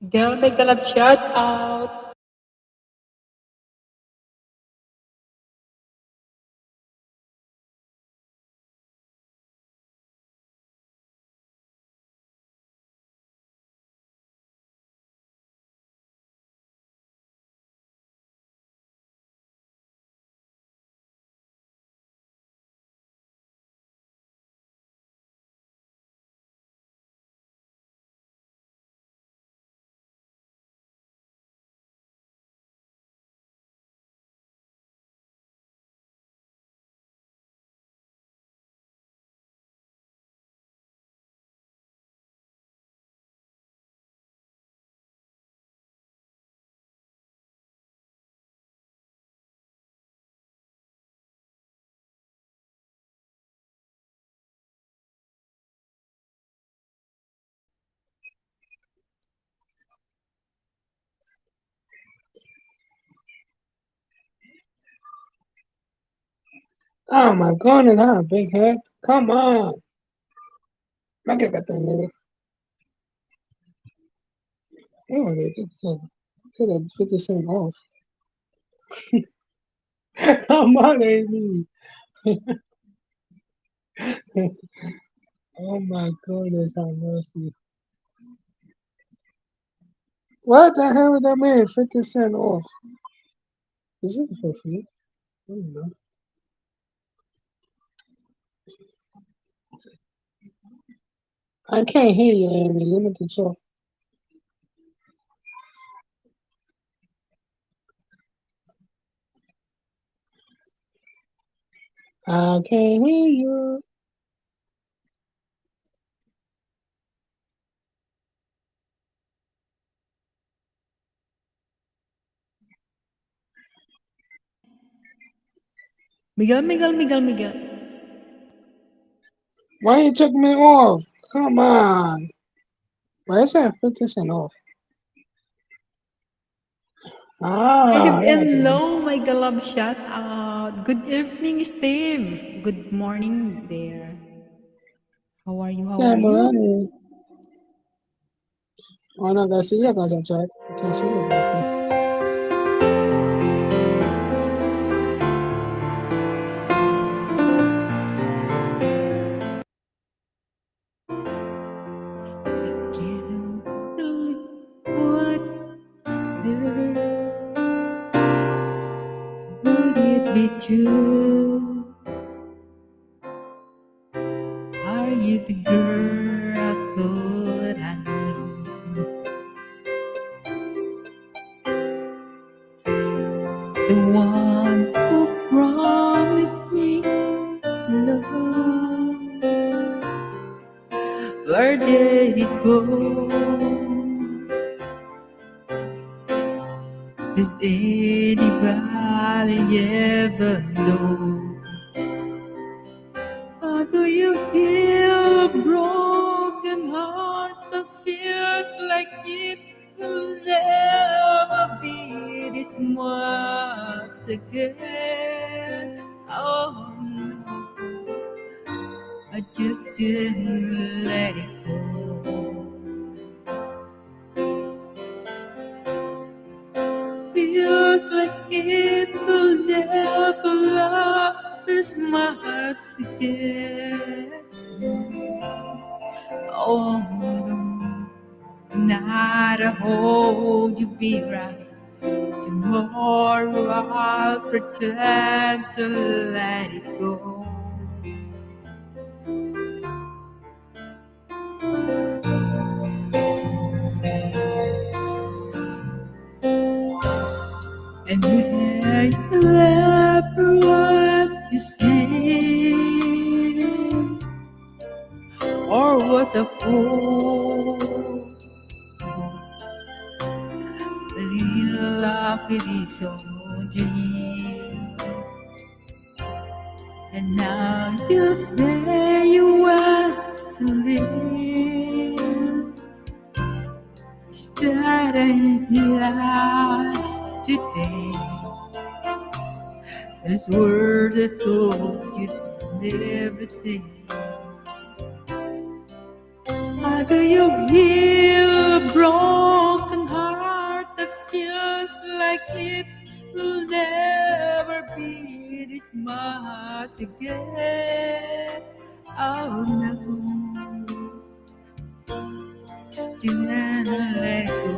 Girl, make a love shout out. Oh my goodness, I have a big head. Come on. Look at that thing, nigga. Oh, they did that 50 cent off. Come on, Amy. Oh my goodness, have mercy. What the hell would that mean? 50 cent off. Is it for free? I don't know. I can't hear you, Amy. Limit the talk. I can't hear you. Miguel, Miguel, Miguel, Miguel. Why you took me off? Come on. Why is that 50 cent off? Ah, Steve there I and go. Lo, my love shout out. Good evening, Steve. Good morning there. How are you? How Okay, are you? money. Oh, no, guys, see you guys on chat. I can't see anything. I can't believe what you said. Could it be true? Are you the girl I thought I knew? The one who promised me love. Where did it go? Does anybody ever know? How do you heal a broken heart that feels like it will never be this much again? Oh no, I just didn't let it go. Feels like it will never love this much again. Oh no, not a hold you be right. Tomorrow I'll pretend to let it go. And when you left for what you see, or was a fool, little luck with his own dream. And now you say you want to live. Is that any life today? There's words I told you'd never say. How do you heal a broken it will never be this much again. Oh no, just can't let go.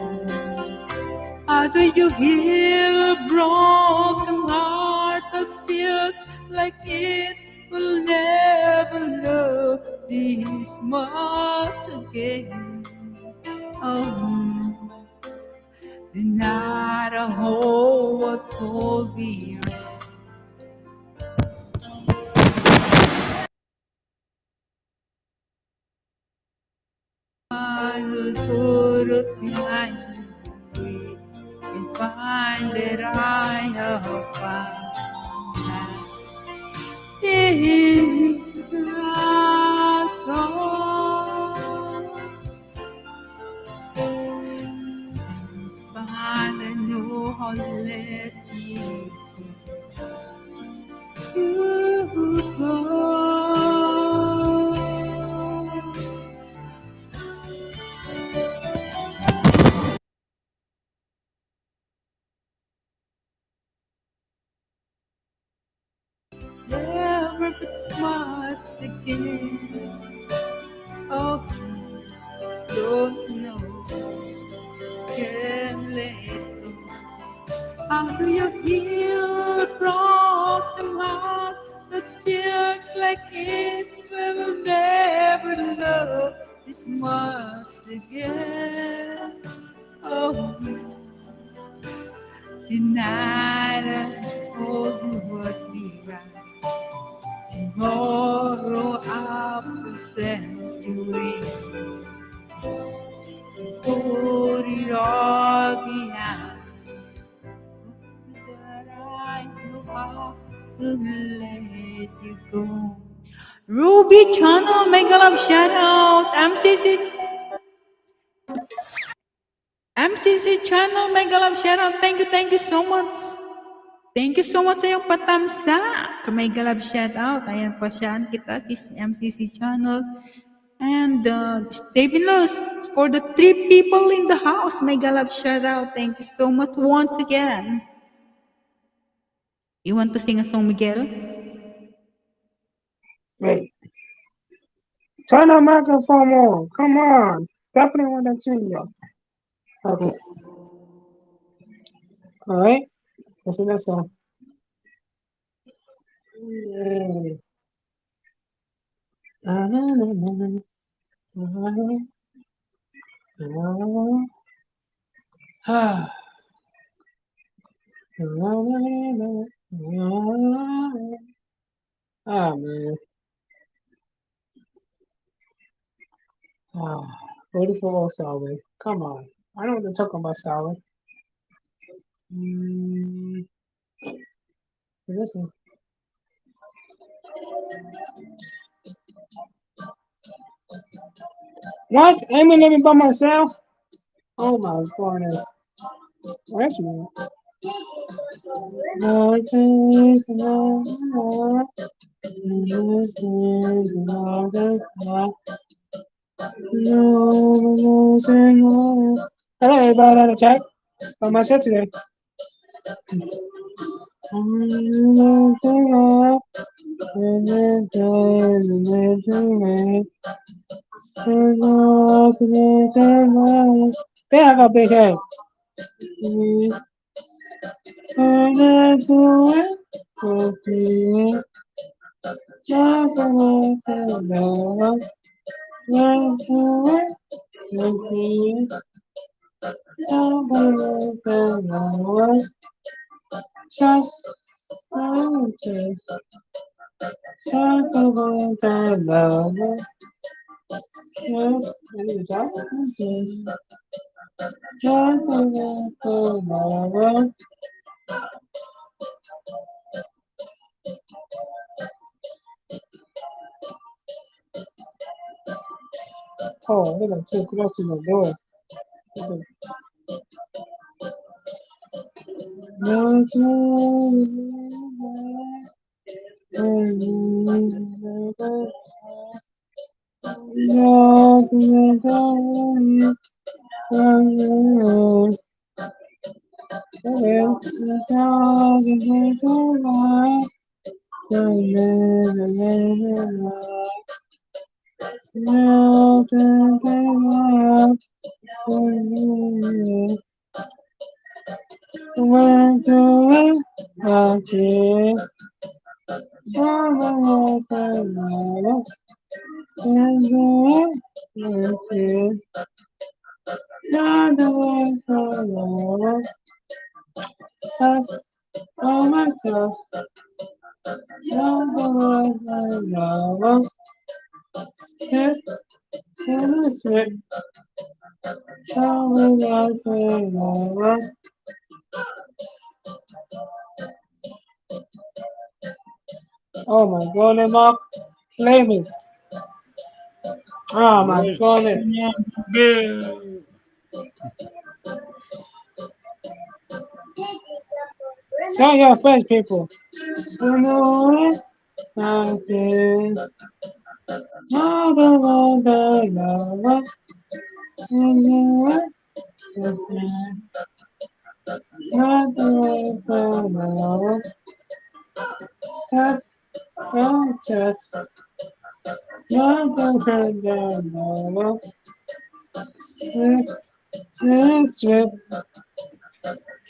How do you heal a broken heart that feels like it will never love this much again? Oh, no, not a whole what could be I will put it behind me and find that I have found in God's song. But I know how to let you go. Never but once again. Oh, don't know, just can't let go. How do you feel broken heart that feels like it will never love this much again? Oh, tonight I hold you would be right. Tomorrow I'll pretend to wait. Put it all behind. That I know how to let you go. Ruby Channel, mega love shout out. MCC Channel, mega love shout out. Thank you so much. Thank you so much sa iyong patamsa. Mega love shout out. Ayan pa siyaan kita si MCC Channel. And Stephen Loss, for the 3 people in the house, mega love shout out. Thank you so much once again. You want to sing a song, Miguel? Wait. Turn the microphone on. Come on. Definitely want to sing you. Okay. Go. All right. Listen to this song. Yeah. Ah, man. Ah, beautiful old Salve. Come on. I know what they're talking about, Salve. Mm, listen. What? I'm living by myself? Oh my goodness. That's me. Hello, everybody on the chat. By myself today. They have a big head. Oh, they're too close to the door. The dog is into life. The went away, I did. Someone else, and the not the one for love. Oh my God, not the one for love. Step in the sweat, someone else for love. Oh my goodness, Mark, play me. Oh my What's goodness. going on, Miguel? Show your face, people. You know it, I did. Not the one for love. You know it, not the one for love. That's so just not the one for love. Just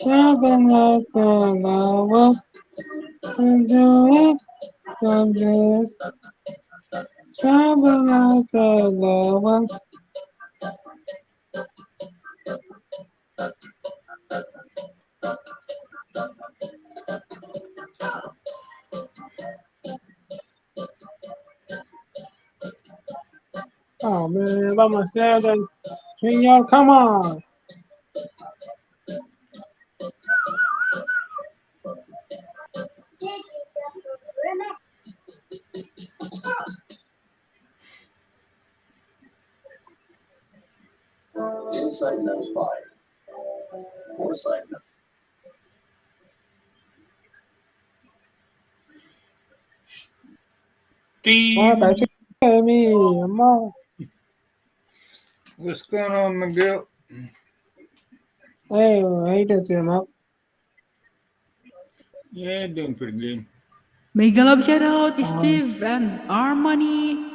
something like for love. And do it, some just something like for love. Oh man, by myself, then y'all come on. Insight knows fire. Foresight knows. All right, Steven, tell me, I'm on. what's going on, Miguel? Hey, how you doing, Tim? Yeah, doing pretty good. Mega love shout out Um, Steve and Harmony.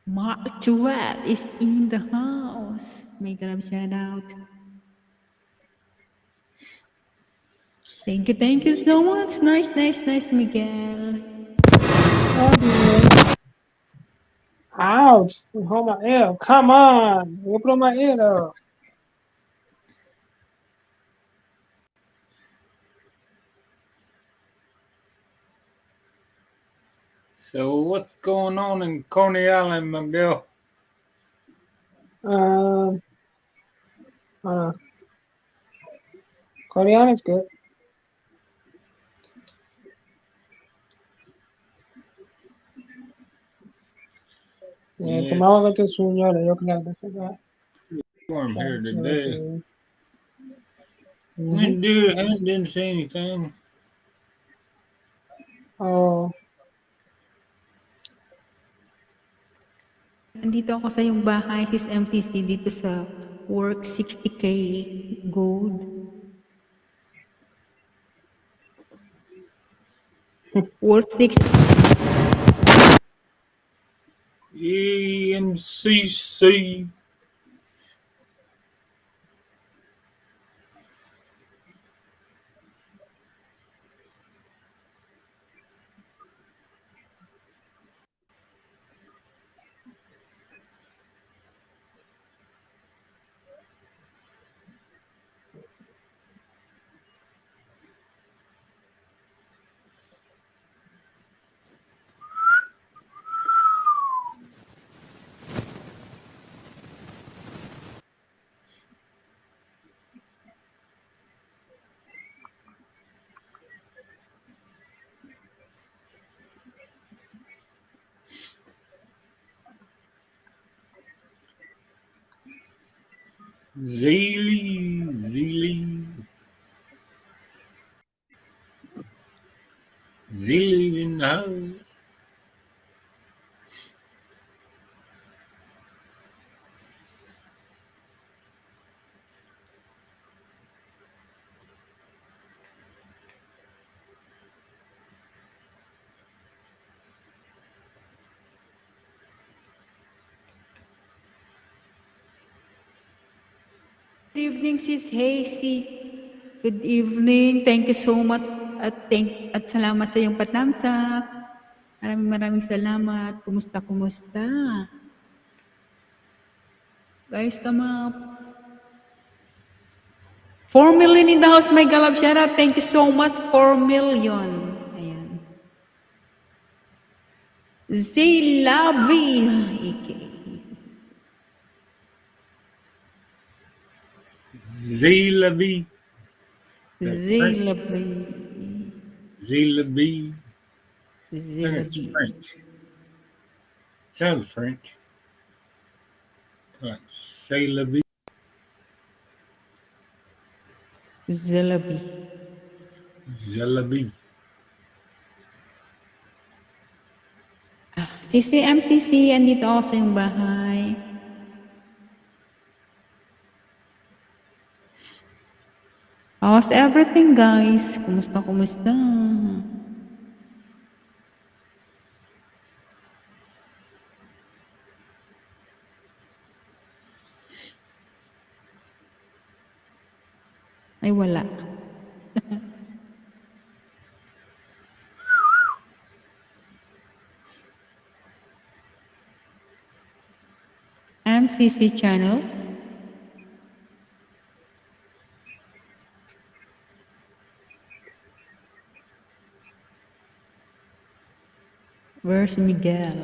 Mark Chitchat is in the house. Mega love shout out. Thank you so much. Nice, Miguel. ouch! Hold my ear. Come on, you blow my ear up. So, what's going on in Coney Island, Miguel? Um, uh, Korean is good. Yeah, Yeah, tomorrow it's go to Sunya, the yoke like this again. warm here That's today. okay. Went do and didn't see anything. Oh, Nandito ako sa yung bahay, sis MCC, dito sa work 60K gold. Worth 60. EMCC. Zeely. Zeely in the house. Good evening, Sis Hazy. Good evening. Thank you so much at salamat sa iyong patamsak. Maraming salamat. Kumusta? Guys, come up. 4 million in the house, my galab. Shout out. Thank you so much. 4 million. Ayan. Zilavi. Zilabi. Zilavi. Zilabi. I think it's Zilavi. French. Sounds French. Like Zilabi. Zilavi. Zilabi. CCMTC, andito ako sa iyong bahay. How's everything, guys? Kumusta? Ay, wala. MCC channel. Where's Miguel?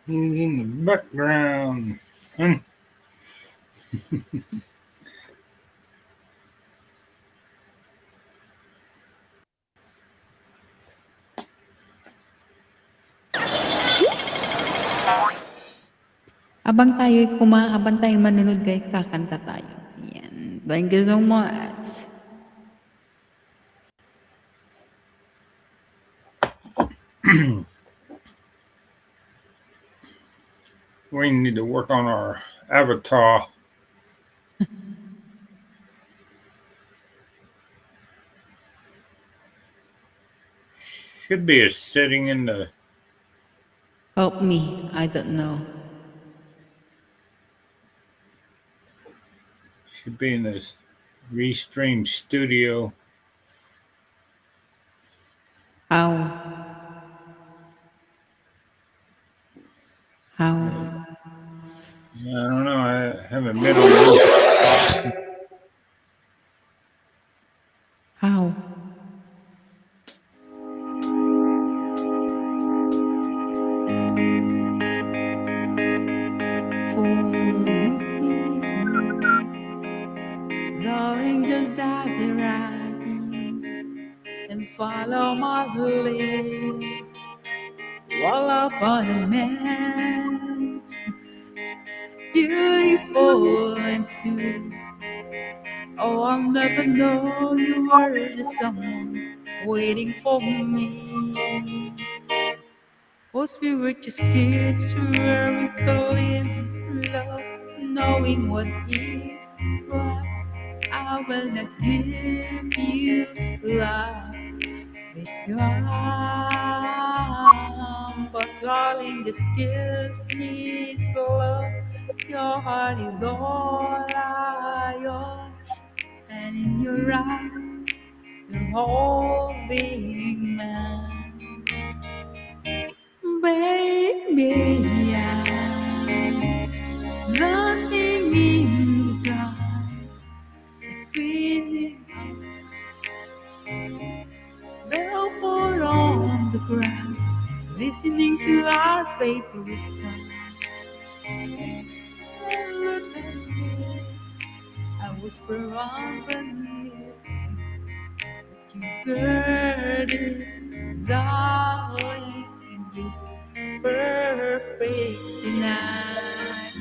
He's in the background. Abang tayo manunod, guys, kakanta tayo. Yan. Thank you so much. We need to work on our avatar. Should be a setting in the. Help me. I don't know. Should be in this Restream Studio. How? Yeah, I don't know. I haven't been on this. How? Darling, just dive right in and follow my lead. While I find a man, beautiful and sweet. Oh, I'll never know you were the someone waiting for me. Was we were just kids where we fell in love, knowing what it was. I will not give you love this time, but darling, just kiss me slow. Your heart is all I own, and in your eyes, you're holding mine. Baby, I'm dancing in the dark, breathing barefoot on the grass, listening to our favorite song. Look at me, I whisper underneath, but you heard it, darling, you perfect tonight.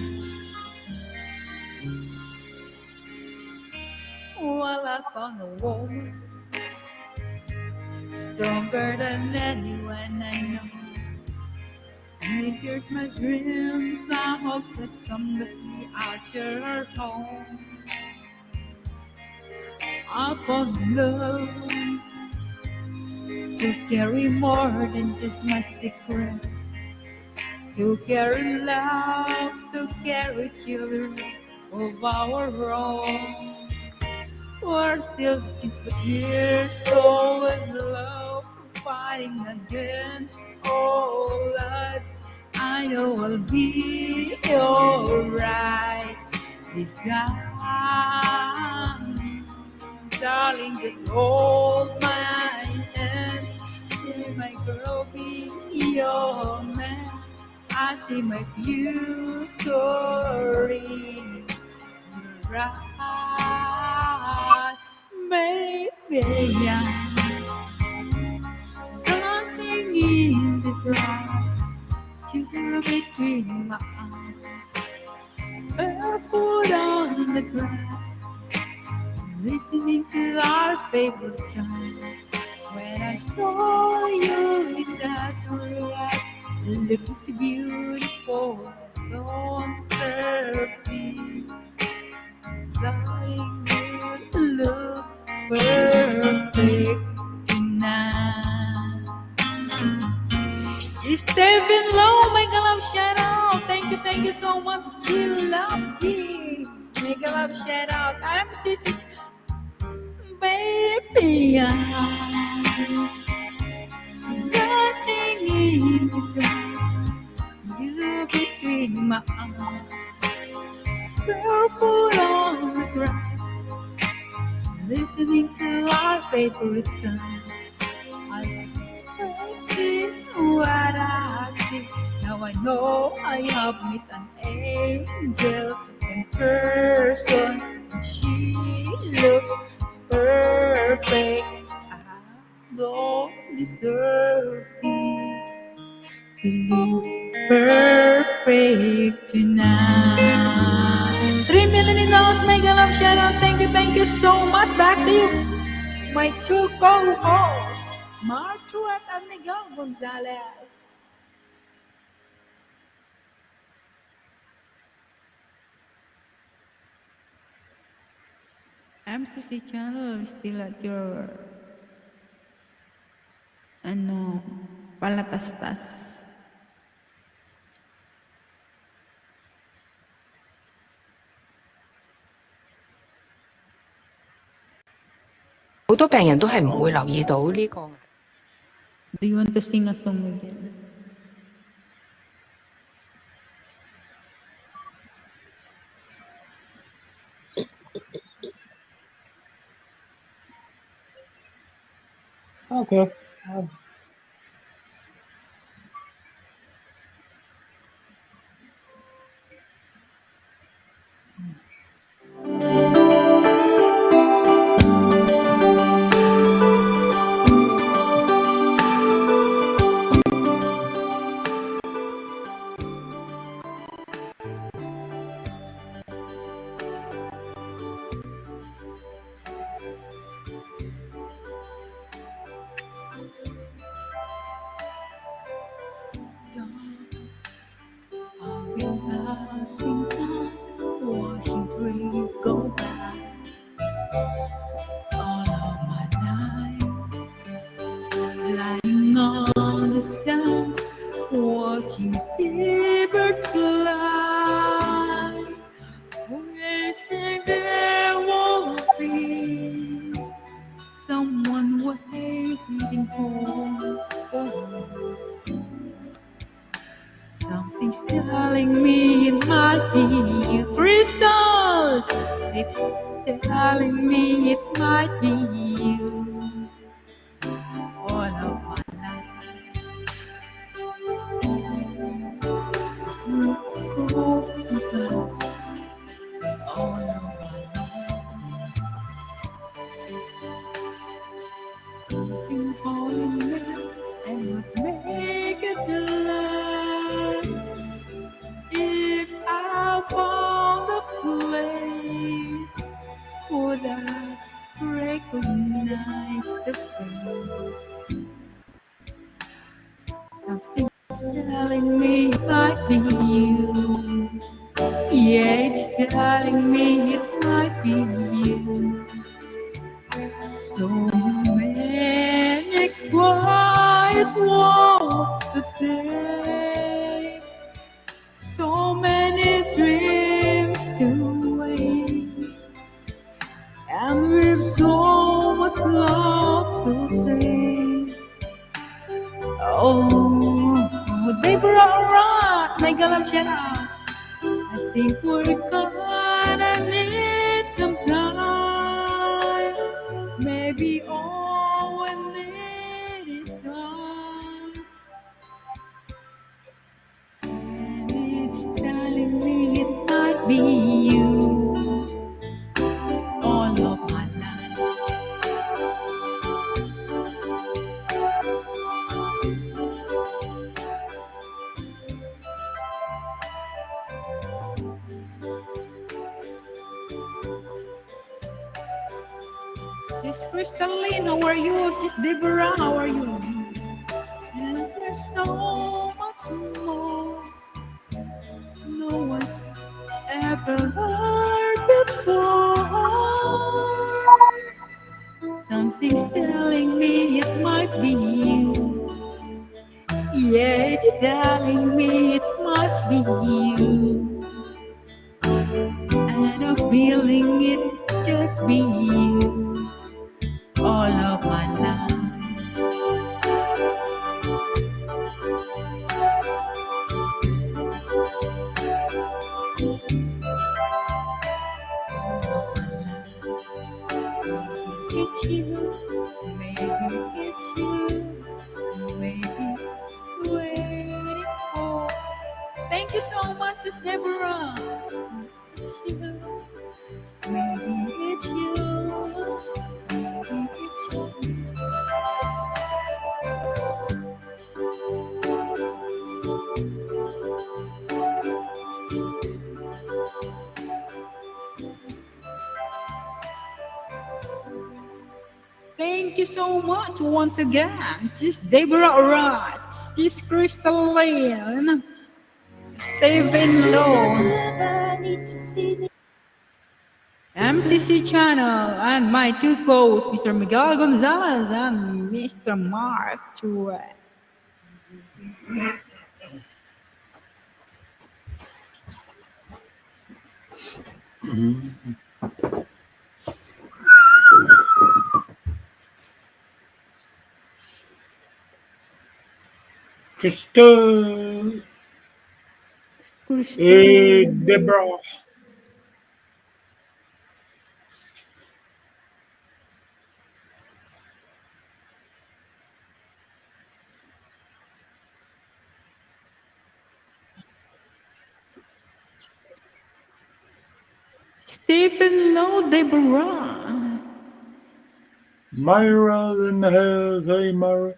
Well, I found a woman stronger than anyone I know. These are my dreams. I hope that someday I'll share her home. I found love to carry more than just my secret, to carry love, to carry children of our own. We're still kids, but we're so in love, fighting against all odds. I know I'll be alright this time. Darling, just hold my hand. See my girl be your man. I see my victory. Right, baby, yeah. Dancing in the dark, you between my arms, barefoot on the grass, listening to our favorite song. When I saw you in that red, looking so beautiful, don't surfing. Darling, you look perfect tonight. Stephen Low, Mega Love shout out. Thank you so much. We love you. Mega Love shout out. I'm Sissy, baby. You're singing the dark. You between my arms, barefoot on the grass, listening to our favorite song. I'm thinking what I think. Now I know I have met an angel in person, and she looks perfect. I don't deserve it. You perfect tonight. 3 million dollars, Mega Love shout out. Thank you so much. Back to you, my two co-hosts, Marchuet and Miguel Gonzalez. MCC channel still at your palatastas.好多病人都係唔會留意到呢個。Do you want to sing a song, Miguel? Okay. I've been passing time, watching trees go by all of my life, lying on the sands, watching seabirds fly, wishing there won't be someone waiting home for me. Something's telling me it might be you, Crystal. It's telling me it might be you. All of my life, all of my life, looking for you and would make it alive. If I found a place, would I recognize the face? Something's telling me it might be you. Yeah, it's telling me it might be you. So many quiet walks to take Sis Crystalline, how are you? Sis Deborah, how are you? And there's so much more no one's ever heard before. Something's telling me it might be you. Yeah, it's telling me it must be you. And I'm feeling it just be you all of my life. It's you, maybe it's you, maybe waiting for. Thank you so much, Sis Deborah. It's you, maybe it's you, maybe it's you. Thank you so much once again, Sis Deborah Wright, Sis Crystalline, Stephen Lowe, MCC Channel, and my two co-hosts, Mr. Miguel Gonzalez and Mr. Mark Chua. Crystal. Deborah. Stephen Lowe, Deborah. Myra in the house. Hey, Myra.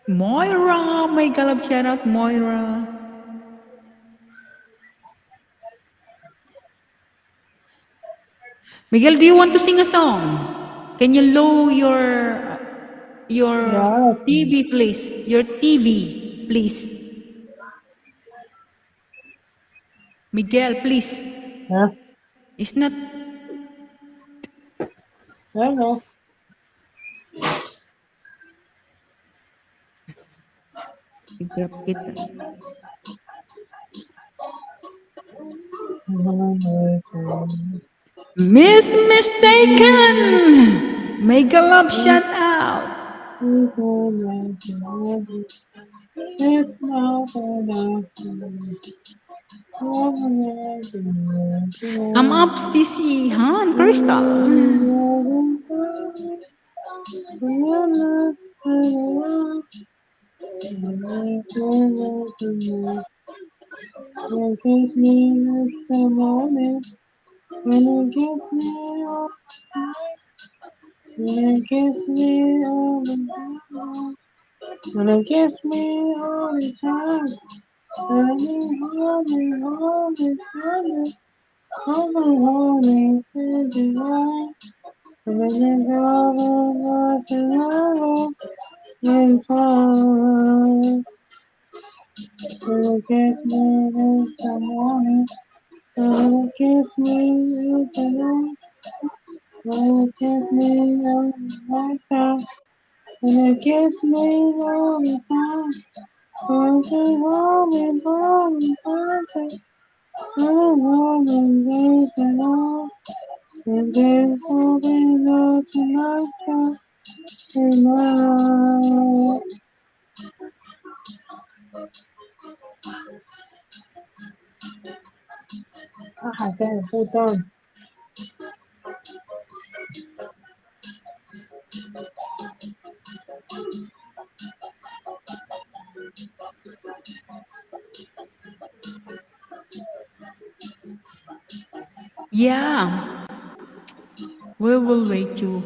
Moira, my galap shout out, Moira. Miguel, do you want to sing a song? Can you lower your Yes. TV, please? Your TV, please. Miguel, please. Yeah. It's not. Hello. I-drop kita. Miss Mistaken! Mega love shout out. Come up, Sisi Han Crystal. Kiss me the moment when you kiss me all when you kiss me all the time when you kiss me all the time when you hold me time hold me to the light when you go to the and fall when you kiss me the morning when you kiss me the night when you kiss me all the time when you kiss me all the time when you hold me time when days and all and then holding on tonight tonight I can't put on. Yeah, we will wait you.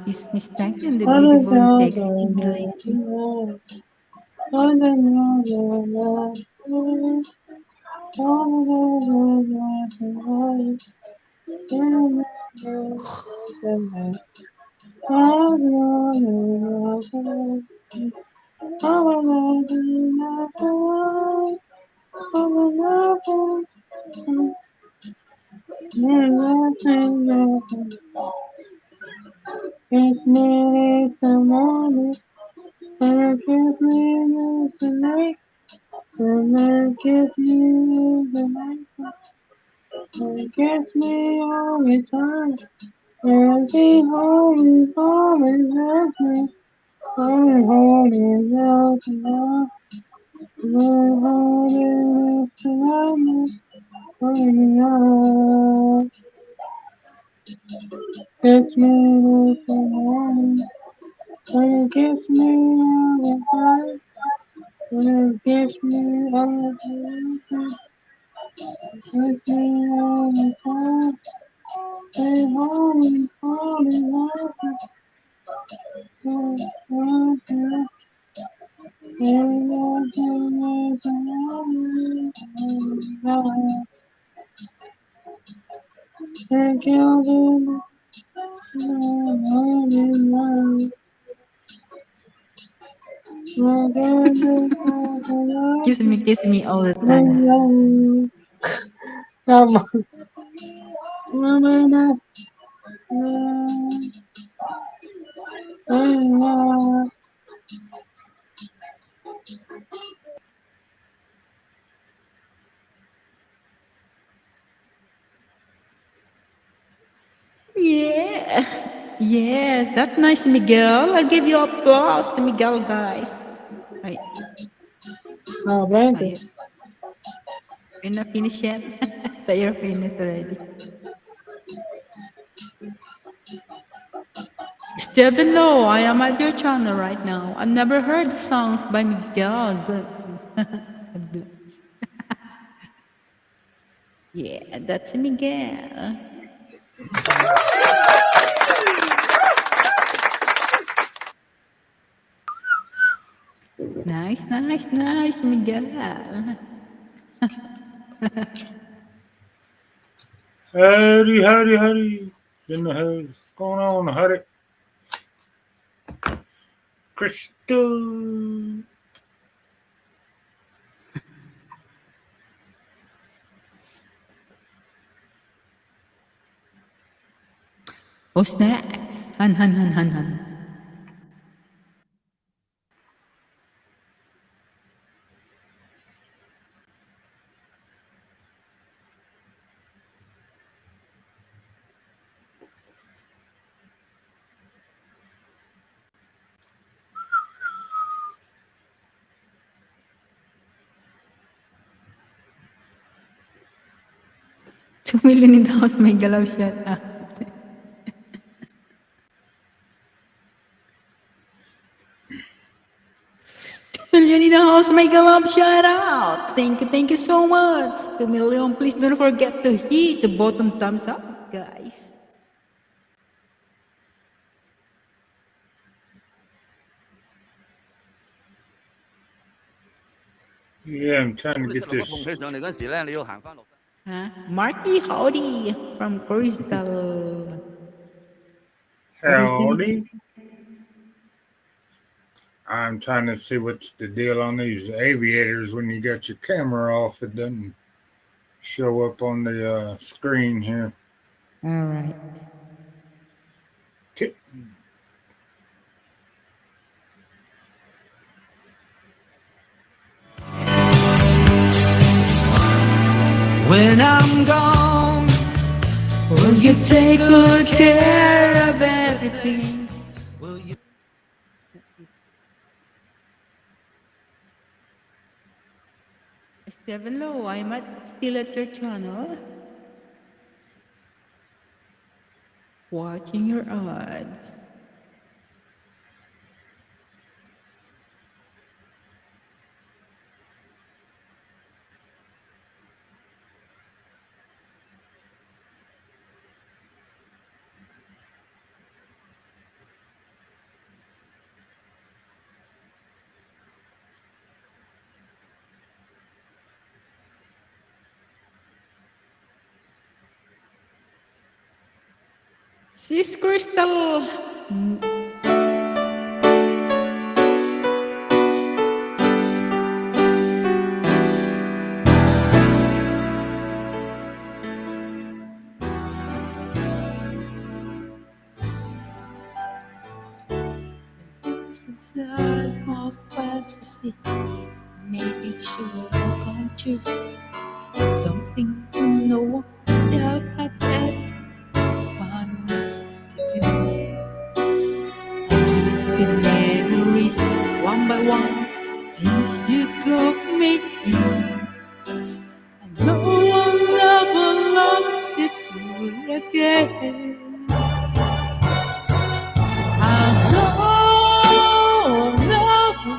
She's mistaken, the beautiful and sexy lady. It's me tomorrow, and kiss me tonight, and then kiss me the night, and kiss me all the time, and she always, always loves me, always, always loves me, always, always loves me, always, kiss me tomorrow, and kiss me all the time. Kiss me all the time, kiss me all the time. Say holy, holy, holy, holy, holy, thank you, Kiss me all the time. Come on, Yeah. Yeah, that's nice, Miguel. I'll give you applause to Miguel, guys. Right. oh, Oh, yeah. blankets. You're not finished yet? That you're finished already. Stephen Lowe, I am at your channel right now. I've never heard songs by Miguel. Good. God bless. Yeah, that's Miguel. Nice, nice, nice, Miguel. Howdy, howdy, howdy. In the house. What's going on, howdy? Crystal. What's next? Han, han, han, han, han. $2 million in the house, may galaw siya. 2 million in the house, may galaw, shout out. Thank you so much. 2 million, please don't forget to hit the bottom thumbs up, guys. Yeah, I'm trying to 你 get 細路哥 this. 捧佢上嚟嗰陣時咧，你要行翻落。Huh? Marky Howdy from Crystal. What is the Howdy. I'm trying to see what's the deal on these aviators. When you got your camera off, it doesn't show up on the screen here. All right. T- When I'm gone, will you take good care of everything? Will you? Stephen Lowe, I'm still at your channel. Watching your odds. Sis Crystal. Inside my fantasies, make it sure will come true. Something no one else had ever found to do. I keep the memories one by one since you took me in. I know I'll never love this way again. I know never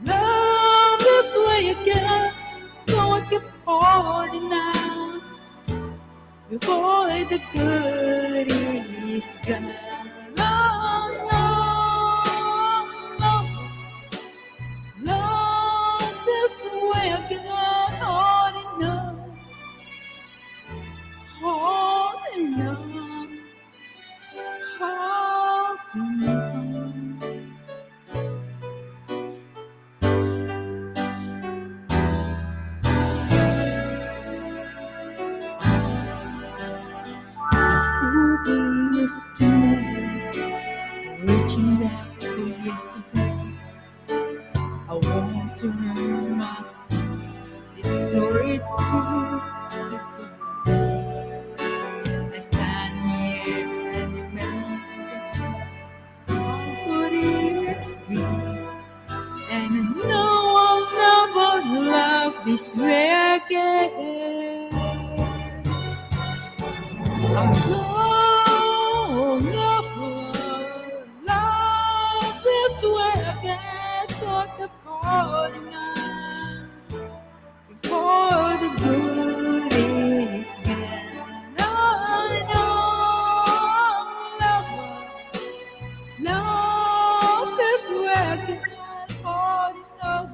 love this way again. So I keep holding on before the good is gone. No, no, no, love this way again. Holding on, holding on, holding on. Who we used to know, reaching back to yesterday. I want to remember it's already good. I stand here and remember what it's been, and I know I'll never love this way again. I'm so never love this way again. So the holding on before the good is gone. No, no, love this way again. Holding on.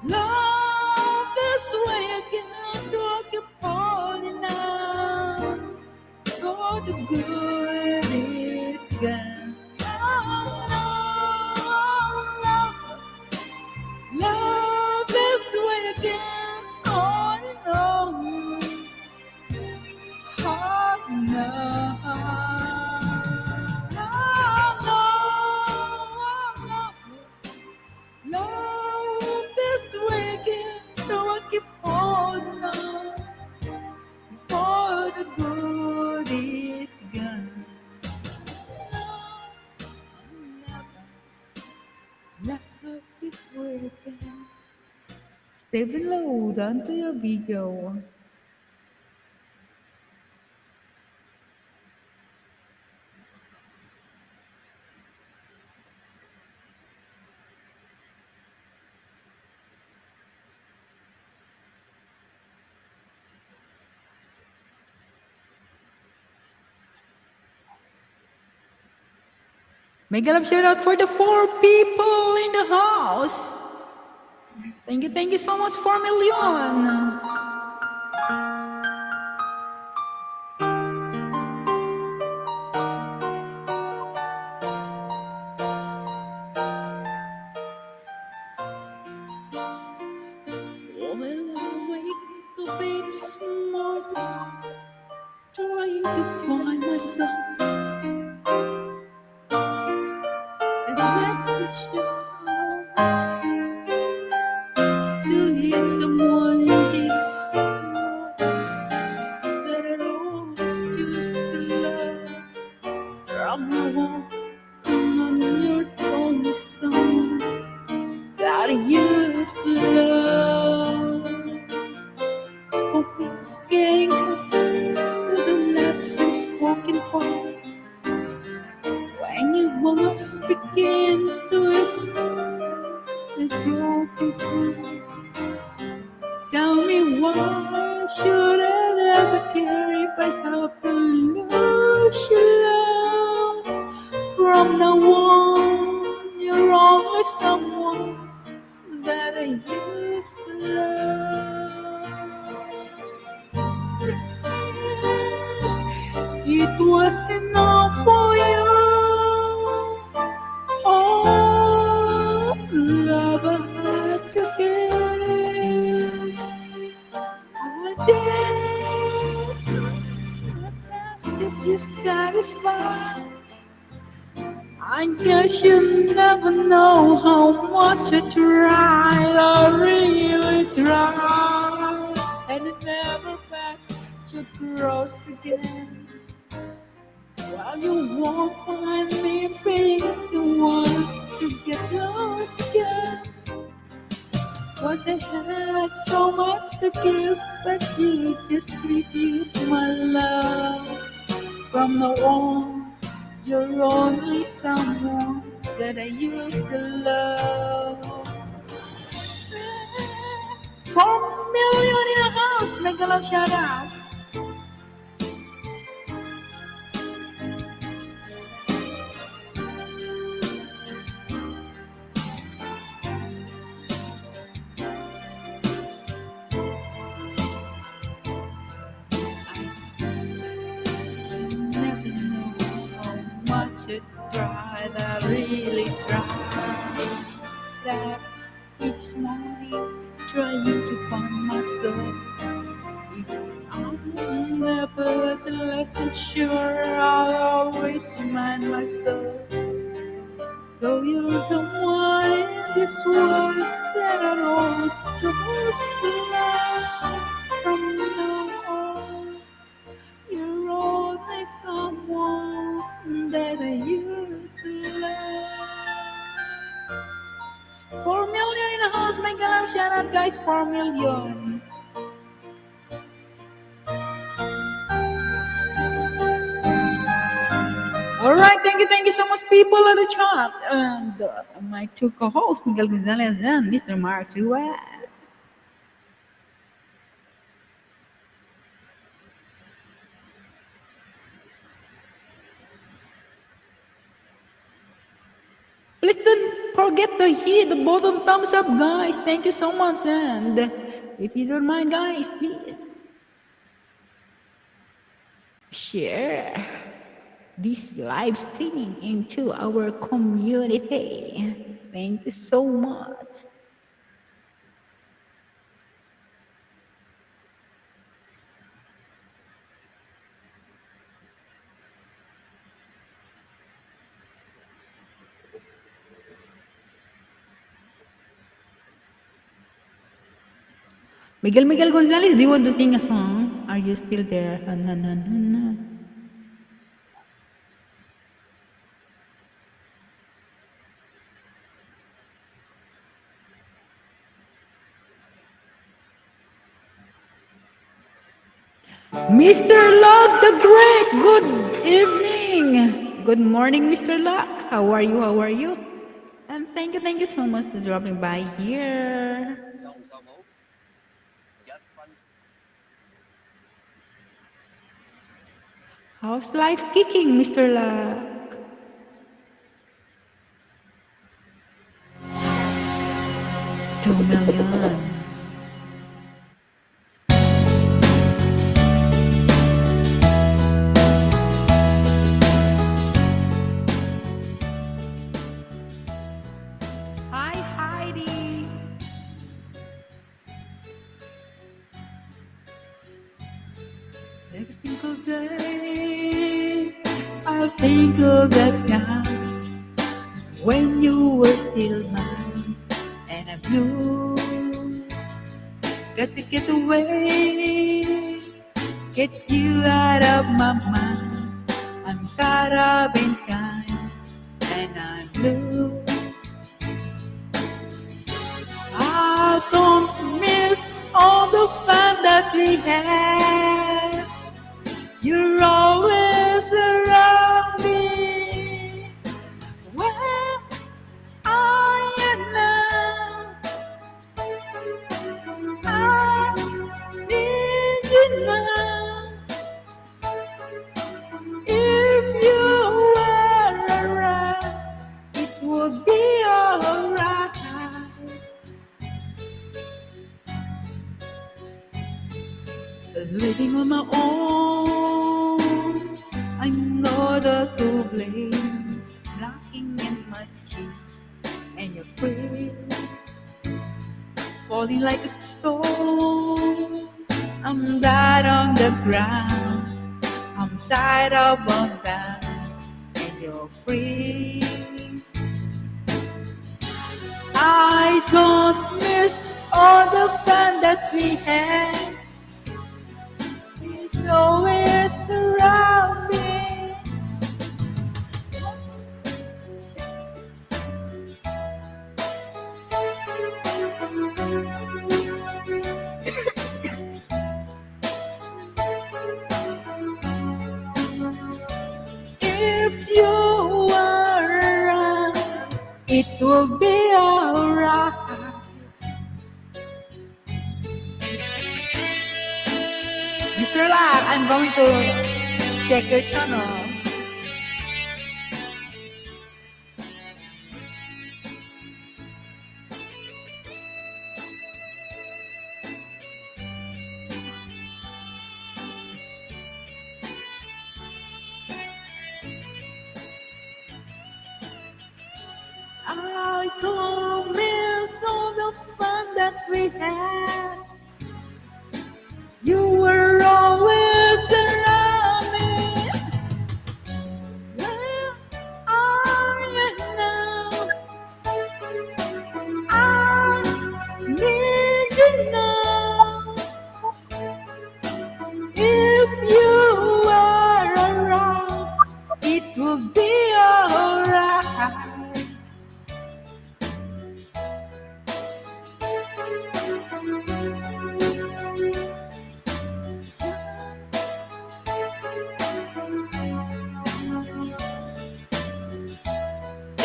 Love this way again, so I keep holding on. For the good is gone. Love this way again, holding on, holding on. Love this way again, so I keep holding on before the good is gone. Love this way again. Stay below, down to your video. Mega love shout out for the 4 people in the house. Thank you so much, 4 million. When I wake up each morning, trying to find myself, and the message to hit someone in this world that I always choose to love. From now on your own song that I used to love. For me, it's getting to the last unspoken part. When you must begin to rest the broken heart. Tell me why should I never care if I have to lose your love. From now on, you're only someone that I used to love. Yes, it was enough for you. Oh, love I had to give. I did. At last, if you satisfied, I guess you never know how much I tried. I really tried, and it never backs should cross again. While you won't find me being the one to get lost again. Once I had so much to give, but you just refused my love. From now on, you're only someone that I used to love. 4 million in a house, make a love shout out. You never know how much I tried, I really tried. That each morning trying to find myself. If I'm nevertheless so sure, I'll always remind myself. Though you're the one in this world that I always chose to love. From now on, you're only someone that I used to love. 4 million in a house, make a love shout out, guys. 4 million. All right, thank you so much, people in the chat, and my two co-hosts, Miguel Gonzalez and Mr. Mark Ruiz. Please don't forget to hit the bottom thumbs up, guys. Thank you so much, and if you don't mind, guys, please share this live stream into our community. Thank you so much. Miguel Gonzalez, do you want to sing a song? Are you still there? Mr. Luck the Great, good evening. Good morning, Mr. Luck. How are you? How are you? And thank you so much for dropping by here. How's life kicking, Mr. Luck? $2 million. Hi, Heidi. Every single day, I think of that night when you were still mine, and I knew got to get away, get you out of my mind. I'm caught up in time, and I knew I don't miss all the fun that we had. You're always around me. Where are you now? I need you now. Living on my own, I'm not to blame. Blocking in my cheek, and you're free, falling like a stone. I'm dead on the ground. I'm tired of all that, and you're free. I don't miss all the fun that we had. It's always around me. If you are around, it will be alright. Mr. Lat, I'm going to check your channel. I don't miss all the fun that we had. You were always around me. Where are you now? I need you now. If you were around, it would be alright.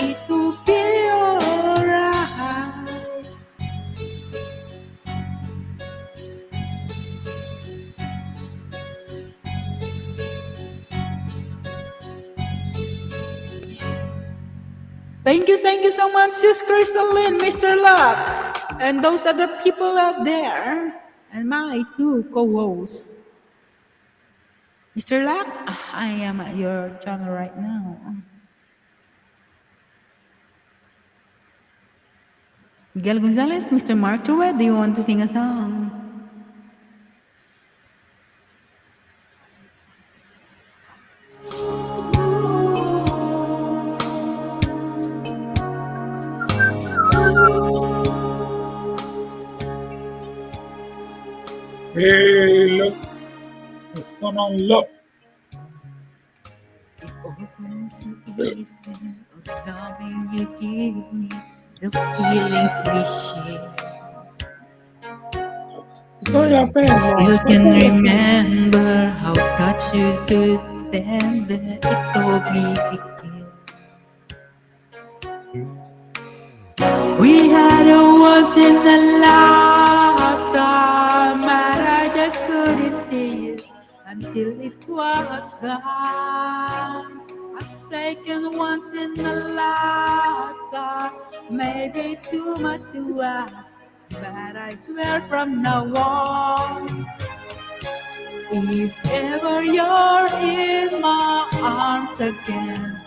It would be alright. Thank you so much, Sis Crystalline, Mr. Luck, and those other people out there, and my two co-hosts. Mr. Luck, I am at your channel right now. Miguel Gonzalez, Mr. Mark Torre, do you want to sing a song? Hey, look. What's going on? Look. It all comes so easy, the loving you give me, the feelings we share. It's on your face, I Mark. still It's can on your face. remember how touch you could stand there. It told me it cared. We had a once in a lifetime, but I just couldn't see it until it was gone. A second once in a lifetime, maybe too much to ask, but I swear from now on, if ever you're in my arms again,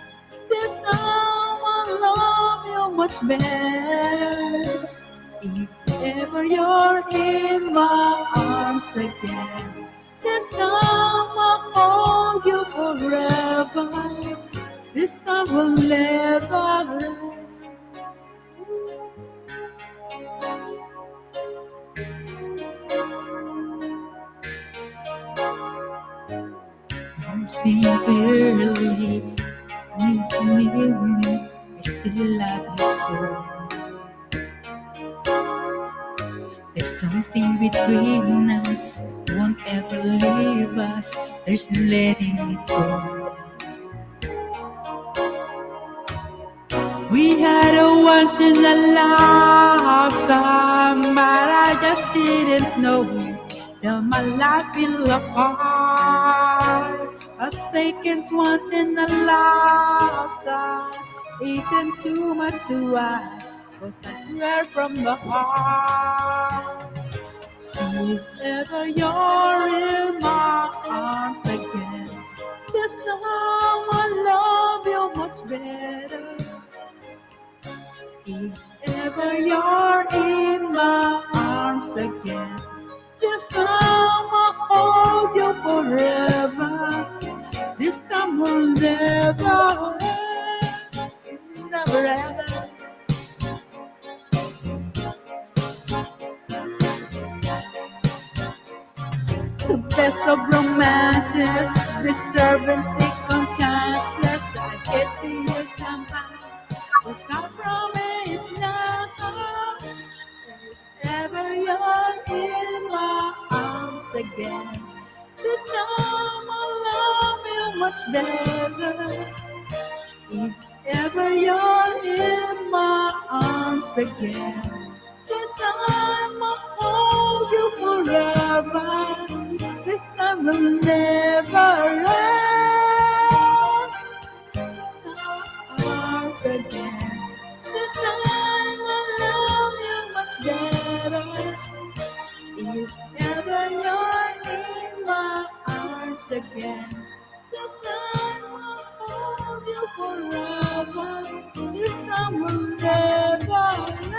this time I'll love you much better. If ever you're in my arms again, this time I'll hold you forever. This time will never end. I'm seeing clearly, need me, I still love you so. There's something between us, won't ever leave us. There's no letting it go. We had a once in a lifetime, but I just didn't know it till my life fell apart. A second's once in a lifetime isn't too much to ask, 'cause I swear from the heart, If ever you're in my arms again, this time I love you much better. If ever you're in my arms again, this time I'll hold you forever. This time will never end, never ever. The best of romances, deserving second chances that get to you somehow. Cause I promise now, if ever you're in my arms again, this time I'll love you much better. If ever you're in my arms again, this time I'll hold you forever. This time will never end. Arms again. This time I'll love you much better. If ever you're in my arms again, this time I'll hold you forever. This time will never end.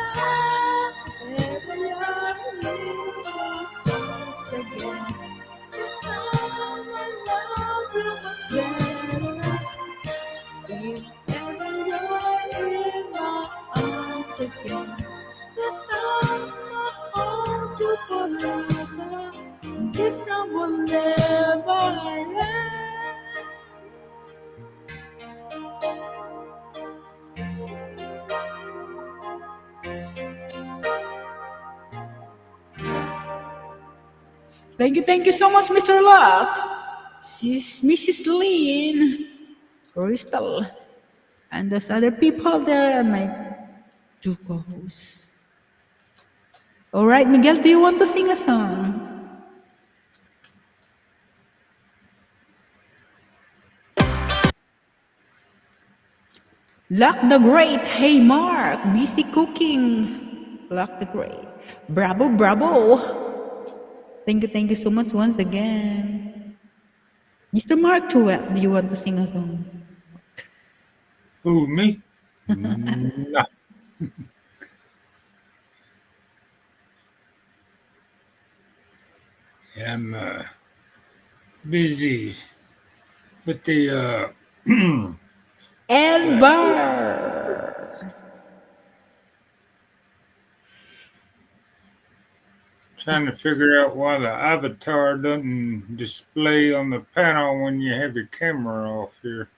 Ever you're in my arms again, this time I love you much better. If ever you're in my arms again, this time I'll hold you forever. This time will never end. Thank you so much, Mr. Luck. Mrs. Lynn, Crystal, and those other people there, and my two co-hosts. All right, Miguel, do you want to sing a song? Luck the Great. Hey, Mark, busy cooking. Luck the Great. Bravo, bravo. Thank you so much once again. Mr. Mark Truett, do you want to sing a song? Who, me? No. I'm busy with the Amber. trying to figure out why the avatar doesn't display on the panel when you have your camera off here.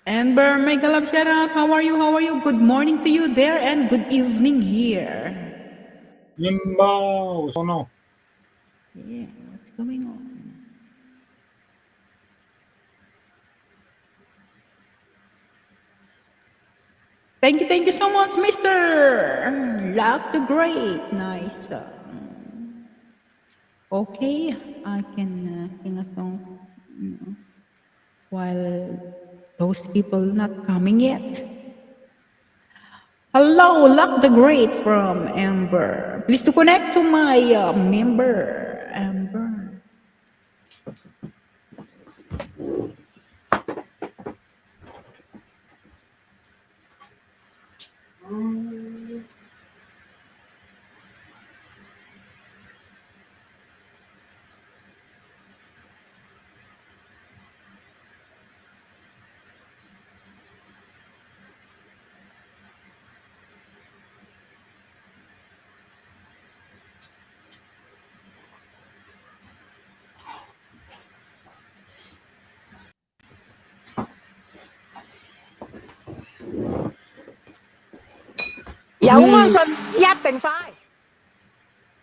Amber, make a love shout out. How are you? How are you? Good morning to you there and good evening here. Limbo, what's going on? Yeah, what's going on? Thank you so much, Mr. Luck the Great. Nice. Okay, I can sing a song while those people not coming yet. Hello, Luck the Great from Amber. Please to connect to my member, Amber.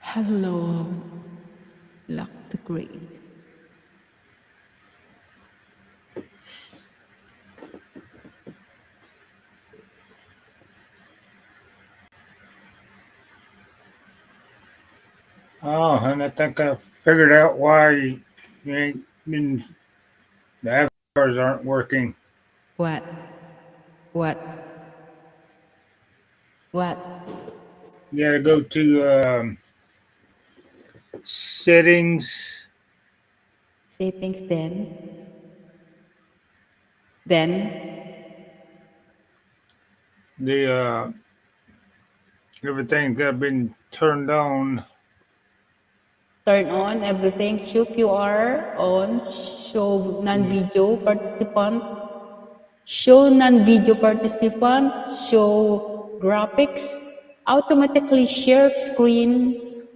Hello, Luck the Great. Oh, and I think I figured out why you ain't been, the avatars aren't working. What? What? What? You gotta go to settings. Settings then The everything's got been turned on. turn on everything. Show QR on. Show non-video participant. Show non-video participant. Show graphics. Automatically share screen.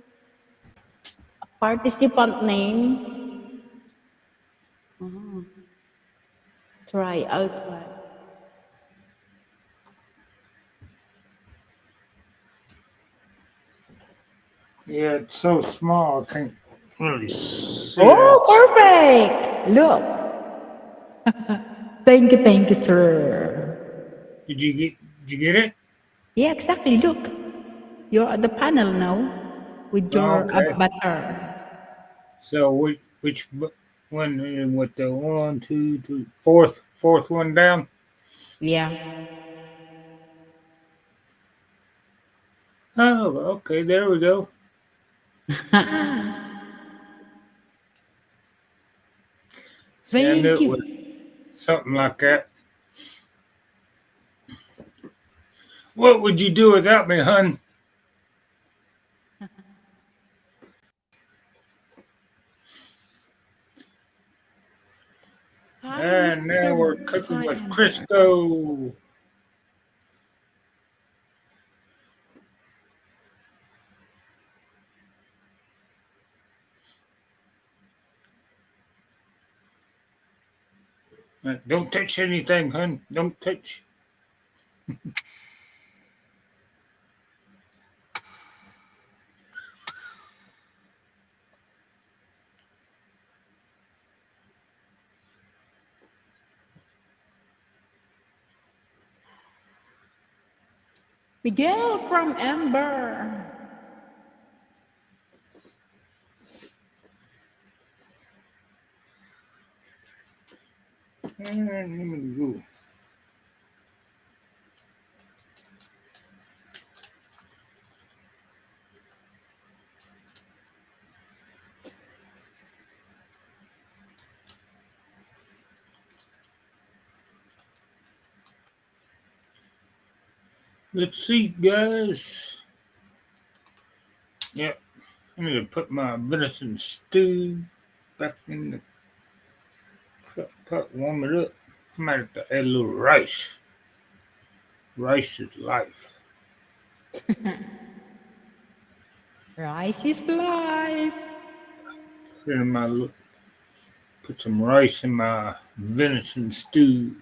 Participant name. I'll try. Yeah, it's so small I can't really see Oh, it. perfect! Look. Thank you, sir. Did you get it? Yeah, exactly. Look. You're at the panel now with Oh, your okay. avatar. So one with the one, two, three, fourth one down? Yeah. Oh, okay, there we go. See, I knew Thank it was you. something like that. What would you do without me, hun? Hi, And now Mr. we're cooking Hi, with Amber. Crisco. Don't touch anything, hun. Don't touch. Miguel from Amber. And let's see, guys. Yep. I'm gonna put my venison stew back in the pot, warm it up. I might have to add a little rice. Rice is life. Rice is life. Put some rice in my venison stew.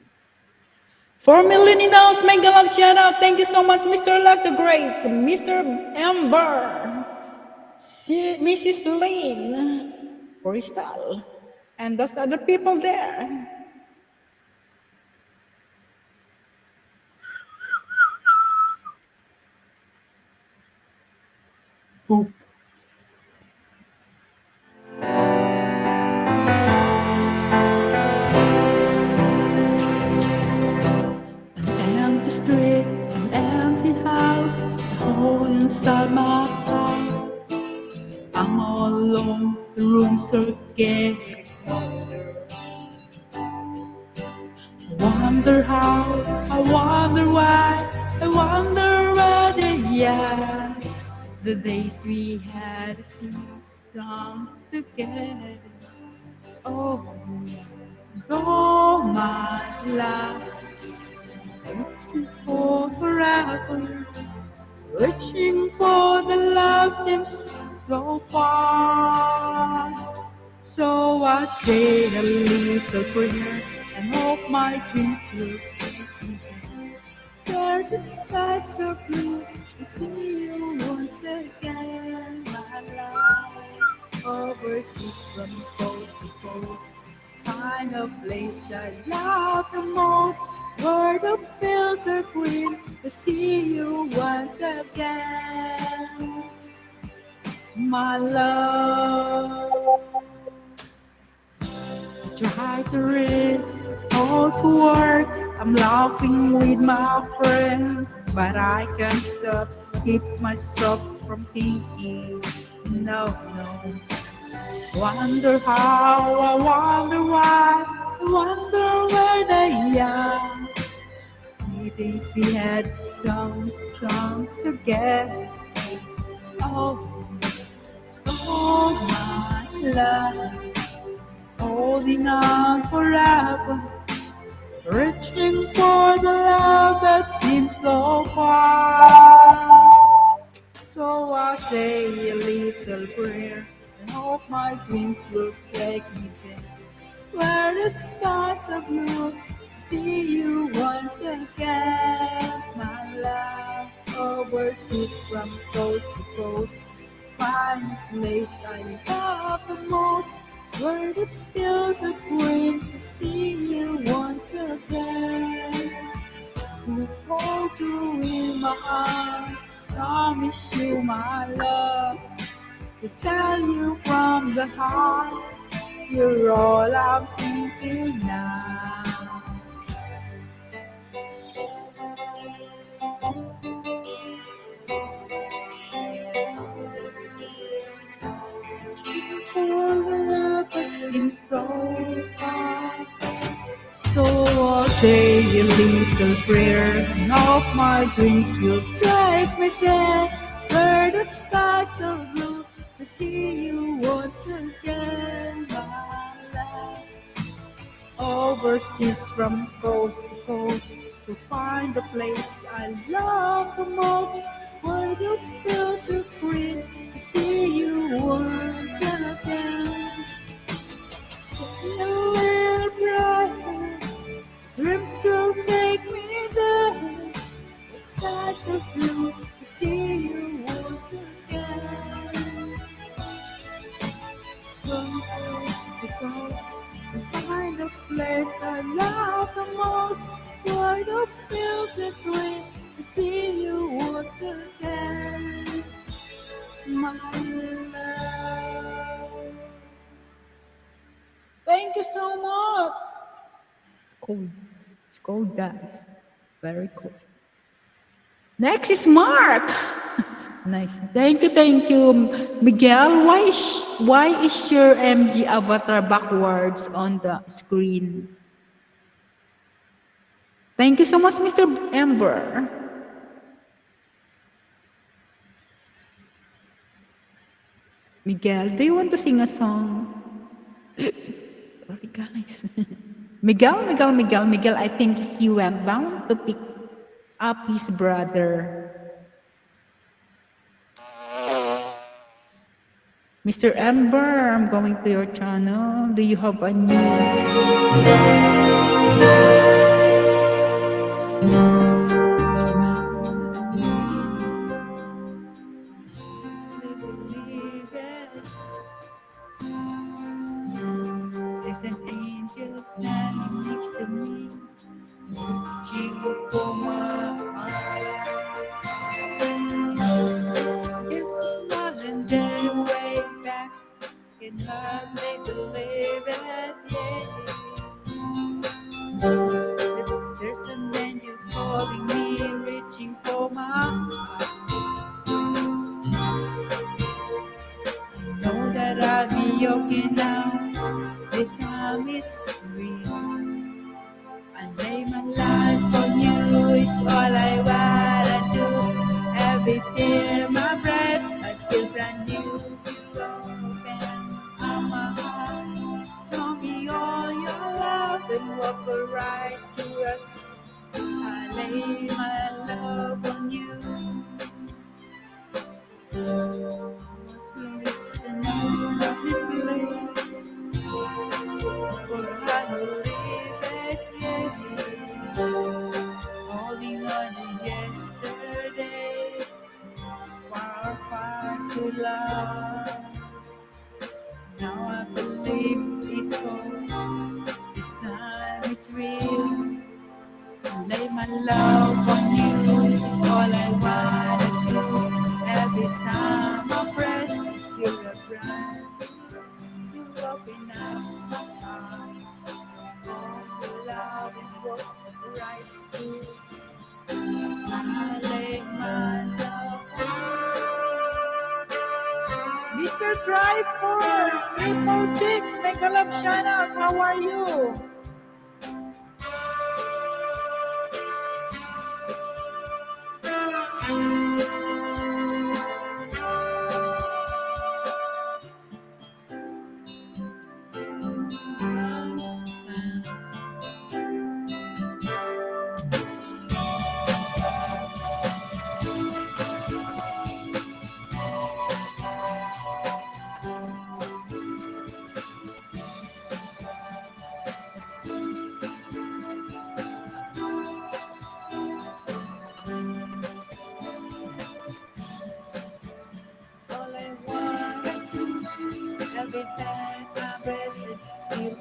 4 million in house, mega love shout out. Thank you so much, Mr. Luck the Great, Mr. Amber, Mrs. Lynn, Crystal, and those other people there. Boop. An empty street, an empty house, a hole inside my heart. I'm all alone, the rooms are gay. Wonder how, I wonder why, I wonder whether, yeah. The days we had sing song together. Oh, oh my love, reaching for forever, reaching for the love seems so far. So I say a little prayer and hope my dreams will take me there. Where the skies are blue, to see you once again, my love. Overseas from coast to coast, kind of place I love the most. Where the fields are green, to see you once again, my love. Try to read all to work. I'm laughing with my friends, but I can't stop keep myself from thinking. No, no. Wonder how, I wonder why, I wonder where they are. Meetings we had song together. Oh, oh my love, holding on forever, reaching for the love that seems so far. So I say a little prayer and hope my dreams will take me there, where the skies are blue. See you once again, my love. Overseas from coast to coast, find a place I love the most, where the fields are green. To see you once again, to hold you in my arms, promise you my love, to tell you from the heart, you're all I'm thinking now. For the love that seems so far. So I'll say a little prayer, and all of my dreams will take me there, where the skies are blue, to see you once again, my love. Overseas from coast to coast, to find the place I love the most, where the fields are green, to see you once again. So a little brighter, dreams will take me there. Inside the blue, to see you once again. From coast to coast, to find the place I love the most, where the fields are green, to see you once again, my love. Thank you so much. Cold. It's cold, guys. Very cold. Next is Mark. Nice. Thank you, Miguel. Why is your MG avatar backwards on the screen? Thank you so much, Mr. Ember. Miguel, do you want to sing a song? Sorry, guys. Miguel. I think he went down to pick up his brother. Mr. Ember, I'm going to your channel. Do you have a new There's an angel standing next to me, reaching for my heart. Just a smile and then a wave back. Can hardly believe it, yeah. There's an angel calling me, reaching for my heart. Know that I'll be okay now. This time it's real. I lay my life on you, it's all I wanna do. Every tear, my breath, I feel brand new. You open up my heart, show me all your love and walk right to us. I lay my love on you. Must listen to the place, for I believe it, yeah. Holding on to yesterday, far too long. Now I believe it goes. This time it's real. I lay my love on you. It's all I wanna do. Every time I breath, you're a brand new. You open up my heart. All the love and walk right through. I lay my love Mr. Triforce 666, mega love shout out. How are you? All I want every time I breathe is you.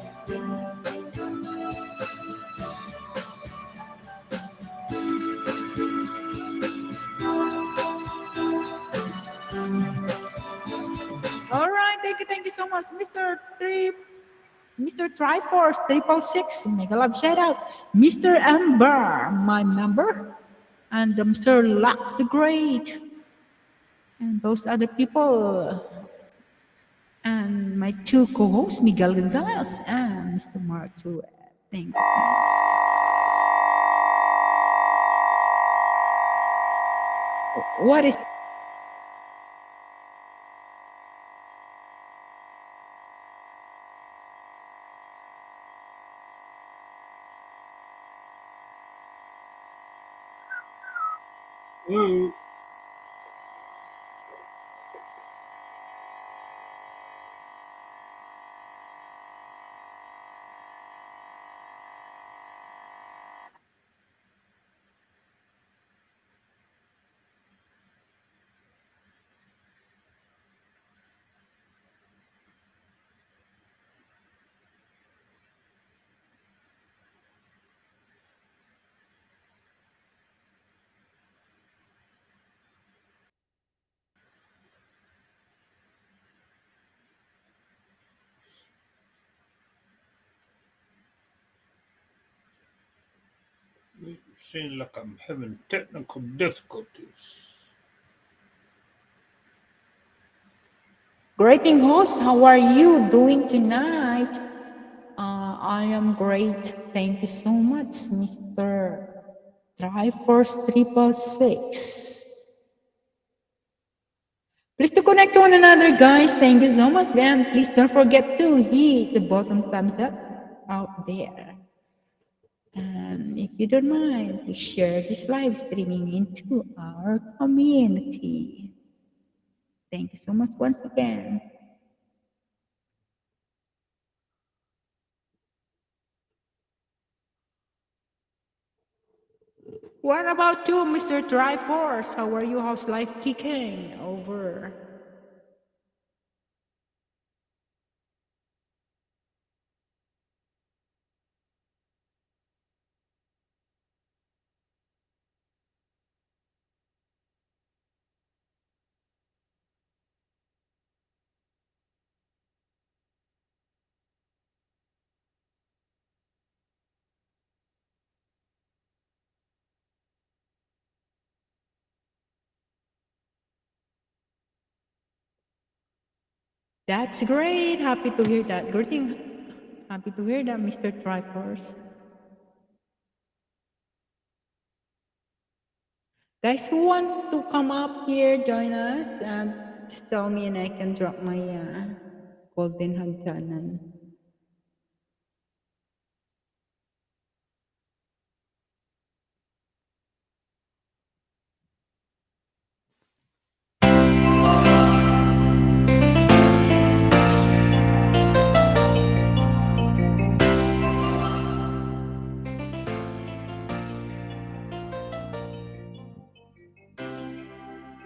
All right, thank you so much, Mr. Triforce 666, mega love shout out. Mr. Amber, my member, and Mr. Luck the Great, and those other people, and my two co-hosts, Miguel Gonzalez and Mr. Mark too. Thanks. What is Ooh. It seems like I'm having technical difficulties. greeting host? How are you doing tonight? I am great. Thank you so much, Mr. Triforce 666. Please to connect to one another, guys. Thank you so much, and please don't forget to hit the bottom thumbs up out there. And if you don't mind, please share this live streaming into our community. Thank you so much once again. What about you, Mr. Triforce? How are you? How's life kicking over? That's great. Happy to hear that. Happy to hear that, Mr. Triforce. Guys who want to come up here, join us, and just tell me and I can drop my golden hagdanan.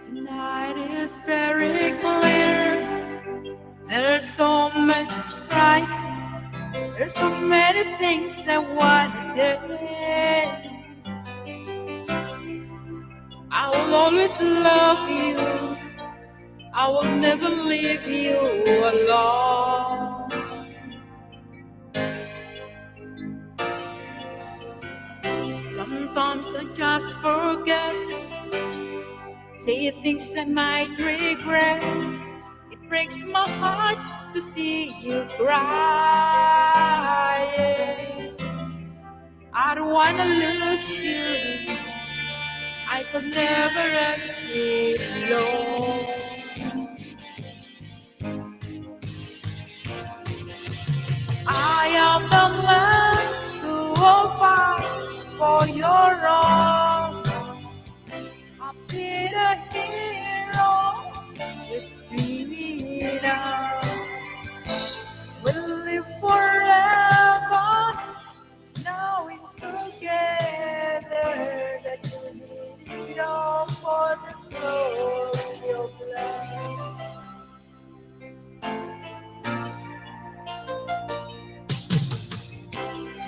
Tonight is very clear. There's so much pride. There's so many things I want to say. I will always love you. I will never leave you alone. Sometimes I just forget, say things I might regret. It breaks my heart to see you crying. I don't wanna lose you. I could never let it alone. I am the man who will fight for your wrong. I'll be the hero with dreaming of. We'll live forever, knowing together that we need it all for the glory of love.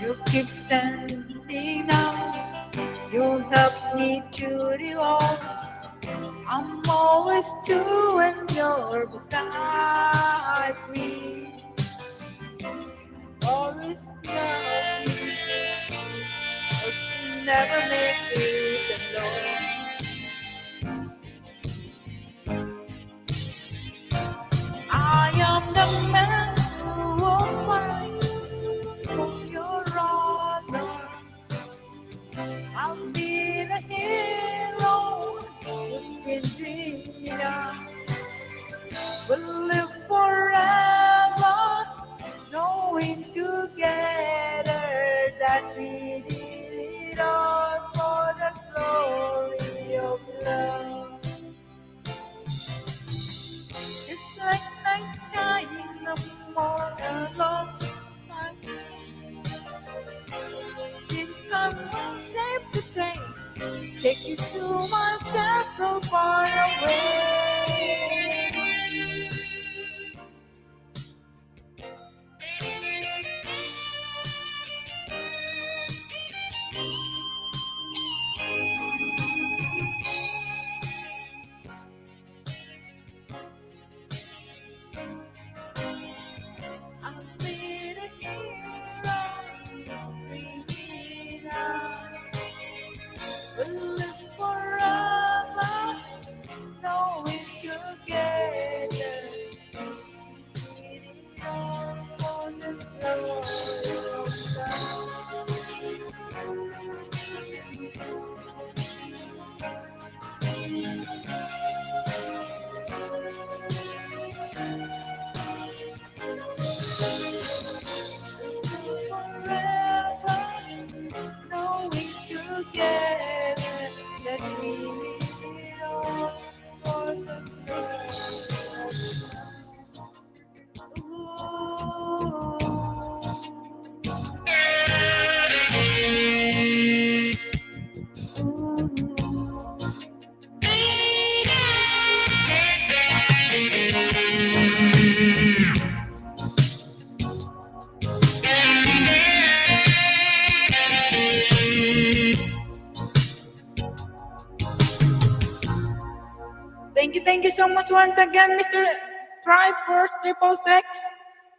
You keep standing now, you help me to the wall. I'm always true when you're beside me. Always love me, but never make it alone. I am the man who will fight for your honor. I'll be the hero you've been dreaming of. We'll live forever, knowing together that we did it all for the glory of love. It's like nighttime, no more alone. Since I'm unsafe to take you to my castle far away. I'll be the hero, dreaming of. We'll live forever, knowing together. Did it all for the glory of forever, knowing together that we did it all for the glory Thank you so much once again, Mr. Try First Triple Six.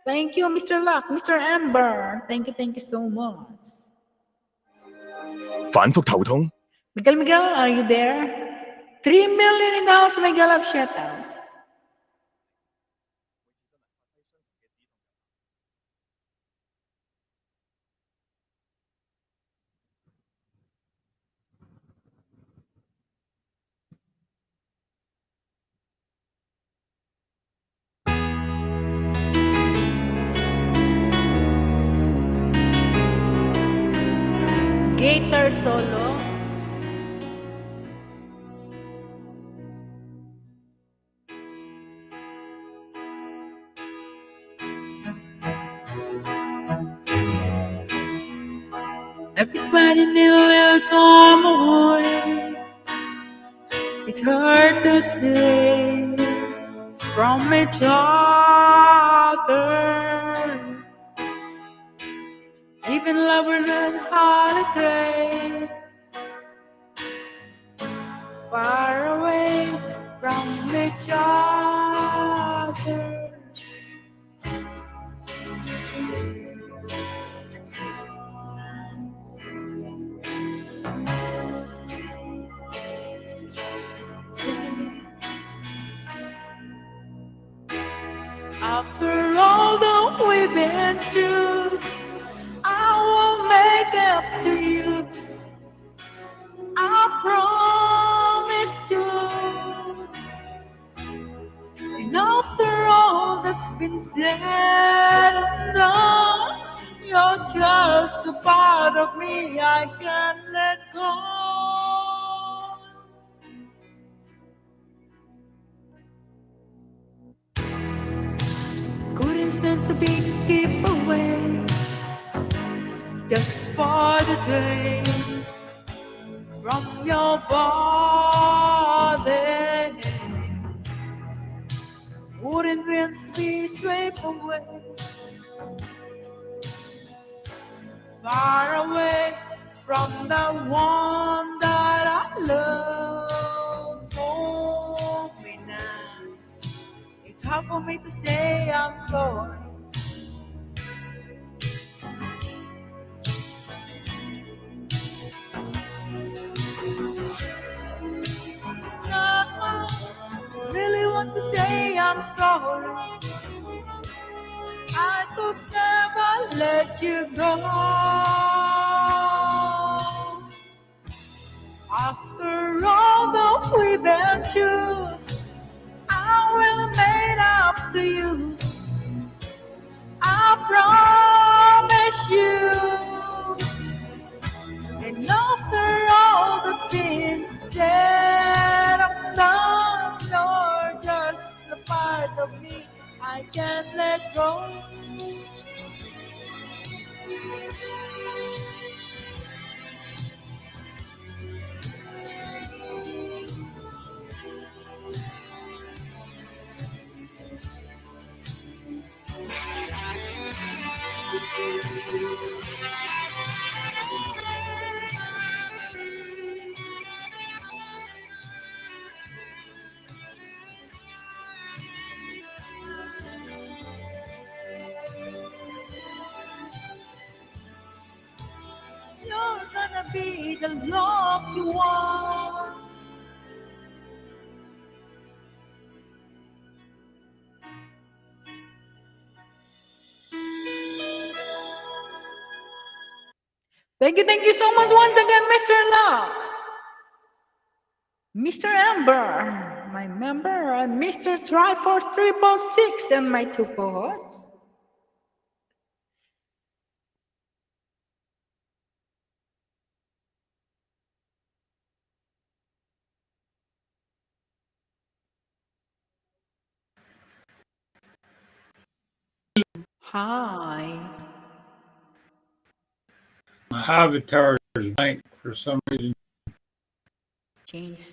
Thank you, Mr. Luck, Mr. Amber. Thank you so much. 反覆頭痛， Miguel, are you there? 3 million in the house, Miguel, I've shut out. Gator solo. Everybody need a little time away. It's hard to stay from each other. Even lovers on holiday, far away from each other. After all that we've been through, I will make up to you. I promise to. And after all that's been said and done, you're just a part of me I can't let go. Couldn't stand to be kept away just for the day from your body. Wouldn't want to be swept away, far away from the one that I love. Hold me now. It's hard for me to say I'm sorry. I really want to say I'm sorry. I could never let you go. After all that we've been through, I will make up to you. I promise you. And after all the things that I've done, you're just a part of me I can't let go. You're gonna be the lucky one. Thank you so much once again, Mr. Locke, Mr. Amber, my member, and Mr. Triforce 666, and my two co-hosts. Hi. My avatar is blank for some reason. Change.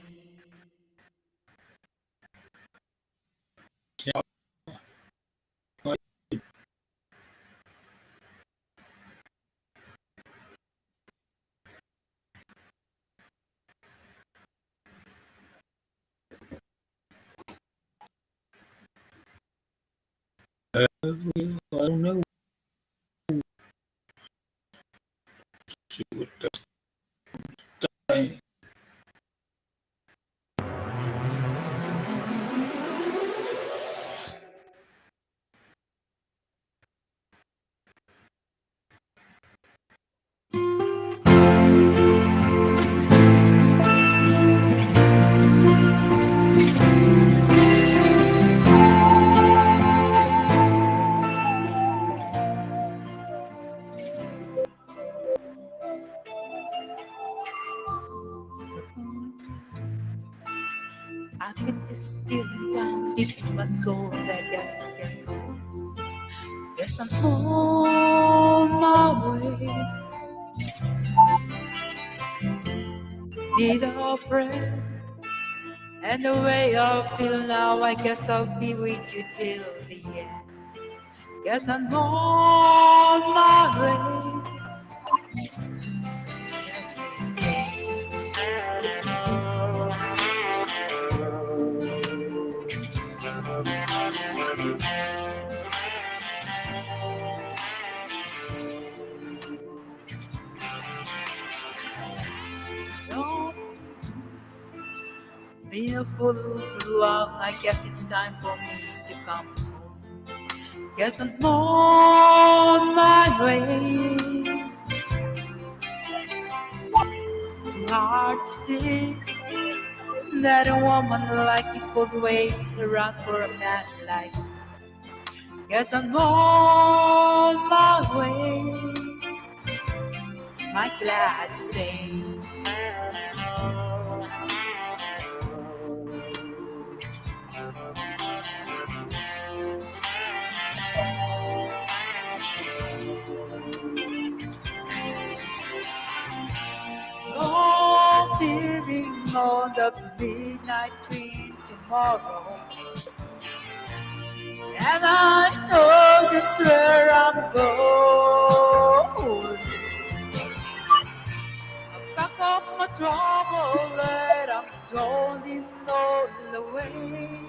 I don't know. See what the thing. I get this feeling down deep in my soul that just can't lose. Yes, I'm on my way. Need a friend, and the way I feel now, I guess I'll be with you till the end. Yes, I'm on my way. Don't be a fool for love. I guess it's time for me to come home. Guess I'm on my way. Too hard to see that a woman like you could wait around for a man like me. Guess I'm on my way. My glad stay. Long tearing on the midnight train tomorrow. And I know just where I'm going. I pack up my trouble that I'm toiling all the way.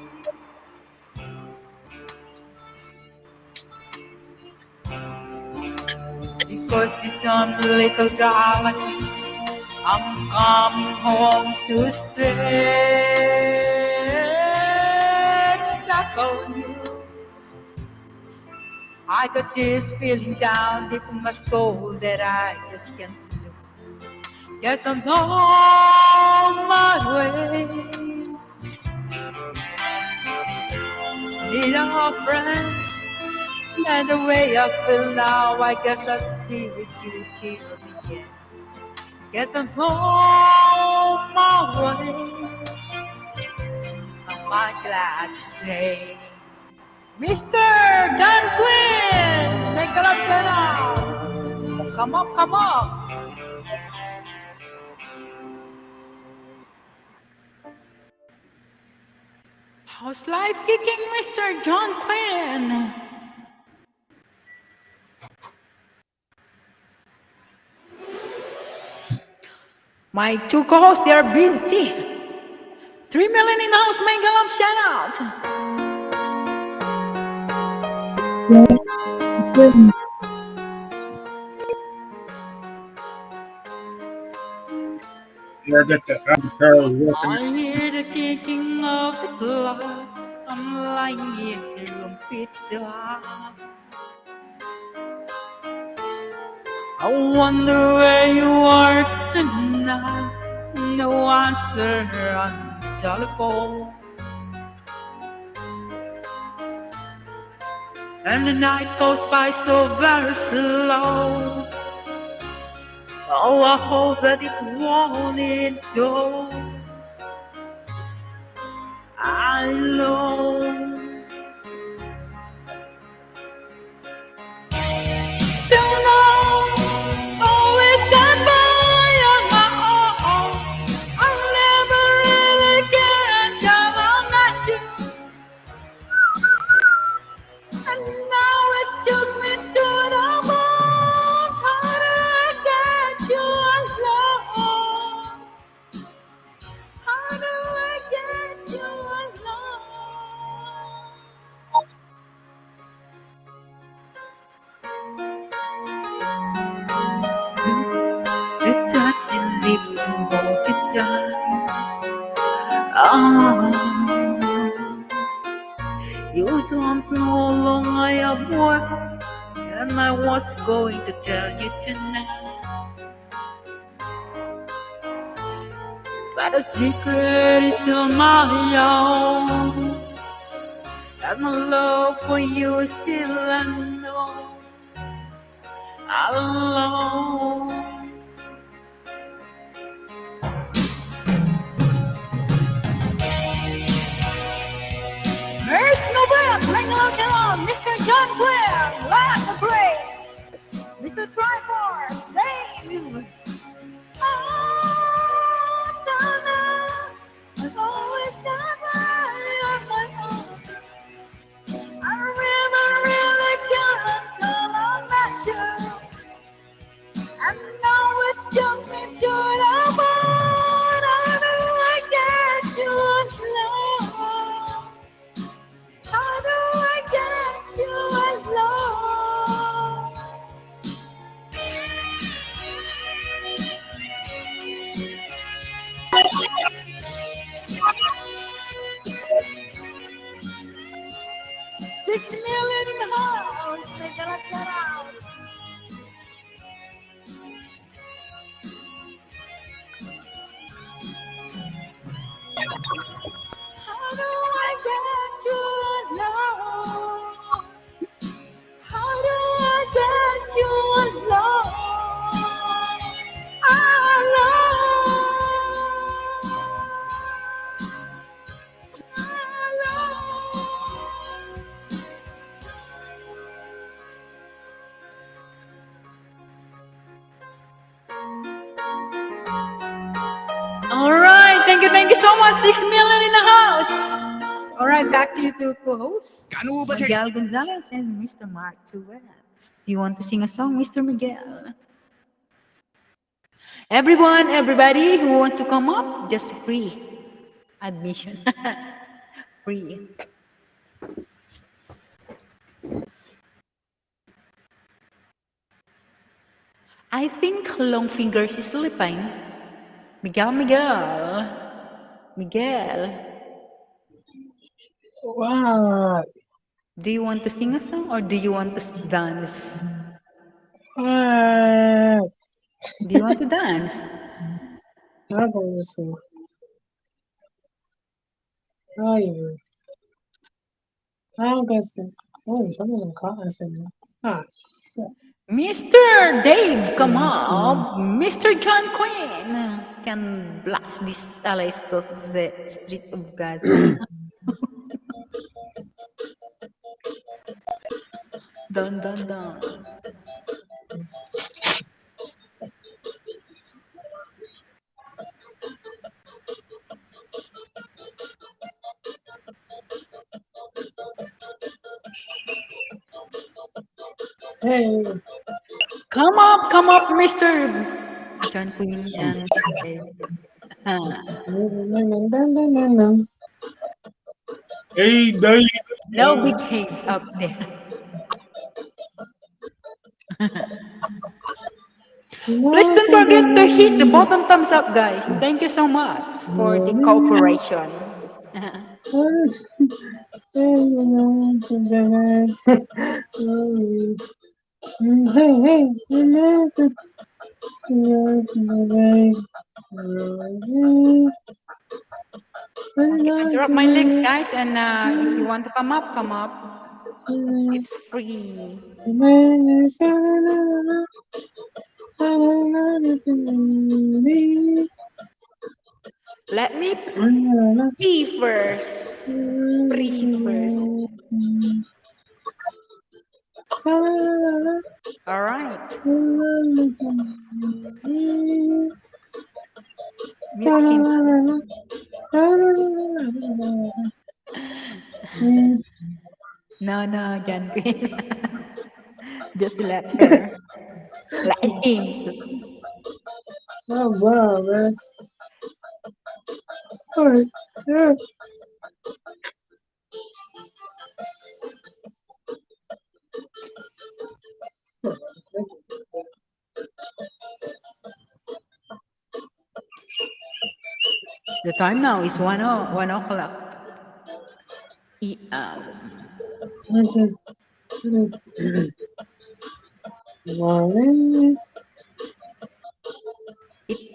Because this time, little darling, I'm coming home to stretch back on you. I got this feeling down deep in my soul that I just can't lose. Guess I'm on my way. Need a friend, and the way I feel now, I guess I'll be with you till the end. Guess I'm on my way. Am I glad to stay? Mr. Don Quinn, make a love turn out. Come up, come up. How's life kicking, Mr. John Quinn? My two co-hosts, they are busy. 3 million in house, make a love shout out. Yeah, that's the Charles working. I hear the ticking of the clock. I'm lying in the room pitch dark. I wonder where you are tonight. No answer on the telephone. And the night goes by so very slow. Oh, I hope that it won't go. I know. Don't know. Always got by on my own. I never really cared until I met you. And now it took me to the moon. How do I get you alone? How do I get you alone? The touching lips hold you tight. Oh, you don't know how long I have worked, and I was going to tell you tonight. But the secret is still my own, and my love for you is still unknown. Alone. There's no breath, ring out alone, Mr. John Quinn, last the great, Mr. Triforce, Dave. Oh, Donna, I've always got on my own. I never really cared until I met you. And now it jumps me to the bone. How do I get you alone? How do I get you alone? 6 million in heart. house. Mega love shout out. How do I get you alone? How do I get you alone? All right, thank you so much. 6 million in the house. All right, back to you two co-hosts, Miguel Gonzalez and Mr. Mark Truett. Do you want to sing a song, Mr. Miguel? Everyone, everybody who wants to come up, just free admission. Free. I think Long Fingers is sleeping. Miguel. What? Do you want to sing a song or do you want to dance? What? Do you want to dance? I'm going to see. How you? I'm going to see. Oh, someone's in the car. I said, ah, shit. Mr. Dave, come up. Mr. John Quinn can blast this allies to the street of Gaza. Dun dun dun. Hey. Come up, Mr. John Quinn and Dave. Hey, Dave. No big heads up there. Please don't forget to hit the bottom thumbs up, guys. Thank you so much for the cooperation. I drop my links, guys, and if you want to come up, come up. It's free. Let me be first. Free first. All right. Mute him. No, John Quinn. Just let her. Let him. Oh, wow, man. All right. Yeah. The time now is 1 o'clock.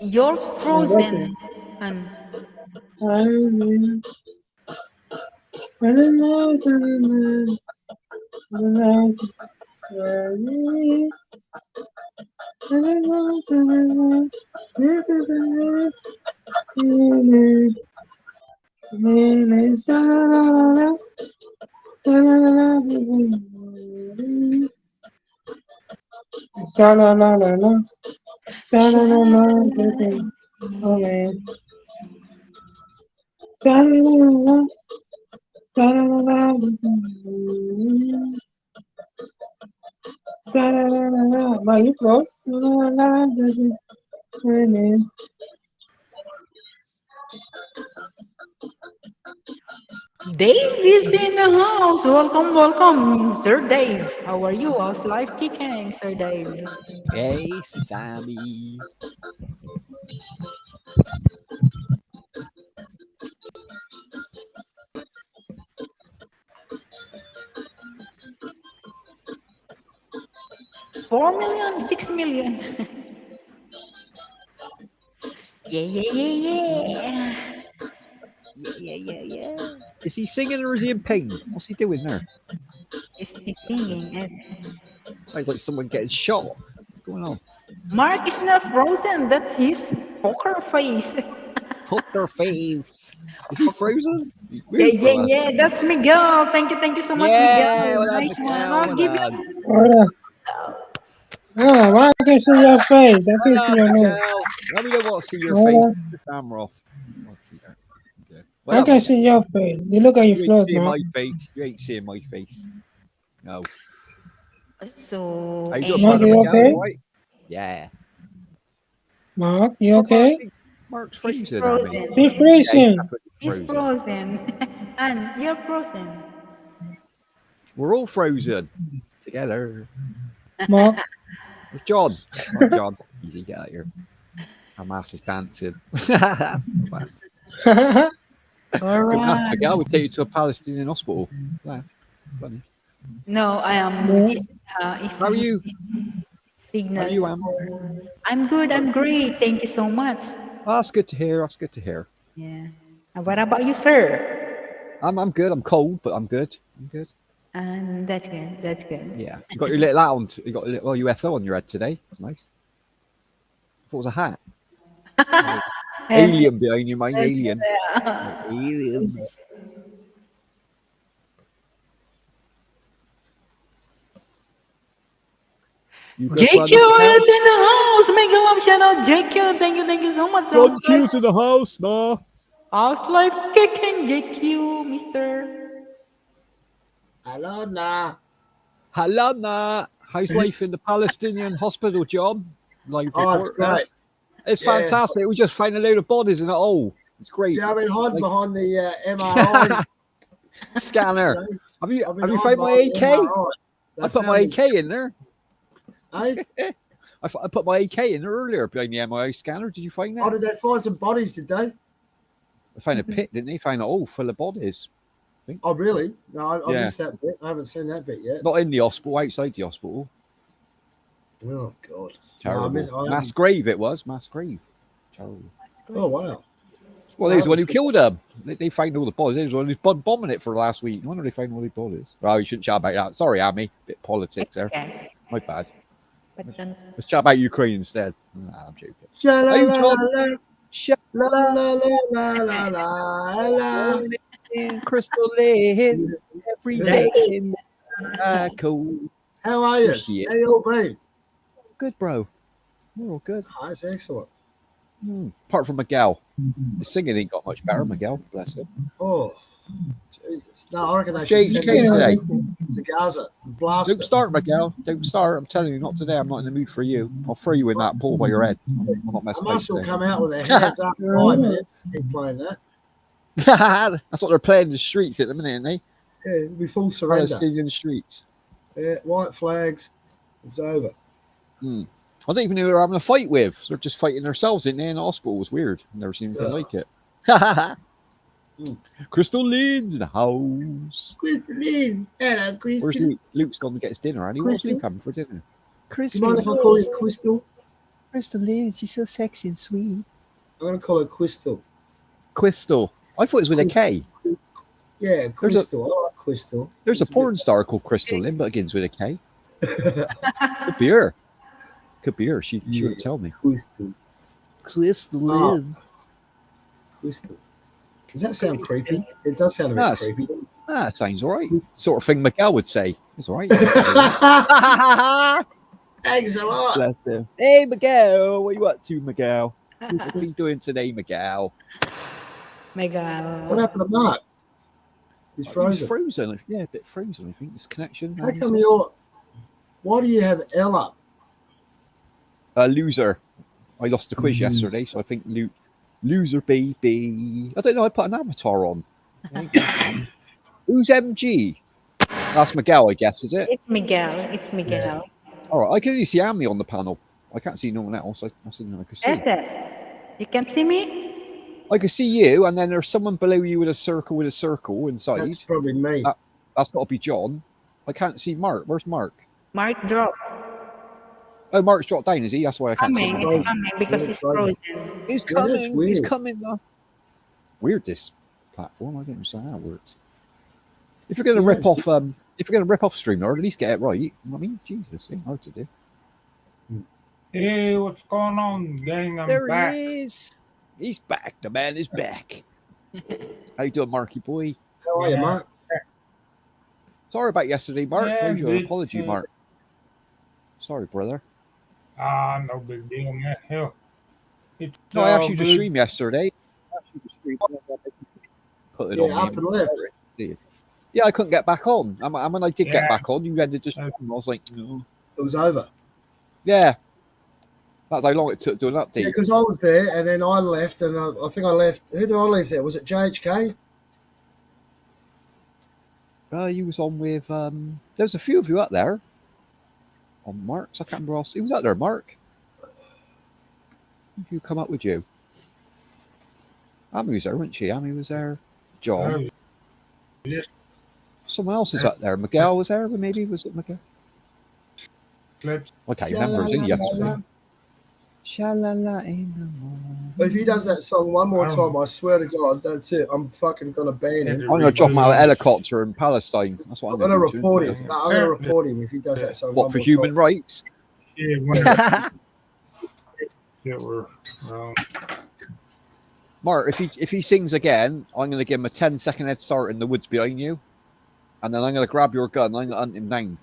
You're frozen. And Wow, you close? Dave is in the house. Welcome, Sir Dave. How are you? How's life kicking, Sir Dave? Hey, Sammy. 4 million, 6 million. Yeah, yeah, yeah, yeah. Yeah. Is he singing or is he in pain? What's he doing there? He's singing. And Sounds like someone getting shot. What's going on? Mark is not frozen. That's his poker face. Poker face. Is he frozen? He Yeah, moved yeah, for us. yeah. That's Miguel. Thank you so much, Yeah, Miguel. well done, Nice one. Miguel. I'll Well give done. you. Why I can see your face? I Well can see done, your nose. Miguel. Now we don't want to see your face. Hold Put the camera off. We want to see that. Okay. on. Well I done, can Miguel. see your face. You look at your You ain't float, seeing Mark. my face. You ain't seeing my face. No. So, How you doing, Mark, brother you Miguel? okay? You alright? Yeah. Mark, you Oh, Mark, okay? Mark's he's frozen, Abby. frozen. He Yeah, he's freezing. definitely He's frozen. frozen. And you're frozen. We're all frozen together. Mark. Where's John? Right, John. Easy, get out here. Our mass is dancing. Fun. All Good enough. right. Miguel, we take you to a Palestinian hospital. Laugh. Funny. No, I am. Yeah. How are you? His How are signals. you, Am? I'm good. I'm great. Thank you so much. Oh, that's good to hear. That's good to hear. Yeah. And what about you, sir? I'm good. I'm cold, but I'm good. I'm good. And that's good. That's good. Yeah. You got your little hat on. You got a little UFO on your head today. That's nice. I thought it was a hat. And, Alien behind you, mine. and, Alien. Aliens. You good, JQ brother? Miguel? is in the house. Make a love shout out, JQ. Thank you so much. How's John life? Q's in the house, no. How's life kicking, JQ, Mister? Hello, nah. Halana. How's life in the Palestinian hospital, John? Live Oh, it's report there. great. It's Yeah. fantastic. We just found a load of bodies in a hole. It's great. Yeah, I've been hiding Like- behind the MRI. Scanner. you know. Have you I've been have you hiding found my behind the AK? MRI. They I put found my me- AK in there. Hey, I put my AK in there earlier behind the MRI scanner. Did you find oh, that? did they find some bodies today? They found a pit, didn't they? Found a hole full of bodies. Oh, really? No, I Yeah. missed that bit. I haven't seen that bit yet. Not in the hospital, outside the hospital. Oh, God. Terrible. No, I haven't- Mass grave it was. Mass grave. Terrible. Oh, wow. Well, No, he's the I one who haven't killed him. They found all the bodies. He was the one who's bombing it for the last week. No wonder they found all the bodies. Oh, you shouldn't chat about that. Sorry, Amy. Bit politics there. Okay. My bad. But don't. Let's chat about Ukraine instead. Nah, I'm joking. Sha-la-la-la-la, Hey, John. Shut la-la-la-la-la-la. in Crystal Lake every day in the cold. How are you? There she is. How you all been? Good, bro. We're all good. Oh, that's excellent. Apart from Miguel. The singing ain't got much better, Miguel. Bless him. Oh, Jesus. No, I reckon they Jay, should send Jay him today. to Gaza and blast Don't it. start, Miguel. Don't start. I'm telling you, not today. I'm not in the mood for you. I'll throw you in that pool by your head. I'm not messing Hamas will with come out with their hands up high, man. Keep playing that. That's what they're playing in the streets at the minute, aren't they? Yeah, it'll be full surrender. Palestinian streets. Yeah, white flags. It's over. I don't even know who they're having a fight with. They're just fighting themselves in there in the hospital. It was weird. Never seen anything like it. Crystal Lynn's in the house. Crystalline. Hello, Where's Crystal. Luke? Luke's gone to get his dinner, and he wants Crystal? Luke having for dinner. Do you Crystal, mind if I call you Crystal? Crystal Lynn, she's so sexy and sweet. I'm going to call her Crystal. Crystal. I thought it was with a K. Yeah, Crystal. I like Crystal. There's a It's porn star called Crystal Lynn, but begins with a K. Could be her. Could be her. She would tell me. Crystal. Crystal Oh. Lynn. Crystal. Does that sound creepy? It does sound a bit Nice. creepy. Ah, sounds all right. Sort of thing Miguel would say. It's all right. Thanks a lot. Bless him. Hey, Miguel. What are you up to, Miguel? What are you doing today, Miguel? Mega. What happened to Mark? He's He's frozen. frozen. Yeah, a bit frozen, I think. This connection. How come you're... Why do you have L up? A loser. I lost the quiz yesterday, so I think loser baby. I don't know. I put an avatar on. Who's MG? That's Miguel, I guess, is it? It's Miguel. It's Miguel. All right. I can only see Amy on the panel. I can't see no one else. That's the only one I can That's see. it. You can see me? I can see you, and then there's someone below you with a circle inside. That's probably me. That's got to be John. I can't see Mark. Where's Mark? Mark drop. Oh, Mark's dropped down, is he? That's why I can't see Coming, him. it's Oh, coming because yeah, it's right. frozen. He's Yeah, that's coming. He's weird. coming. Weird, this platform. I don't understand how it works. If you're going to rip off, StreamYard, at least get it right. I mean, Jesus, ain't hard to do. Hey, what's going on, gang? I'm There back. he is. He's back. The man is back. How you doing, Marky boy? How are you, Mark? Sorry about yesterday, Mark. Yeah, How's your good. apology, Mark? Sorry, brother. No big deal, man. Hell, it's No, I asked all you to good. stream yesterday. Put it Yeah, on me. up and left. Yeah, I couldn't get back on. And when I did get Yeah. back on, you ended to stream. I was like, no. It was over. Yeah. That's how long it took to do an Yeah, update. because I was there and then I left, and I think I left. Who did I leave there? Was it JHK? You was on with there was a few of you out there. On Mark's, I can't remember else. He was out there, Mark. Who come up with you? Amy was there, wasn't she? Amy was there. John. Yes. Someone else was out there. Miguel was there, maybe was it Miguel? I can't remember. It was in yesterday. Sha-la-la in the morning. If he does that song one more time, I swear to God, that's it. I'm fucking gonna ban him. I'm gonna drop him out of helicopter in Palestine. That's what I'm gonna gonna do. report him. No, I'm gonna report him if he does that song. What, one for more human time. rights? Yeah, Mark, if he sings again, I'm gonna give him a 10-second head start in the woods behind you, and then I'm gonna grab your gun. I'm gonna hunt him down.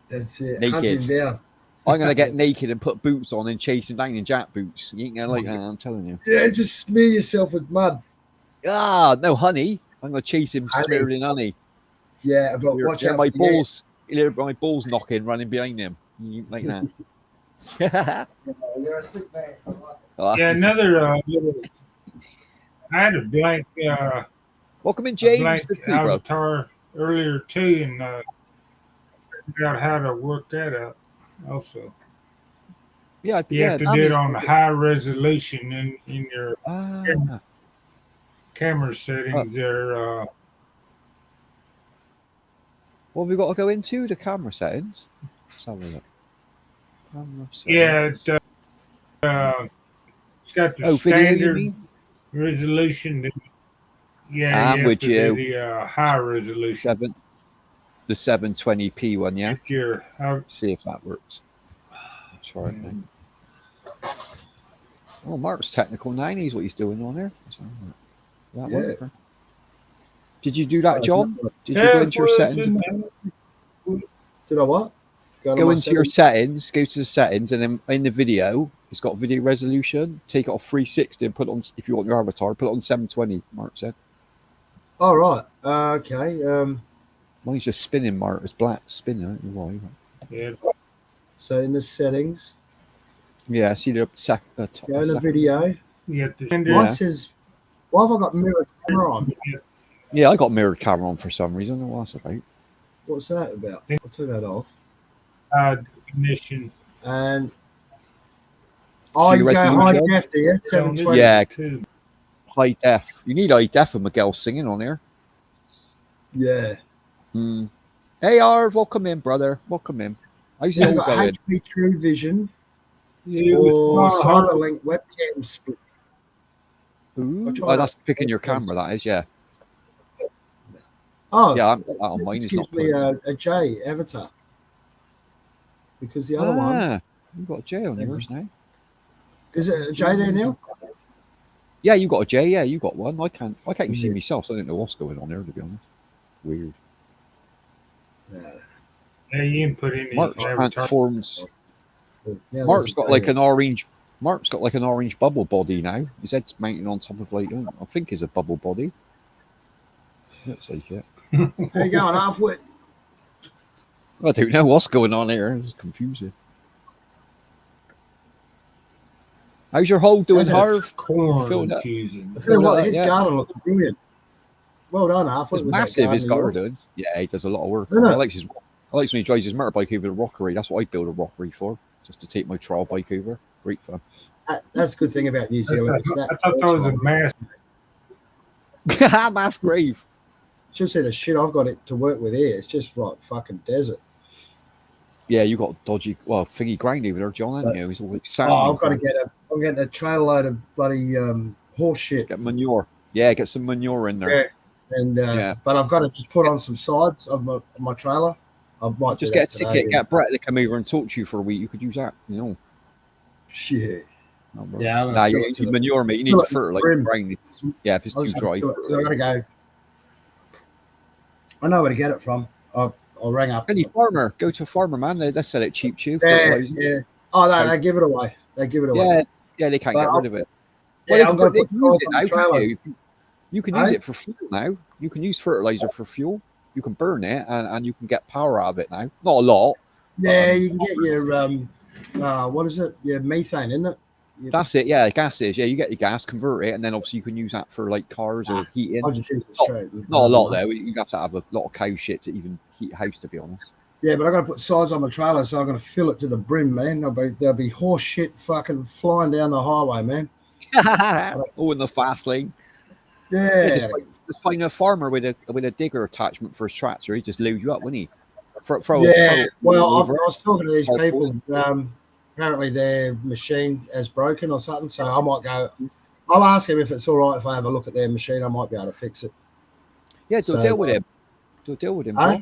That's it. Naked. Hunt him down. I'm gonna get naked and put boots on and chase him down in jack boots. You ain't gonna like that, I'm telling you. Yeah, just smear yourself with mud. Ah, no honey. I'm gonna chase him smeared in honey. Yeah, but watch out my for balls. Hear my balls knocking, running behind him. You ain't like that. You're a sick man. Yeah, another little. I had a blank. Welcome in, James. Blank Good to see you, bro. avatar earlier too, and figured out how to work that out. Also, Yeah, you have to do it on high resolution in your camera settings. There. What have we got to go into? The camera settings. Let's have a look. Camera settings. Yeah, it's got the video, standard resolution. Yeah, I'm with you. The high resolution. The 720p one, yeah. See if that works. Let's try it then. Oh, Mark's technical 90s. What he's doing on there? That work? Did you do that, John? Did you go into your settings? Did I what? Go into your settings. Go to the settings, and then in the video, it's got video resolution. Take it off 360 and put it on. If you want your avatar, put it on 720. Mark said. All right. Okay. Mine's just spinning, Mark. It's black spinning. I don't know why. Yeah. So in the settings. Yeah, see the top. Go in the video. Yeah. Mine says, why have I got mirror camera on? Yeah, I got mirrored camera on for some reason. I don't know what that's about. What's that about? I'll turn that off. Definition. And you go high def, do you? 720. Yeah. High def. You need high def with Miguel singing on there. Yeah. Hey, Arv, welcome in, brother. Welcome in. How's it all going? HP True Vision or Silent webcam split. Ooh, that's picking your camera, that is, yeah. Oh, yeah, on mine it gives me a J avatar. Because the other one. You've got a J on yours now. Is it a J there now? Yeah, you got a J. Yeah, you got one. I can't even see myself, so I don't know what's going on there, to be honest. Weird. Yeah, you can put in Mark's transforms. Yeah, Mark's got like an orange. Mark's got like an orange bubble body now. His head's mounted on top of like I think it's a bubble body. Looks like it. How you going, halfwit? I don't know what's going on here. It's confusing. How's your hole doing, Harv? Confusing. I tell you what, his garden looks brilliant. Well done, halfwit. It's massive. His garden. Yeah, he does a lot of work. I like when he drives his motorbike over the rockery. That's what I build a rockery for, just to take my trial bike over. Great fun. That's a good thing about New Zealand. I thought that was a mass. Mass grave. Should see the shit I've got it to work with here. It's just like fucking desert. Yeah, you got dodgy, well, thingy grind over there, John, haven't you? He's always sounding. Oh, I'm getting a trailer load of bloody horse shit. Get manure. Yeah, get some manure in there. Yeah. And Yeah. but I've got to just put on some sides of my trailer. I might Just do get that a today. ticket, get Brett to come over and talk to you for a week. You could use that, you know. Shit. No, bro. Yeah, I'm Nah, gonna you fill it to need the manure, mate. You need fill to it to the fertilize brim. the grind. Yeah, if it's I'm too just dry. gonna fill it. I gotta go. I know where to get it from. I'll ring up. Any farmer, go to a farmer, man. They sell it cheap too. Yeah, Fertilizer. yeah. Oh, no, they give it away. They give it away. Yeah, yeah, they can't But get rid of it. Yeah, Well, I'm going to they put can use sides it on now, the can't trailer. you? You can use it for fuel now. You can use fertilizer for fuel. You can burn it, and you can get power out of it now. Not a lot. Yeah, you can get your what is it? Your methane, isn't it? That's it. Yeah, gases. Yeah, you get your gas, convert it, and then obviously you can use that for like cars or heating. I'll just use it straight. Not a lot though. You have to have a lot of cow shit to even heat a house, to be honest. Yeah, but I got to put sides on my trailer, so I'm going to fill it to the brim, man. There'll be horse shit fucking flying down the highway, man. Oh, in the fast lane. Yeah. Just find a farmer with a digger attachment for his tractor. He just loads you up, wouldn't he? Well, I was talking to these people. Apparently their machine is broken or something, so I might go. I'll ask him if it's all right if I have a look at their machine. I might be able to fix it. Yeah, do a deal with him. Do a deal with him. Huh?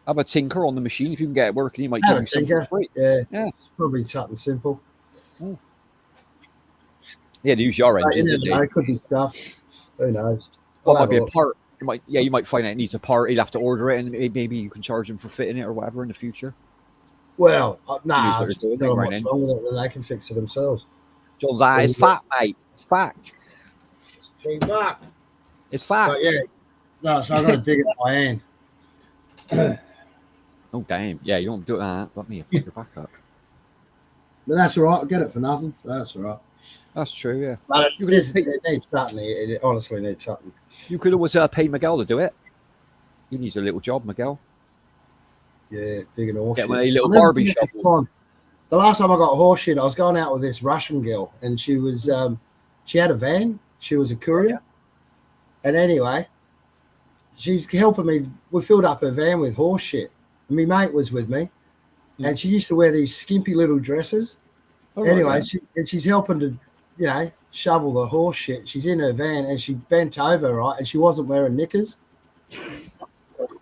Have a tinker on the machine. If you can get it working, he might Have give a you something tinker. for free. Yeah, it's probably something simple. Oh. Yeah, they use your engine. It could be stuff. Who knows? Well, it might be a part. You might find out it needs a part. You'll have to order it, and maybe you can charge them for fitting it or whatever in the future. Well, nah, I'll just tell them what's wrong with it, and they can fix it themselves. John's it's fact, mate. It's fact. It's fact. It's fact. But yeah. No, so I've got to dig it by hand. Oh, damn. Yeah, you don't do that. Let me put your back up. But that's all right. I'll get it for nothing. So that's all right. That's true, yeah. But it needs something. It honestly needs something. You could always pay Miguel to do it. He needs a little job, Miguel. Yeah, digging horse Get shit. one of these little Barbie shovels. The last time I got horse shit, I was going out with this Russian girl, and she was she had a van. She was a courier. And anyway, she's helping me. We filled up her van with horse shit. And my mate was with me, and she used to wear these skimpy little dresses. Oh, anyway, right, she's helping to, shovel the horse shit. She's in her van, and she bent over, right, and she wasn't wearing knickers.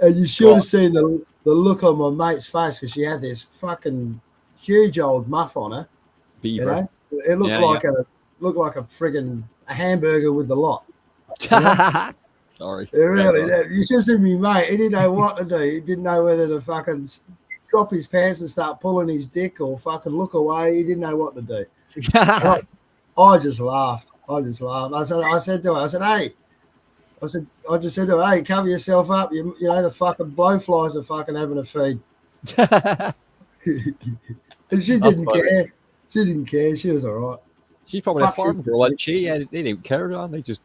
And you should have seen the look on my mate's face because she had this fucking huge old muff on her. Beaver. You know, it looked like a friggin' hamburger with the lot. Sorry. It really did. You should have seen me, mate. He didn't know what to do. He didn't know whether to fucking drop his pants and start pulling his dick or fucking look away. He didn't know what to do. I just laughed. I said to her, hey. I just said to her, hey, cover yourself up. You know, the fucking blowflies are fucking having a feed. And she didn't care. She didn't care. She was all right. She's probably a farm girl, isn't she? Yeah, they didn't care, man. They just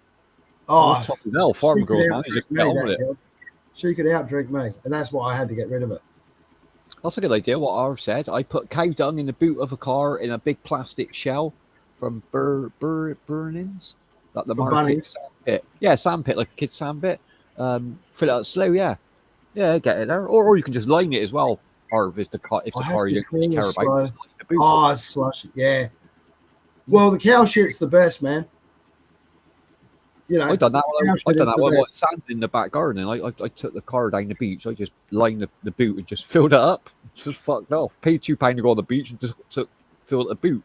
top as hell. Farm girl, man. They just get on with it. She could outdrink me, and that's why I had to get rid of it. That's a good idea. What Arv said. I put cow dung in the boot of a car in a big plastic shell from Burnings. Like the market sandpit. Yeah, sandpit, like a kid's sandpit. Fill it out slow, yeah. Yeah, get it there. Or you can just line it as well. Or if the car you don't really care about. Oh, it's slushy, yeah. Well, the cow shit's the best, man. You know, I done that one. Sand in the back garden. I took the car down the beach. I just lined the boot and just filled it up. Just fucked off. Paid £2 to go on the beach and just filled the boot.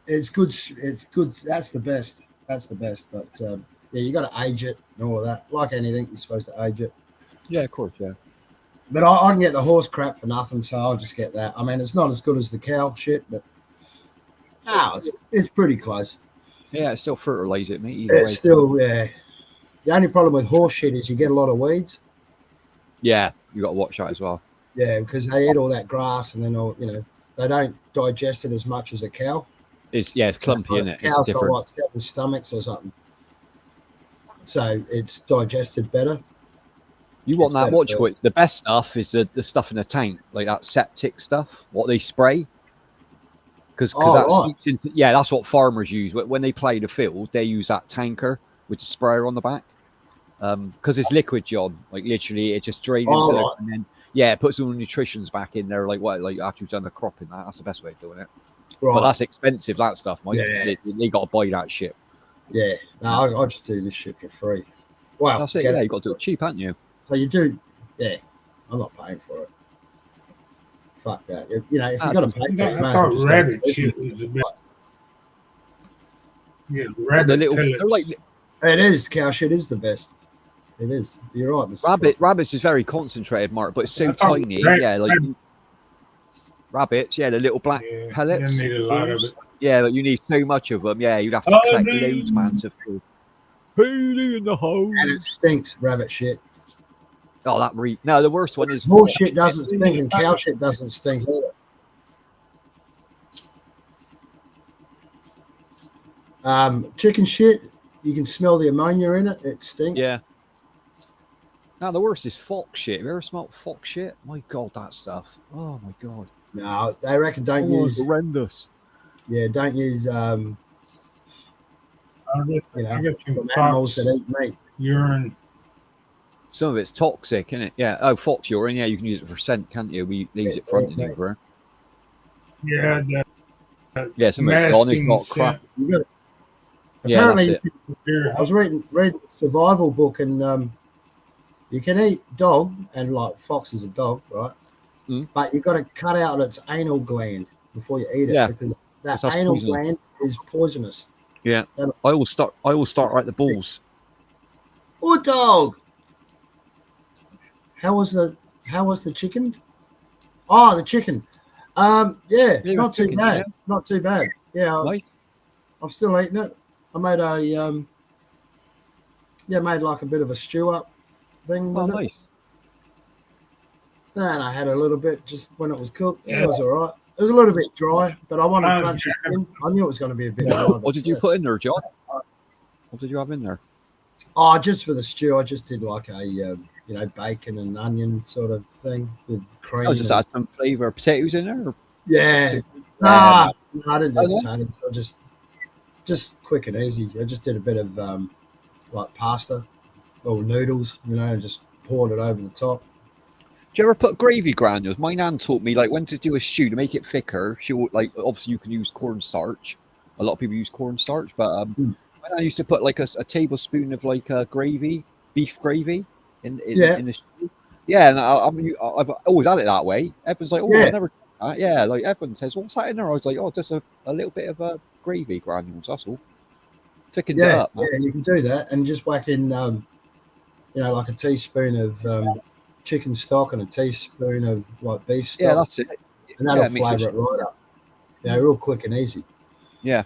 It's good. It's good. That's the best. But yeah, you got to age it and all of that. Like anything, you're supposed to age it. Yeah, of course, yeah. But I can get the horse crap for nothing, so I'll just get that. I mean, it's not as good as the cow shit, but it's pretty close. Yeah, it still fertilise it, mate. It's still, yeah. The only problem with horse shit is you get a lot of weeds. Yeah, you got to watch that as well. Yeah, because they eat all that grass, and then they don't digest it as much as a cow. It's clumpy, isn't it? Cows got like 7 stomachs or something, so it's digested better. You want that? Watch it. The best stuff is the stuff in the tank, like that septic stuff. What they spray, because seeps into. Yeah, that's what farmers use when they plough the field. They use that tanker with the sprayer on the back, because it's liquid, John. Like literally, it just drains into it, and then Yeah, put some nutritions back in there, like what, like after you've done the cropping. That's the best way of doing it. Right. But that's expensive. That stuff, mate. Yeah. They got to buy that shit. Yeah. No, I just do this shit for free. Well, That's it. get Yeah, it. you got to do it cheap, haven't you? So you do. Yeah. I'm not paying for it. Fuck that. You know, if you've got to pay for it, you I might as well thought just go rabbit to shit was the best. Yeah, The rabbit little, pellets. they're like It is. Cow shit is the best. It is. You're right, Mr. Crawford. rabbits is very concentrated, Mark, but it's so I thought tiny. rabbit- Yeah, like rabbits. Yeah, the little black Yeah, pellets. you need a lot of it. Yeah, but you need so much of them. Yeah, you'd have to collect loads, man, to fill. Haley in the hole. And it stinks, rabbit shit. Oh, no, the worst one is Horse shit doesn't stink and cow shit doesn't stink either. Chicken shit, you can smell the ammonia in it. It stinks. Yeah. Now the worst is fox shit. Have you ever smelled fox shit? My God, that stuff. Oh my God. No, they reckon don't Oh, use. horrendous. Yeah, don't use. You know, I get some from animals fox that eat meat. urine. Some of it's toxic, isn't it? Yeah. Oh, fox urine. Yeah, you can use it for scent, can't you? We use it front and over. Yeah, Yeah, some of it's gone. It's masking not crap. You got it. Yeah, Apparently, that's it. I was reading a survival book, and you can eat dog, and like fox is a dog, right? Mm. But you got to cut out its anal gland before you eat it, Yeah, because that that's anal poisonous. gland is poisonous. Yeah. I always start right at the balls. Oh, dog! How was the chicken? Oh, the chicken. Yeah, Yeah, not too chicken, bad. yeah. Not too bad. Yeah, Right? I'm still eating it. I made made like a bit of a stew up thing Oh, with it. nice. And I had a little bit just when it was cooked. Yeah, it was all right. It was a little bit dry, but I wanted crunchy skin. I knew it was going to be a bit dry. What did you put in there, John? What did you have in there? Oh, just for the stew, I just did like a bacon and onion sort of thing with cream. Oh, just add some flavour. Potatoes in there? Or? Yeah. Yeah, No, I didn't do no. potatoes. I just quick and easy. I just did a bit of like pasta or noodles, and just poured it over the top. Do you ever put gravy granules? My nan taught me like when to do a stew to make it thicker. She would like obviously you can use cornstarch. A lot of people use cornstarch, but my nan used to put like a tablespoon of like gravy, beef gravy, in the stew. Yeah, and I've always had it that way. Everyone's like, I've never done that. Yeah, like everyone says, what's that in there? I was like, just a little bit of gravy granules. That's all. Thickens it up. Man. Yeah, you can do that and just whack in, like a teaspoon of chicken stock and a teaspoon of like beef stock. Yeah, that's it. And that'll flavour it right up. Real quick and easy. Yeah.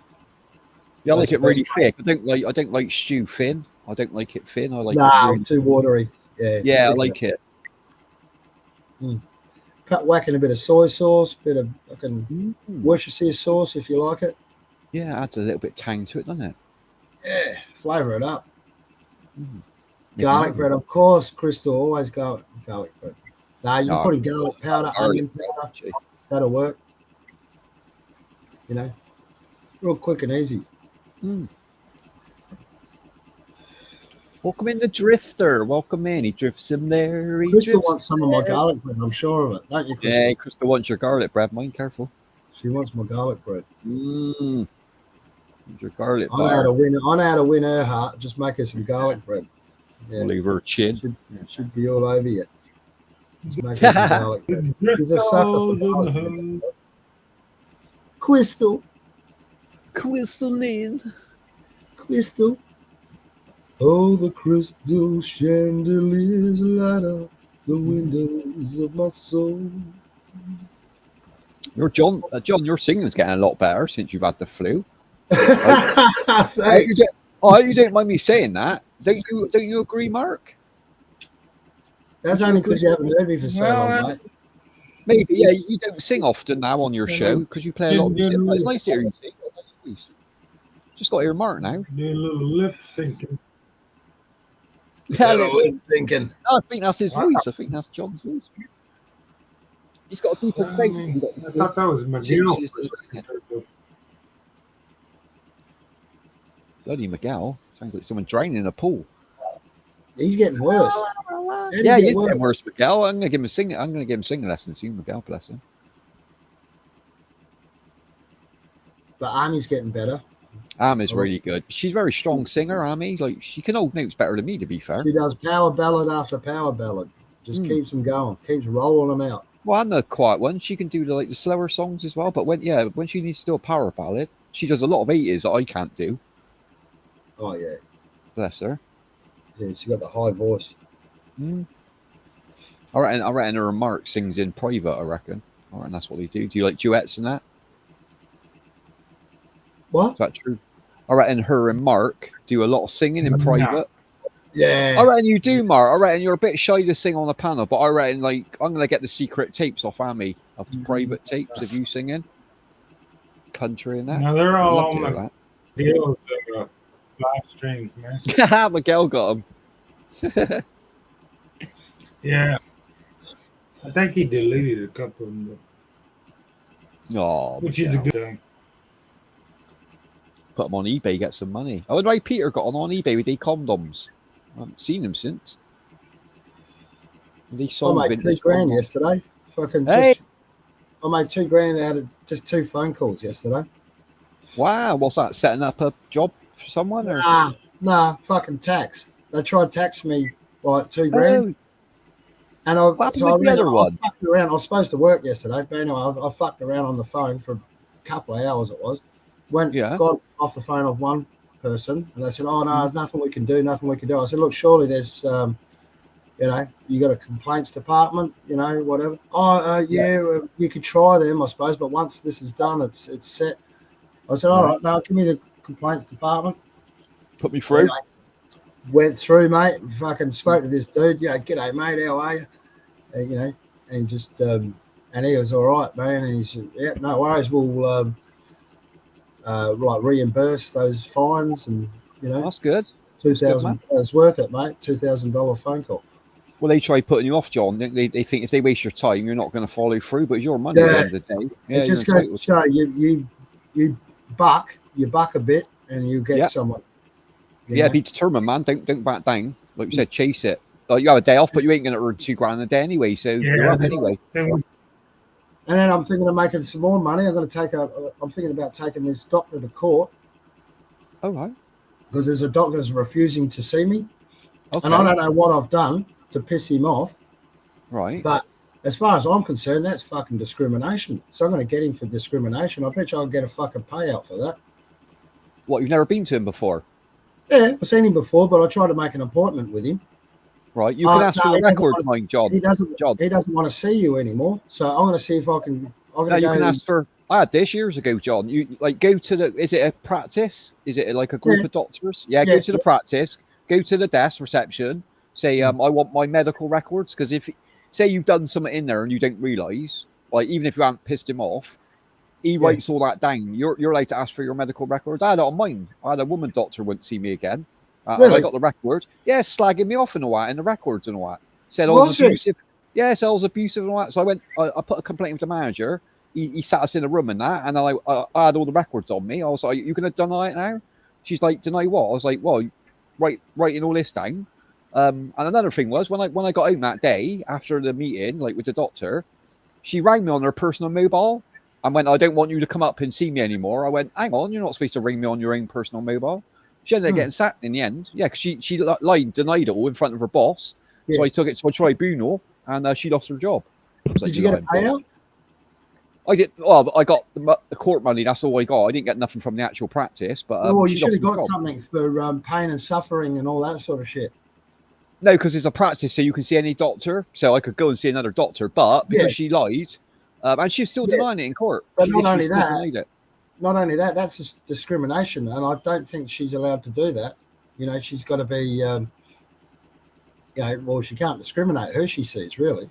Yeah, I like it really thick. I don't like stew thin. I don't like it thin. I like it really... too watery. Yeah, I like it. Whacking a bit of soy sauce, bit of fucking Worcestershire sauce if you like it. Yeah, it adds a little bit of tang to it, doesn't it? Yeah, flavour it up. Garlic bread, of course, Crystal, always garlic bread. Nah, you can put in garlic powder, onion powder. That'll work. Real quick and easy. Welcome in the Drifter. Welcome in. He drifts in there. Crystal wants some of my garlic bread. I'm sure of it, don't you, Crystal? Yeah, Crystal wants your garlic bread. Mind careful. She wants my garlic bread. Your garlic I know how to win her heart. Just make her some garlic bread. Yeah. Leave her chin. Should be all over you. Just make her some garlic bread. She's a sucker for garlic bread. Crystal. Crystal. Oh, the crystal chandeliers light up the windows of my soul. John, your singing's getting a lot better since you've had the flu. Thanks. You don't mind me saying that? Don't you agree, Mark? That's only because you haven't heard me for so long, mate. Maybe, yeah. You don't sing often now on your show because you play a lot of music. It's nice to hear you sing. Just got to hear Mark now. Do a little lip syncing. Yeah, lip thinking. No, I think that's his voice. I think that's John's voice. He's got a deeper face. I thought that was Miguel. Bloody Miguel. Sounds like someone draining in a pool. He's getting worse. How do Yeah, you get he's getting worse? worse, Miguel. I'm gonna give him a singing. I'm gonna give him singing lessons soon, Miguel. Bless him. The army's getting better. Ami's really good. She's a very strong singer, Ami. Like she can hold notes better than me, to be fair. She does power ballad after power ballad. Just keeps them going, keeps rolling them out. Well, and the quiet ones. She can do the slower songs as well. But when she needs to do a power ballad, she does a lot of 80s that I can't do. Oh yeah, Bless her. yeah. She got the high voice. I reckon her and Mark sings in private. I reckon that's what they do. Do you like duets and that? What? Is that true? I reckon her and Mark do a lot of singing in private. Yeah. I reckon you do, Mark. I reckon you're a bit shy to sing on the panel, but I reckon I'm gonna get the secret tapes off Amy, of the private tapes of you singing country and that. No, they're all I'd love on to the hear deals of live streams, man. that. Miguel got them. Yeah. I think he deleted a couple of them, Oh, which is a good thing. put them on eBay, get some money. I wonder why Peter got on eBay with the condoms. I haven't seen him since. They I sold made vintage $2,000 condoms. yesterday. Fucking Hey. I made $2,000 out of just 2 phone calls yesterday. Wow, what's that? Setting up a job for someone? Or? Nah, fucking tax. They tried to tax me like $2,000. Oh, And what happened with the other one? I fucked around. I was supposed to work yesterday, but anyway, I fucked around on the phone for a couple of hours. It was got off the phone of one person, and they said, "Oh no, there's nothing we can do. Nothing we can do." I said, "Look, surely there's, you got a complaints department, whatever." Oh, you could try them, I suppose, but once this is done, it's set. I said, "All right, now give me the complaints department." Put me through. So went through, mate, and fucking spoke to this dude. G'day, mate, how are you? And just and he was all right, man. And he said, "Yeah, no worries. We'll reimburse those fines, and That's good. $2,000. It's worth it, mate. $2,000 phone call." Well, they try putting you off, John. They think if they waste your time, you're not going to follow through. But it's your money at the end of the day. Yeah, it just goes to show you buck a bit, and you get someone. Be determined, man. Don't back down. Like you said, chase it. Like you have a day off, but you ain't going to earn $2,000 a day anyway. So you're up anyway. And then I'm thinking of making some more money. I'm thinking about taking this doctor to court. Oh, right. Because there's a doctor who's refusing to see me. Okay. And I don't know what I've done to piss him off. Right. But as far as I'm concerned, that's fucking discrimination. So I'm going to get him for discrimination. I bet you I'll get a fucking payout for that. What, you've never been to him before? Yeah, I've seen him before, but I tried to make an appointment with him. Right. You can ask for the record, mine, John. He doesn't want to see you anymore. So I'm going to see if I can. You can ask for. I had this years ago, John. You go to the. Is it a practice? Is it like a group of doctors? Yeah. Go to the practice. Go to the desk reception. Say, I want my medical records, because if say you've done something in there and you don't realise, like even if you haven't pissed him off, he writes all that down. You're allowed to ask for your medical records. I had it on mine. I had a woman doctor wouldn't see me again. Really? I got the record. Yeah, slagging me off and all that, and the records and all that. Said I was abusive. Yeah, said I was abusive and all that. So I put a complaint with the manager. He sat us in a room and that, and I had all the records on me. I was like, "You gonna deny it now?" She's like, "Deny what?" I was like, "Well, writing all this down." And another thing was when I got home that day after the meeting, like with the doctor, she rang me on her personal mobile and went, "I don't want you to come up and see me anymore." I went, "Hang on, you're not supposed to ring me on your own personal mobile." She ended up getting sacked in the end. Yeah, because she lied, denied it all in front of her boss. Yeah. So I took it to a tribunal, and she lost her job. Did you get a payout? I did. Well, I got the court money. That's all I got. I didn't get nothing from the actual practice. But you should have got something for pain and suffering and all that sort of shit. No, because it's a practice, so you can see any doctor. So I could go and see another doctor, but because she lied, and she's still denying it in court. But not only that, that's just discrimination, and I don't think she's allowed to do that. She's got to be, she can't discriminate who she sees, really.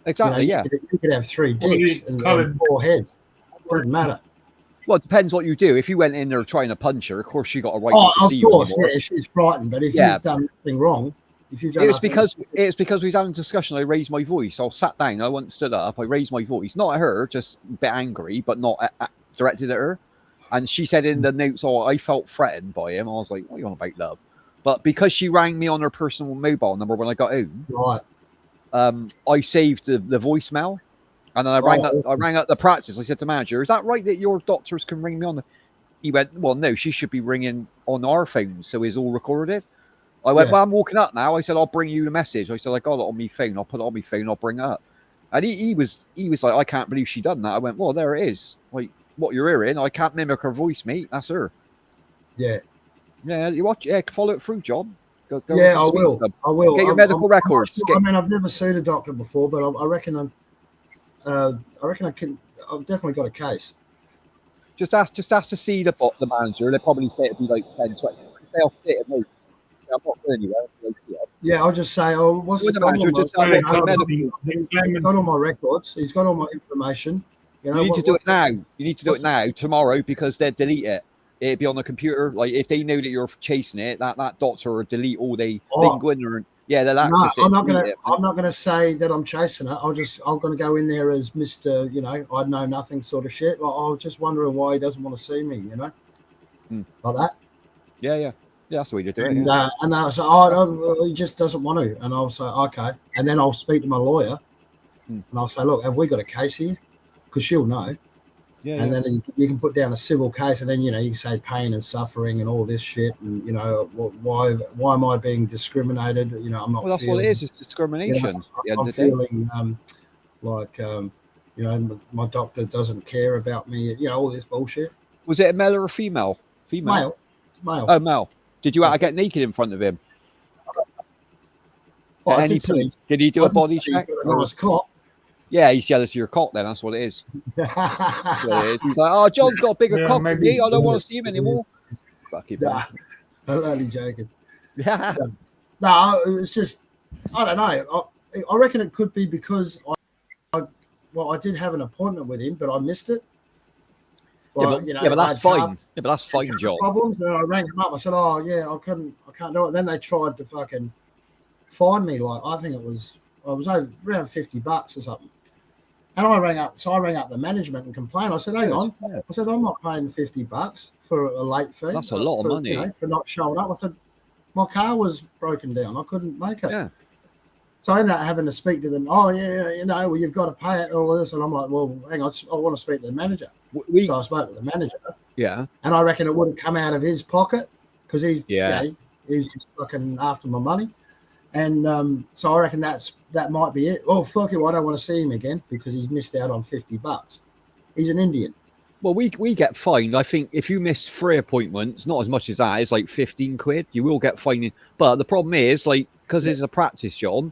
Exactly, You could have 3 dicks and 4 heads. Doesn't matter. Well, it depends what you do. If you went in there trying to punch her, of course she got a right to see you. Of course, yeah, she's frightened, but if you've done nothing wrong, it's because we was having a discussion. I raised my voice. I sat down. I wasn't stood up. I raised my voice, not at her, just a bit angry, but not directed at her. And she said in the notes, "Oh, I felt threatened by him." I was like, "What are you on about, love?" But because she rang me on her personal mobile number when I got home, right? I saved the voicemail, and then I rang up the practice. I said to the manager, "Is that right that your doctors can ring me on the?" He went, "Well, no, she should be ringing on our phone, so it's all recorded." I went, "Well, I'm walking up now." I said, "I'll bring you the message." I said, "I got it on my phone. I'll put it on my phone. I'll bring it up." And he was like, "I can't believe she done that." I went, "Well, there it is. Like what you're hearing, I can't mimic her voice, mate. That's her." Yeah. Yeah, you watch. Yeah, follow it through, John. Go Yeah, I will. I will. Get your medical records. I mean, I've never seen a doctor before, but I reckon I can. I've definitely got a case. Just ask to see the manager. They'll probably say it'd be like 10, 20. Say I'll sit at me. I'm not going anywhere. Yeah, I'll just say, "Oh, what's the manager? problem?" Just tell him He's got all my records. He's got all my information. You know, you need to do it now. You need to do it now, tomorrow, because they'll delete it. It'd be on the computer. Like if they know that you're chasing it, that doctor will delete all they go in there and they'll access it. I'm not gonna say that I'm chasing it. I'm gonna go in there as Mr. You know, I know nothing sort of shit. Like, I was just wondering why he doesn't want to see me. You know, like that. Yeah, that's the way to do it. And I was like, he just doesn't want to. And I'll say, okay. And then I'll speak to my lawyer, and I'll say, look, have we got a case here? Because she'll know. And then you can put down a civil case, and then you can say pain and suffering and all this shit, and why am I being discriminated? I'm not. Well, that's what it is. It's discrimination. I'm feeling like my doctor doesn't care about me. All this bullshit. Was it a male or a female? Male. Oh, male. Did you get naked in front of him? Well, At any point? Did he do a body check? He's got a nice cock. Yeah, he's jealous of your cock then. That's what it is. That's what it is. He's like, "Oh, John's got a bigger cock than me. I don't want to see him anymore." Fucking I'm only joking. Yeah. No, it's just, I don't know. I reckon it could be because I did have an appointment with him, but I missed it. But that's fine. Yeah, but that's fine, John. Problems, and I rang him up. I said, "Oh yeah, I can't do it." And then they tried to fucking fine me. Like I think it was over around $50 or something. And I rang up the management and complained. I said, "Hang on." I said, "I'm not paying $50 for a late fee. That's a lot of money for not showing up." I said, "My car was broken down. I couldn't make it." Yeah. So I ended up having to speak to them. "Oh yeah, well, you've got to pay it." All of this, and I'm like, "Well, hang on. I want to speak to the manager." So I spoke to the manager. Yeah. And I reckon it wouldn't come out of his pocket because he's just fucking after my money. And so I reckon that might be it. Oh, fuck it, I don't want to see him again because he's missed out on $50. He's an Indian. Well, we get fined. I think if you miss 3 appointments, not as much as that, it's like 15 quid. You will get fined. But the problem is, like, because it's a practice, John,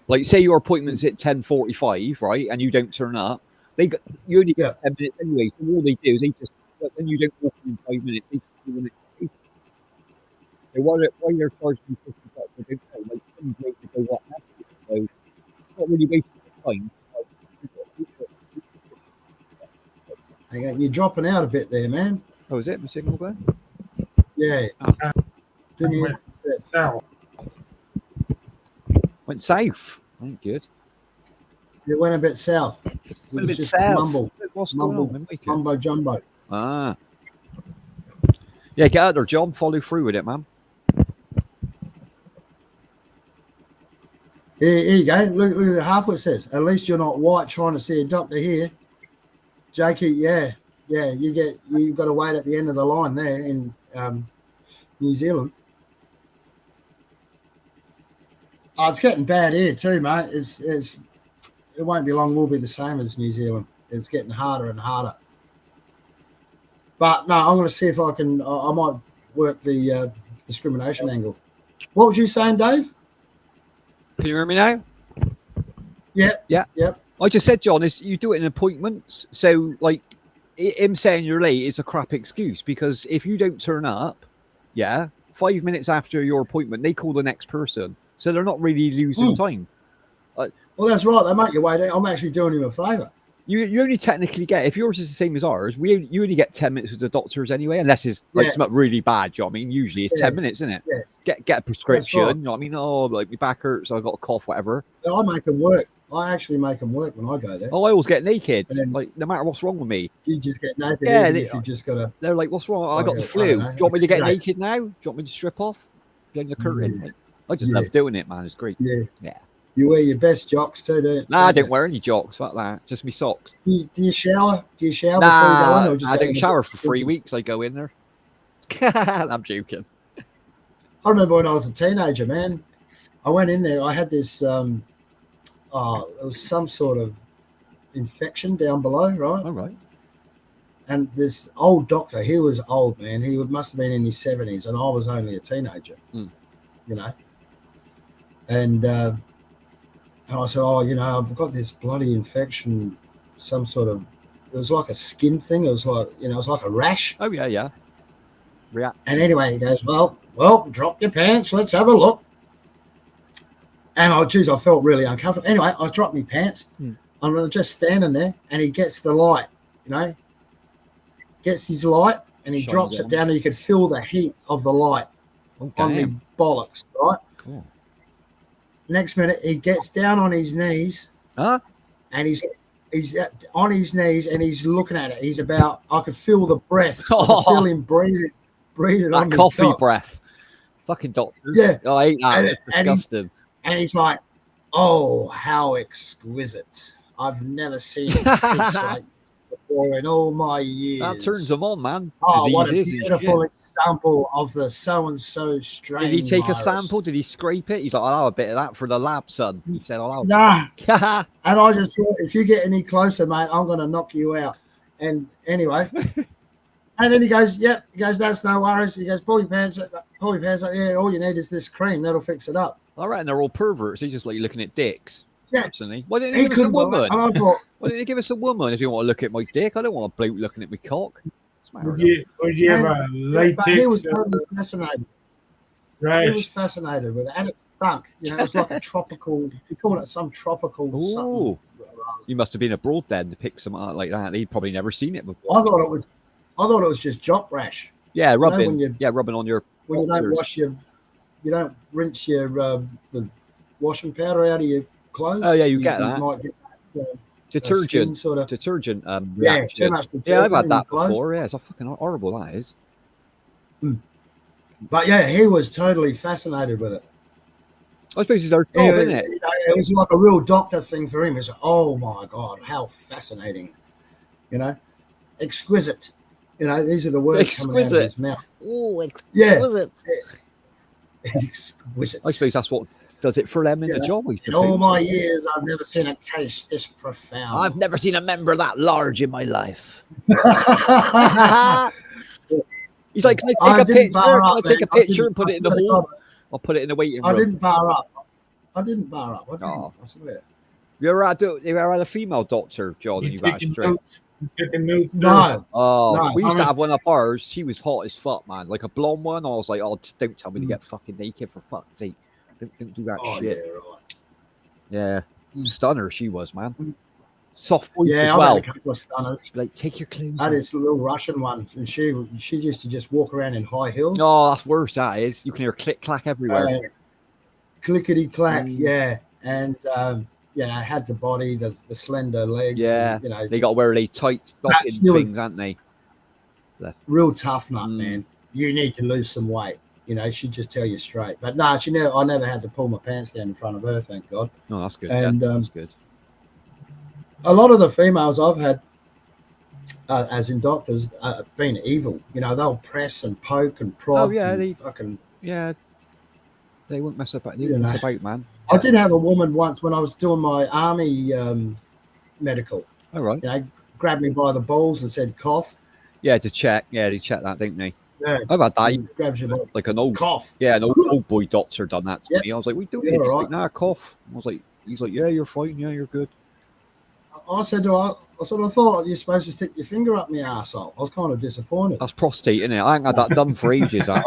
like, say your appointment's at 10:45, right, and you don't turn up, you only get 10 minutes anyway. So all they do is when you don't walk in 5 minutes, they just do the next day. So why they're charging you $50, I don't know. Like, some way to go what happened. So it's not really wasting time. Hang on, you're dropping out a bit there, man. Oh, is it? My signal going? Yeah. South. Went south. Oh, good. It went a bit south. Went a bit south. What's going on? Mumbo jumbo. Ah. Yeah, get out there, John. Follow through with it, man. Here you go. Look at half what it says. At least you're not white trying to see a doctor here. Jakey, yeah. You've got to wait at the end of the line there in New Zealand. Oh, it's getting bad here too, mate. It won't be long. We'll be the same as New Zealand. It's getting harder and harder. But no, I'm going to see if I can. I might work the discrimination angle. What was you saying, Dave? Can you hear me now? Yeah. I just said, John, is you do it in appointments. So, like, him saying you're late is a crap excuse because if you don't turn up, 5 minutes after your appointment, they call the next person. So they're not really losing time. Well, that's right. They make you wait. I'm actually doing him a favour. You only technically get, if yours is the same as ours, you only get 10 minutes with the doctors anyway, unless it's like something really bad. You know what I mean? Usually it's 10 minutes, isn't it? Yeah. Get a prescription. Right. You know what I mean? Oh, like my back hurts, I got a cough, whatever. I make them work. I actually make them work when I go there. Oh, I always get naked. Then, like no matter what's wrong with me. You just get naked. Yeah, if you just got to. They're like, what's wrong? I got the flu. Do you want me to get naked now? Do you want me to strip off? Behind the curtain? I just love doing it, man. It's great. Yeah. Yeah. You wear your best jocks too, don't Nah, I don't didn't wear any jocks. Fuck that. Just me socks. you? Do you shower? Do you shower before you go in, Nah, or just I go don't in shower the for 3 bed? weeks. I go in there. I'm joking. I remember when I was a teenager, man. I went in there. I had this. It was some sort of infection down below, right? All right. And this old doctor, he was old, man. He must have been in his 70s, and I was only a teenager, Mm. you know. And I said, oh, you know, I've got this bloody infection, some sort of. It was like a skin thing. It was like, you know, it was like a rash. Oh yeah, yeah. React. And anyway, he goes, well, drop your pants. Let's have a look. And I felt really uncomfortable. Anyway, I dropped my pants. I'm just standing there, and he gets the light, you know, gets his light, and he Shines drops it on. down, and you could feel the heat of the light Oh, on me damn. bollocks, right? Cool. Next minute, he gets down on his knees, Huh? and he's on his knees, and he's looking at it. He's about, I could feel the breath. I could feel him breathing That on me coffee cock. breath. Fucking doctor. Yeah. Oh, I hate that. And- It's and he- disgusting. And he's like, oh, how exquisite. I've never seen it taste like this before in all my years. That turns them on, man. Oh, what a Diseases and beautiful shit. example of the so-and-so strain Did he take virus. a sample? Did he scrape it? He's like, I'll have a bit of that for the lab, son. He said, I'll have Nah. And I just thought, if you get any closer, mate, I'm going to knock you out. And anyway, and then he goes, yep. He goes, that's no worries. He goes, pull your pants up. Yeah, all you need is this cream. That'll fix it up. I reckon they're all perverts. They just like looking at dicks. Yeah. Personally. Why didn't He he give us a couldn't believe woman? it. And I thought, Why didn't he give us a woman if you want to look at my dick? I don't want a bloke looking at my cock. Would you And- ever but he was latex? totally fascinated. He Right. was fascinated with it, and it stunk. You know, it was like a tropical. He called it some tropical Ooh. something. You must have been abroad then to pick something out like that. He'd probably never seen it before. I thought it was just jock rash. Yeah, rubbing. when you- yeah, rubbing on your. When you don't Boxers. wash you don't rinse your the washing powder out of your clothes. Oh, yeah, you get that. might get that skin Detergent. sort of. Detergent. Yeah, reaction. too much detergent. Yeah, I've had in your that clothes. before. Yeah, it's a fucking horrible. That is. But yeah, he was totally fascinated with it. I suppose it's our job, He was- isn't it? you know, it was like a real doctor thing for him. It's like, oh my god, how fascinating! You know, exquisite. You know, these are the words coming out of his mouth. Oh, Yeah, exquisite. I suppose that's what does it for them in the Yeah. job. I In all suppose. my years, I've never seen a case this profound. I've never seen a member that large in my life. He's like, can I I take a didn't picture? bar Can I up, take a man. I picture didn't- and put I it in the swear to hole? God, I'll put it in the waiting I room. didn't bar up. I didn't bar up. I didn't. Oh. I swear. You ever had a female doctor, John, and You you got a taking straight? notes? You taking notes? No. Oh, No, we used to I- have one of ours. She was hot as fuck, man. Like a blonde one. I was like, oh, don't tell me to get fucking naked for fuck's sake. Don't do that Oh shit. yeah, right. Yeah. Mm. Stunner she was, man. Soft voice Yeah, as I've well. had a couple of stunners. She'd be like, take your clothes I had off. this little Russian one, and she used to just walk around in high heels. No, that's worse, that is. You can hear click clack everywhere. Clickety clack, Mm. yeah, and I had the body, the slender legs. Yeah, and, you know, They got to just wear they tight stocking she was- things, haven't they? real tough nut, Mm. man. You need to lose some weight. You know, she'd just tell you straight. But no, I never had to pull my pants down in front of her, thank God. No, that's good. And, yeah, that's good. A lot of the females I've had, as in doctors, have been evil. You know, they'll press and poke and prod. Oh, yeah, and they- fucking. Yeah, they won't mess about. They You won't know. mess about, man. I did have a woman once when I was doing my army medical. All right. You know, grabbed me by the balls and said cough. Yeah, to check. Yeah, they check that, don't they? Yeah, I've had that. grabs you by the Like an old, cough. yeah, an old boy doctor done that to Yep. me. I was like, "We doing?" You're He's all like, right. "Nah, cough." I was like, "He's like, yeah, you're fine. Yeah, you're good." I said to her, I sort of thought you're supposed to stick your finger up my arsehole. I was kind of disappointed. That's prostate, isn't it? I ain't had that done for ages. Yeah,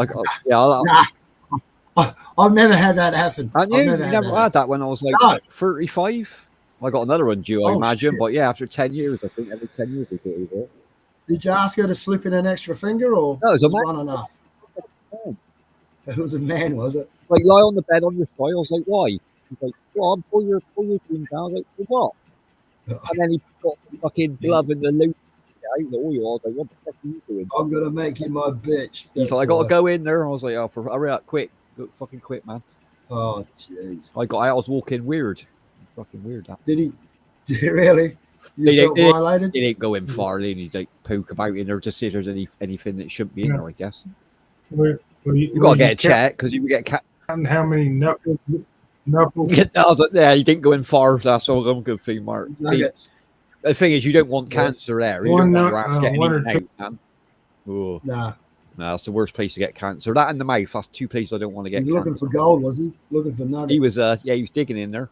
Nah, I've never had that happen. and I've you never had never that had that when I was like No. 35. I got another one due, I Oh, imagine. shit. But yeah, after 10 years, I think every 10 years they get it. Did you ask her to slip in an extra finger, or No, it was a man. one enough? It was a man, was it? Like, lie on the bed on your side. I was like, why? He's like, go on, pull your thing down. I was like, for what? And then he got the fucking glove in the loop. Yeah, the oil. I was like, what the fuck are you doing? I'm gonna make you my bitch. He's That's like, I gotta why. go in there. I was like, oh, hurry up, quick. Go fucking quick, man. Oh, jeez. I was walking weird. Fucking weird. That. Did he? Did he really? You They felt didn't- violated? They didn't go in far. They need like poke about in there to see if there's anything that shouldn't be in there. I guess Were you gotta get a check because you get counting how many knuckles? Yeah, you didn't go in far. That's all I'm good for you, Mark. Nuggets. The thing is, you don't want cancer there. You don't want your ass getting one or eaten two. out, man. Oh, Nah. no, that's the worst place to get cancer. That and the mouth. That's two places I don't want to get. He's looking cancer. for gold, was he? Looking for nuggets. He was, he was digging in there.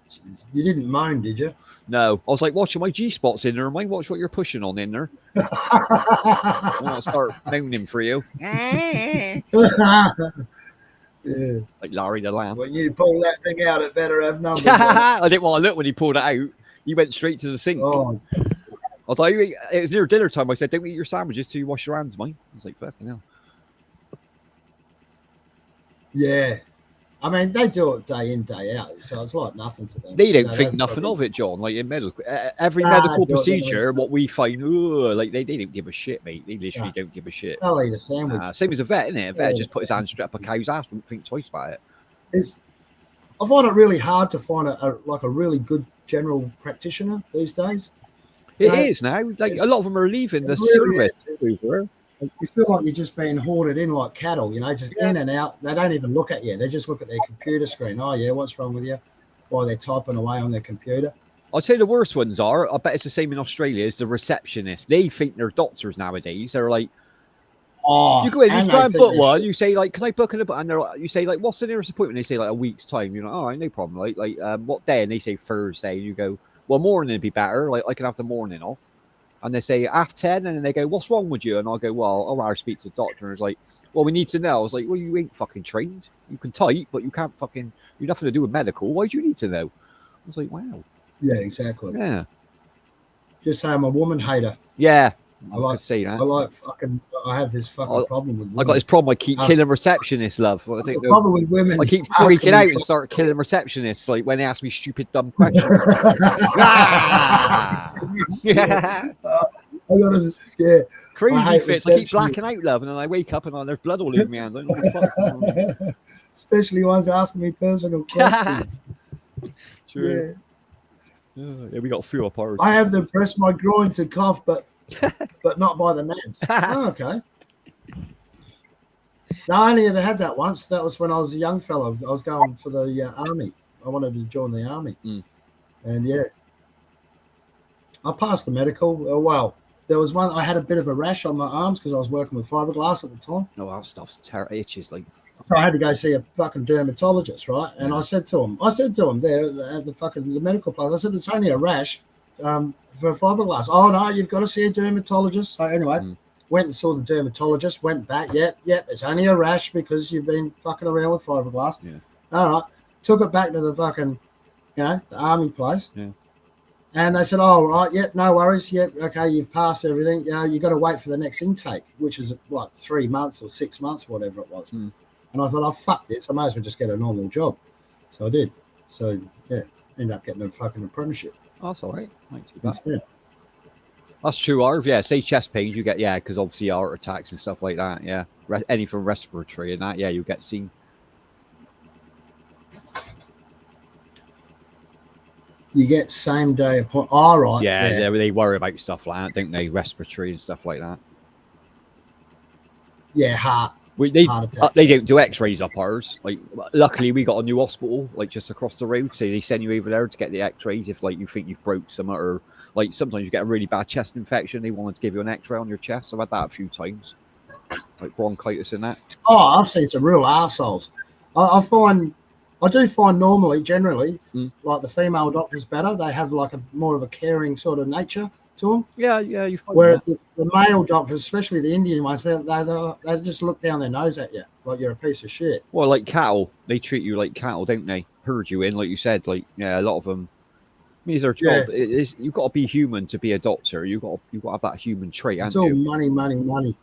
Jeez. You didn't moan, did you? No, I was like watching my G spots in there. Mate, watch what you're pushing on in there. I want to start moaning for you, Yeah. like Larry the Lamb. When you pull that thing out, it better have numbers. on it. I didn't want to look when he pulled it out. He went straight to the sink. Oh, I was like, it was near dinner time. I said, don't eat your sandwiches till you wash your hands, mate. I was like, fucking hell. yeah. I mean, they do it day in, day out, so it's like nothing to them. They don't You know, think they nothing probably- of it, John. Like in medical, every Nah, medical don't- procedure, what we find, like they don't give a shit, mate. They literally don't give a shit. They'll eat a sandwich. Same as a vet, innit? A vet Yeah, just put his hand straight up a cow's ass, wouldn't think twice about it. I find it really hard to find a really good general practitioner these days. It Yeah, is now. Like it's- a lot of them are leaving the it really service. is. You feel like you're just being hoarded in like cattle, you know, just in and out. They don't even look at you. They just look at their computer screen. Oh, yeah, what's wrong with you? While they're typing away on their computer. I'll tell you the worst ones are, I bet it's the same in Australia, is the receptionists. They think they're doctors nowadays. They're like, Oh, you go in, you and try they and think book they're one, shit. you say, like, can I book an appointment? And they're like, you say, like, what's the nearest appointment? They say, like, a week's time. You're like, all right, no problem. Like, what day? And they say Thursday. And you go, well, morning would be better. Like, I can have the morning off. And they say, 10:30. And then they go, what's wrong with you? And I'll go, well, I'll rather speak to the doctor. And it's like, well, we need to know. I was like, well, you ain't fucking trained. You can type, but you can't fucking, you're nothing to do with medical. Why do you need to know? I was like, wow. Yeah, exactly. Yeah. Just say I'm a woman hater. Yeah. I like- could say that. I have this fucking problem with women. I got this problem. I keep killing receptionists, love. I The think problem with women. I keep asking freaking me out for- and start killing receptionists, like when they ask me stupid, dumb questions. Yeah. I gotta, yeah. Crazy hate fits. I keep receptionists. blacking out, love, and then I wake up and there's blood all over my hands. I don't know what the fuck. Especially ones asking me personal questions. True. Yeah. Yeah, we got a few up ours. I have them press my groin to cough, but not by the nads. Oh, okay. No, I only ever had that once. That was when I was a young fellow. I was going for the army. I wanted to join the army. Mm. And yeah, I passed the medical. Well, there was one, I had a bit of a rash on my arms because I was working with fiberglass at the time. No, that stuff's terrible. Itches like. So I had to go see a fucking dermatologist, right? And I said to him there at the medical place, I said, it's only a rash for fiberglass. Oh, no, you've got to see a dermatologist. So anyway, went and saw the dermatologist, went back. Yep, it's only a rash because you've been fucking around with fiberglass. Yeah. All right. Took it back to the fucking, the army place. Yeah. And they said, oh, right, yep, no worries. Yep, okay, you've passed everything. You got to wait for the next intake, which is, 3 months or 6 months, whatever it was. Mm. And I thought, oh, fuck this. I might as well just get a normal job. So I did. So, yeah, ended up getting a fucking apprenticeship Oh, that's all right. Not too bad. instead. That's true, Arv. Yeah, say chest pains, you get, because obviously heart attacks and stuff like that. Yeah. Anything respiratory and that, you get seen. You get same day appointment. All right. Yeah, they worry about stuff like that, don't they? Respiratory and stuff like that. Yeah, heart. They Heart attacks. they don't do X-rays up ours. Like, luckily we got a new hospital like just across the road, so they send you over there to get the X-rays if like you think you've broke something, or like sometimes you get a really bad chest infection. They wanted to give you an X-ray on your chest. I've had that a few times, like bronchitis and that. Oh, I've seen some real arseholes. I do find normally, generally, like the female doctors better. They have like a more of a caring sort of nature to them. Yeah, you find Whereas that. the male doctors, especially the Indian ones, they just look down their nose at you like you're a piece of shit. Well, like cattle, they treat you like cattle, don't they? Herd you in, like you said. Like, yeah, a lot of them. I mean, it's their job. Yeah. You've got to be human to be a doctor. You've got to have that human trait. It's haven't all you? money.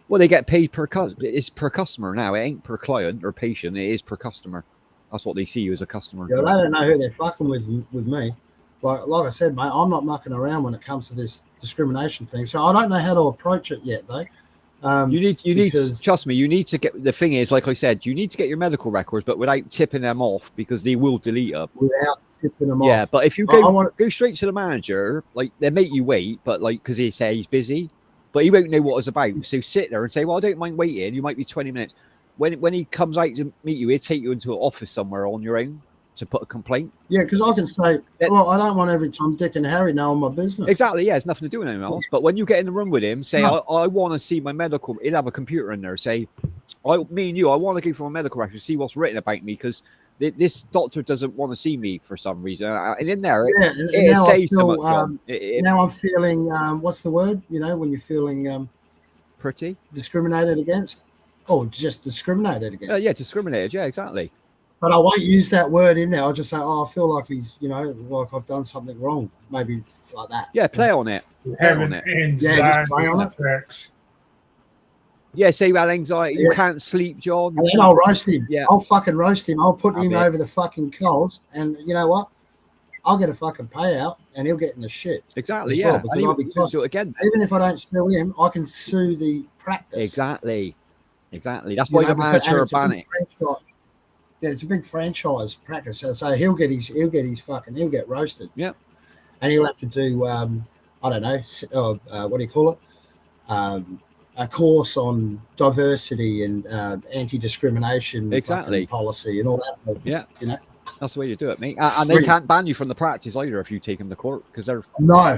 Well, they get paid it's per customer now. It ain't per client or patient. It is per customer. That's what they see you as a customer. Yeah, they don't know who they're fucking with me. Like I said, mate, I'm not mucking around when it comes to this discrimination thing. So I don't know how to approach it yet, though. You need because- trust me. You need to get the thing is, like I said, you need to get your medical records, but without tipping them off because they will delete them. without tipping them Yeah, off. but if you I go want- go straight to the manager, like they make you wait, but like because he say he's busy, but he won't know what it's about. So sit there and say, "Well, I don't mind waiting. You might be 20 minutes." When he comes out to meet you, he'll take you into an office somewhere on your own to put a complaint. Yeah, because I can say, well, I don't want every Tom, Dick, and Harry knowing my business. Exactly, yeah, it's nothing to do with anyone else. But when you get in the room with him, say, No. I want to see my medical. He'll have a computer in there. Say, me and you, I want to go for my medical record, see what's written about me because this doctor doesn't want to see me for some reason. And in there, Yeah, and it now I says so feel, much. John. now I'm feeling, what's the word? You know, when you're feeling Pretty. discriminated against? Oh, just discriminated against. Yeah, discriminated. Yeah, exactly. But I won't use that word in there. I'll just say, I feel like he's, you know, like I've done something wrong. Maybe like that. Yeah, play on it. Having Yeah, just play on it. anxiety attacks. Yeah, say about anxiety. You Yeah. can't sleep, John. And then I'll roast him. Yeah. I'll fucking roast him. I'll put I him bet. over the fucking coals. And you know what? I'll get a fucking payout and he'll get in the shit. Exactly, as yeah. well, And because he I'll won't be do it again. Even if I don't sue him, I can sue the practice. Exactly. That's You why know, the because- manager and are it's a big banning. franchise. Yeah, it's a big franchise practice. So he'll get roasted. Yep. And he'll have to do I don't know, what do you call it? A course on diversity and anti-discrimination Exactly. fucking policy and all that. Yeah. You know. That's the way you do it, mate. And they Really? can't ban you from the practice either if you take them to court because they're No,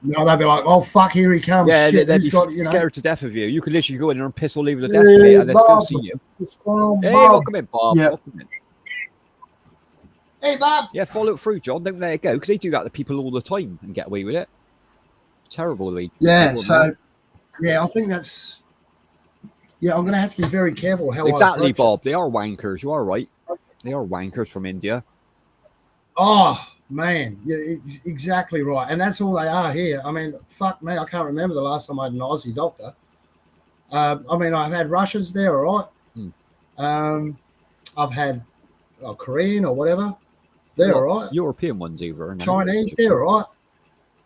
they'll be like, oh fuck, here he comes. yeah, Shit, they'd who's be got, you know? scared to death of you. You could literally go in there and piss all over the desk, mate, and they still see you. Hey, welcome in, Bob. Yeah. Welcome in. Hey, Bob. Yeah, follow it through, John. Don't let it go because they do that to people all the time and get away with it. Terribly. Yeah, so yeah, I think that's. Yeah, I'm going to have to be very careful how Exactly, I approach Bob. They are wankers. You are right. They are wankers from India. it. Oh man, yeah, it's exactly right, and that's all they are here. I mean, fuck me, I can't remember the last time I had an Aussie doctor. I mean, I've had Russians there, all right. I've had Korean or whatever. They're all right. European ones either. aren't they? Chinese, they're all right.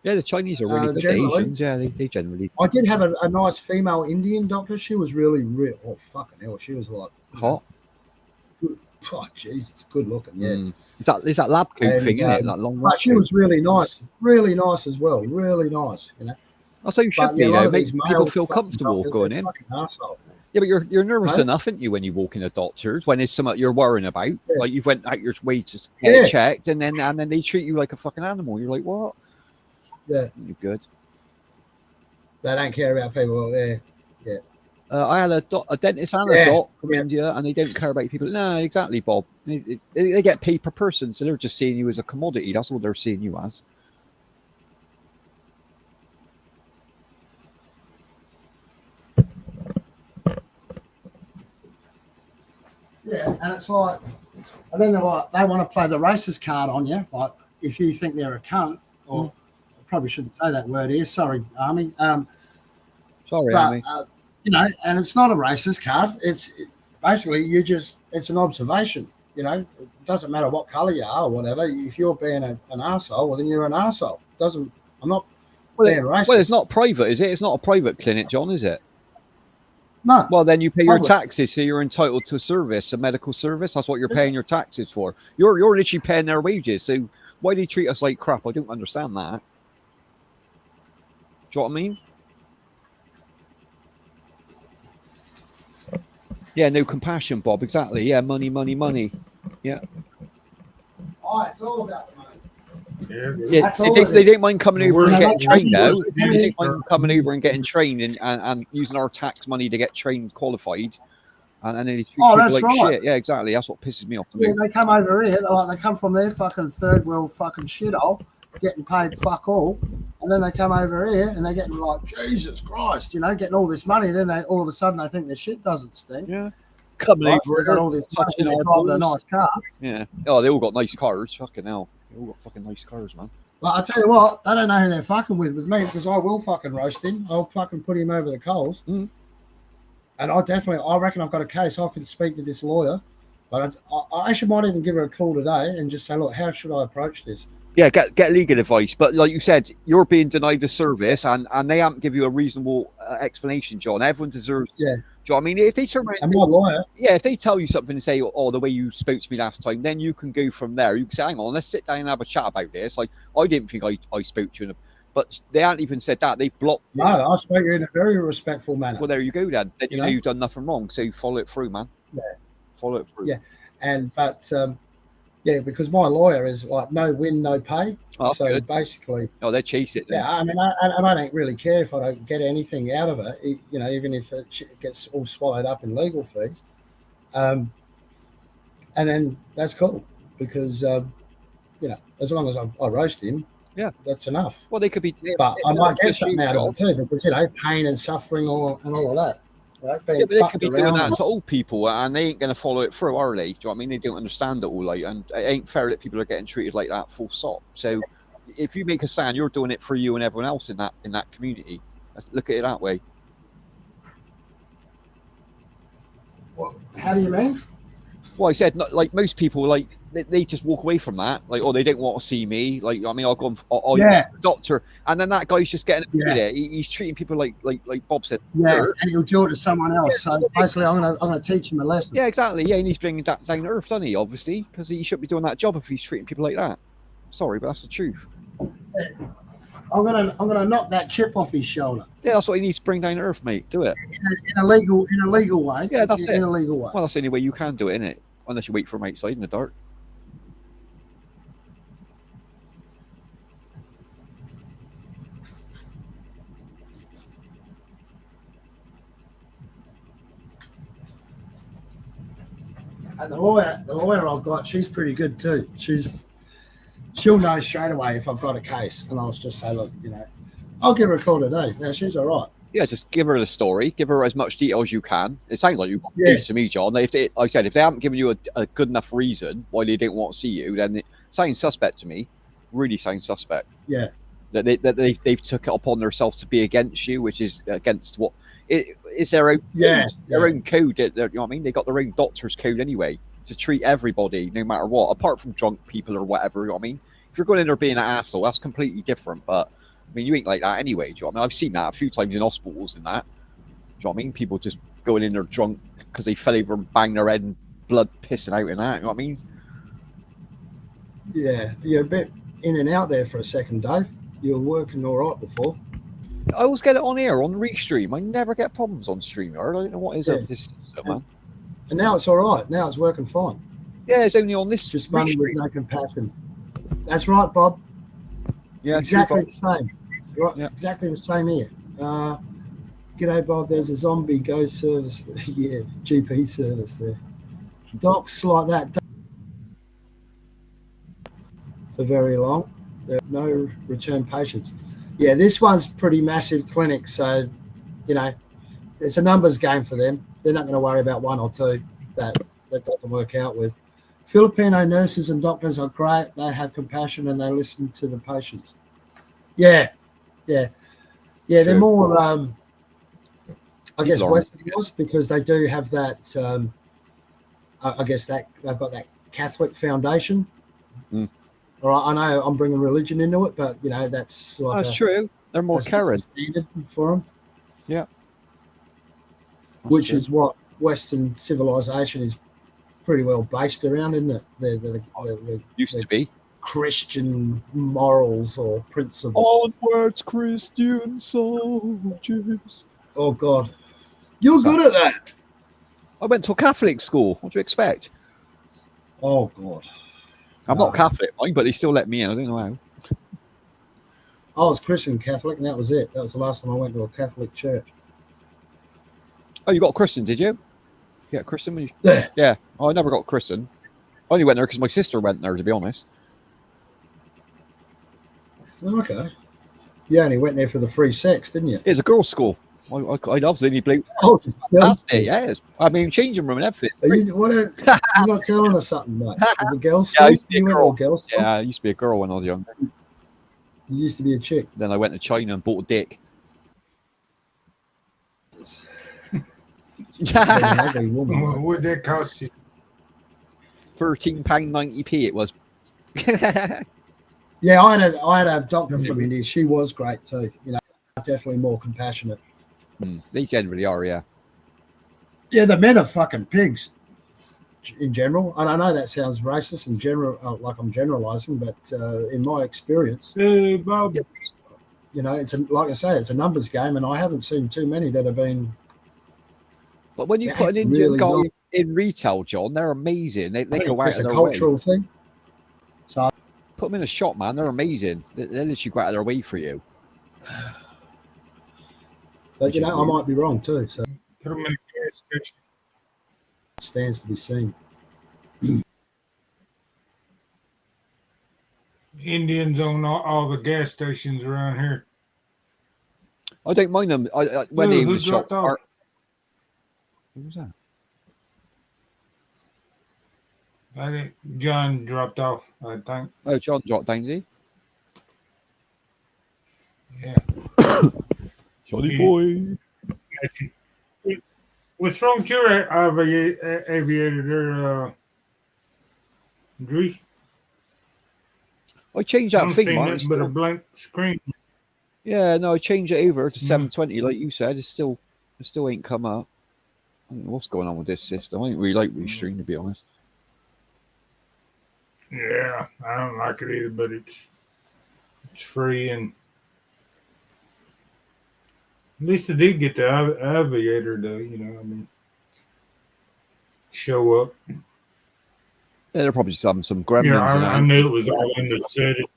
Yeah, the Chinese are really good. The generally. Asians, yeah, they generally I did have a nice female Indian doctor. She was really real. Oh fucking hell, she was like hot. good. Oh Jesus, good looking. Yeah. Mm. Is that lab coat And, thing, isn't it? That long lab But she coat. was really nice as well. Really nice, you know. That's how you should But, be, yeah, a lot though. of Make these people male feel fucking comfortable doctors, going they're in. fucking arseholes. Yeah, but you're nervous Huh? enough, aren't you, when you walk in a doctor's when there's something you're worrying about? Yeah. Like you've went out your way to get Yeah. it checked, and then they treat you like a fucking animal. You're like, what? Yeah. You're good. They don't care about people. Yeah. I had a dentist and Yeah, a doc from yeah. India, and they don't care about people. No, exactly, Bob. They get paid per person, so they're just seeing you as a commodity. That's all they're seeing you as. Yeah, and it's like, and then they're like, they want to play the racist card on you. Like, if you think they're a cunt, or I probably shouldn't say that word here. Sorry, Army. Sorry, But, Amy. you know, and it's not a racist card. Basically, it's an observation. You know, it doesn't matter what color you are or whatever. If you're being an arsehole, well, then you're an arsehole. I'm not being racist. Well, it's not private, is it? It's not a private clinic, John, is it? No. Well, then you pay your Public. taxes, so you're entitled to a service, a medical service. That's what you're paying your taxes for. You're literally paying their wages. So why do they treat us like crap? I don't understand that. Do you know what I mean? Yeah, no compassion, Bob. Exactly. Yeah, money, money, money. Yeah. Oh, it's all about the money. Yeah, That's they, all think, it they is. don't mind coming over and Yeah, getting that's trained now. what it They is. don't mind coming over and getting trained and using our tax money to get trained, qualified, and then they treat Oh, people that's like right. shit. Yeah, exactly. That's what pisses me off. Yeah, they come over here. They come from their fucking third world fucking shithole, getting paid fuck all, and then they come over here and they're getting like Jesus Christ, you know, getting all this money. Then they all of a sudden they think their shit doesn't stink. Yeah. Coming Right? over They got all this money. touching They're our driving a balls. nice car. Yeah. Oh, they all got nice cars. Fucking hell. They all got fucking nice cars, man. But I tell you what, they don't know who they're fucking with me because I will fucking roast him. I'll fucking put him over the coals. Mm. And I reckon I've got a case. I can speak to this lawyer. But I actually might even give her a call today and just say, look, how should I approach this? Yeah, get legal advice. But like you said, you're being denied the service, and they haven't give you a reasonable explanation, John. Everyone deserves. Yeah. Do you know what I mean? If they turn around, And my lawyer, yeah, if they tell you something and say, "Oh, the way you spoke to me last time," then you can go from there. You can say, "Hang on, let's sit down and have a chat about this." Like, I didn't think I spoke to you, but they haven't even said that. They've blocked. no, I spoke to you in a very respectful manner. Well, there you go then. Then You you know know? you've done nothing wrong. So follow it through, man. Yeah. Follow it through. Yeah. But because my lawyer is like no win, no pay. Oh, So good. basically, Oh, they chase it. Then. yeah. I mean, I don't really care if I don't get anything out of it. You know, even if it gets all swallowed up in legal fees. And then that's cool because you know, as long as I roast him, yeah, that's enough. Well, they could be. But I might get something out of it too because you know, pain and suffering and all of that. Right? Yeah, but they could be doing that to old people, and they ain't going to follow it through, are they? Do you know what I mean? They don't understand it all, like, and it ain't fair that people are getting treated like that. Full stop. So, if you make a stand, you're doing it for you and everyone else in that community. Look at it that way. Well, how do you mean? Well, I said, not, like most people, like they just walk away from that, like, oh, they don't want to see me. Like, I mean, I'll go and Yeah. doctor, and then that guy's just getting Yeah. it. He's treating people like Bob said. Yeah, and he'll do it to someone else. So basically, I'm gonna teach him a lesson. Yeah, exactly. Yeah, he needs to bring that down to earth, doesn't he? Obviously, because he shouldn't be doing that job if he's treating people like that. Sorry, but that's the truth. I'm gonna knock that chip off his shoulder. Yeah, that's what he needs to bring down to earth, mate. Do it. In a legal way. Yeah, that's it. In a legal way. Well, that's the only way you can do it, innit? Unless you wait for him outside in the dark. And the lawyer I've got, she's pretty good too. She'll know straight away if I've got a case, and I'll just say, look, you know, I'll give her a call today. Now she's all right. Yeah, just give her the story. Give her as much detail as you can. It sounds like you've got Yeah. to me, John. Like I said, if they haven't given you a good enough reason why they didn't want to see you, then it sounds suspect to me. Really sounds suspect. Yeah. That they've took it upon themselves to be against you, which is against what it's their own own code. You know what I mean? They got their own doctor's code anyway to treat everybody, no matter what, apart from drunk people or whatever. You know what I mean? If you're going in there being an asshole, that's completely different. But I mean, you ain't like that anyway. Do you know what I mean? I've seen that a few times in hospitals and that. Do you know what I mean? People just going in there drunk because they fell over and banged their head and blood pissing out and that. You know what I mean? Yeah, you're a bit in and out there for a second, Dave. You were working all right before. I always get it on air on Restream. I never get problems on StreamYard. I don't know what is up with this stuff, man. And now it's all right. Now it's working fine. Yeah, it's only on this. Just money with no compassion. That's right, Bob. Yeah, exactly the same. Right, yeah. Exactly the same here. G'day, Bob. There's a zombie ghost service there. Yeah, GP service there. Docs like that don't for very long. There are no return patients. Yeah, this one's pretty massive clinic, so you know it's a numbers game for them. They're not going to worry about one or two that doesn't work out with. Filipino nurses and doctors are great. They have compassion and they listen to the patients. Yeah. They're more, I guess, Westerners because they do have that. I guess that they've got that Catholic foundation. Mm. All right, I know I'm bringing religion into it, but you know that's like that's true. They're more caring. Standard for them. Yeah. Which is what Western civilization is pretty well based around, isn't it? The used to be Christian morals or principles. Onwards, Christian soldiers. Oh God, you're good at that. I went to a Catholic school. What do you expect? Oh God. I'm not Catholic, mind, but they still let me in. I don't know how. I was Christian Catholic, and that was it. That was the last time I went to a Catholic church. Oh, you got christened, did you? Yeah, christened when you... Yeah. Yeah. Oh, I never got christened. I only went there because my sister went there, to be honest. Okay. You only went there for the free sex, didn't you? It's a girls' school. I love the only blue. Oh, that's it. Yeah, I mean, changing room and everything. You're not telling us something, mate. It's a girls' school. Yeah, You went to a girls' school. Yeah, I used to be a girl when I was young. You used to be a chick. Then I went to China and bought a dick. What would that cost you? £13.90p it was. Yeah, I had a doctor from India. She was great too. You know, definitely more compassionate. They generally are, yeah. Yeah, the men are fucking pigs in general. And I know that sounds racist and general, like I'm generalizing, but in my experience, Hey, Bob. you know, like I say, it's a numbers game, and I haven't seen too many that have been. But when you put an Indian really guy not. in retail, John, they're amazing. They I think go it's out just of a their way. cultural thing. So Put them in a shop, man. They're amazing. They literally go out of their way for you. but you know, I might be wrong too. So Put them in the gas station. it stands to be seen. Indians own all the gas stations around here. I don't mind them. I when they in Who the shop. dropped off? Who was that? I think John dropped off, I think. Oh, John dropped down, did Yeah. he? Johnny boy. What's wrong with your aviator there, Dries? I changed I that don't thing, see Mark. nothing but a blank screen. Yeah, no, I changed it over to 720, like you said. It still ain't come up. I don't know what's going on with this system. I don't really like Restream, to be honest. Yeah, I don't like it either, but it's free, and at least I did get the aviator to, I mean, show up. Yeah, there are probably some Yeah, gremlins in I it. knew it was all in the settings.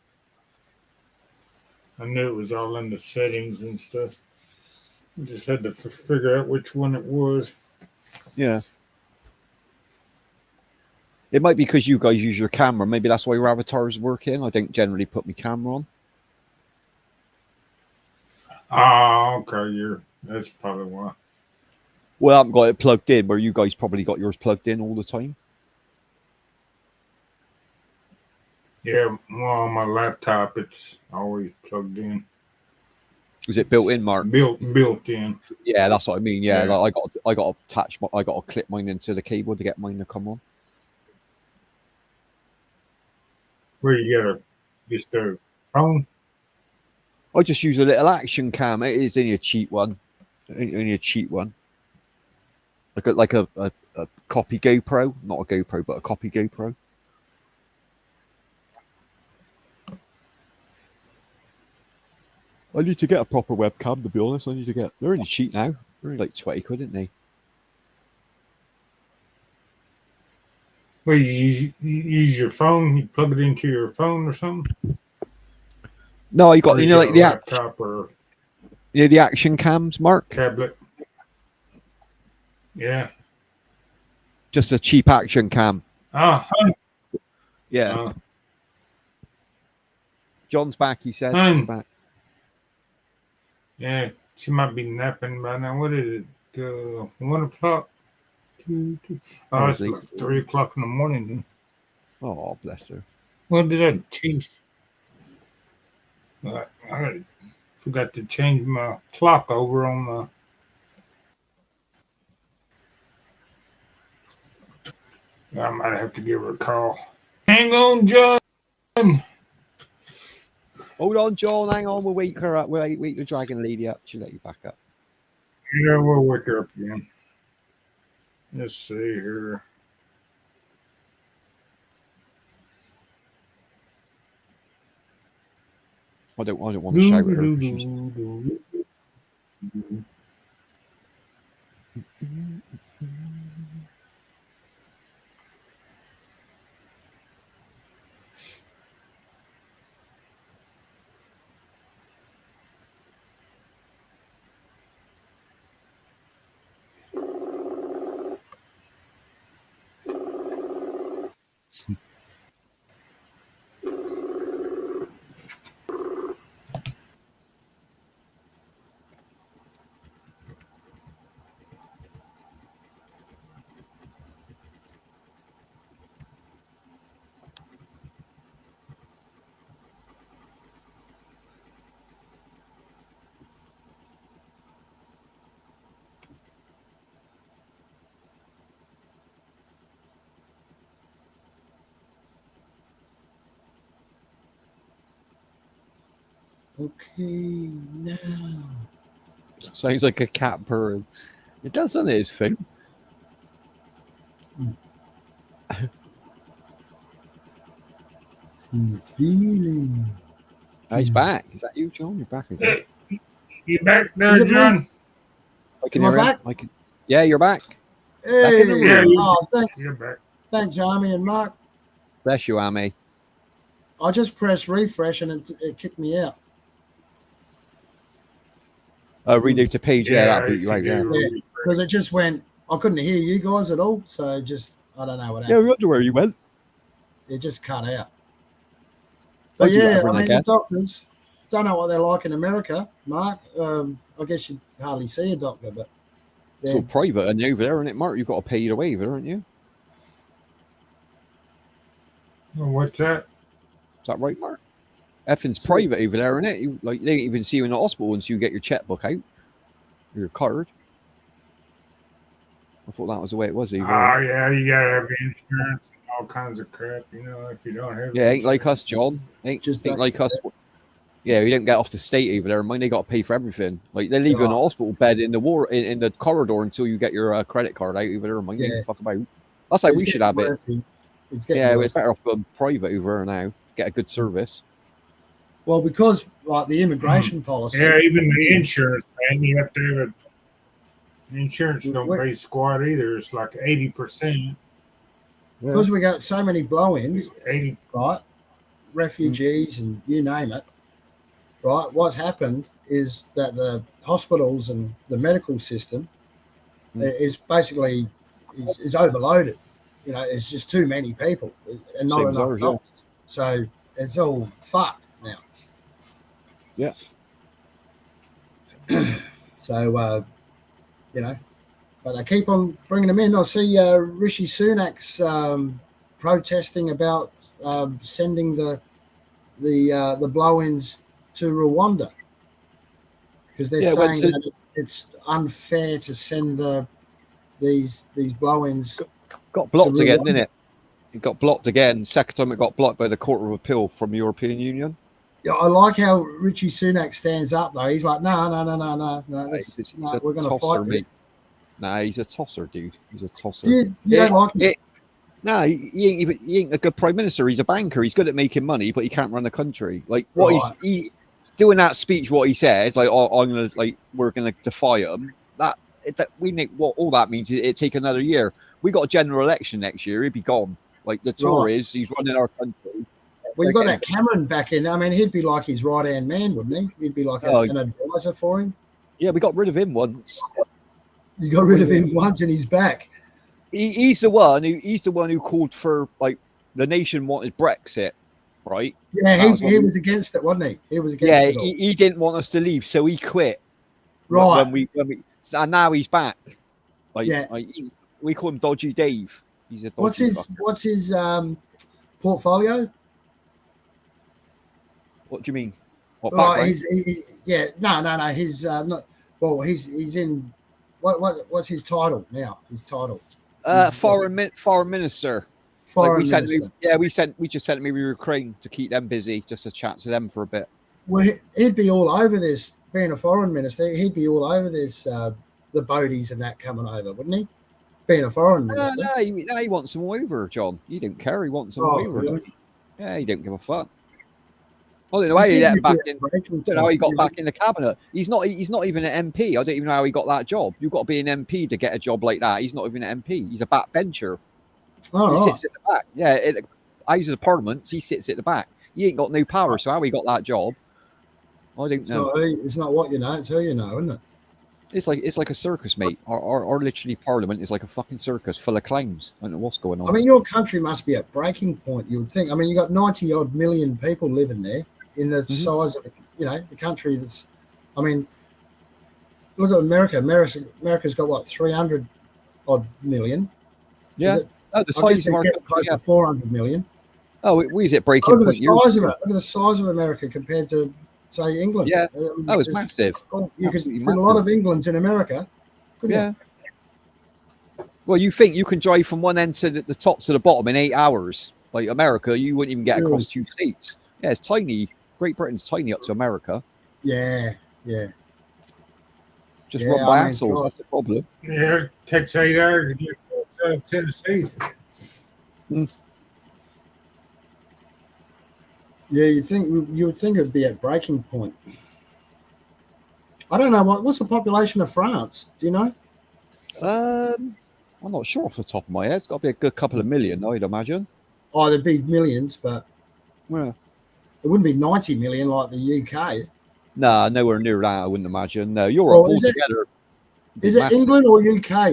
I knew it was all in the settings and stuff. I just had to figure out which one it was. Yeah. It might be because you guys use your camera. Maybe that's why your avatar is working. I don't generally put my camera on. Oh, okay. That's probably why. Well, I haven't got it plugged in, where you guys probably got yours plugged in all the time. Yeah, well, on my laptop, it's always plugged in. Is it built in, Mark? Built in. Yeah, that's what I mean. Yeah, Yeah. like I got to attach. I got to clip mine into the cable to get mine to come on. Where you just a phone? I just use a little action cam. It is only a cheap one. Only a cheap one. Like a copy GoPro, not a GoPro, but a copy GoPro. I need to get a proper webcam, to be honest. They're only cheap now. They're only like 20 quid, aren't they? Well, you use your phone. You plug it into your phone or something. No, you got like the laptop or the action cams, Mark. Tablet. Yeah. Just a cheap action cam. Yeah. John's back. He said. He's back. Yeah, she might be napping by now. What is it? 1 o'clock. 2. Oh, it's like 3 o'clock in the morning. Oh, bless her. What did I change? I forgot to change my clock over on the. I might have to give her a call. Hang on, John. Hold on, John. Hang on. We'll wake her up. We'll wake the dragon lady up. She'll let you back up. Yeah, we'll wake her up again. Let's see here. I don't want to shout at her. Okay, now Sounds like a cat purring. It does, doesn't it, his thing? See feeling. He's back. Is that you, John? You're back again. Hey, you back Is there, it me? John? I can Am I hear him. back? I can. Yeah, you're back. Back in Hey, the Yeah, room. oh, thanks, you're back. thanks, Army and Mark. Bless you, Amy. I just pressed refresh and it kicked me out. Redo to page. Yeah, that'll boot if you out. Yeah. do, Because it just went. I couldn't hear you guys at all, so it just I don't know what Yeah, happened. we wonder where you went. It just cut out. I But do that yeah, every I now mean and the again. doctors don't know what they're like in America, Mark. I guess you hardly see a doctor, but It's they're all private and over there, isn't it, Mark? You've got to pay the waiver, haven't you? what's that? Is that right, Mark? Everything's So- private over there, isn't it? You, like, they don't even see you in the hospital until you get your checkbook out, or your card. I thought that was the way it was over Oh, there. yeah, you gotta have insurance and all kinds of crap, you know, if you don't have Yeah, ain't like insurance. us, John. Ain't Just like us. Yeah, we don't get off the state over there. Mine, they got to pay for everything. Like they leave you in a hospital bed in the corridor until you get your credit card out over there. Mine, Yeah. ain't fuck about. That's how It's we should getting have it. worse. It's getting Yeah, we're worse. better off going private over there now. Get a good service. Well, because like the immigration policy. Yeah, even the insurance, man, you have to have a. Insurance don't What- pay squat either. It's like 80%. Because we got so many blow-ins, 80. right? Refugees and you name it, right? What's happened is that the hospitals and the medical system is basically is overloaded. You know, it's just too many people and not Same as enough ours, yeah. doctors. So it's all fucked now. Yeah. So you know, but they keep on bringing them in. I see Rishi Sunak's protesting about sending the blow-ins to Rwanda because they're Yeah, saying that it's unfair to send these blow-ins. Got blocked to again, Rwanda. didn't it? It got blocked again. Second time it got blocked by the Court of Appeal from the European Union. Yeah, I like how Rishi Sunak stands up though. He's like, no, He's we're going to tosser, fight mate. this. Nah, he's a tosser, dude. He's a tosser. You don't like him? Nah, he ain't a good prime minister. He's a banker. He's good at making money, but he can't run the country. Like what Right. he's doing that speech, what he said, like, oh, we're gonna defy him. That we make what all that means is it take another year. We got a general election next year. He'd be gone. Like the Tories, he's running our country. Well, you got that Cameron back in. I mean, he'd be like his right-hand man, wouldn't he? He'd be like an advisor for him. Yeah, we got rid of him once. You got rid of him once and he's back. He's the one who called for, like, the nation wanted Brexit, right? Yeah, he was against it, wasn't he? He was against it all. he didn't want us to leave, so he quit. Right. When we and now he's back. Like, Yeah. We call him Dodgy Dave. He's a dodgy What's his portfolio? What do you mean? What Right, background? no. His not. Well, he's in. What's his title now? His title. Foreign minister. Foreign Like minister. we just sent him to Ukraine to keep them busy, just to chat to them for a bit. Well, he'd be all over this. Being a foreign minister, he'd be all over this. The boaties and that coming over, wouldn't he? Being a foreign minister. No, he wants them over, John. He didn't care. He wants them Oh, over. really? Yeah, he didn't give a fuck. I don't know how he let him back in. I don't know how he got back in the cabinet. He's not even an MP. I don't even know how he got that job. You've got to be an MP to get a job like that. He's not even an MP. He's a backbencher. Oh, He right. sits at the back. Yeah, Houses of Parliament. He sits at the back. He ain't got no power. So how he got that job? I don't know. It's not what you know; it's who you know, isn't it? It's like a circus, mate. Our literally Parliament is like a fucking circus full of clowns. I don't know what's going on. I mean, your country must be at breaking point. You would think. I mean, you got 90 odd million people living there in the size of the country. That's. I mean, look at America. America's got what 300 odd million. yeah. Is it? Oh, the I guess size they're of our getting close to 400 million. Oh, we was at breaking Look at the point years size of ago. it. Look at the size of America compared to, say, England. Yeah. I mean, Oh, it's massive. You could Absolutely fit a lot of Englands in America. Couldn't Yeah. Well, you think you can drive from one end to the top to the bottom in 8 hours? Like America, you wouldn't even get across 2 states. Yeah, it's tiny. Great Britain's tiny up to America. you? Yeah. Just Yeah, run by I mean, assholes. God. That's the problem. Yeah, it takes 8 hours to get to Tennessee. Yeah, you would think it'd be at breaking point. I don't know what's the population of France. Do you know? I'm not sure off the top of my head. It's got to be a good couple of million, I'd imagine. Oh, there'd be millions, but Yeah. it wouldn't be 90 million like the UK. Nah, nowhere near that, I wouldn't imagine. No, Europe Well, altogether. is it England or UK?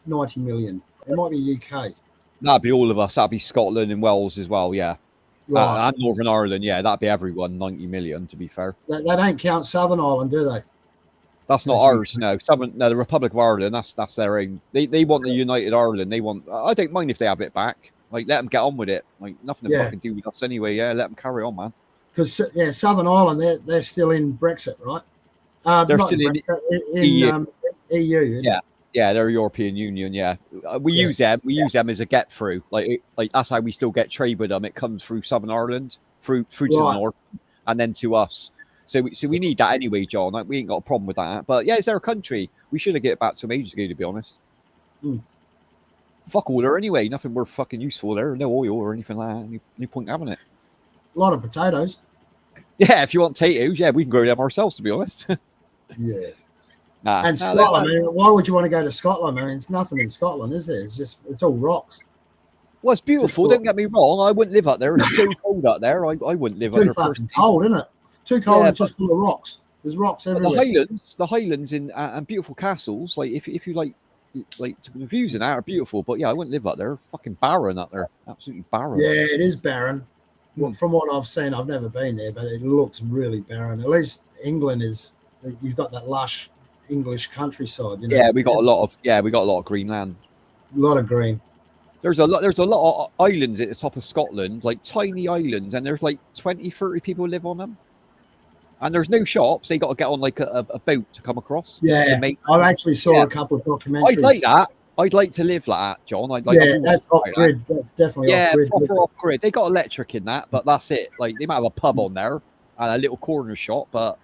90 million. It might be UK. That'd be all of us. That'd be Scotland and Wales as well, yeah. Right. And Northern Ireland, yeah, that'd be everyone, 90 million, to be fair. They don't count Southern Ireland, do they? That's not That's ours, UK. no. The Republic of Ireland, that's their own. They want the United Ireland. They want. I don't mind if they have it back. Like, let them get on with it. Like, nothing to fucking do with us anyway. Yeah, let them carry on, man. Because Southern Ireland, they're still in Brexit, right? They're not still in in EU. Yeah, they're European Union. Yeah, we use them. We use them as a get through. Like that's how we still get trade with them. It comes through Southern Ireland, through to the north, and then to us. So we need that anyway, John. Like, we ain't got a problem with that. But yeah, it's their country. We should have get it back to them ages ago, to be honest. Fuck all there anyway. Nothing worth fucking useful there. No oil or anything like that. No point having it. A lot of potatoes. Yeah, if you want potatoes, yeah, we can grow them ourselves, to be honest. Yeah. And Scotland, I mean, why would you want to go to Scotland? I mean, it's nothing in Scotland, is there? It's all rocks. Well, it's beautiful. Don't get me wrong. I wouldn't live up there. It's so cold up there. I wouldn't live up there. Too fucking cold, isn't it? Too cold and just full of rocks. There's rocks everywhere. The Highlands and beautiful castles. Like if you like the views in that are beautiful. But yeah, I wouldn't live up there. Fucking barren up there. Absolutely barren. Yeah, it is barren. Well, from what I've seen, I've never been there, but it looks really barren. At least England is. You've got that lush English countryside. You know? Yeah, we got a lot of green land. A lot of green. There's a lot of islands at the top of Scotland, like tiny islands, and there's like 20, 30 people live on them. And there's no shops. They got to get on like a boat to come across. Yeah, I actually saw a couple of documentaries. I'd like that. I'd like to live like that, John. That's off grid. That's definitely off grid. Yeah, proper off grid. They got electric in that, but that's it. Like, they might have a pub on there and a little corner shop, but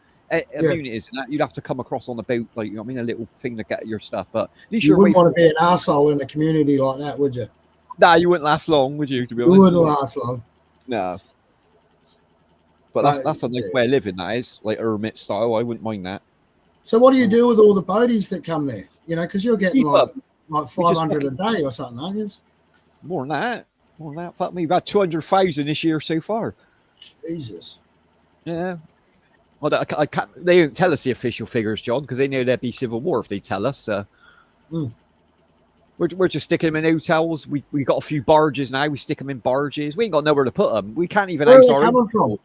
amenities and that, you'd have to come across on the boat, like, you know what I mean, a little thing to get your stuff. But at least you wouldn't want to be an arsehole in a community like that, would you? Nah, you wouldn't last long, would you? To be honest, you wouldn't last long. No. But that's a nice way of living. That is like hermit style. I wouldn't mind that. So what do you do with all the boaties that come there? You know, because you're getting like 500 a day or something, aren't you? More than that. Fuck me, we've had 200,000 this year so far. Jesus. Yeah. Well, I can't. They don't tell us the official figures, John, because they know there'd be civil war if they tell us. We're just sticking them in hotels. We got a few barges now. We stick them in barges. We ain't got nowhere to put them. We can't even. Where are they coming from?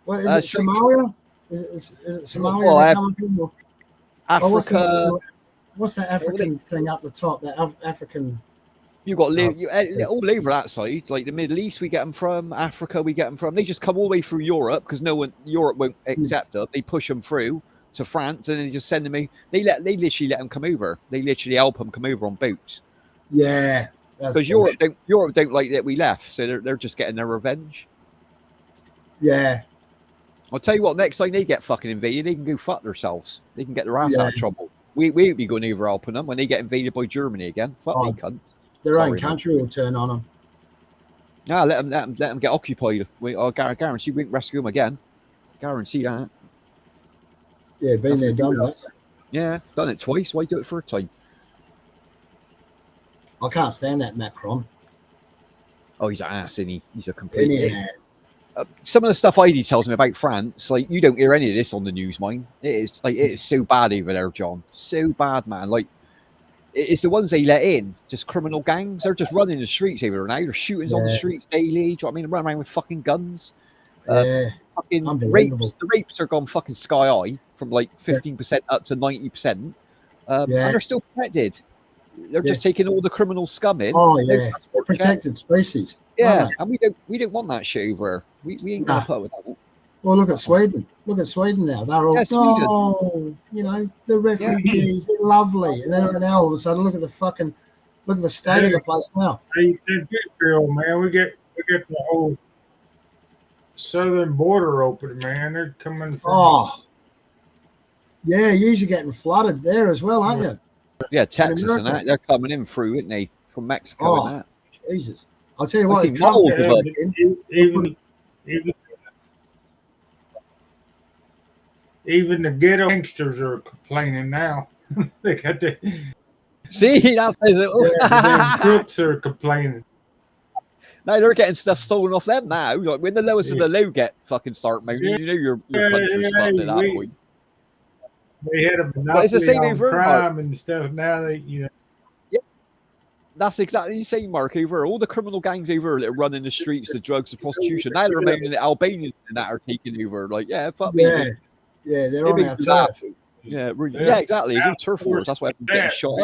Well, is it Somalia? Is it Somalia they're coming from? Africa. What's that African thing up the top? That African. You got all over that side, like the Middle East. We get them from Africa. We get them from. They just come all the way through Europe because Europe won't accept them. They push them through to France and then they just send them. They literally let them come over. They literally help them come over on boats. Yeah, because Europe don't like that we left, so they're just getting their revenge. Yeah. I'll tell you what, next time they get fucking invaded, they can go fuck themselves. They can get their ass out of trouble. We won't be going over helping them when they get invaded by Germany again. Fuck me, cunt. Their own country will turn on them. No, let them get occupied. I guarantee we won't rescue them again. Guarantee that. Yeah, been there, done that. Yeah, done it twice. Why do it for a time? I can't stand that Macron. Oh, he's an ass, isn't he? He's a complete ass. Some of the stuff Heidi tells me about France, like, you don't hear any of this on the news, mine. It is so bad over there, John. So bad, man. Like, it's the ones they let in, just criminal gangs. They're just running the streets over there now. They're shootings on the streets daily. Do you know what I mean? They're running around with fucking guns. Fucking rapes. The rapes are gone fucking sky high from like 15% up to 90%. And they're still protected. They're just taking all the criminal scum in. Oh yeah, protected species. Yeah, and we don't want that shit over here. We ain't gonna put up with that. Well, look at Sweden. Look at Sweden now. They're all, the refugees. They're lovely. And then now all of a sudden, look at the state of the place now. Hey, Pittsfield, man, we get the whole southern border open, man. They're coming from. Yeah, you're usually getting flooded there as well, aren't you? Yeah, Texas and America. that. They're coming in through, isn't they? From Mexico Oh, and that. Jesus. I'll tell you I what, see if Trump miles gets of Yeah, them. back in, even the ghetto gangsters are complaining now. They got the See, that says it all. yeah, the damn crooks are complaining. Now they're getting stuff stolen off them now. Like when the lowest of Yeah, the low get fucking start moaning, yeah, you know your yeah, country's fucked at that we point. they had a But it's the monopoly same on over, Mark. crime and stuff. Now they, you know, Yeah, that's exactly the same, Mark. Over all the criminal gangs over that are running the streets, the drugs, the prostitution. Now they're moaning that Albanians and that are taking over. Like, yeah, fuck me. yeah, yeah, they're They've on been our through that. turf. Yeah, really. yeah, Yeah, exactly. It's all turf wars. outsource That's why everyone's getting that, shot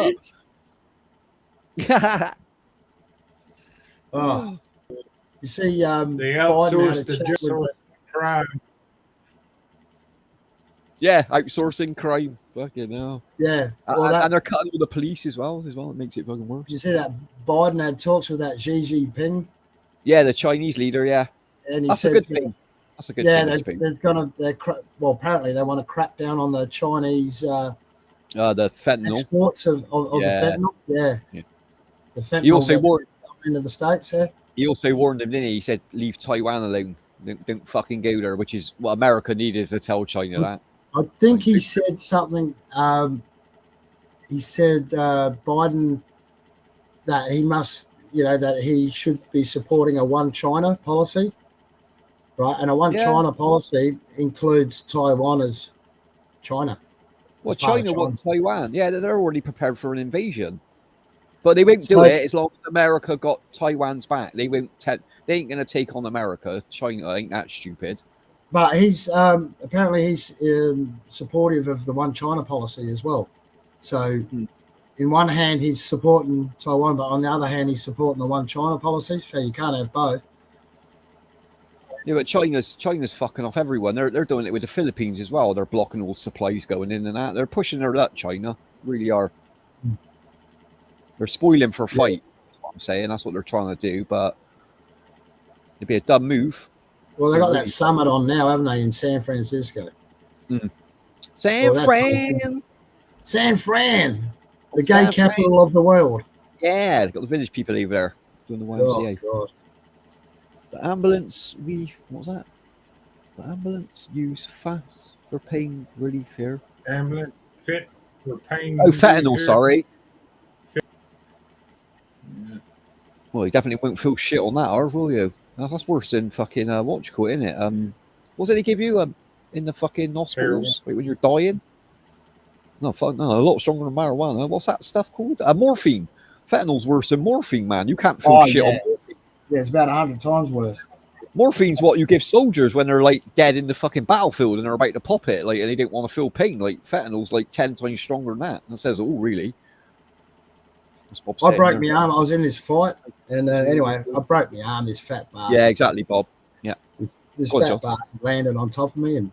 bitch. up. Oh, you see, They Biden had a outsourced the chat justice with crime. Yeah, outsourcing crime. Fucking hell. yeah. Well, And they're cutting all the police as well. It makes it fucking worse. you see that Biden had talks with that Xi Jinping, Yeah, the Chinese leader. Yeah, and he that's said, a good thing. That's a good yeah, thing. there's gonna well, apparently they want to crack down on the Chinese The fentanyl. exports of the Yeah. fentanyl. Yeah, Yeah. the He fentanyl also that's warned. into the states. Yeah, He also warned them, didn't he? He said, "Leave Taiwan alone. Don't fucking go there." Which is what America needed to tell China that. I think he said something. He said Biden that he must, that he should be supporting a one China policy, right? And a one Yeah. China policy includes Taiwan as China. Well, as part of China wants Taiwan. Yeah, they're already prepared for an invasion, but they won't do So- it as long as America got Taiwan's back. They won't. They ain't gonna take on America. China ain't that stupid. But he's apparently he's supportive of the one China policy as well. So, in one hand, he's supporting Taiwan, but on the other hand, he's supporting the one China policy. So you can't have both. Yeah, but China's fucking off everyone. They're doing it with the Philippines as well. They're blocking all supplies going in and out. They're pushing their luck. China really are. They're spoiling for a fight. That's what I'm saying. That's what they're trying to do. But it'd be a dumb move. Well, they got that summit on now, haven't they, in San Francisco? San Well, Fran. San Fran, the gay San Fran. capital of the world. Yeah, they've got the village people over there doing the YMCA. Oh, God. The ambulance, what was that? The ambulance use fast for pain relief here. Ambulance fit for pain. Oh, fentanyl, relief here. sorry. Well, you definitely won't feel shit on that, Arv, will you? That's worse than fucking, what you call it, innit? What did they give you in the fucking hospitals when you're dying? No, a lot stronger than marijuana. What's that stuff called? Morphine. Fentanyl's worse than morphine, man. You can't feel shit on morphine. Yeah, it's about 100 times worse. Morphine's what you give soldiers when they're like dead in the fucking battlefield and they're about to pop it, like, and they don't want to feel pain. Like fentanyl's like 10 times stronger than that. And it says, "Oh, really?" I broke my arm. I was in this fight, and anyway, I broke my arm. This fat bastard. Yeah, exactly, Bob. Yeah. This Go on, fat John. bastard landed on top of me and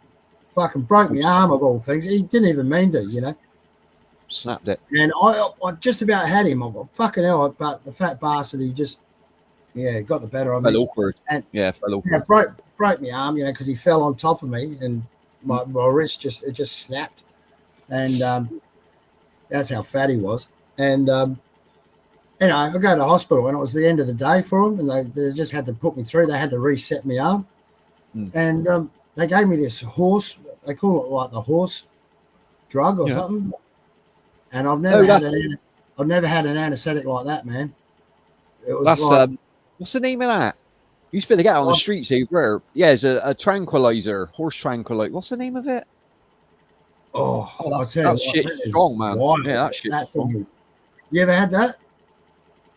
fucking broke my arm of all things. He didn't even mean to, Snapped it. And I just about had him. I got fucking hell, but the fat bastard, he just, got the better of me. Fell awkward. And Fell awkward. broke my arm, because he fell on top of me, and my wrist just snapped, and that's how fat he was. And I go to the hospital, and it was the end of the day for him, and they just had to put me through. They had to reset my arm, and they gave me this horse. They call it like the horse drug or something. And I've never had an anesthetic like that, man. It was That's what's the name of that? You used to be able to get it on the streets over. Yeah, it's a tranquilizer, horse tranquilizer. What's the name of it? Oh, I'll tell you that shit's strong, man. wild. Yeah, that shit's strong. You ever had that?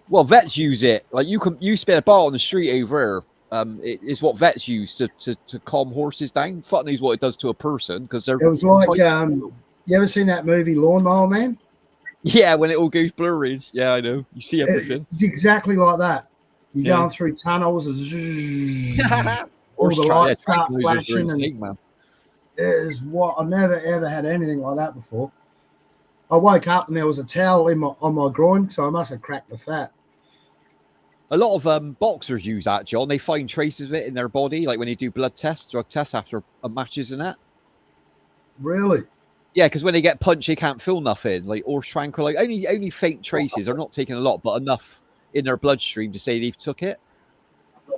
Well, vets use it. Like you spit a ball on the street over here. It's what vets use to calm horses down. Fuck knows what it does to a person because they're. It was like you ever seen that movie Lawnmower Man? Yeah, when it all goes blurry. Yeah, I know. You see everything. It's exactly like that. You're Yeah. going through tunnels and all the lights start flashing. And is what I never ever had anything like that before. I woke up and there was a towel on my groin, so I must have cracked the fat. A lot of boxers use that, John. They find traces of it in their body, like when they do blood tests, drug tests after matches and that. Really? Yeah, because when they get punched, they can't feel nothing. Like or tranquil, like only faint traces. They're not taking a lot, but enough in their bloodstream to say they've took it.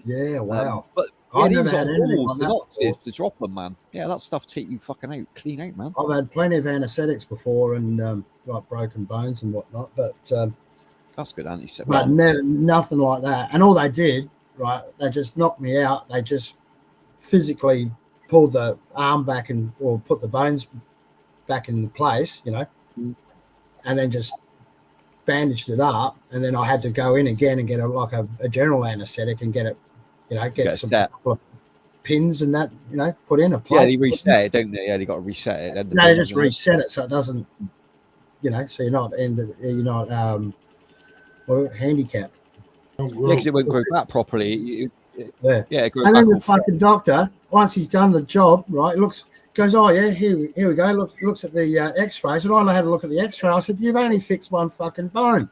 Yeah, wow. But yeah, I've they never use it had on anything balls, like the that before. Nazis, to drop them, man. Yeah, that stuff take you fucking out, clean out, man. I've had plenty of anesthetics before and like broken bones and whatnot, but That's good antiseptic. but nothing like that. And all they did, right, they just knocked me out. They just physically pulled the arm back or put the bones back in place, you know, and then just bandaged it up. And then I had to go in again and get a general anesthetic and get it, you know, get some pins and that, you know, put in a plate. Yeah, they reset it, don't they? Yeah, they got to reset it. No, they just reset it so it doesn't, you know, so you're not handicapped. Yeah, because it won't grow back properly. Yeah. It grows and back then the fucking doctor, once he's done the job, right, goes, oh yeah, here we go. Looks at the X-rays, and I had a look at the X-ray. I said, you've only fixed one fucking bone.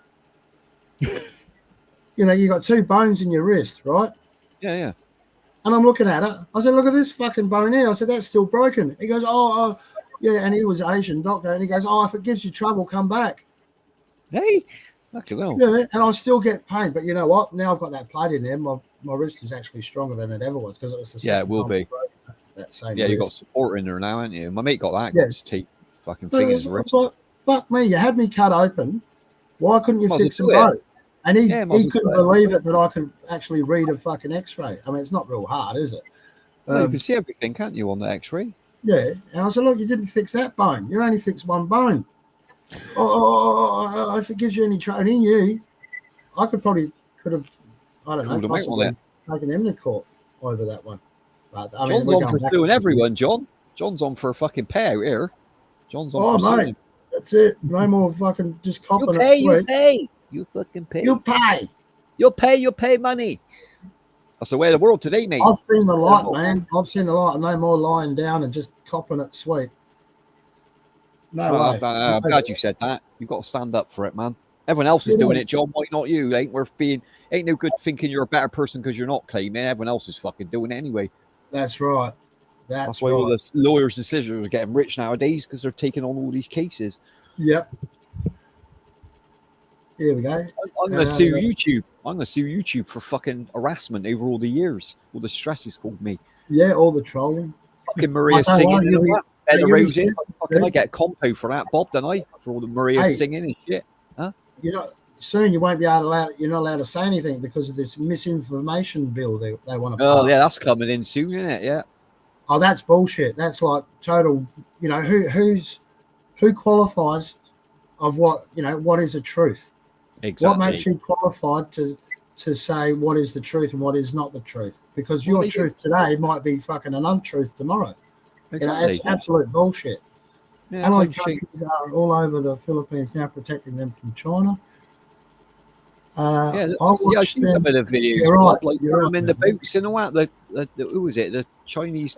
You know, you got 2 bones in your wrist, right? Yeah. And I'm looking at it. I said, look at this fucking bone here. I said, that's still broken. He goes, oh yeah, and he was an Asian doctor, and he goes, oh, if it gives you trouble, come back. Hey, lucky well. Yeah, and I still get pain, but you know what? Now I've got that plate in there. My wrist is actually stronger than it ever was because it was the second it will be. That same yeah, wrist. you got support in there now, haven't you? My mate got that. Yeah. To take fucking fingers. It's like, fuck me, you had me cut open. Why couldn't you fix them both? And he couldn't believe it that I could actually read a fucking X-ray. I mean, it's not real hard, is it? You can see everything, can't you, on the X-ray? Yeah, and I said, look, you didn't fix that bone. You only fixed one bone. If it gives you any trouble, and he knew, I could have, I don't know, possibly taken them to court over that one. But, I mean, John's on for suing everyone, John. John's on for a fucking pay out here. John's on for mate, suing. That's it. No more fucking just copping it. You pay. You fucking pay. You pay. You pay money. That's the way of the world today, mate. I've seen the lot, man. I've seen the lot. No more lying down and just copping it sweet. No way. I'm glad you said that. You've got to stand up for it, man. Everyone else is doing it, John. Why not you? Ain't no good thinking you're a better person because you're not claiming. Everyone else is fucking doing it anyway. That's right. That's why all the lawyers' decisions are getting rich nowadays because they're taking on all these cases. Yep. Here we go. I'm going to sue YouTube. I'm going to sue YouTube for fucking harassment over all the years. All the stress he's called me. Yeah, all the trolling. Fucking Maria singing. I get compo for that, Bob, don't I? For all the Maria singing and shit. Huh? You know, soon you won't be you're not allowed to say anything because of this misinformation bill they want to pass. Oh, yeah, that's coming in soon, isn't it? Yeah. Oh, that's bullshit. That's like total, you know, who qualifies of what is a truth? Exactly. What makes you qualified to say what is the truth and what is not the truth? Because your truth today might be fucking an untruth tomorrow. Exactly. It's absolute bullshit. Yeah, Allied countries are all over the Philippines now protecting them from China. I've seen some of the videos. You're right. Like ramming the boats and all that. Who was it? The Chinese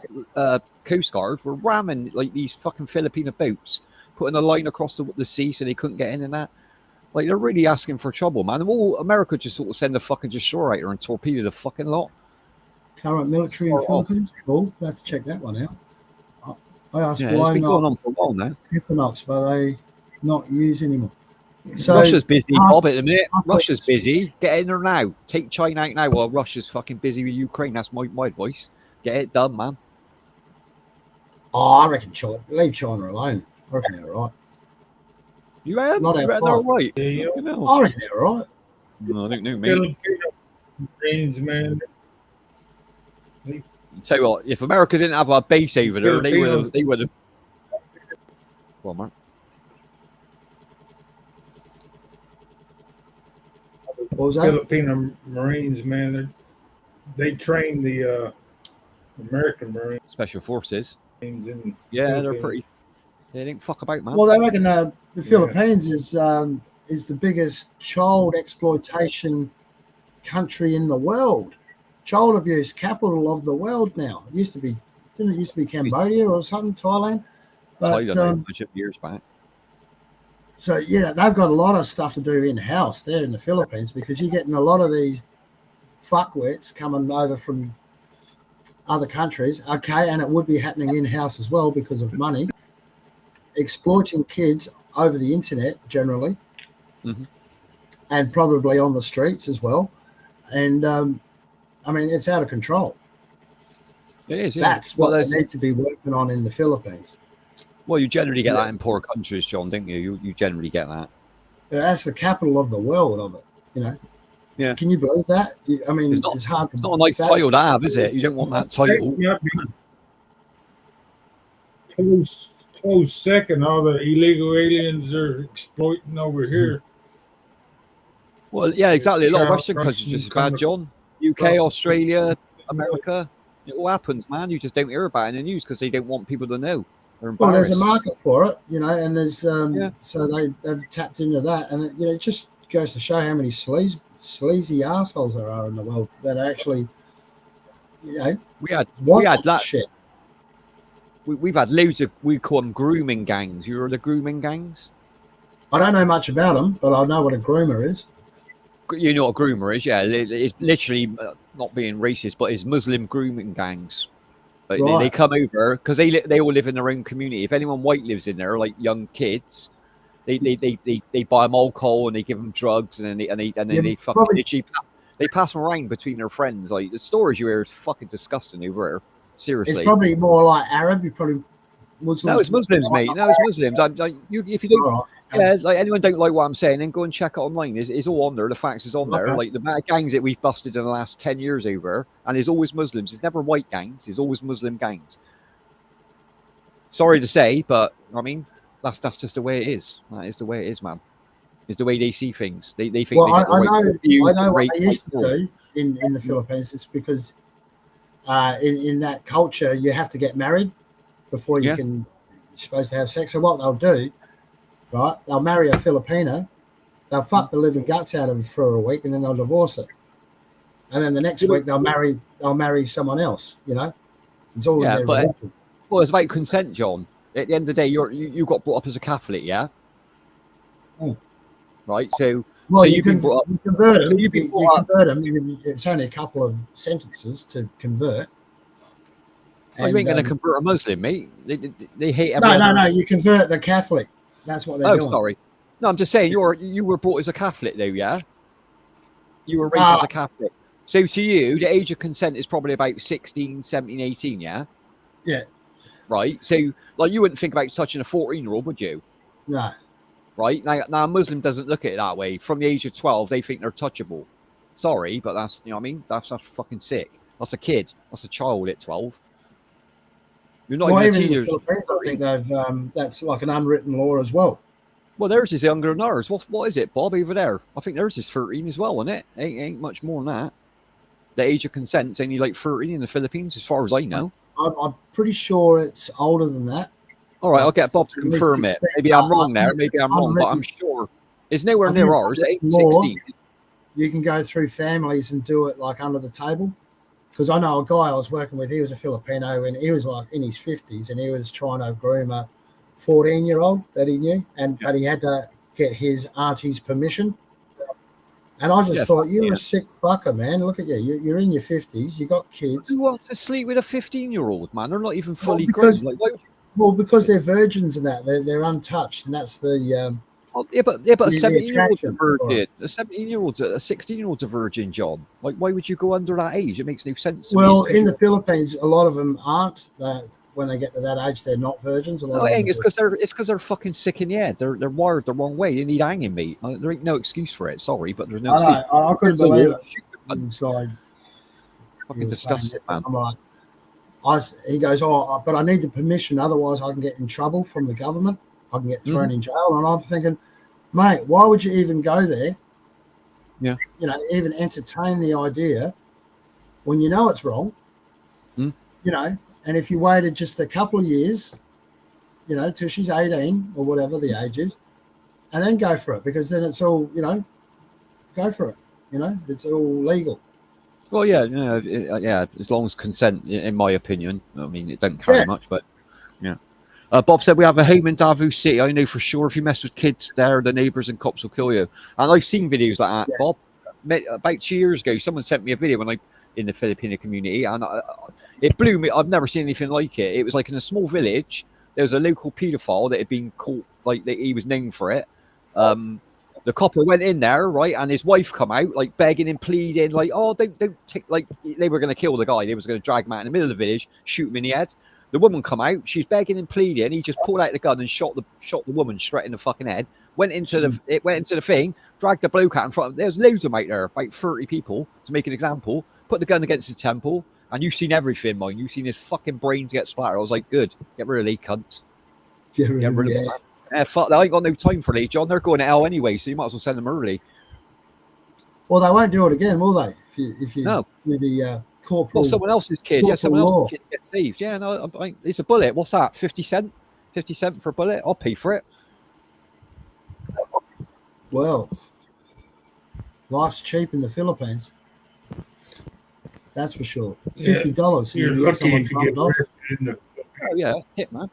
Coast Guard were ramming like these fucking Filipino boats, putting a line across the sea so they couldn't get in and that. Like they're really asking for trouble, man. Well, America just sort of send a fucking destroyer and torpedo the fucking lot. Current military in the Philippines. Cool. Let's check that one out. I asked why it's been not going on for a while now. Equinox, but they not used anymore. So Russia's busy, Bob, at the minute. Russia's busy. Get in there now. Take China out now while Russia's fucking busy with Ukraine. That's my advice. Get it done, man. Oh, I reckon leave China alone. I reckon they're right. You reckon they're right? Yeah. I reckon they're right. No, I don't know, mate. Filipino man. Tell you what, if America didn't have a base over there, they would have. Well, man. What was that? Filipino Marines, man. They train the American Marines. Special Forces. In they're pretty. They didn't fuck about, man. Well, they reckon the Philippines is the biggest child exploitation country in the world. Child abuse capital of the world now. It didn't it used to be Cambodia or something, Thailand? But years back. So they've got a lot of stuff to do in house there in the Philippines because you're getting a lot of these fuckwits coming over from other countries. Okay, and it would be happening in house as well because of money. exploiting kids over the internet generally, Mhm. and probably on the streets as well. And I mean, it's out of control. It is, yeah. That's what they need to be working on in the Philippines. Well, you generally get that in poor countries, John, don't you? You generally get that. That's the capital of the world of it, you know. Yeah. Can you believe that? I mean, it's hard to. It's not a nice title to have, is it? You don't want that title. Close second, all the illegal aliens are exploiting over here. Well, yeah, exactly. A lot of Western Child countries just as prostitution bad, John. UK, Australia, America. It all happens, man. You just don't hear about it in the news because they don't want people to know. They're Well, there's embarrassed. a market for it, you know, and there's Yeah. so they've tapped into that, and it, you know, it just goes to show how many sleazy assholes there are in the world that actually, you know, We had want that shit. We've had loads of, we call them grooming gangs. You heard of the grooming gangs? I don't know much about them, but I know what a groomer is. You know what a groomer is, yeah. It's literally, not being racist, but it's Muslim grooming gangs. But they Right. come over because they all live in their own community. If anyone white lives in there, like young kids, they buy them alcohol and they give them drugs, and then they fucking probably- literally they pass them around between their friends. Like the stories you hear is fucking disgusting over here. Seriously. It's probably more like Arab. You probably Muslims. No, it's Muslims, mate. No, it's Muslims. If you don't, All right. yeah, like anyone don't like what I'm saying, then go and check it online. It's all on there. The facts is on there. Okay. Like the amount of gangs that we've busted in the last 10 years over, and it's always Muslims. It's never white gangs. It's always Muslim gangs. Sorry to say, but I mean that's just the way it is. That is the way it is, man. It's the way they see things. They think. Well, they get the I right know. to abuse, I know what rape, they used to control. do in the Philippines. It's because in that culture you have to get married before you Yeah. can. You're supposed to have sex. So what they'll do, right? They'll marry a Filipino. They'll fuck the living guts out of her for a week, and then they'll divorce her. And then the next week they'll marry someone else. You know, it's all Yeah, in their but religion. well, it's about consent, John. At the end of the day, you got brought up as a Catholic, yeah. Mm. Right. So Well, you've been brought up. you convert them. So you've been you brought up. convert them. It's only a couple of sentences to convert. Oh, you ain't going to And, convert a Muslim, mate. They hate no, everyone. no. You convert the Catholic. That's what they're Oh, doing. sorry. No, I'm just saying you were brought as a Catholic, though, yeah. You were raised as a Catholic. So to you, the age of consent is probably about 16, 17, 18, yeah. Yeah. Right. So, like, you wouldn't think about touching a 14-year-old, would you? No. Right. Now, a Muslim doesn't look at it that way. From the age of 12, they think they're touchable. Sorry, but that's, you know what I mean? That's fucking sick. That's a kid. That's a child at 12. You're not Well, even a even in the teenager. Philippines, I think they've that's like an unwritten law as well. Well, theirs is younger than ours. What is it, Bob, over there? I think theirs is 13 as well, isn't it? Ain't much more than that. The age of consent's only like 13 in the Philippines, as far as I know. I'm pretty sure it's older than that. All right, I'll get Bob to At least confirm it. 16. Maybe I'm wrong there. I think Maybe I'm it's wrong, but I'm unwritten. sure it's nowhere I think near it's ours. It ain't law. 16. You can go through families and do it like under the table. Because I know a guy I was working with, he was a Filipino and he was like in his 50s and he was trying to groom a 14-year-old that he knew, but he had to get his auntie's permission. And I just thought, you're a sick fucker, man. Look at you. You're in your 50s. You got kids. Who wants to sleep with a 15-year-old, man? They're not even fully because- grown. Like, why would you? Well, because they're virgins and that. They're untouched. And that's the... Yeah, but a the 17-year-old's a attraction for virgin. A 17-year-old's a 16-year-old's a virgin, John. Like, why would you go under that age? It makes no sense to me. Well, in the Philippines, a lot of them aren't. When they get to that age, they're not virgins. A lot No, of it them ain't. are It's because they're fucking sick in the head. They're wired the wrong way. They need hanging, mate. There ain't no excuse for it. Sorry, but there's no I excuse. know. I couldn't believe it. Shoot the cunts. Guy, Fucking disgusting, man. I'm like, he goes, but I need the permission, otherwise I can get in trouble from the government. I can get thrown in jail. And I'm thinking, mate, why would you even go there? Yeah. You know, even entertain the idea when you know it's wrong. You know, and if you waited just a couple of years, you know, till she's 18 or whatever the age is, and then go for it, because then it's all, you know, go for it. You know, it's all legal. Well, yeah, yeah. As long as consent, in my opinion. I mean, it doesn't carry much, but yeah. Bob said we have a home in Davao City. I know for sure if you mess with kids there, the neighbours and cops will kill you. And I've seen videos like that, Bob. About 2 years ago, someone sent me a video in the Filipino community, and it blew me. I've never seen anything like it. It was like in a small village. there was a local paedophile that had been caught, like that he was named for it. The copper went in there, right, and his wife come out, like begging and pleading, like, oh, don't take, like they were going to kill the guy. They was going to drag him out in the middle of the village, shoot him in the head. The woman come out, she's begging and pleading. He just pulled out the gun and shot the woman straight in the fucking head. Went into the thing, dragged the bloke out in front of. There was loads of them out there, about 30 people to make an example. Put the gun against the temple, and you've seen everything, man. You've seen his fucking brains get splattered. I was like, good, get rid of these cunts. Get rid of them. Yeah, fuck, I ain't got no time for these, John. They're going to hell anyway, so you might as well send them early. Well, they won't do it again, will they? If you no. do the corporal. Well, someone else's kids. Yeah, someone else's kids get saved. Yeah, no, it's a bullet. What's that? 50 cent? 50 cent for a bullet? I'll pay for it. Well, life's cheap in the Philippines. That's for sure. $50. You're lucky if you get arrested in the. Oh yeah, hit man.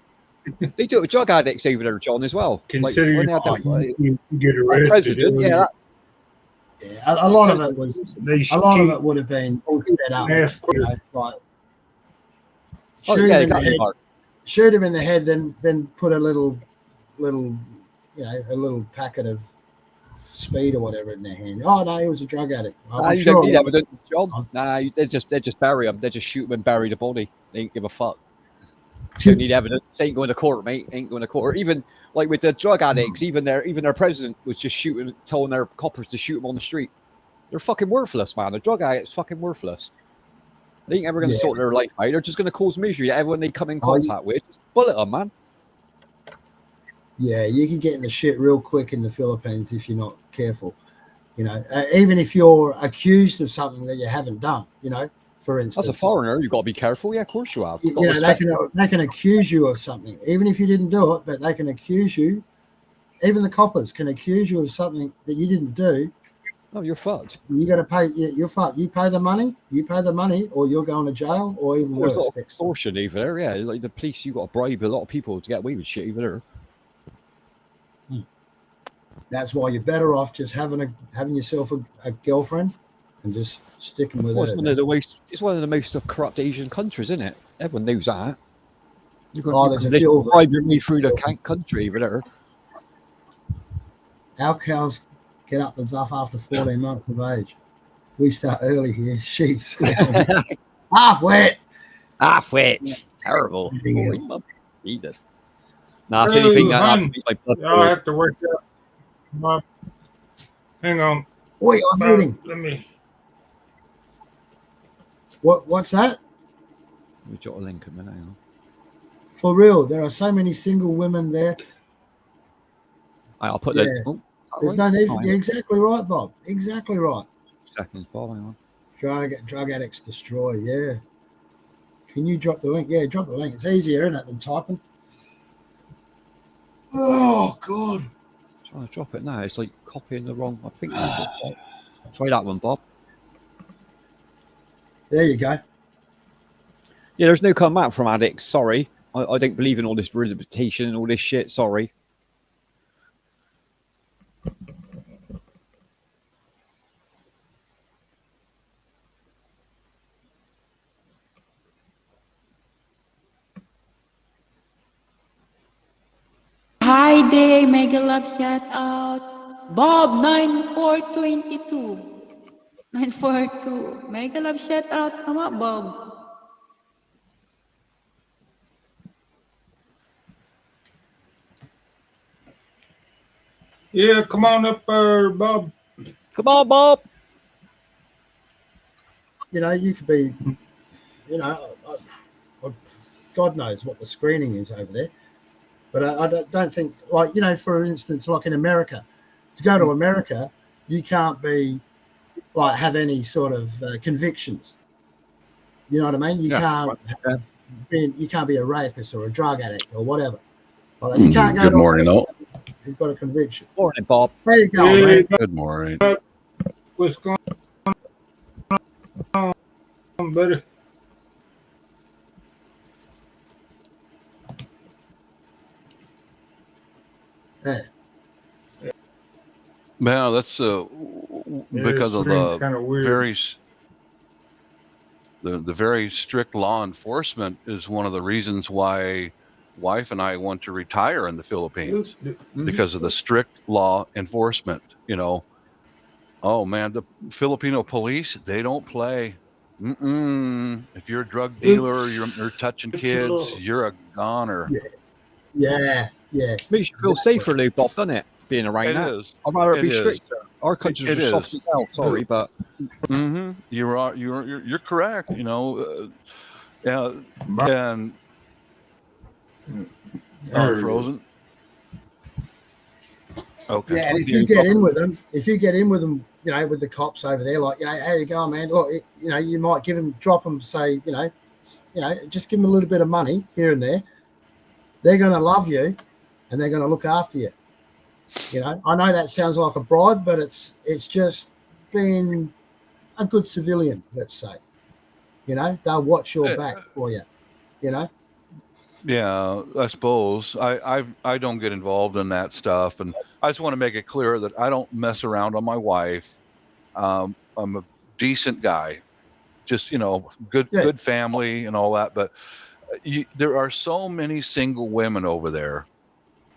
They do it with drug addicts over there, John, as well. Consider like, you get arrested. President, yeah. A lot of it was. A lot of it would have been all set up. Like, shoot him in the head, then put a little, a little packet of speed or whatever in their hand. Oh no, he was a drug addict. You don't need evidence, John. Nah, they just bury him. They just shoot him and bury the body. They ain't give a fuck. Don't need evidence. Ain't going to court, mate. Ain't going to court. Even like with the drug addicts, even their president was just shooting, telling their coppers to shoot them on the street. They're fucking worthless, man. The drug addicts fucking worthless. They ain't ever going to sort their life out. They're just going to cause misery to everyone they come in contact with. Just bullet them, man. Yeah, you can get in the shit real quick in the Philippines if you're not careful. Even if you're accused of something that you haven't done, for instance. As a foreigner, you've got to be careful. Yeah, of course you have. They can accuse you of something, even if you didn't do it, but they can accuse you. Even the coppers can accuse you of something that you didn't do. No, you're fucked. You got to pay. You're fucked. You pay the money, or you're going to jail, or even worse. There's a lot of extortion over there. Yeah, like the police, you got to bribe a lot of people to get away with shit over there. That's why you're better off just having yourself a girlfriend and just sticking with it. It's one of the most corrupt Asian countries, isn't it? Everyone knows that. There's a few of them. Bribe your way through the country over there. Our cows get up the duff after 14 months of age. We start early here. She's half wet. Half wet. Terrible. Jesus. Nah, it's anything that happens. I have to work out. Hang on. Oi, I'm muting. Let me. What's that? We got a link a minute. For real, there are so many single women there. I'll put that. Oh, there's no need. You're exactly right, Bob. Exactly right. Seconds, Bob. Hang on. Drug addicts destroy. Yeah. Can you drop the link? Yeah, drop the link. It's easier, isn't it, than typing? Oh God. Trying to drop it now. It's like copying the wrong. I think that's it. Try that one, Bob. There you go. Yeah, there's no coming back from addicts. Sorry. I don't believe in all this rehabilitation and all this shit. Sorry. Hi there, mega love shout out. Bob 9422. 942. Mega love shout out. Come on, Bob. Yeah, come on up there, Bob. Come on, Bob. You could be, God knows what the screening is over there. But I don't think, for instance, like in America, to go to America, you can't be, have any sort of convictions. You know what I mean? You can't be a rapist or a drug addict or whatever. You can't go. Good morning, all. You've got a conviction. Morning, Bob. There you go, man. Good morning. What's going on, buddy? Yeah. Well, that's because of the very strict law enforcement is one of the reasons why wife and I want to retire in the Philippines because of the strict law enforcement. Oh man, the Filipino police, they don't play. If you're a drug dealer, you're touching kids, you're a goner. Yeah. Makes you feel safer, though, Bob, doesn't it? Being around It that. is. I'd rather it It be is. stricter. Our countries It are soft is. as hell. Sorry, but You're correct. Yeah, and frozen. Okay. Yeah, and if you get in with them, with the cops over there, like, how you going, man? Look, you might drop them, say, just give them a little bit of money here and there. They're going to love you, and they're going to look after you. I know that sounds like a bribe, but it's just being a good civilian, let's say. They'll watch your back for you. Yeah, I suppose I don't get involved in that stuff, and I just want to make it clear that I don't mess around on my wife. I'm a decent guy, just good family and all that. But there are so many single women over there.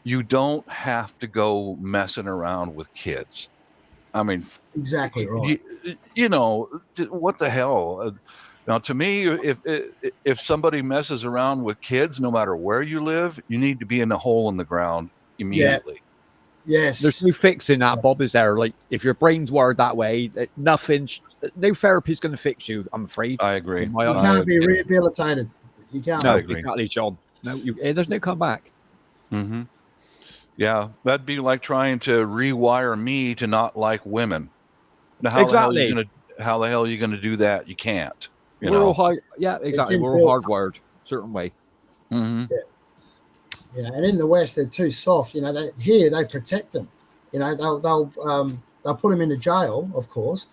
You don't have to go messing around with kids. I mean, exactly right. What the hell? Now, to me, if somebody messes around with kids, no matter where you live, you need to be in a hole in the ground immediately. Yes. There's no fixing that, Bob, is there? Like, if your brain's wired that way, no therapy's going to fix you, I'm afraid. I agree. You can't be rehabilitated. You can't. No, agree. exactly, John. No, there's no comeback. Mm-hmm. Yeah, that'd be like trying to rewire me to not like women. Now, how the hell are you going to do that? You can't. We're all hard. Yeah, exactly. We're all hardwired, certain way. Mm-hmm. Yeah. And in the West, they're too soft. Here they protect them. They'll put them into jail, of course,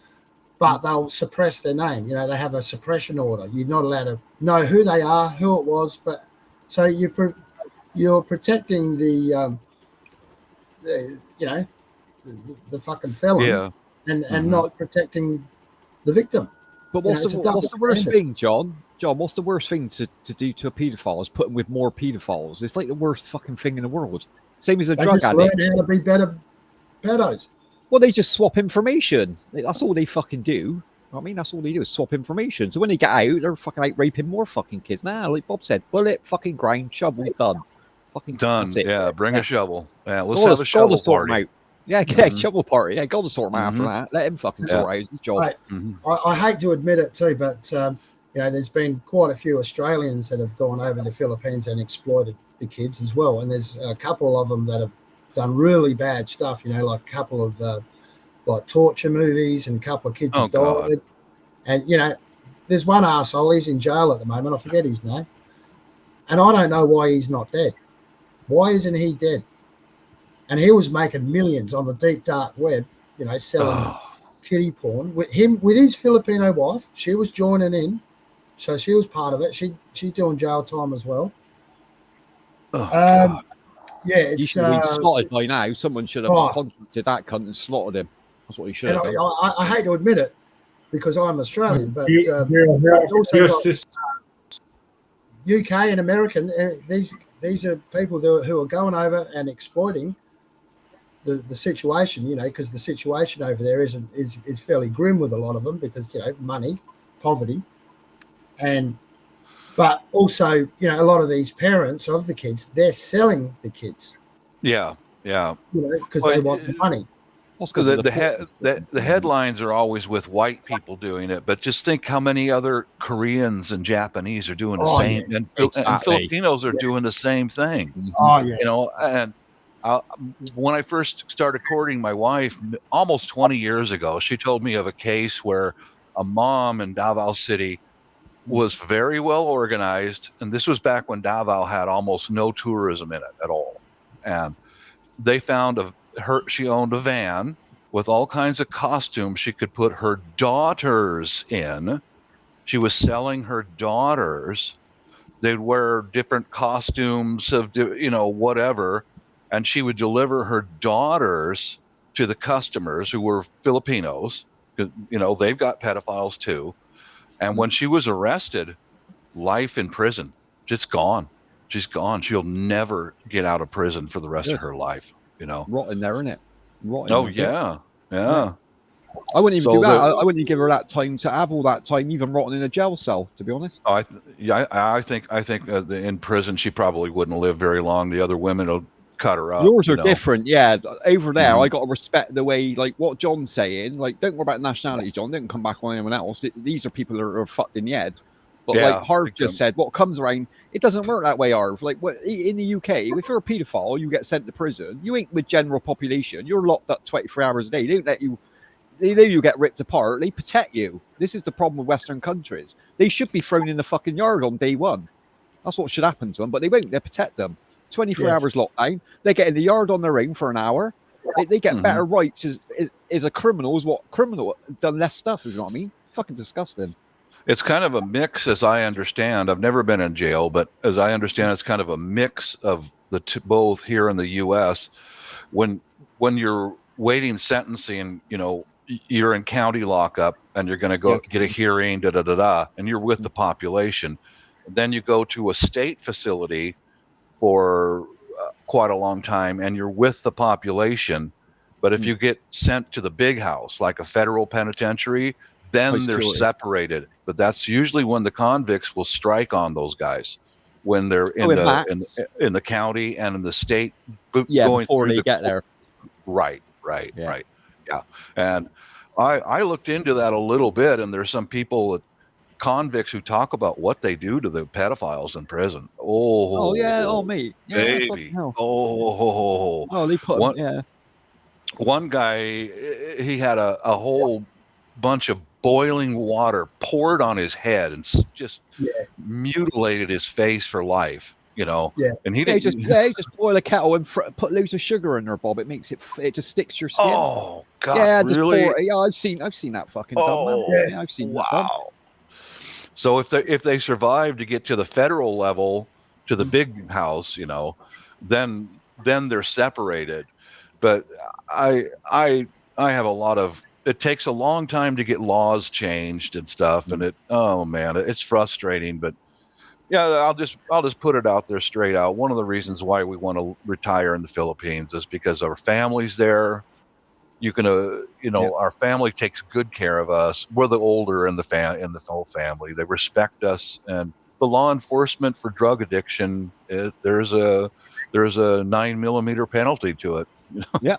but they'll suppress their name. They have a suppression order. You're not allowed to know who they are, who it was, but so you're protecting the fucking felon, and not protecting the victim. But what's the worst thing, John? John, what's the worst thing to do to a paedophile is put him with more paedophiles? It's like the worst fucking thing in the world. Same as a drug addict. Learn how to be better pedos. Well, they just swap information. That's all they fucking do. That's all they do is swap information. So when they get out, they're fucking out raping more fucking kids. Like Bob said, bullet, fucking grind, shovel, done. Fucking done. Yeah, bring a shovel. Yeah, let's have a shovel party. Yeah, shovel party. Yeah, go to sort him out after that. Let him fucking sort out his job. I hate to admit it too, but there's been quite a few Australians that have gone over the Philippines and exploited the kids as well. And there's a couple of them that have done really bad stuff. Like a couple of like torture movies, and a couple of kids have died. And there's one arsehole. He's in jail at the moment. I forget his name, and I don't know why he's not dead. Why isn't he dead? And he was making millions on the deep dark web, selling kiddie porn with his Filipino wife. She was joining in, so she was part of it. She's doing jail time as well. Yeah, you should have been slotted by now. Someone should have contacted that cunt and slaughtered him. That's what he should have done. I hate to admit it because I'm Australian, but it's also UK and American. These are people who are going over and exploiting the situation, because the situation over there is fairly grim with a lot of them because money, poverty, but also a lot of these parents of the kids, they're selling the kids. Yeah. Because they want the money. Because the headlines are always with white people doing it, but just think how many other Koreans and Japanese are doing the same, and Filipinos are doing the same thing. And when I first started courting my wife almost 20 years ago, she told me of a case where a mom in Davao City was very well organized, and this was back when Davao had almost no tourism in it at all, and they found she owned a van with all kinds of costumes she could put her daughters in. She was selling her daughters. They'd wear different costumes of, whatever. And she would deliver her daughters to the customers who were Filipinos. Because, they've got pedophiles too. And when she was arrested, life in prison, just gone. she's gone. She'll never get out of prison for the rest of her life. Rotting there, isn't it? Rotting Oh there, yeah. I wouldn't even So do that. I wouldn't even give her that time to have all that time, even rotting in a jail cell. To be honest. I think in prison she probably wouldn't live very long. The other women will cut her up. Yours are different, yeah. Over there, Mhm. I got to respect the way, like what John's saying. Like, don't worry about nationality, John. Don't come back on anyone else. These are people that are fucked in the head. But like Harv just said, what comes around, it doesn't work that way, Harv. Like in the UK, if you're a paedophile, you get sent to prison. You ain't with general population. You're locked up 24 hours a day. They don't let you. They know you get ripped apart. They protect you. This is the problem with Western countries. They should be thrown in the fucking yard on day one. That's what should happen to them, but they won't. They protect them. 24 hours lockdown. They get in the yard on their own for an hour. They get better rights as a criminal as what criminal done less stuff. You know what I mean? Fucking disgusting. It's kind of a mix, as I understand. I've never been in jail, but as I understand, it's kind of a mix of the both here in the U.S. When you're waiting sentencing, you're in county lockup and you're going to go get a hearing, and you're with the population. Then you go to a state facility for quite a long time and you're with the population. But if you get sent to the big house, like a federal penitentiary, then they're separated. But that's usually when the convicts will strike on those guys, when they're in the county and in the state. Going before they get there. Right. Yeah. And I looked into that a little bit, and there's some people, convicts, who talk about what they do to the pedophiles in prison. Oh yeah. Oh mate. Yeah, baby. Oh, they put them, One guy, he had a whole bunch of boiling water poured on his head and just mutilated his face for life. And he didn't just boil a kettle and put loads of sugar in there, Bob. It makes it just sticks to your skin. Oh God! Yeah, really? I've seen that fucking done, man. Yeah, I've seen that done. So if they survive to get to the federal level, to the big house, then they're separated. But I have a lot of. It takes a long time to get laws changed and stuff, and it's frustrating. But yeah, I'll just put it out there straight out. One of the reasons why we want to retire in the Philippines is because our family's there. You can, our family takes good care of us. We're the older in the whole family. They respect us, and the law enforcement for drug addiction, there's a 9mm penalty to it. Yeah,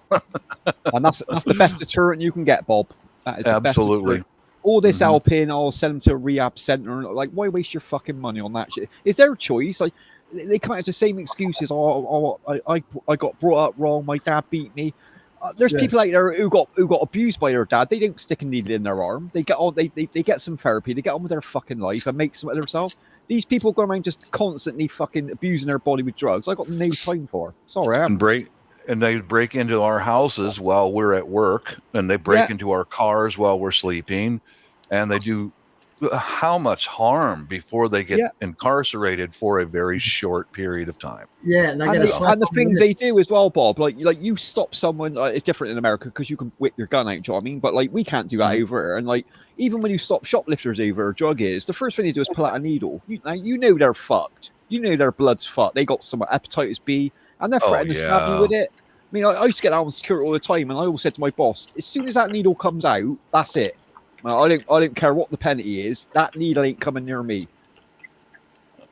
and that's the best deterrent you can get, Bob. That is the absolutely. Best all this helping, I'll send them to a rehab center. Like, why waste your fucking money on that shit? It's their choice. Like, they come out with the same excuses. I got brought up wrong. My dad beat me. There's people out there who got abused by their dad. They don't stick a needle in their arm. They get on. They get some therapy. They get on with their fucking life and make some of themselves. These people go around just constantly fucking abusing their body with drugs. I got no time for. Sorry, I am. And they break into our houses while we're at work, and they break into our cars while we're sleeping, and they do how much harm before they get incarcerated for a very short period of time. Yeah, and the things they do as well, Bob. Like you stop someone. It's different in America because you can whip your gun out. Do you know what I mean? But like we can't do that over here. And like even when you stop shoplifters over druggers, the first thing they do is pull out a needle. You know they're fucked. You know their blood's fucked. They got some hepatitis B. And they're threatening to stab you with it. I mean, I used to get out on security all the time, and I always said to my boss, as soon as that needle comes out, that's it. I don't care what the penalty is. That needle ain't coming near me.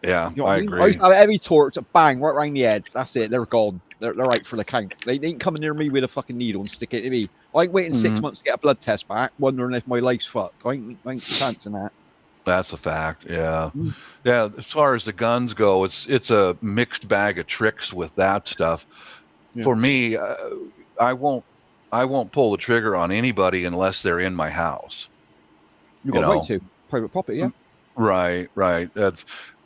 Yeah, you know I I agree. used to have every torch, bang, right around the head. That's it. They're gone. They're out for the count. They ain't coming near me with a fucking needle and stick it to me. I ain't waiting 6 months to get a blood test back, wondering if my life's fucked. I ain't chancing that. That's a fact. Yeah. Yeah. As far as the guns go, it's a mixed bag of tricks with that stuff. Yeah. For me, I won't pull the trigger on anybody unless they're in my house. You got right to private property, yeah. Right. That's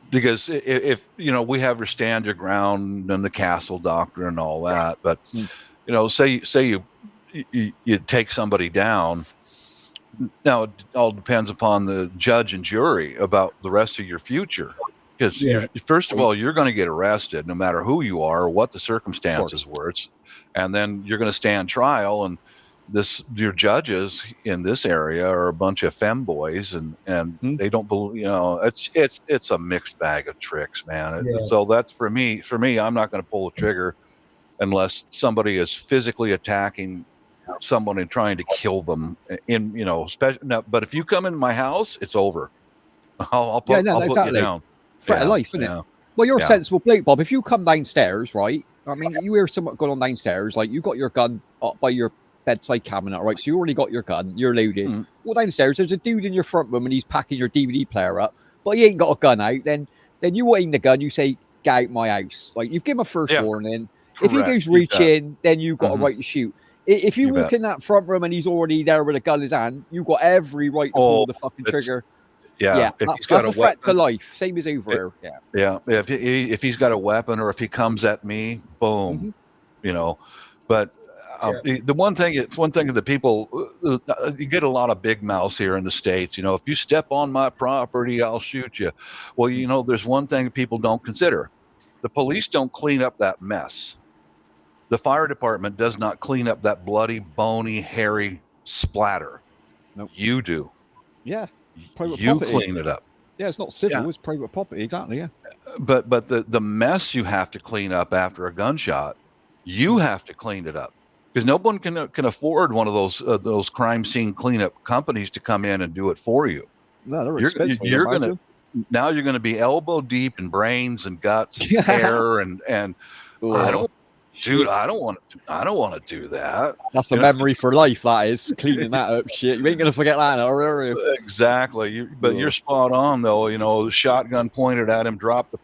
because if we have your stand your ground and the castle doctrine and all that, but say you take somebody down. Now, it all depends upon the judge and jury about the rest of your future. Because first of all, you're going to get arrested no matter who you are or what the circumstances were. And then you're going to stand trial, and your judges in this area are a bunch of femboys, and they don't believe. It's a mixed bag of tricks, man. Yeah. So that's for me. I'm not going to pull the trigger unless somebody is physically attacking someone and trying to kill them. Special. No, but if you come in my house, it's over. I'll put you down. Threat of life, isn't it? Well, you're a sensible bloke, Bob. If you come downstairs, right? I mean, you hear something going on downstairs, like you got your gun up by your bedside cabinet, right? So you already got your gun, you're loaded. Well, downstairs, there's a dude in your front room and he's packing your DVD player up, but he ain't got a gun out. Then you aim the gun, you say, "Get out my house!" Like you've given him a first warning. Correct. If he goes reaching, then you've got a right to shoot. If you walk in that front room and he's already there with a gun in his hand, you've got every right to pull the fucking trigger. Yeah, that's a threat to life. Same as over here. Yeah. If he's got a weapon or if he comes at me, boom. But the one thing that people you get a lot of big mouths here in the States. If you step on my property, I'll shoot you. Well, there's one thing people don't consider: the police don't clean up that mess. The fire department does not clean up that bloody, bony, hairy splatter. Nope. You do. Yeah. Private you property. Clean it up. Yeah, it's not civil, it's private property, exactly, yeah. But the mess you have to clean up after a gunshot, you have to clean it up. Because no one can afford one of those crime scene cleanup companies to come in and do it for you. No, they're expensive. You're gonna be elbow deep in brains and guts and hair and I don't want to do that. That's a memory for life. That is cleaning that up. Shit, you ain't gonna forget that, are you? Exactly. You're spot on though. The shotgun pointed at him, drop the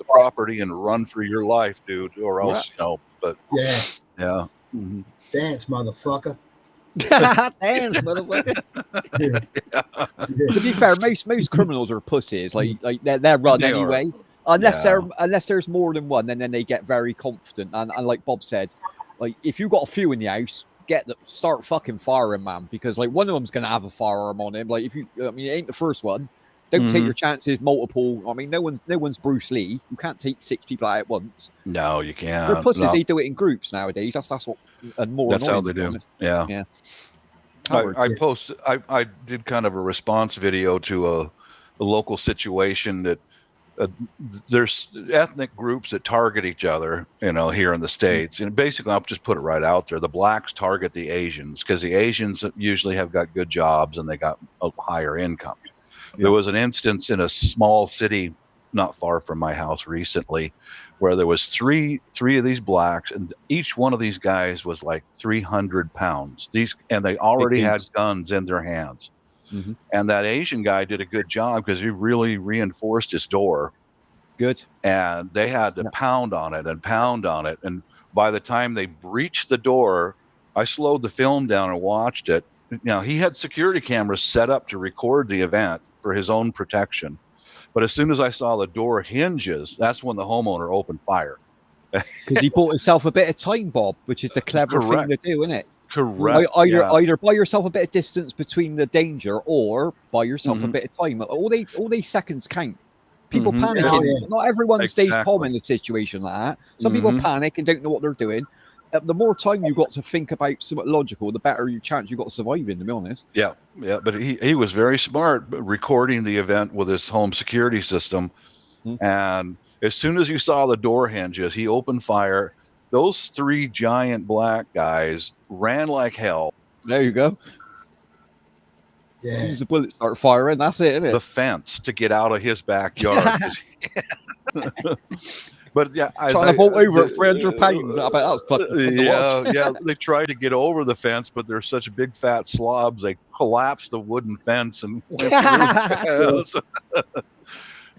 property, and run for your life, dude, or else But yeah. Mm-hmm. Dance, motherfucker. Dance, motherfucker. To be fair, most criminals are pussies. Like they're run anyway. Unless there's more than one, and then they get very confident. And like Bob said, like if you got a few in the house, start fucking firing, man, because like one of them's gonna have a firearm on him. Like it ain't the first one. Don't take your chances. Multiple. I mean, no one's Bruce Lee. You can't take 6 people out at once. No, you can't. They're pussies. They do it in groups nowadays. That's what and more. That's how they do. Yeah. I did kind of a response video to a local situation that. There's ethnic groups that target each other, here in the States. And basically, I'll just put it right out there. The blacks target the Asians because the Asians usually have got good jobs and they got a higher income. Yeah. There was an instance in a small city not far from my house recently where there was three of these blacks, and each one of these guys was like 300 pounds. And they already had guns in their hands. Mm-hmm. And that Asian guy did a good job because he really reinforced his door. Good. And they had to pound on it. And by the time they breached the door, I slowed the film down and watched it. He had security cameras set up to record the event for his own protection. But as soon as I saw the door hinges, that's when the homeowner opened fire. Because he bought himself a bit of time, Bob, which is the clever thing to do, isn't it? Correct. Either buy yourself a bit of distance between the danger, or buy yourself a bit of time. All they seconds count. People panic. Not everyone stays calm in a situation like that. Some people panic and don't know what they're doing. The more time you got to think about something logical, the better your chance you got of surviving. To be honest. Yeah. But he was very smart, recording the event with his home security system, and as soon as you saw the door hinges, he opened fire. Those 3 giant black guys ran like hell. There you go. Yeah. As soon as the bullets start firing, that's it, isn't it? The fence to get out of his backyard. But trying to vault over at 300 pounds. I bet that's fucking they tried to get over the fence, but they're such big fat slobs. They collapsed the wooden fence and went through.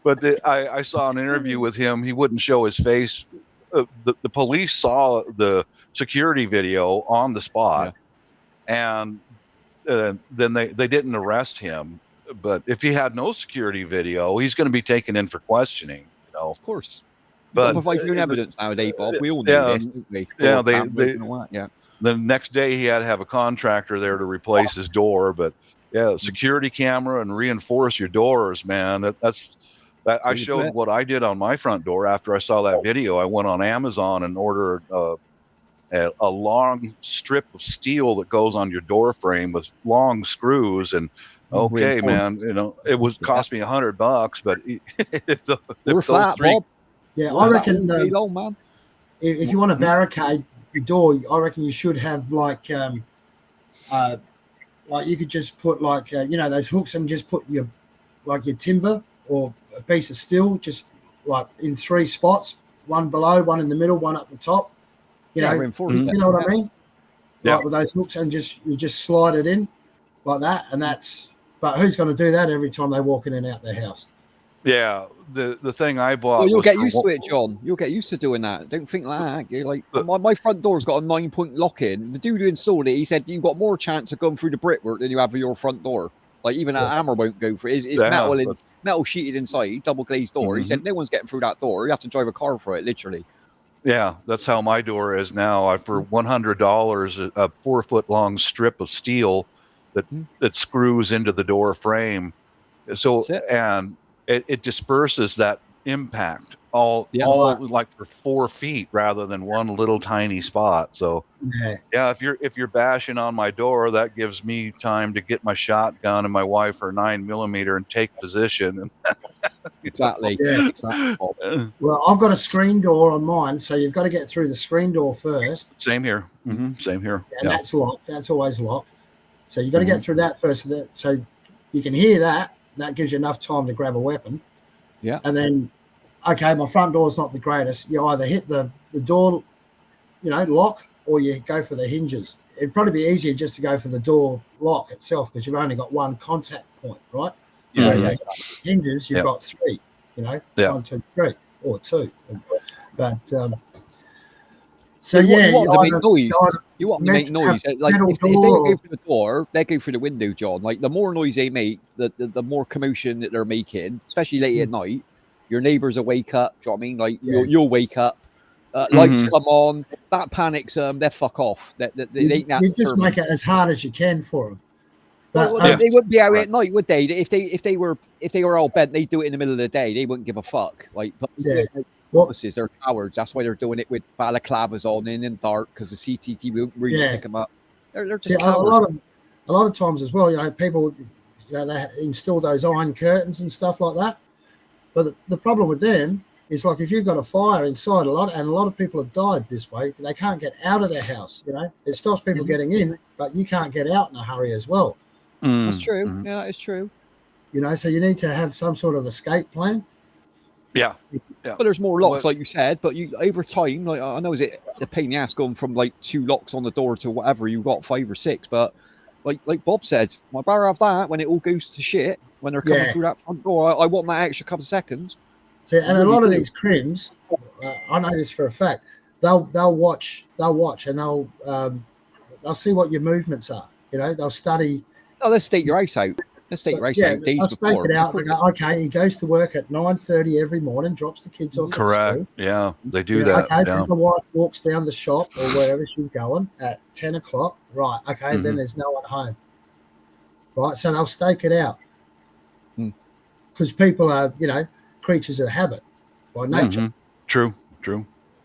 But I saw an interview with him. He wouldn't show his face. The police saw the security video on the spot, and then they didn't arrest him. But if he had no security video, he's going to be taken in for questioning. Of course. But provide new evidence nowadays, Bob. We all know this, don't we? The next day he had to have a contractor there to replace his door. But security camera and reinforce your doors, man. That's. I showed what I did on my front door after I saw that video. I went on Amazon and ordered a long strip of steel that goes on your door frame with long screws. And okay, man, it was cost me $100, but if We're flat, three, Bob. Yeah, I reckon man. if you want to barricade your door, I reckon you should have like you could just put like those hooks and just put your timber or a piece of steel just like in 3 spots, one below, one in the middle, one up the top. You know what I mean? Yeah. Like with those hooks, and you just slide it in like that, and that's. But who's going to do that every time they walk in and out their house? Yeah, the thing I bought. Well, you'll get used to it, John. You'll get used to doing that. Don't think like that. You're like, my front door's got a 9-point lock in. The dude who installed it, he said you've got more chance of going through the brickwork than you have with your front door. Like even a hammer won't go through it. It's metal sheeted inside, double glazed door. He said no one's getting through that door. You have to drive a car through it, literally. Yeah, that's how my door is now. For $100, a 4-foot long strip of steel that screws into the door frame. So and it disperses that impact all like for 4 feet rather than one little tiny spot. So yeah, if you're bashing on my door, that gives me time to get my shotgun and my wife her 9mm and take position. Exactly. Well, I've got a screen door on mine, so you've got to get through the screen door first. Same here. Same here. And that's locked. That's always locked. So you've got to get through that first, so you can hear that. That gives you enough time to grab a weapon. Yeah. And then, okay, my front door's not the greatest. You either hit the door, lock, or you go for the hinges. It'd probably be easier just to go for the door lock itself because you've only got one contact point, right? Yeah. Whereas hinges, you've got 3, 1, 2, 3, or 2. But so you want to make noise. You want to make noise. Like if they go through the door, they go through the window, John. Like the more noise they make, the more commotion that they're making, especially late at night. Your neighbors will wake up. Do you know what I mean? Like you'll wake up. Lights come on. That panics them. They fuck off. You just make it as hard as you can for them. But, they wouldn't be out at night, would they? If they were all bent, they'd do it in the middle of the day. They wouldn't give a fuck. Like, officers, they're cowards. That's why they're doing it with balaclavas on in the dark because the CCTV won't really pick them up. They're just cowards. A lot of times as well. People, they install those iron curtains and stuff like that. But the problem with them is like if you've got a fire inside a lot of people have died this way. They can't get out of their house. It stops people getting in, but you can't get out in a hurry as well. That's true. Yeah, it's true. So you need to have some sort of escape plan. Yeah. But there's more locks, like you said. But over time, like I know, is it a pain in the ass going from like 2 locks on the door to whatever you got 5 or 6? But like Bob said, I'd rather have that when it all goes to shit when they're coming through that front door. I want that extra couple of seconds. See, and a lot of these crims, I know this for a fact. They'll watch, and they'll see what your movements are. They'll study. Oh, let's stake your house out. Let's stake your house out days I'll stake before. it out. They go, okay, he goes to work at 9:30 every morning, drops the kids off. Correct. At school. Yeah, they do that. Okay, then the wife walks down the shop or wherever she's going at 10 o'clock. Right. Okay, then there's no one home. Right. So they'll stake it out because people are, creatures of habit by nature. True.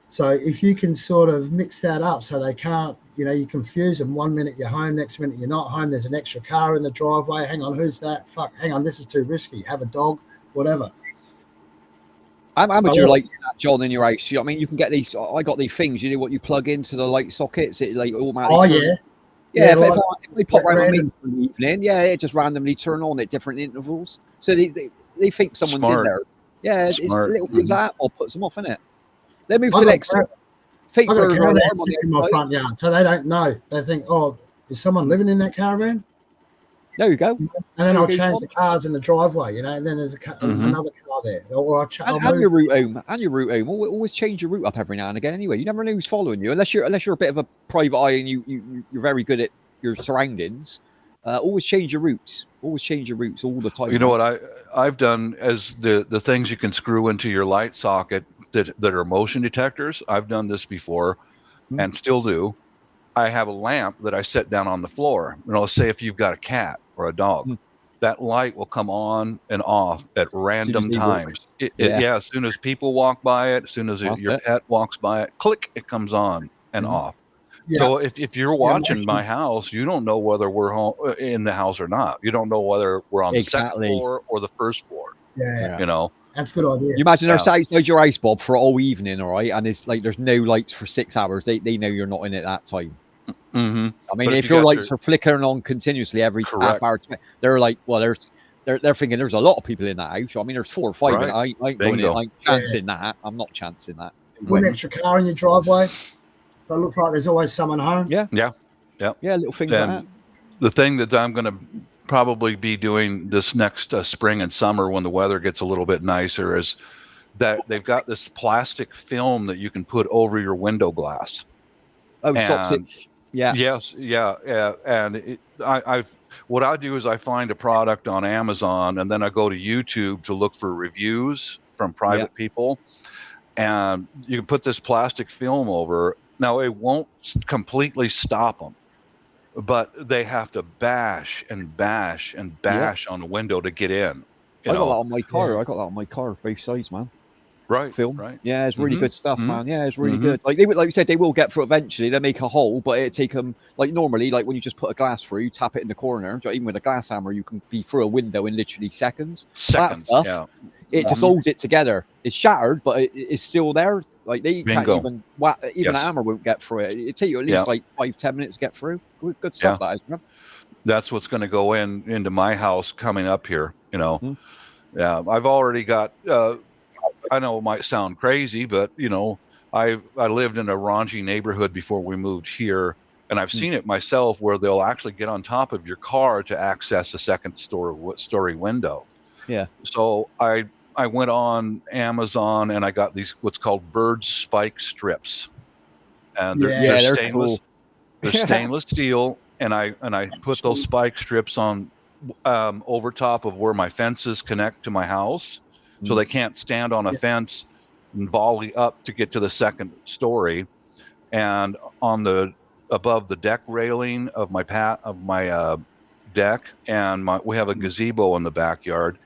So if you can sort of mix that up so they can't, you confuse them. 1 minute you're home, next minute you're not home. There's an extra car in the driveway. Hang on, who's that? Fuck, hang on, this is too risky. Have a dog, whatever. I'm a like that, John, in your house. I mean, you can get these. I got these things. What you plug into the light sockets. It like automatically. Yeah. If they pop around on me for the evening, it just randomly turn on at different intervals. So they think someone's in there. Yeah, it's little things that or puts them off, innit? They move to the next. I've got a caravan sitting in my front yard, so they don't know. They think, oh, is someone living in that caravan? There you go. And then I'll change the cars in the driveway, and then there's another car there. Or I'll your route home. And your route home. Always change your route up every now and again. Anyway, you never know who's following you, unless you're a bit of a private eye and you're very good at your surroundings. Always change your routes. Always change your routes all the time. You know what I've done as the things you can screw into your light socket that are motion detectors. I've done this before and still do. I have a lamp that I set down on the floor. Let's say if you've got a cat or a dog, that light will come on and off at random times. As soon as people walk by it, as soon as your pet walks by it, click, it comes on and off. Yeah. So if you're watching most my of- house, you don't know whether we're home in the house or not. You don't know whether we're on the second Exactly. floor or the first floor. Yeah, You know, that's a good idea. You imagine they're Yeah. sat outside your house, Bob, for all evening, all right, and it's like there's no lights for 6 hours. They know you're not in at that time. hmm I mean, But if if you your got lights are flickering on continuously every half Correct. hour, they're like, well, they're thinking there's a lot of people in that house. I mean, there's 4 or 5 in it. Right. I ain't going in. Bingo. I ain't chancing that. I'm not chancing that. Put an extra car in your driveway, so it looks like there's always someone home. Yeah. Yeah. Yeah, little things like that. And the thing that I'm going to probably be doing this next spring and summer when the weather gets a little bit nicer is that they've got this plastic film that you can put over your window glass. Oh, stops it. And Yeah. Yes, yeah. And what I do is I find a product on Amazon and then I go to YouTube to look for reviews from private people. And you can put this plastic film over. Now, it won't completely stop them, but they have to bash and bash and bash on the window to get in. I got that on my car. I got that on my car, both sides, man. Right. Film. Right. Yeah, it's really good stuff, man. Yeah, it's really Mhm. good. Like you said, they will get through eventually. They make a hole, but it take them like normally, like when you just put a glass through, you tap it in the corner. Even with a glass hammer, you can be through a window in literally seconds. That stuff, it just holds it together. It's shattered, but it's still there. Like they can't Bingo. even a hammer won't get through it. It take you at least like 5-10 minutes to get through. Good stuff, that is, man. That's what's going to go into my house coming up here. You know, yeah, I've already got. I know it might sound crazy, but you know, I lived in a raunchy neighborhood before we moved here, and I've seen it myself where they'll actually get on top of your car to access a second story window. Yeah. So I went on Amazon and I got these what's called bird spike strips, and they're stainless. Cool. They're stainless steel, and I put those spike strips on over top of where my fences connect to my house, so they can't stand on a fence and volley up to get to the second story. And on the above the deck railing of my deck, and we have a gazebo in the backyard.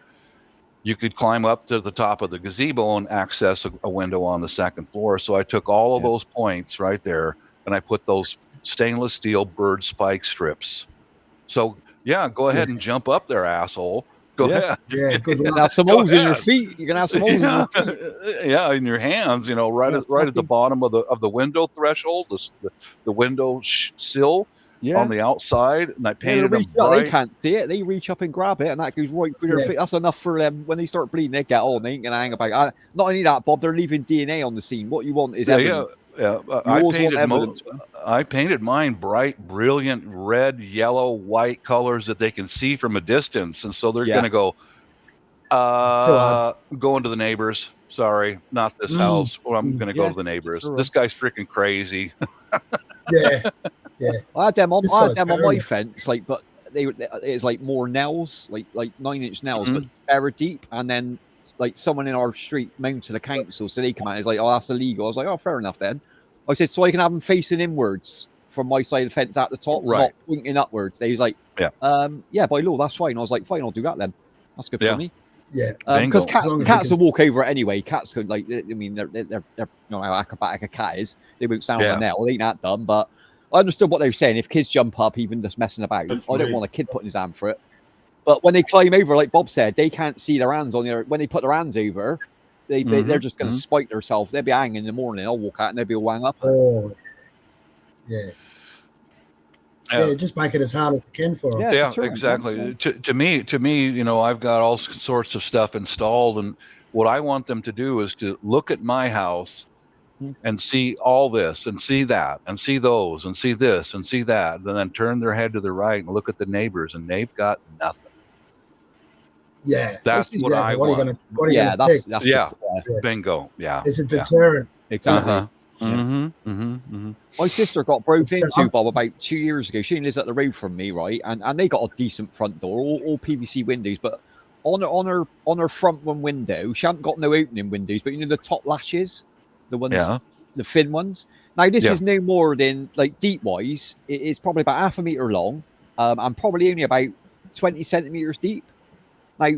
You could climb up to the top of the gazebo and access a window on the second floor. So I took all of those points right there, and I put those stainless steel bird spike strips. So yeah, go ahead and jump up there, asshole. Go ahead. Yeah, good You can luck. have some holes in your feet. You can have some holes in your feet. Yeah, in your hands. You know, right at the bottom of the window threshold, the window sill on the outside, and I painted them bright. They can't see it. They reach up and grab it, and that goes right through their feet. That's enough for them. When they start bleeding, they get on. They ain't gonna hang about. Not only that, Bob, they're leaving DNA on the scene. What you want is evidence. Yeah. I painted mine bright, brilliant red, yellow, white colors that they can see from a distance, and so they're gonna go. Going to the neighbors. Sorry, not this house. Or I'm gonna go to the neighbors. This guy's freaking crazy. Yeah. I had them on my fence, like, but it's like more nails, like 9-inch nails, but very deep, and then like someone in our street mounted a council, so they come out. It's like, oh, that's illegal. I was like, oh, fair enough then. I said, so I can have them facing inwards from my side of the fence at the top, not pointing upwards. They was like, yeah, by law, that's fine. I was like, fine, I'll do that then. That's good for me. Yeah, because cats will walk over it anyway. Cats could I mean, they're you know how acrobatic a cat is. They won't stand on the nail. They ain't that dumb, but I understood what they were saying. If kids jump up, even just messing about, I don't want a kid putting his hand for it. But when they climb over, like Bob said, they can't see their hands on there. When they put their hands over, they're just going to spike themselves. They'll be hanging in the morning. I'll walk out and they'll be all hung up. Oh, yeah. Yeah, just make it as hard as you can for them. Yeah, exactly. To me, you know, I've got all sorts of stuff installed, and what I want them to do is to look at my house and see all this and see that and see those and see this and see that, and then turn their head to the right and look at the neighbors, and they've got nothing. Yeah, that's what I want. That's bingo. Yeah, it's a deterrent. Exactly. My sister got broke into, Bob, about 2 years ago. She lives up the road from me, right? And they got a decent front door, all PVC windows, but on her front one window, she hadn't got no opening windows, but you know the top latches, the ones, the thin ones. Now this is no more than, like, deep wise, it's probably about 0.5 meter long, and probably only about 20 centimeters deep. Now,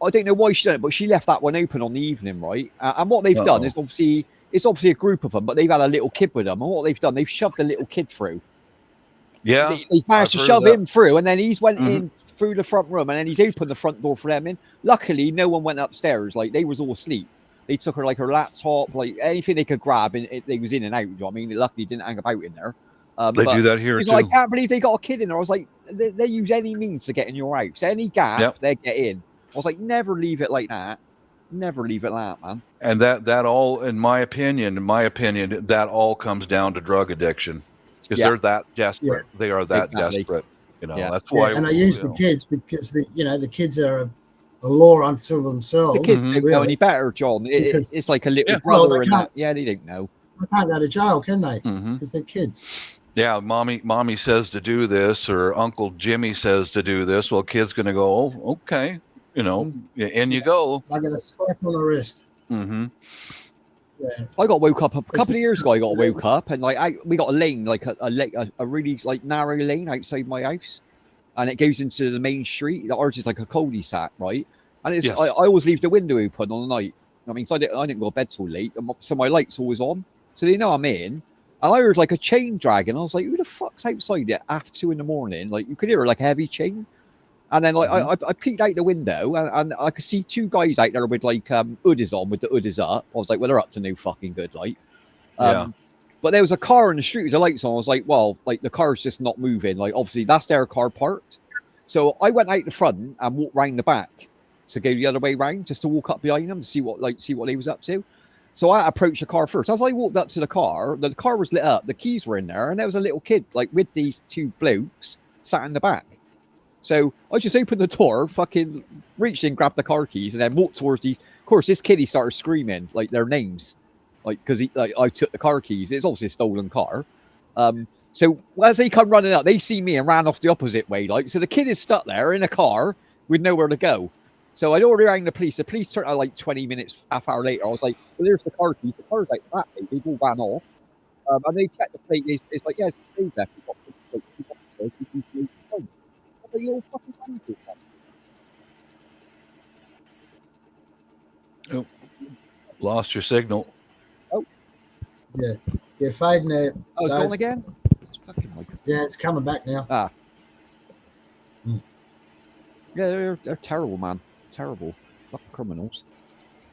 I don't know why she done it, but she left that one open on the evening, right? And what they've done is obviously it's obviously a group of them, but they've had a little kid with them. And what they've done, they've shoved the little kid through. Yeah. They managed to shove him through, and then he's went in through the front room, and then he's opened the front door for them in. Luckily, no one went upstairs. Like, they was all asleep. They took her, like, her laptop, like, anything they could grab, and they was in and out. You know what I mean? Luckily, didn't hang about in there. They do that here, too. Like, I can't believe they got a kid in there. I was like, they use any means to get in your house. Any gap, they get in. I was like, never leave it like that. Never leave it like that, man. And that all, in my opinion, that all comes down to drug addiction. Because they're that desperate. Yeah. They are that desperate. You know, that's why. And I use the kids because the kids are a law unto themselves. The kids don't know any better, John. It's like a little brother and that. Yeah, they don't know. They can't go to jail, can they? Because they're kids. Yeah, mommy says to do this, or Uncle Jimmy says to do this. Well, kid's gonna go, oh, okay, you know, and you go. I get a slap on the wrist. Yeah. I got woke up a couple of years ago. I got woke up, and we got a lane, like a really like narrow lane outside my house, and it goes into the main street. Ours is like a cul-de-sac, right? And it's I always leave the window open on the night. I mean, so I didn't go to bed till late, so my light's always on, so they know I'm in. And I heard like a chain dragging. I was like, who the fuck's outside at 2:30 in the morning? Like, you could hear like a heavy chain. And then like I peeked out the window, and I could see two guys out there with like hoodies on, with the hoodies up. I was like, well, they're up to no fucking good, like. But there was a car in the street with the lights on. I was like, well, like, the car's just not moving. Like, obviously that's their car parked. So I went out the front and walked round the back to go the other way round, just to walk up behind them to see what they was up to. So I approached the car first. As I walked up to the car was lit up. The keys were in there, and there was a little kid like with these two blokes sat in the back. So I just opened the door, fucking reached in, grabbed the car keys, and then walked towards these. Of course, this kid, he started screaming like their names, like, because I took the car keys. It's obviously a stolen car. So as they come running up, they see me and ran off the opposite way. Like, so the kid is stuck there in a car with nowhere to go. So I'd already rang the police. The police turned out like 20 minutes, half hour later. I was like, well, there's the car keys. The car's like that. They all ran off. And they checked the plate. It's like, yeah, it's a stay there. Oh, lost your signal. Oh, yeah, you're fading out. Oh, it's gone again. Yeah, it's coming back now. Yeah, they're terrible, man. Terrible, fucking criminals.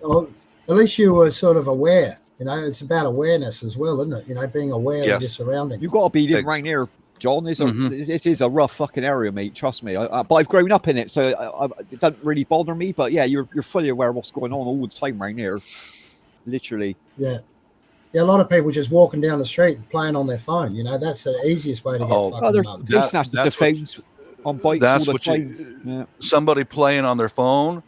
Oh, at least you were sort of aware. You know, it's about awareness as well, isn't it? You know, being aware of your surroundings. You've got to be living right here, John. This is a rough fucking area, mate. Trust me. But I've grown up in it, so it doesn't really bother me. But yeah, you're fully aware of what's going on all the time right here. Literally. Yeah. Yeah, a lot of people just walking down the street and playing on their phone. You know, that's the easiest way to get fucking mugged. They snatch the phones on bikes all the time. Somebody playing on their phone,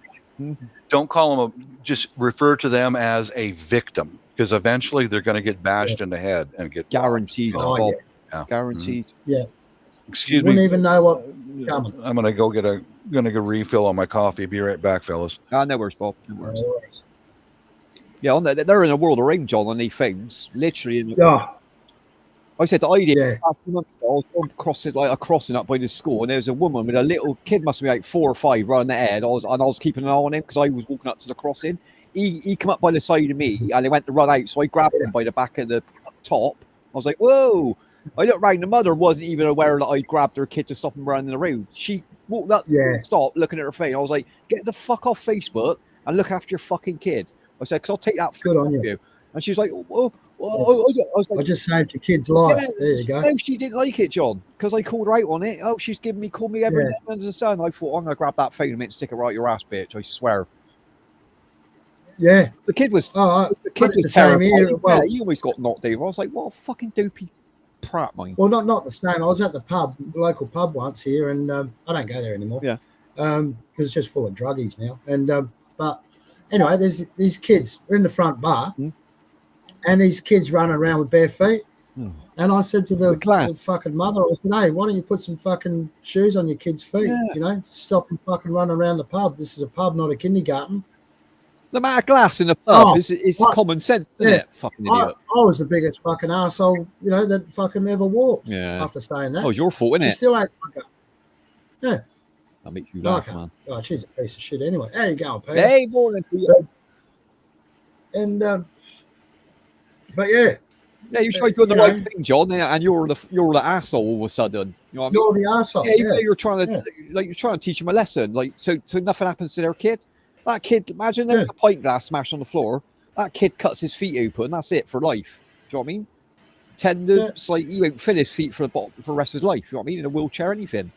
don't call them just refer to them as a victim, because eventually they're going to get bashed in the head and get guaranteed. Guaranteed. Yeah. Excuse me. Wouldn't even know what coming. I'm going to go get a refill on my coffee. Be right back, fellas. No worries, Bob. No worries. Yeah, they're in a world of ring, John, on these things. Literally. I said to Ida, I was crossing up by the school, and there was a woman with a little kid, must be like 4 or 5, running ahead. I was keeping an eye on him because I was walking up to the crossing. He came up by the side of me, and he went to run out, so I grabbed him by the back of the top. I was like, whoa! I looked round. The mother wasn't even aware that I grabbed her kid to stop him running the road. She walked up, stopped, looking at her face. I was like, get the fuck off Facebook and look after your fucking kid. I said, because I'll take that. Good on you. And she was like, I just saved your kid's life. There you go. No, she didn't like it, John, because I called her out on it. Oh, she's called me every name under the sun. I thought, I'm going to grab that phone and stick it right your ass, bitch. I swear. Yeah. The kid was the same here. Well, he almost got knocked over. I was like, what a fucking dopey prat, mate. Well, not the same. I was at the local pub once here, and I don't go there anymore. Yeah. Because it's just full of druggies now. And but anyway, there's these kids. We're in the front bar. And these kids running around with bare feet. And I said to the fucking mother, I said, hey, why don't you put some fucking shoes on your kids' feet? Yeah. You know, stop them fucking running around the pub. This is a pub, not a kindergarten. The amount of glass in a pub is common sense, isn't it? Fucking idiot. I was the biggest fucking arsehole, you know, that fucking ever walked after saying that. Oh, it's your fault, isn't it? Still ain't fucking. Yeah. That makes you laugh, man. Oh, she's a piece of shit anyway. How you going, Peter? Hey, morning to you. And But yeah, you tried doing the right thing, John, and you're the asshole all of a sudden. You know what I mean? you're the asshole. Yeah, you're trying to teach them a lesson, like so nothing happens to their kid. That kid, imagine them with a pint glass smashed on the floor. That kid cuts his feet open. That's it for life. Do you know what I mean? Tendons, like he won't feel his feet for the rest of his life. You know what I mean? In a wheelchair, anything.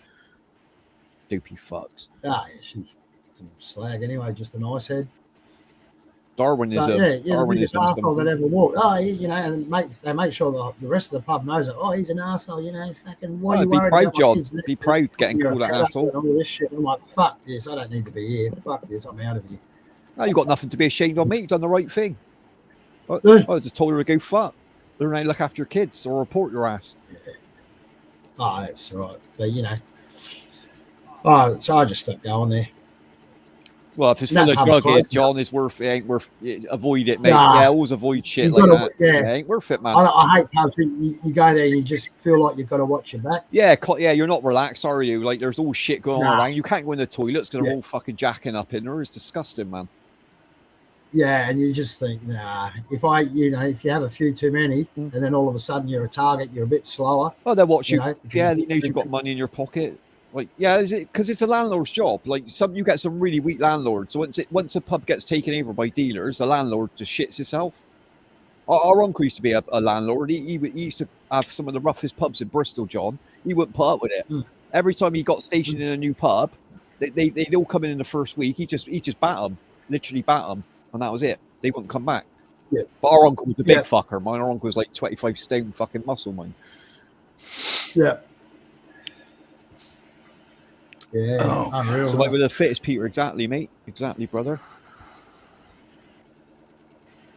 Dopey fucks. Ah, yeah, she's slag anyway. Just a nice head. Darwinism. But yeah, the biggest Darwinism. asshole that ever walked. Oh, you know, and they make sure the rest of the pub knows it. Oh, he's an asshole. You know, fucking. What are you be worried proud, about? John. My kids? Be proud getting called an asshole. And all this shit. I'm like, fuck this. I don't need to be here. Fuck this. I'm out of here. No, you got nothing to be ashamed of, mate. You've done the right thing. I just told her to go fuck. Learn how to look after your kids or report your ass. Oh, that's right. But you know, so I just stopped going there. Well, if it's full of drug, John, is worth. It ain't worth. Avoid it, mate. Nah, yeah, always avoid shit like that. Yeah, it ain't worth it, man. I hate pubs. You go there and you just feel like you've got to watch your back. Yeah, you're not relaxed, are you? Like, there's all shit going on around. You can't go in the toilets because they're all fucking jacking up in there. It's disgusting, man. Yeah, and you just think, nah. If you have a few too many, and then all of a sudden you're a target, you're a bit slower. Oh, they'll watch you. They know you've got money in your pocket. Like, yeah, is it because it's a landlord's job? Like, you get some really weak landlords. So once a pub gets taken over by dealers, the landlord just shits himself. Our uncle used to be a landlord. He used to have some of the roughest pubs in Bristol, John. He wouldn't put up with it. Every time he got stationed in a new pub, they'd all come in the first week. He just bat them, literally bat them, and that was it. They wouldn't come back. Yeah. But our uncle was a big fucker. Our uncle was like 25 stone fucking muscle, man. Yeah. Yeah, unreal. So like with the fittest Peter, exactly, mate. Exactly, brother.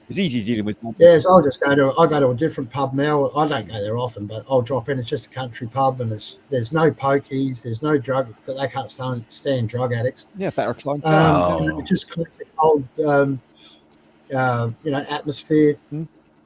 It's easy dealing with. Yeah, so I'll go to a different pub now. I don't go there often, but I'll drop in. It's just a country pub, and there's no pokies, there's no drug. They can't stand drug addicts. Yeah, better clientele. It's just classic old, atmosphere,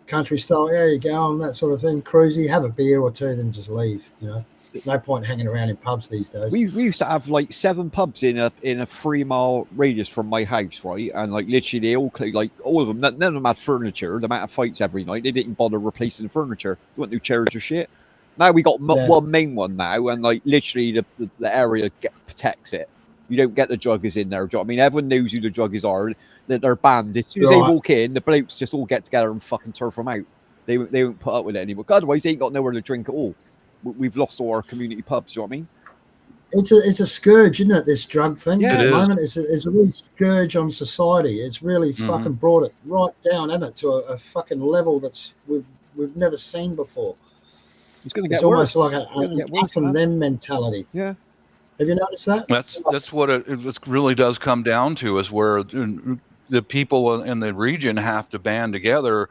country style. Yeah, you go on that sort of thing. Cruisy, have a beer or two, then just leave. You know. No point hanging around in pubs these days. We used to have like 7 pubs in a 3-mile radius from my house, right? And like literally they all of them, none of them had furniture. The amount of fights every night, they didn't bother replacing the furniture. They wouldn't do chairs or shit. Now we got one main one now, and like literally the area protects it. You don't get the druggers in there. Do you know what I mean? Everyone knows who the druggers are. That they're banned. As soon as they walk in, the blokes just all get together and fucking turf them out. They won't put up with it anymore. Otherwise, they ain't got nowhere to drink at all. We've lost all our community pubs. You know what I mean? It's a scourge, isn't it? This drug thing Yeah, at it the is. moment. It's a real scourge on society. It's really fucking brought it right down, hasn't it, to a fucking level that's we've never seen before. It's going to get It's almost worse. like an us and them mentality. Yeah. Have you noticed that? That's what it really does come down to, is where the people in the region have to band together,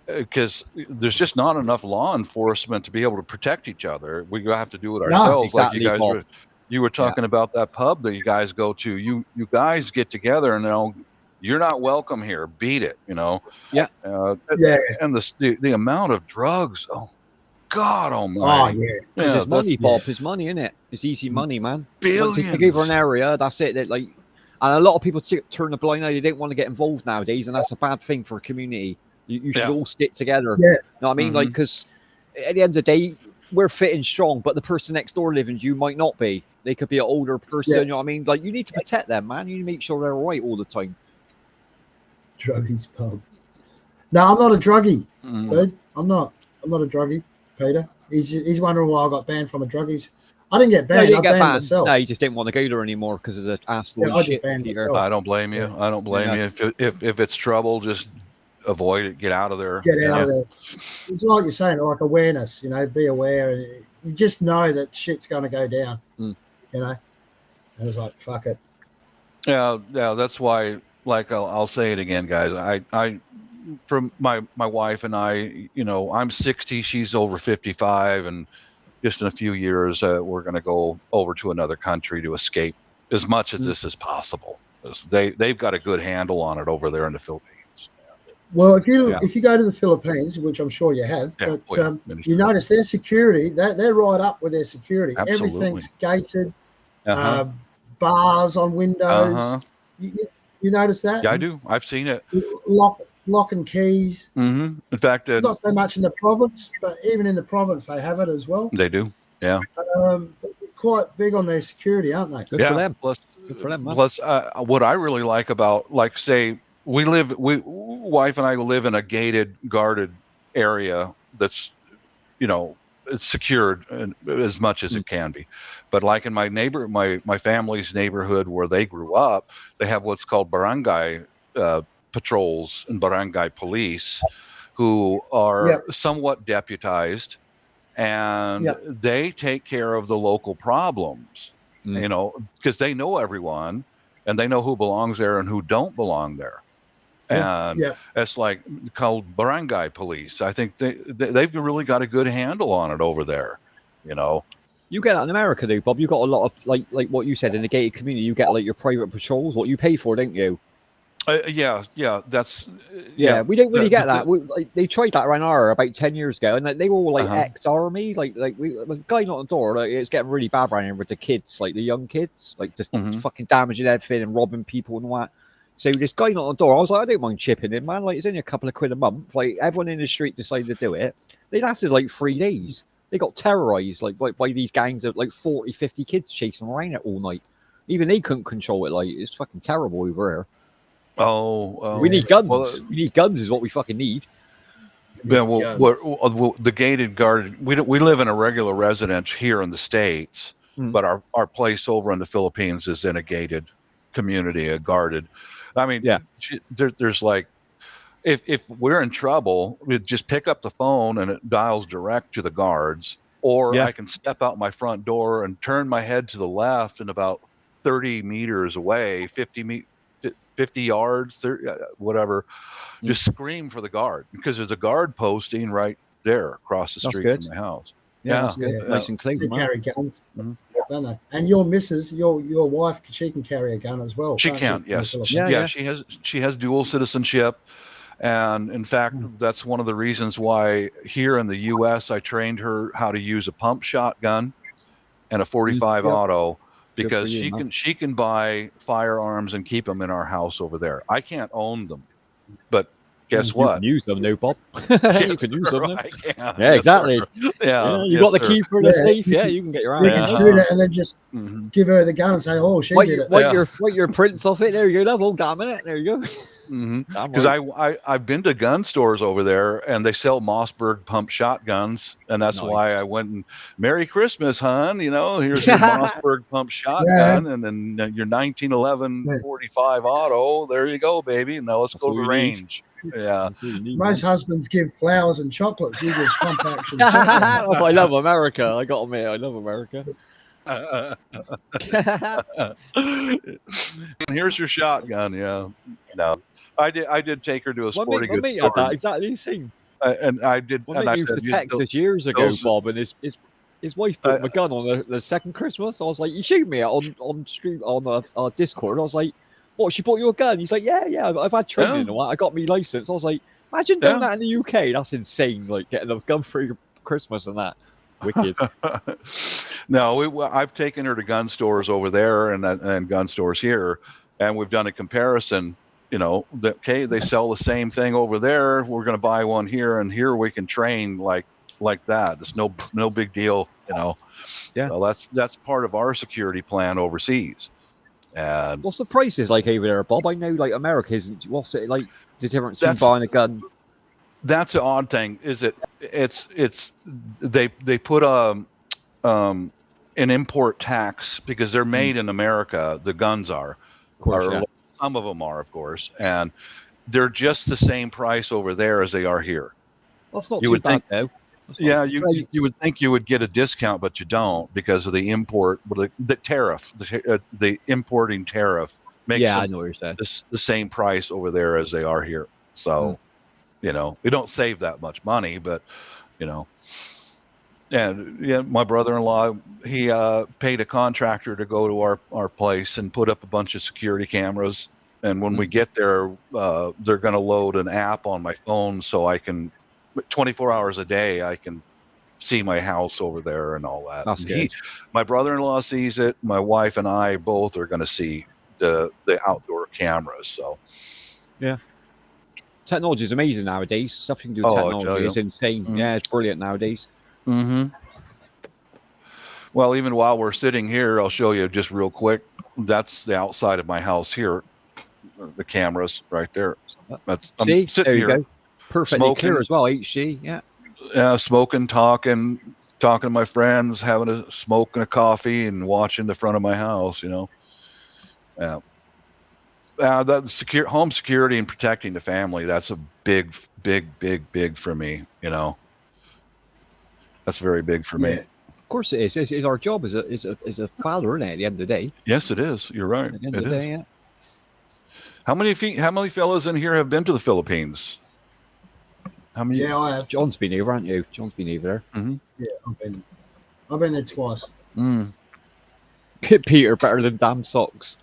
because there's just not enough law enforcement to be able to protect each other. We have to do it ourselves. Exactly, like you were talking about that pub that you guys go to. You guys get together and you're not welcome here. Beat it, Yeah. And the amount of drugs. Oh, God almighty. Oh, yeah. It's money, Bob. It's money, isn't it? It's easy money, man. Billions. Once they take over an area, that's it. And a lot of people turn a blind eye. They don't want to get involved nowadays, and that's a bad thing for a community. You should all stick together. Yeah. You know what I mean? Like, because at the end of the day, we're fit and strong, but the person next door living to you might not be. They could be an older person. You know what I mean? Like, you need to protect them, man. You need to make sure they're all right all the time. Druggies pub. No, I'm not a druggie, dude. I'm not a druggie, Peter. He's wondering why I got banned from a druggies. I didn't get banned. I banned myself. No, you just didn't want to go there anymore because of the asshole shit. I don't blame you. I don't blame you. If it's trouble, just avoid it. Get out of there. Get out of there. It's like you're saying, like awareness. Be aware. You just know that shit's going to go down. And it's like, fuck it. Yeah. That's why. Like I'll say it again, guys. I from my wife and I, I'm 60, she's over 55, and just in a few years, we're going to go over to another country to escape as much as this is possible. They've got a good handle on it over there in the Philippines. Well, if you go to the Philippines, which I'm sure you have, you notice their security, they're right up with their security. Absolutely. Everything's gated, bars on windows. You notice that? Yeah, I do. I've seen it. lock and keys. Mm-hmm. In fact, Not so much in the province, but even in the province they have it as well. they do. Yeah. They're quite big on their security, aren't they? Good for them. Good for them, man. Plus, what I really like about, like, say, wife and I live in a gated, guarded area that's, it's secured as much as it can be. But like in my family's neighborhood where they grew up, they have what's called barangay patrols and barangay police, who are somewhat deputized, and they take care of the local problems. Because they know everyone and they know who belongs there and who don't belong there. And it's like called barangay police. I think they've really got a good handle on it over there. You get that in America, though, Bob. You got a lot of like what you said in the gated community. You get like your private patrols, what you pay for, don't you? Yeah. That's we don't really get that. They tried that around our about 10 years ago, and they were all like ex-army. Like the guy not on the door. Like, it's getting really bad around here with the kids, like the young kids, like just fucking damaging everything and robbing people and all that. So this guy not on the door, I was like, I don't mind chipping in, man. Like, it's only a couple of quid a month. Like, everyone in the street decided to do it. They lasted like 3 days. They got terrorized by these gangs of like 40, 50 kids chasing them around it all night. Even they couldn't control it. Like, it's fucking terrible over here. Oh, we need guns. We need guns is what we fucking need. Yeah, well, the gated guarded. We live in a regular residence here in the States, but our place over in the Philippines is in a gated community, a guarded. I mean, there's like, if we're in trouble, we just pick up the phone and it dials direct to the guards, or I can step out my front door and turn my head to the left and about 30 meters away, 50 yards, 30, whatever, just scream for the guard, because there's a guard posting right there across the street from my house. That's good. Nice and clean. They carry guns, don't they? And your missus, your wife, she can carry a gun as well. She can, yes. She has dual citizenship. And in fact, that's one of the reasons why here in the U.S. I trained her how to use a pump shotgun and a 45 auto, because she can buy firearms and keep them in our house over there. I can't own them, but guess what? You can use them, no, Bob. You can use them. I can. Yeah, exactly. You got the key for the safe. Yeah, you can get your own. You can shoot it and then just give her the gun and say, "Oh, she did it." Wipe your prints off it. There you go. Double. Damn it. There you go. Because I've been to gun stores over there, and they sell Mossberg pump shotguns, and that's why I went and Merry Christmas, hon. Here's your Mossberg pump shotgun, and then your 1911 45 auto. There you go, baby. Now let's go to the range. Yeah. Most husbands give flowers and chocolates. You give pump action. I love America. I got to admit, I love America. Here's your shotgun. Yeah. No. I did take her to a sporting goods store. That exactly the same. And I did. One mate used to text us years ago, Bob, and his wife put him a gun on the second Christmas. I was like, "You shoot me on Discord." I was like, "What? She bought you a gun?" He's like, "Yeah. I've had training and I got me license." I was like, "Imagine doing that in the UK. That's insane. Like getting a gun for your Christmas and that. Wicked." No, I've taken her to gun stores over there and gun stores here, and we've done a comparison. They sell the same thing over there. We're going to buy one here, and here we can train like that. It's no big deal. Yeah. So that's part of our security plan overseas. And what's the prices like over there, Bob? I know like America isn't. What's it like? The difference between buying a gun. That's the odd thing. Is they put an import tax because they're made in America. The guns are. Of course, some of them are, of course, and they're just the same price over there as they are here. That's not too bad, though. Yeah, you would think you would get a discount, but you don't, because of the import, the tariff, the importing tariff makes I know what you're saying. The same price over there as they are here. So, we don't save that much money, but and my brother-in-law, he paid a contractor to go to our place and put up a bunch of security cameras. And when we get there, they're going to load an app on my phone so I can, 24 hours a day, I can see my house over there and all that. That's good. My brother-in-law sees it. My wife and I both are going to see the outdoor cameras. So, yeah. Technology is amazing nowadays. Stuff you can do with Oh, I tell technology you. is insane. Mm. Yeah, it's brilliant nowadays. Mm-hmm. Well, even while we're sitting here, I'll show you just real quick. That's the outside of my house here. The cameras right there. That's, I'm See, sitting there you here go. Perfectly clear smoking, as well. HC, yeah. smoking, talking to my friends, having a smoke and a coffee, and watching the front of my house. Yeah. That home security and protecting the family. That's a big for me. That's very big for me. Of course it is. It's our job as a father, isn't it? At the end of the day. Yes, it is. You're right. At the end It of the is. day, yeah. How many fellas in here have been to the Philippines? How many? Yeah, I have. John's been over, haven't you? John's been over there. Mm-hmm. Yeah, I've been there twice. Mm. Peter better than damn socks.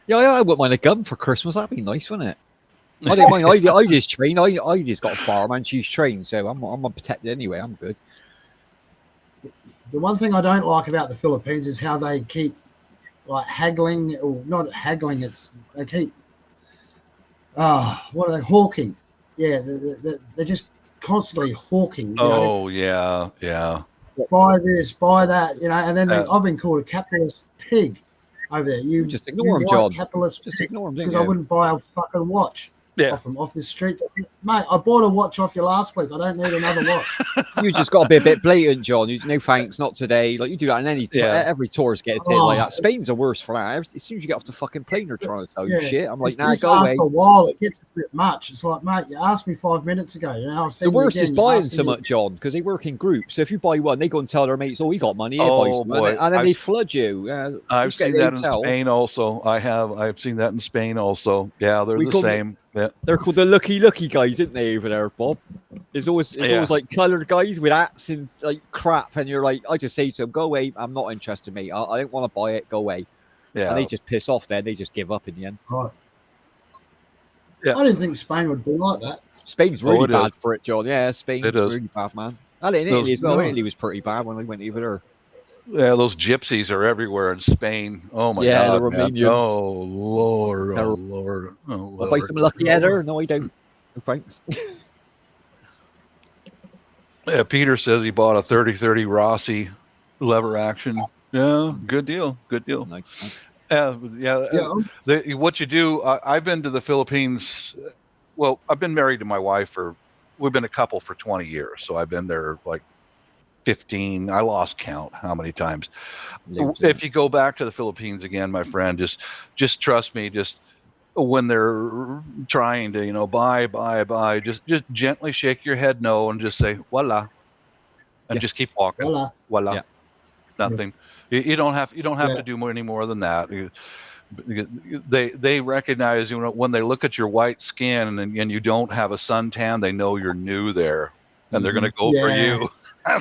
Yeah, I wouldn't mind a gun for Christmas. That'd be nice, wouldn't it? I don't mind. I just train. I just got a farm and she's trained, so I'm protected anyway. I'm good. The one thing I don't like about the Philippines is how they keep like haggling, or not haggling. It's they keep what are they hawking? Yeah, they're just constantly hawking. Oh yeah. Buy this, buy that, and then I've been called a capitalist pig over there. You just ignore them, John. Capitalist just pig, ignore them, because I wouldn't buy a fucking watch. Yeah. Off the street, mate. I bought a watch off you last week. I don't need another watch. You just got to be a bit blatant, John. No thanks, not today. Like you do that in any every tourist gets it like that. Spain's the worst for that. As soon as you get off the fucking plane, they're trying to tell you shit. I'm like, nah, go away. After a while, it gets a bit much. It's like, mate, you asked me 5 minutes ago. I've seen the worst is buying so much, John, because they work in groups. So if you buy one, they go and tell their mates, "Oh, we got money." Oh boy, and then they flood you. I've seen that in Spain also. I've seen that in Spain also. Yeah, they're the same. They're called the lucky guys, isn't they, over there, Bob? It's always like coloured guys with hats and like crap, and you're like, I just say to them, "Go away, I'm not interested, mate. I don't want to buy it. Go away." Yeah, and they just piss off. Then they just give up in the end. Right. Yeah. I didn't think Spain would be like that. Spain's really bad for it, John. Yeah, Spain's really bad, man. And in Italy as well. Italy was pretty bad when I went over there. Yeah, those gypsies are everywhere in Spain. Oh my God! The Romanians. Oh Lord! Oh Lord! Oh Lord! I'll buy some lucky header. No, I don't. No, thanks. Yeah, Peter says he bought a 30-30 Rossi lever action. Yeah, good deal. Good deal. Nice. What you do? I've been to the Philippines. Well, I've been married to my wife we've been a couple for 20 years. So I've been there like 15. I lost count how many times. If you go back to the Philippines again, my friend, just trust me. Just when they're trying to, buy, just gently shake your head no and just say voila, and just keep walking. Voila. Yeah. Nothing. You don't have to do any more than that. They recognize, when they look at your white skin and you don't have a suntan, they know you're new there, and they're going to go for you.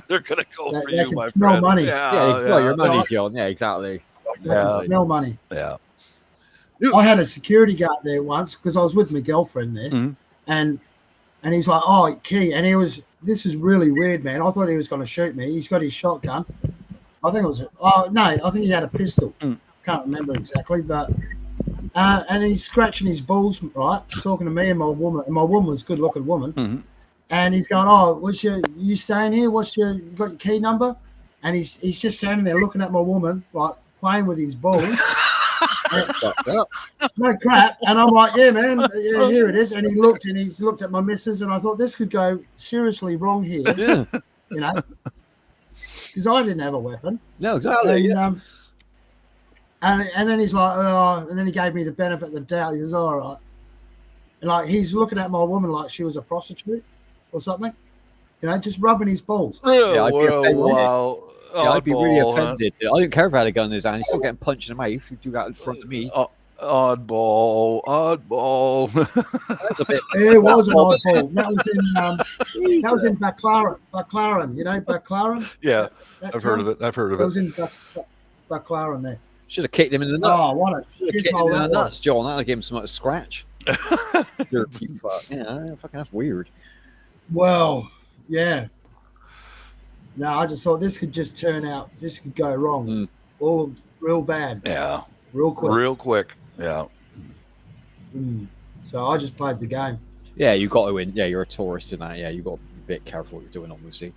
They're going to go for you, my friend. Money. Yeah, it's not your money, John. Yeah, exactly. They can smell money. Yeah. I had a security guard there once because I was with my girlfriend there, and he's like, "Oh, Key," and this is really weird, man. I thought he was going to shoot me. He's got his shotgun. I think it was. Oh no, I think he had a pistol. Can't remember exactly, but and he's scratching his balls, right, talking to me and my woman. And my woman was a good-looking woman, and he's going, "Oh, you staying here? You got your key number?" And he's just standing there looking at my woman, like playing with his balls. No crap, and I'm like, "Yeah, man, yeah, here it is." And he's looked at my missus, and I thought this could go seriously wrong here, because I didn't have a weapon. No, exactly. And then he's like, "Oh," and then he gave me the benefit of the doubt. He was all right, and like he's looking at my woman like she was a prostitute or something, just rubbing his balls. Yeah, I'd be really offended. I don't care if I had a gun in his hand. He's still getting punched in the mouth if you do that in front of me. Oddball. That's a bit. It was an oddball. That was in Baclaran. Baclaran. Yeah, I've heard of it. It was in Baclaran there. Should have kicked him in the nuts. Oh, what a shithole that was, John. That'd have given him something to scratch. You're a cute fuck. Yeah, fucking that's weird. Well, yeah. No, I just thought this could just turn out. This could go wrong. All real bad. Yeah. Real quick. Real quick. Yeah. So I just played the game. Yeah, you got to win. Yeah, you're a tourist in that. Yeah, you got to be a bit careful what you're doing, obviously.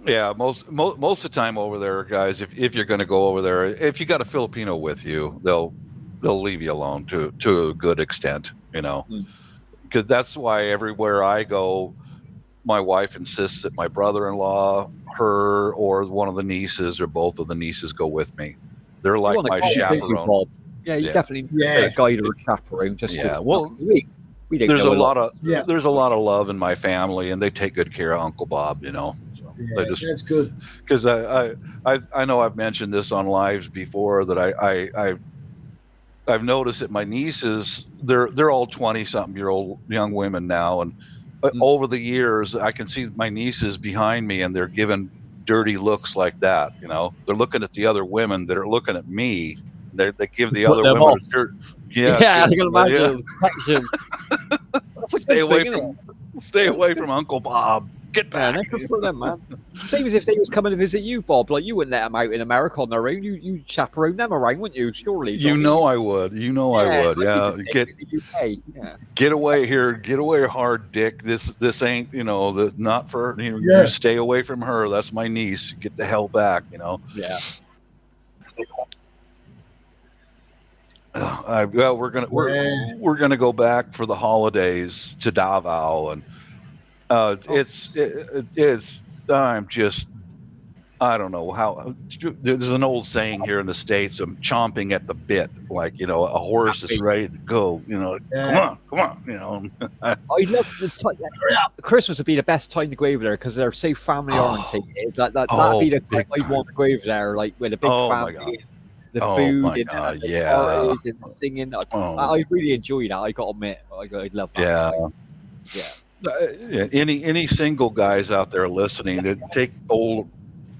Yeah, most of the time over there, guys, if you're going to go over there, if you got a Filipino with you, they'll leave you alone to a good extent, you know, because that's why everywhere I go, my wife insists that my brother-in-law, her, or one of the nieces, or both of the nieces go with me. They're You like want a my guide, don't you, chaperone. Bob? Yeah, you Yeah. definitely need Yeah. a guide or a chaperone. Just Yeah, to, well, we don't there's know a lot of Yeah. there's a lot of love in my family, and they take good care of Uncle Bob, you know. So Yeah, they just, that's good. because I know I've mentioned this on lives before that I've noticed that my nieces, they're all 20-something-year-old young women now, and over the years I can see my nieces behind me, and they're giving dirty looks like that. You know, they're looking at the other women that are looking at me. They give the put other them women off. a dirt. Yeah, Yeah, I can imagine. Protection. That's a stay good away thing, isn't it? stay away from Uncle Bob. Get Yeah, back. no, good for them, man. Same as if they was coming to visit you, Bob. Like, you wouldn't let them out in America on their own. You chaperone them around, wouldn't you? Surely. You know I would. You know I would. like Yeah. you could say in the UK. Yeah. Get away here. Get away, hard dick. This ain't, you know, not for, you know, Yeah. you stay away from her. That's my niece. Get the hell back, you know. Yeah. Well, we're gonna go back for the holidays to Davao, and it's I'm just, I don't know how. There's an old saying here in the States, I'm chomping at the bit, like, you know, a horse is ready to go, you know, Yeah. come on, you know. I love the time. Christmas would be the best time to go over there because they're so family orientated. That'd be the time I'd want to go over there, like with a big Oh my family, God. the Oh food my and God, the yeah. parties and the singing. Oh. I really enjoy that. I got to admit, I love that. Yeah. Like, yeah. Any single guys out there listening, that take old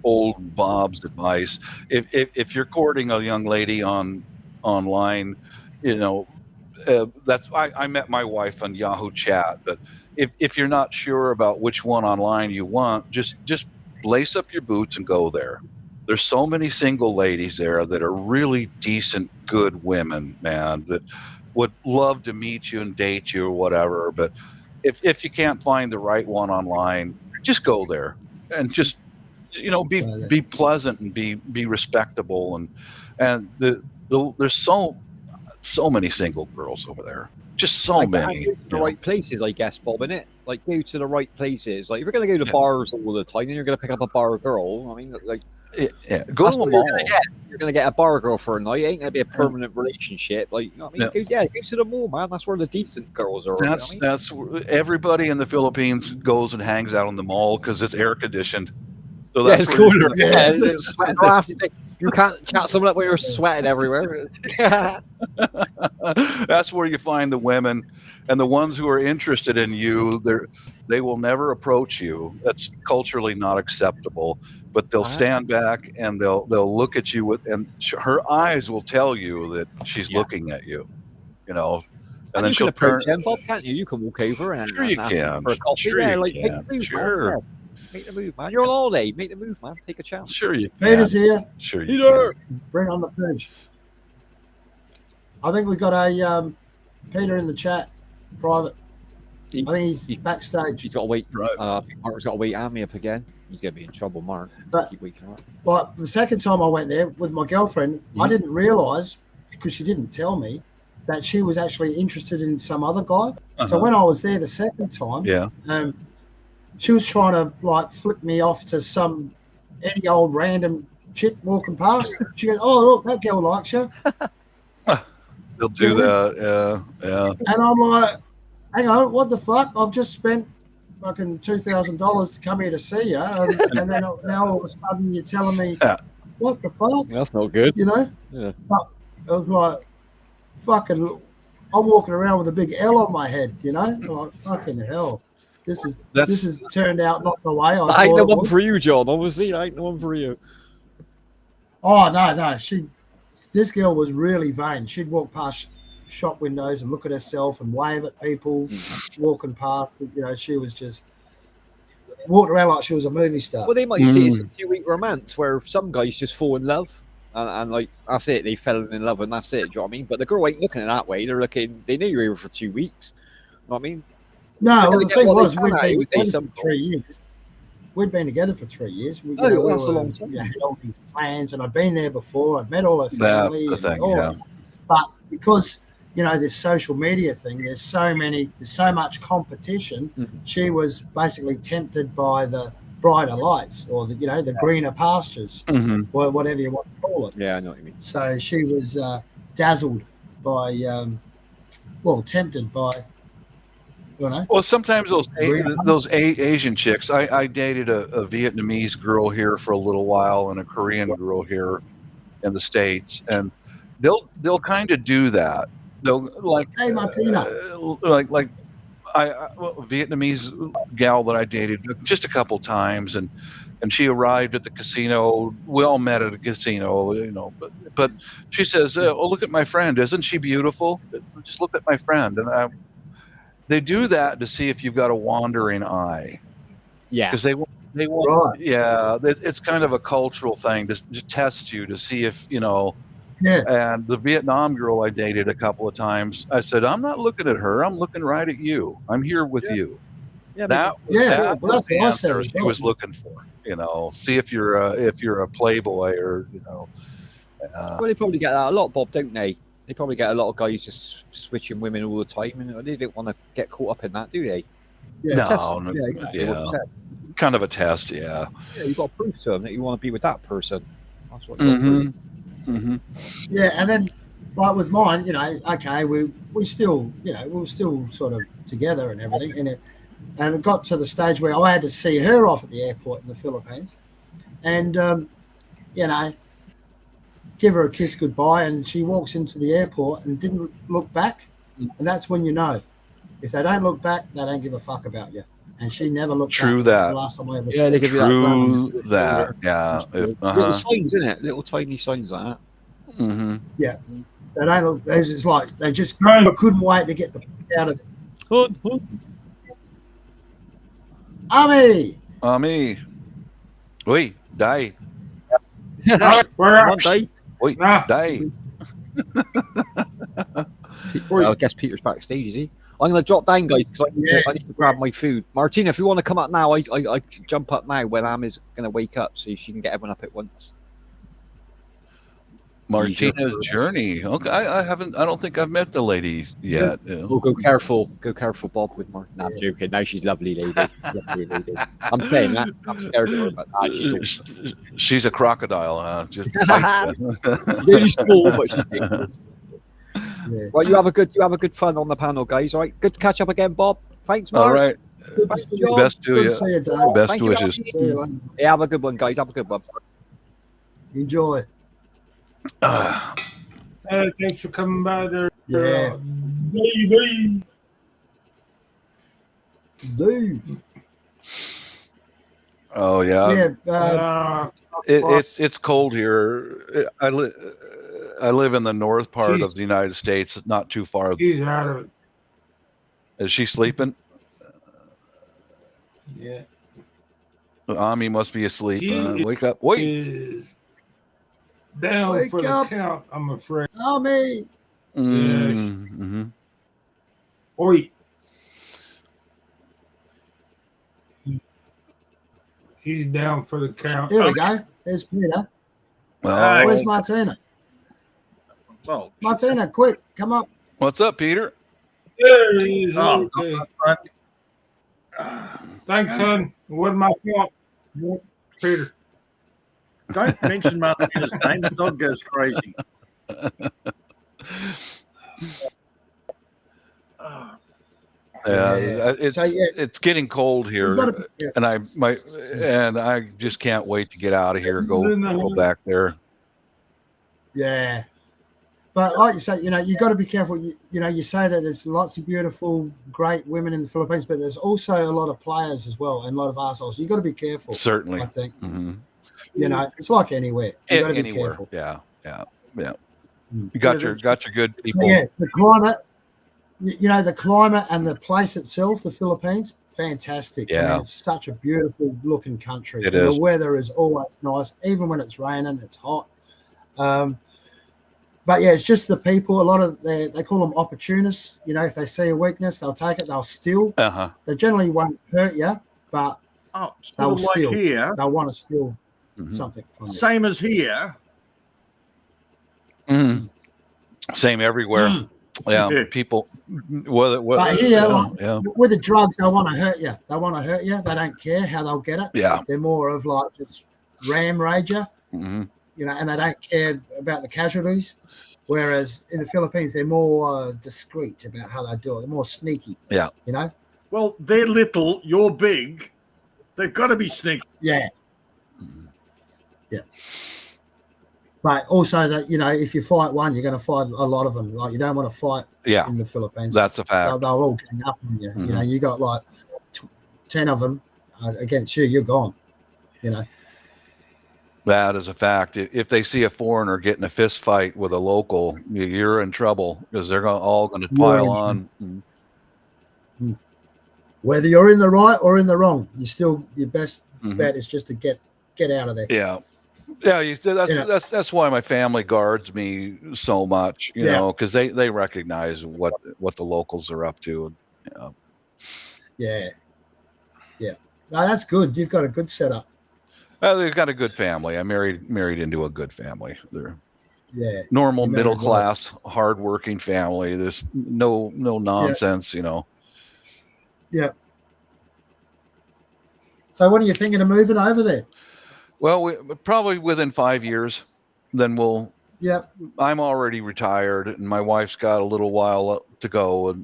Bob's advice. If you're courting a young lady online, you know, that's I met my wife on Yahoo Chat. But if you're not sure about which one online you want, just lace up your boots and go there. There's so many single ladies there that are really decent, good women, man, that would love to meet you and date you or whatever. But if you can't find the right one online, just go there and just, you know, be pleasant and be respectable, and there's so many single girls over there, just so many. Go to the right places, I guess, Bob, innit? Like, go to the right places. Like, if you're gonna go to bars all the time, then you're gonna pick up a bar girl. I mean, like, go to a mall. You're gonna get a bar girl for a night. It ain't gonna be a permanent relationship. Like, you know what I mean? Go to the mall, man. That's where the decent girls are. That's everybody in the Philippines goes and hangs out in the mall because it's air conditioned. So that's it's cooler. Sweating glass. You can't chat someone up when you're sweating everywhere. That's where you find the women, and the ones who are interested in you. They will never approach you. That's culturally not acceptable. But they'll stand back and they'll look at you and her eyes will tell you that she's looking at you. You know. And then you can approach them, Bob, can't you? You can walk over and ask them for a coffee. Sure Yeah, you like, can. Sure. Make the move, man. You're on holiday. Make the move, man. Take a chance. Sure you can. Peter's here. Sure you can. Bring on the page. I think we got a Peter in the chat, private. I think he's backstage. He's got to wait. Right. Mark's got to wait Amy up again. He's going to be in trouble, Mark. But keep waking up. Well, the second time I went there with my girlfriend, I didn't realise, because she didn't tell me, that she was actually interested in some other guy. So when I was there the second time, she was trying to like flick me off to any old random chick walking past. She goes, "Oh, look, that girl likes you." They'll do that, yeah. And I'm like, "Hang on, what the fuck? I've just spent fucking $2,000 to come here to see you, and then now all of a sudden you're telling me, what the fuck? That's not good. You know?" Yeah. But it was like, fucking, I'm walking around with a big L on my head, you know? I'm like, fucking hell. This has turned out not the way I thought. Ain't the one for you, John. Obviously, ain't the one for you. Oh no, this girl was really vain. She'd walk past shop windows and look at herself and wave at people walking past. You know, she was just walked around like she was a movie star. Well, they might see it's a 2-week romance where some guys just fall in love and like that's it. They fell in love and that's it. Do you know what I mean? But the girl ain't looking at it that way. They know you're here for 2 weeks. You know what I mean? No, well, the thing was, we'd we'd been would they, together for 3 years. We'd been together for 3 years. We, Oh, we that's a long time. had all these plans, and I'd been there before. I'd met all her That's family the and thing, all yeah. that. But because this social media thing, there's so much competition. Mhm. She was basically tempted by the brighter lights, or the greener pastures, Mhm. or whatever you want to call it. Yeah, I know what you mean. So she was dazzled by, tempted by, Well, sometimes greener those Asian chicks. I dated a Vietnamese girl here for a little while and a Korean girl here in the States, and they'll kind of do that. They'll Hey, Martina. like Vietnamese gal that I dated just a couple times, and she arrived at the casino. We all met at a casino, but she says, "Oh, look at my friend! Isn't she beautiful? Just look at my friend." And they do that to see if you've got a wandering eye. Yeah, because they want. Right. Yeah, it's kind of a cultural thing to test you to see if Yeah. And the Vietnam girl I dated a couple of times, I said, "I'm not looking at her. I'm looking right at you. I'm here with you." yeah, That well, that's the what I said answer as she well. was looking for. See if you're a playboy or well, they probably get that a lot, Bob, don't they? They probably get a lot of guys just switching women all the time, and they don't want to get caught up in that, do they? Yeah. No, Yeah, exactly what you yeah, said. kind of a test, yeah. Yeah, you've got to prove to them that you want to be with that person. That's what you've got to prove. Mm-hmm. Yeah, and then like with mine, okay, we still, we were still sort of together and everything, and it got to the stage where I had to see her off at the airport in the Philippines, and give her a kiss goodbye, and she walks into the airport and didn't look back, and that's when if they don't look back, they don't give a fuck about you. And she never looked True back. That's that. the last time I ever. Yeah, they give you True that. that. Yeah. Little signs, isn't it? Little tiny signs like that. Mm-hmm. Yeah, they don't look. It's like they just couldn't wait to get the fuck out of it. Ami. Oi, die. One day. Oi, die. Well, I guess Peter's backstage, is he? I'm going to drop down, guys, because I need to grab my food. Martina, if you want to come up now, I jump up now when Ami's going to wake up, so she can get everyone up at once. Martina's journey. Okay, I don't think I've met the lady yet. Oh, go careful, Bob, with Martina. No, I'm joking. No, she's a lovely lady. Lovely lady. I'm saying that. I'm scared of her, but she's a crocodile, huh? Just bites you. She's really small, but she's big. Yeah. Well, you have a good fun on the panel, guys. All right, good to catch up again, Bob. Thanks, Mark. All right. Thanks, John. Best to Good you. to see you, Dave. Best Thank you, wishes. See you later. Yeah, have a good one, guys. Have a good one. Enjoy. Thanks for coming by there. Yeah. Dave. Oh yeah. Yeah. It's cold here. I live in the north part of the United States, not too far. He's out of it. Is she sleeping? Yeah. Ami must be asleep. She Wake up. Wait. Is down Wake for up. the count, I'm afraid. Ami. Mm-hmm. Oi. He's down for the count. Here we go. There's Peter. Well, Where's Martina? Oh, Martina, quick, come up. what's up, Peter? There he is. oh, Okay. friend. Thanks, son. It wasn't my fault. Peter. Don't mention Martina's name. The dog goes crazy. It's So, yeah. it's getting cold here, You gotta be careful. and I just can't wait to get out of here. Go back there. Yeah. But like you say, you got to be careful. You say that there's lots of beautiful, great women in the Philippines, but there's also a lot of players as well and a lot of assholes. You got to be careful. Certainly. I think. Mm-hmm. It's like anywhere. You got to be Anywhere. careful. Yeah. Mm. You got your good people. Yeah, the climate. The climate and the place itself, the Philippines, fantastic. I Yeah. mean, it's such a beautiful looking country. It And is. the weather is always nice, even when it's raining, it's hot. But yeah, it's just the people. A lot of they call them opportunists. You know, if they see a weakness, they'll take it. They'll steal. Uh-huh. They generally won't hurt you, but they'll like steal. here. They'll want to steal Mhm. something from you. Same as here. Mhm. Same everywhere. Yeah, Yeah. people. Whether But here, like, yeah. with the drugs, they want to hurt you. They want to hurt you. They don't care how they'll get it. Yeah. They're more of like just ram rager, hmm you know, and they don't care about the casualties. Whereas in the Philippines, they're more discreet about how they do it. They're more sneaky. Yeah. You know. Well, they're little, you're big. They've got to be sneaky. Yeah. Yeah. But also that, you know, if you fight one, you're going to fight a lot of them. Like, you don't want to fight Yeah. in the Philippines. That's a fact. They'll all gang up on you. You know, you got like 10 of them against you, you're gone. You know. That is a fact. If they see a foreigner getting a fist fight with a local, you're in trouble because they're all going to pile on. Whether you're in the right or in the wrong, you still your best bet is just to get out of there. Yeah. Yeah, that's why my family guards me so much, you know, because they recognize what the locals are up to. Yeah. No, that's good. You've got a good setup. They've got a good family. I married into a good family. They're normal middle class, hardworking family. There's no nonsense, you know. Yeah. So, what are you thinking of moving over there? Well, we probably within 5 years, then we'll. Yep. I'm already retired, and my wife's got a little while to go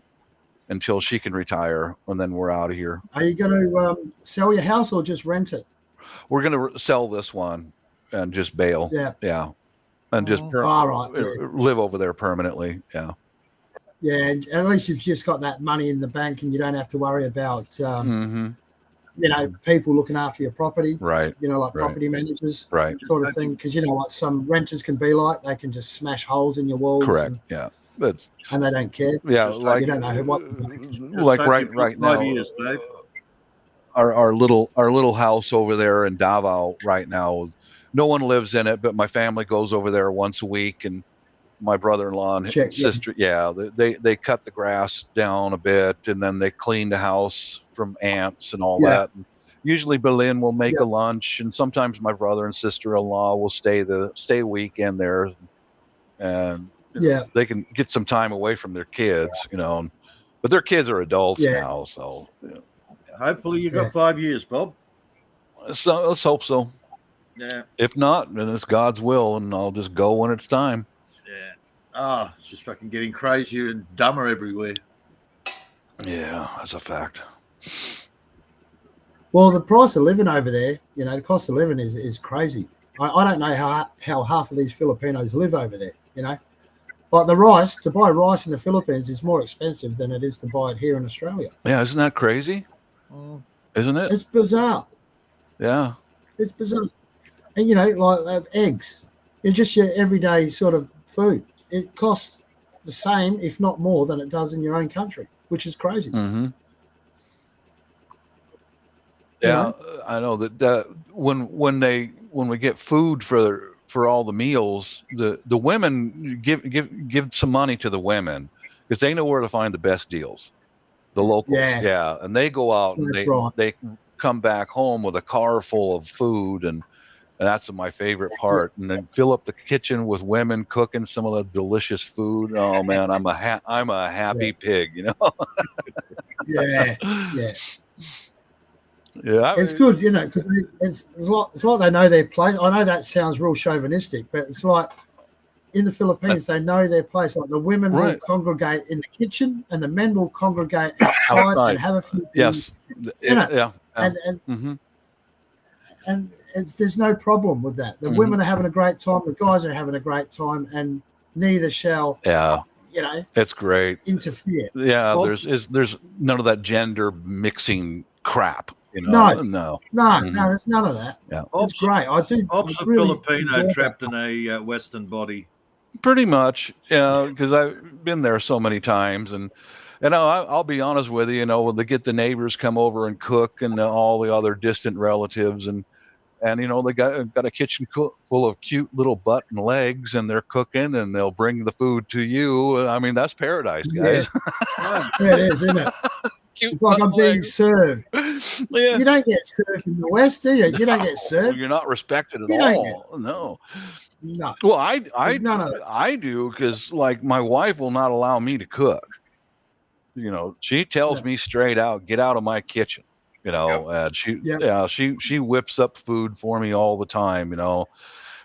until she can retire, and then we're out of here. Are you going to sell your house or just rent it? We're going to sell this one and just bail. Yeah. And just live over there permanently. Yeah. Yeah, and at least you've just got that money in the bank, and you don't have to worry about you know, people looking after your property, right? You know, like property managers, right? Sort of thing. Because you know what some renters can be like; they can just smash holes in your walls. Correct. And they don't care. Yeah, like you don't know what. Like right now, our little house over there in Davao right now, no one lives in it, but my family goes over there once a week, and my brother-in-law and his sister, they cut the grass down a bit, and then they clean the house from ants and all that. And usually Berlin will make a lunch, and sometimes my brother and sister-in-law will stay a weekend there, and they can get some time away from their kids, you know. But their kids are adults now, so. Hopefully you got 5 years, Bob. So let's hope so. Yeah. If not, then it's God's will, and I'll just go when it's time. Yeah. It's just fucking getting crazier and dumber everywhere. Yeah, that's a fact. Well, the price of living over there, you know, the cost of living is crazy. I don't know how half of these Filipinos live over there, you know. Like to buy rice in the Philippines is more expensive than it is to buy it here in Australia. Yeah, isn't that crazy? Isn't it? It's bizarre. Yeah. It's bizarre. And, you know, like eggs, it's just your everyday sort of food. It costs the same, if not more, than it does in your own country, which is crazy. Mm-hmm. Yeah, I know that when we get food for all the meals, the women give some money to the women because they know where to find the best deals. The locals, and they go out and they come back home with a car full of food, and that's my favorite part. And then fill up the kitchen with women cooking some of the delicious food. Oh man, I'm a happy pig, you know. Yeah. It's good, you know, because it's like they know their place. I know that sounds real chauvinistic, but it's like in the Philippines, they know their place. Like the women will congregate in the kitchen, and the men will congregate outside and have a few. Yes, and there's no problem with that. The women are having a great time. The guys are having a great time, and neither shall. You know, it's great. Interfere. Yeah, well, there's none of that gender mixing crap. You know? No, there's none of that. Yeah, it's great. Bob's a Filipino trapped in a Western body. Pretty much, yeah, because I've been there so many times, and I'll be honest with you, you know, when they get the neighbors come over and cook, and all the other distant relatives, and And they got a kitchen full of cute little butt and legs, and they're cooking, and they'll bring the food to you. I mean, that's paradise, guys. Yeah, it is, isn't it? Cute It's like I'm being legs. served. Yeah. You don't get served in the West, do you? You don't get served. You're not respected at You don't all. get- No. No. Well, I none of it. I do, because like my wife will not allow me to cook. She tells me straight out, get out of my kitchen. And she whips up food for me all the time.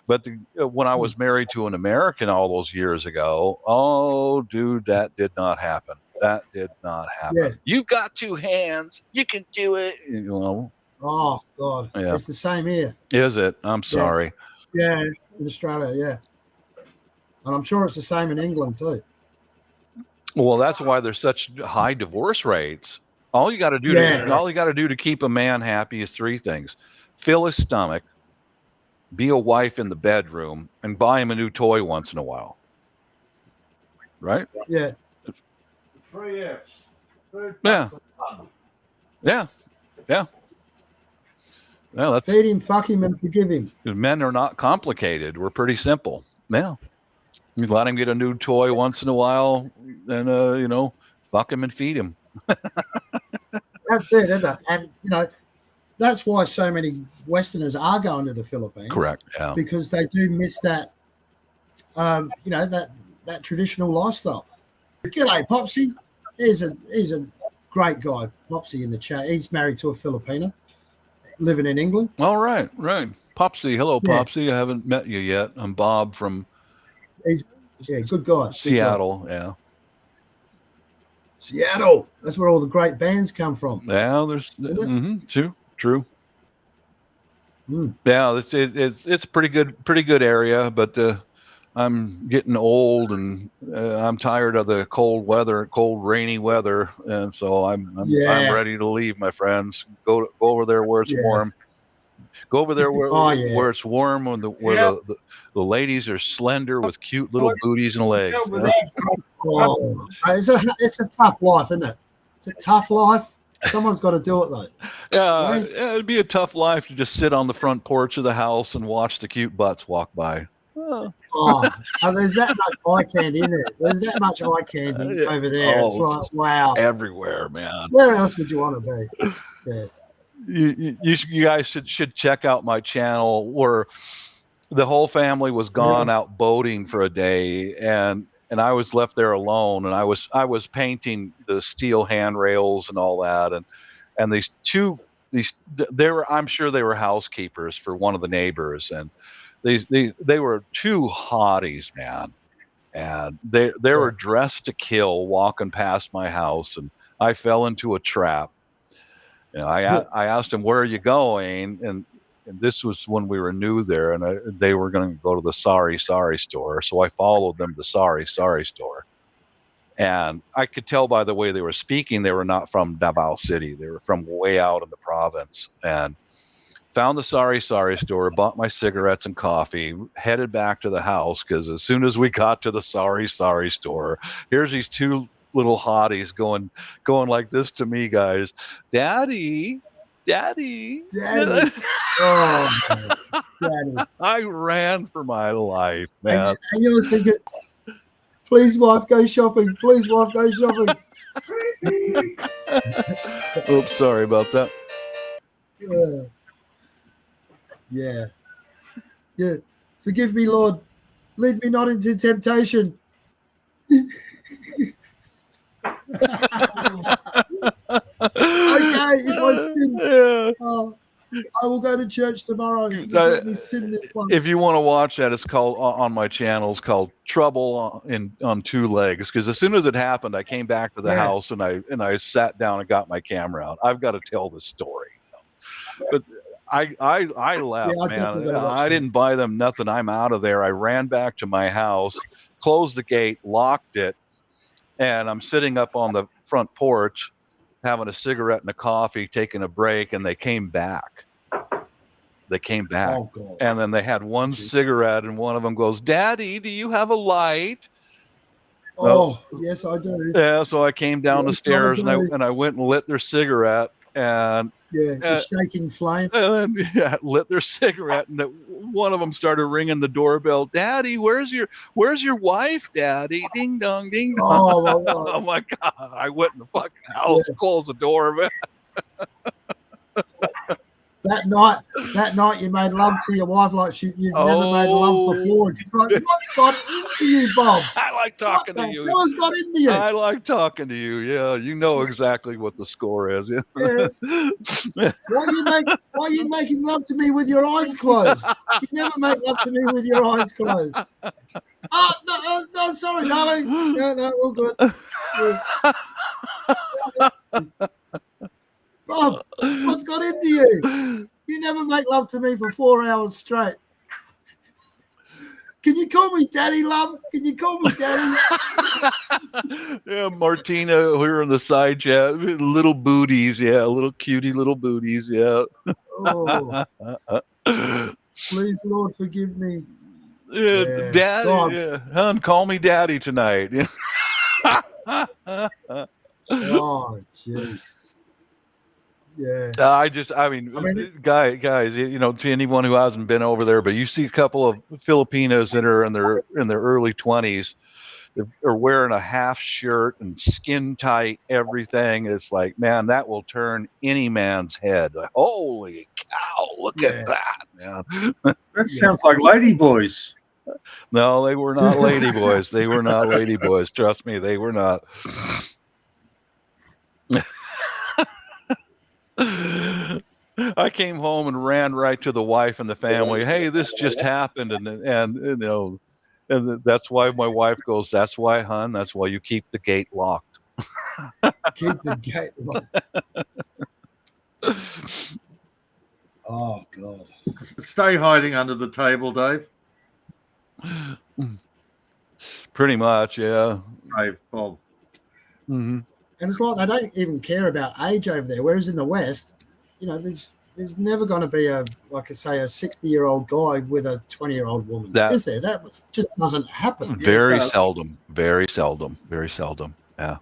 But when I was married to an American all those years ago, oh, dude, that did not happen. That did not happen. Yeah. You've got 2 hands. You can do it. Oh God, Yeah. it's the same here. Is it? I'm sorry. Yeah, in Australia, yeah, and I'm sure it's the same in England too. Well, that's why there's such high divorce rates. All you got to do to keep a man happy is 3 things: fill his stomach, be a wife in the bedroom, and buy him a new toy once in a while. Right? Yeah. 3 F's. Yeah. Yeah. Yeah. Well, that's Feed him, fuck him, and forgive him. Men are not complicated. We're pretty simple. Yeah. You let him get a new toy once in a while, and fuck him and feed him. That's it, isn't it? And that's why so many Westerners are going to the Philippines. Correct. Yeah. Because they do miss that, that traditional lifestyle. G'day, Popsy. He's a great guy, Popsy, in the chat. He's married to a Filipina, living in England. All right, right. Popsy, hello, Yeah. Popsy. I haven't met you yet. I'm Bob from Good guy. Seattle. Yeah. Seattle. That's where all the great bands come from. Yeah, there's true. Yeah, it's a pretty good area, but I'm getting old, and I'm tired of the cold rainy weather, and so I'm ready to leave, my friends. Go over there where it's warm. Go over there where it's warm, where the ladies are slender with cute little booties and legs. Yeah? Oh, it's a tough life, isn't it? It's a tough life. Someone's got to do it though. Yeah, Right? it'd be a tough life to just sit on the front porch of the house and watch the cute butts walk by. And there's that much eye candy in there. There's that much eye candy over there. It's like, wow. Everywhere, man. Where else would you want to be? Yeah. You guys should check out my channel, where the whole family was gone out boating for a day, and I was left there alone, and I was painting the steel handrails and all that, and I'm sure they were housekeepers for one of the neighbors, and they were 2 hotties, man, and they were dressed to kill, walking past my house, and I fell into a trap. I asked them, "Where are you going?" And this was when we were new there, and they were going to go to the Sorry store. So I followed them to the Sorry store. And I could tell by the way they were speaking, they were not from Davao City. They were from way out in the province. And found the Sorry store, bought my cigarettes and coffee, headed back to the house, because as soon as we got to the Sorry store, here's these 2 little hotties going like this to me, guys. Daddy. Oh, Daddy. I ran for my life, man. And you're thinking, please, wife, go shopping. Please, wife, go shopping. Oops, sorry about that. Yeah. Forgive me, Lord. Lead me not into temptation. Okay, if I sin, I will go to church tomorrow. Just let me sin this one. If you want to watch that, it's called on my channel. It's called Trouble on 2 Legs. Because as soon as it happened, I came back to the house and I sat down and got my camera out. I've got to tell the story. But I left, man. I didn't buy them nothing. I'm out of there. I ran back to my house, closed the gate, locked it, and I'm sitting up on the front porch having a cigarette and a coffee, taking a break, and they came back. Oh, God. And then they had one cigarette, and one of them goes, "Daddy, do you have a light?" Oh, yes, I do. Yeah, so I came down the stairs and I went and lit their cigarette, and Yeah, the shaking flame. And then lit their cigarette, and one of them started ringing the doorbell. Daddy, where's your wife? Daddy, ding dong, ding dong. Oh my God. Oh my God! I went in the fucking house, closed the door, man. That night you made love to your wife like you've never made love before. She's like, what's got into you, Bob? I like talking to you. What's got into you? I like talking to you. Yeah, you know exactly what the score is. Yeah. Why are you making love to me with your eyes closed? You never make love to me with your eyes closed. Oh no, sorry, darling. No, all good. Yeah. Bob, what's got into you? You never make love to me for 4 hours straight. Can you call me Daddy, love? Can you call me Daddy? Yeah, Martina, we were in the side chat. Little booties, yeah, little cutie little booties, yeah. Oh, please, Lord, forgive me. Yeah, Daddy, God. yeah. Hon, call me Daddy tonight. Oh, jeez. Yeah. I mean, guys, you know, to anyone who hasn't been over there, but you see a couple of Filipinos that are in their early 20s, are wearing a half shirt and skin tight everything. It's like, man, that will turn any man's head. Like, holy cow, look at that, man. That sounds like ladyboys. No, they were not ladyboys. They were not ladyboys. Trust me, they were not. I came home and ran right to the wife and the family. Hey, this just happened, and you know, and that's why my wife goes. That's why, hon. That's why you keep the gate locked. Keep the gate locked. Oh God! Stay hiding under the table, Dave. Pretty much, yeah. Dave, Bob. Mm-hmm. And it's like they don't even care about age over there. Whereas in the West, you know, there's never going to be a 60-year-old guy with a 20-year-old woman. Is there? Just doesn't happen. Very seldom. Very seldom. Very seldom. Yeah.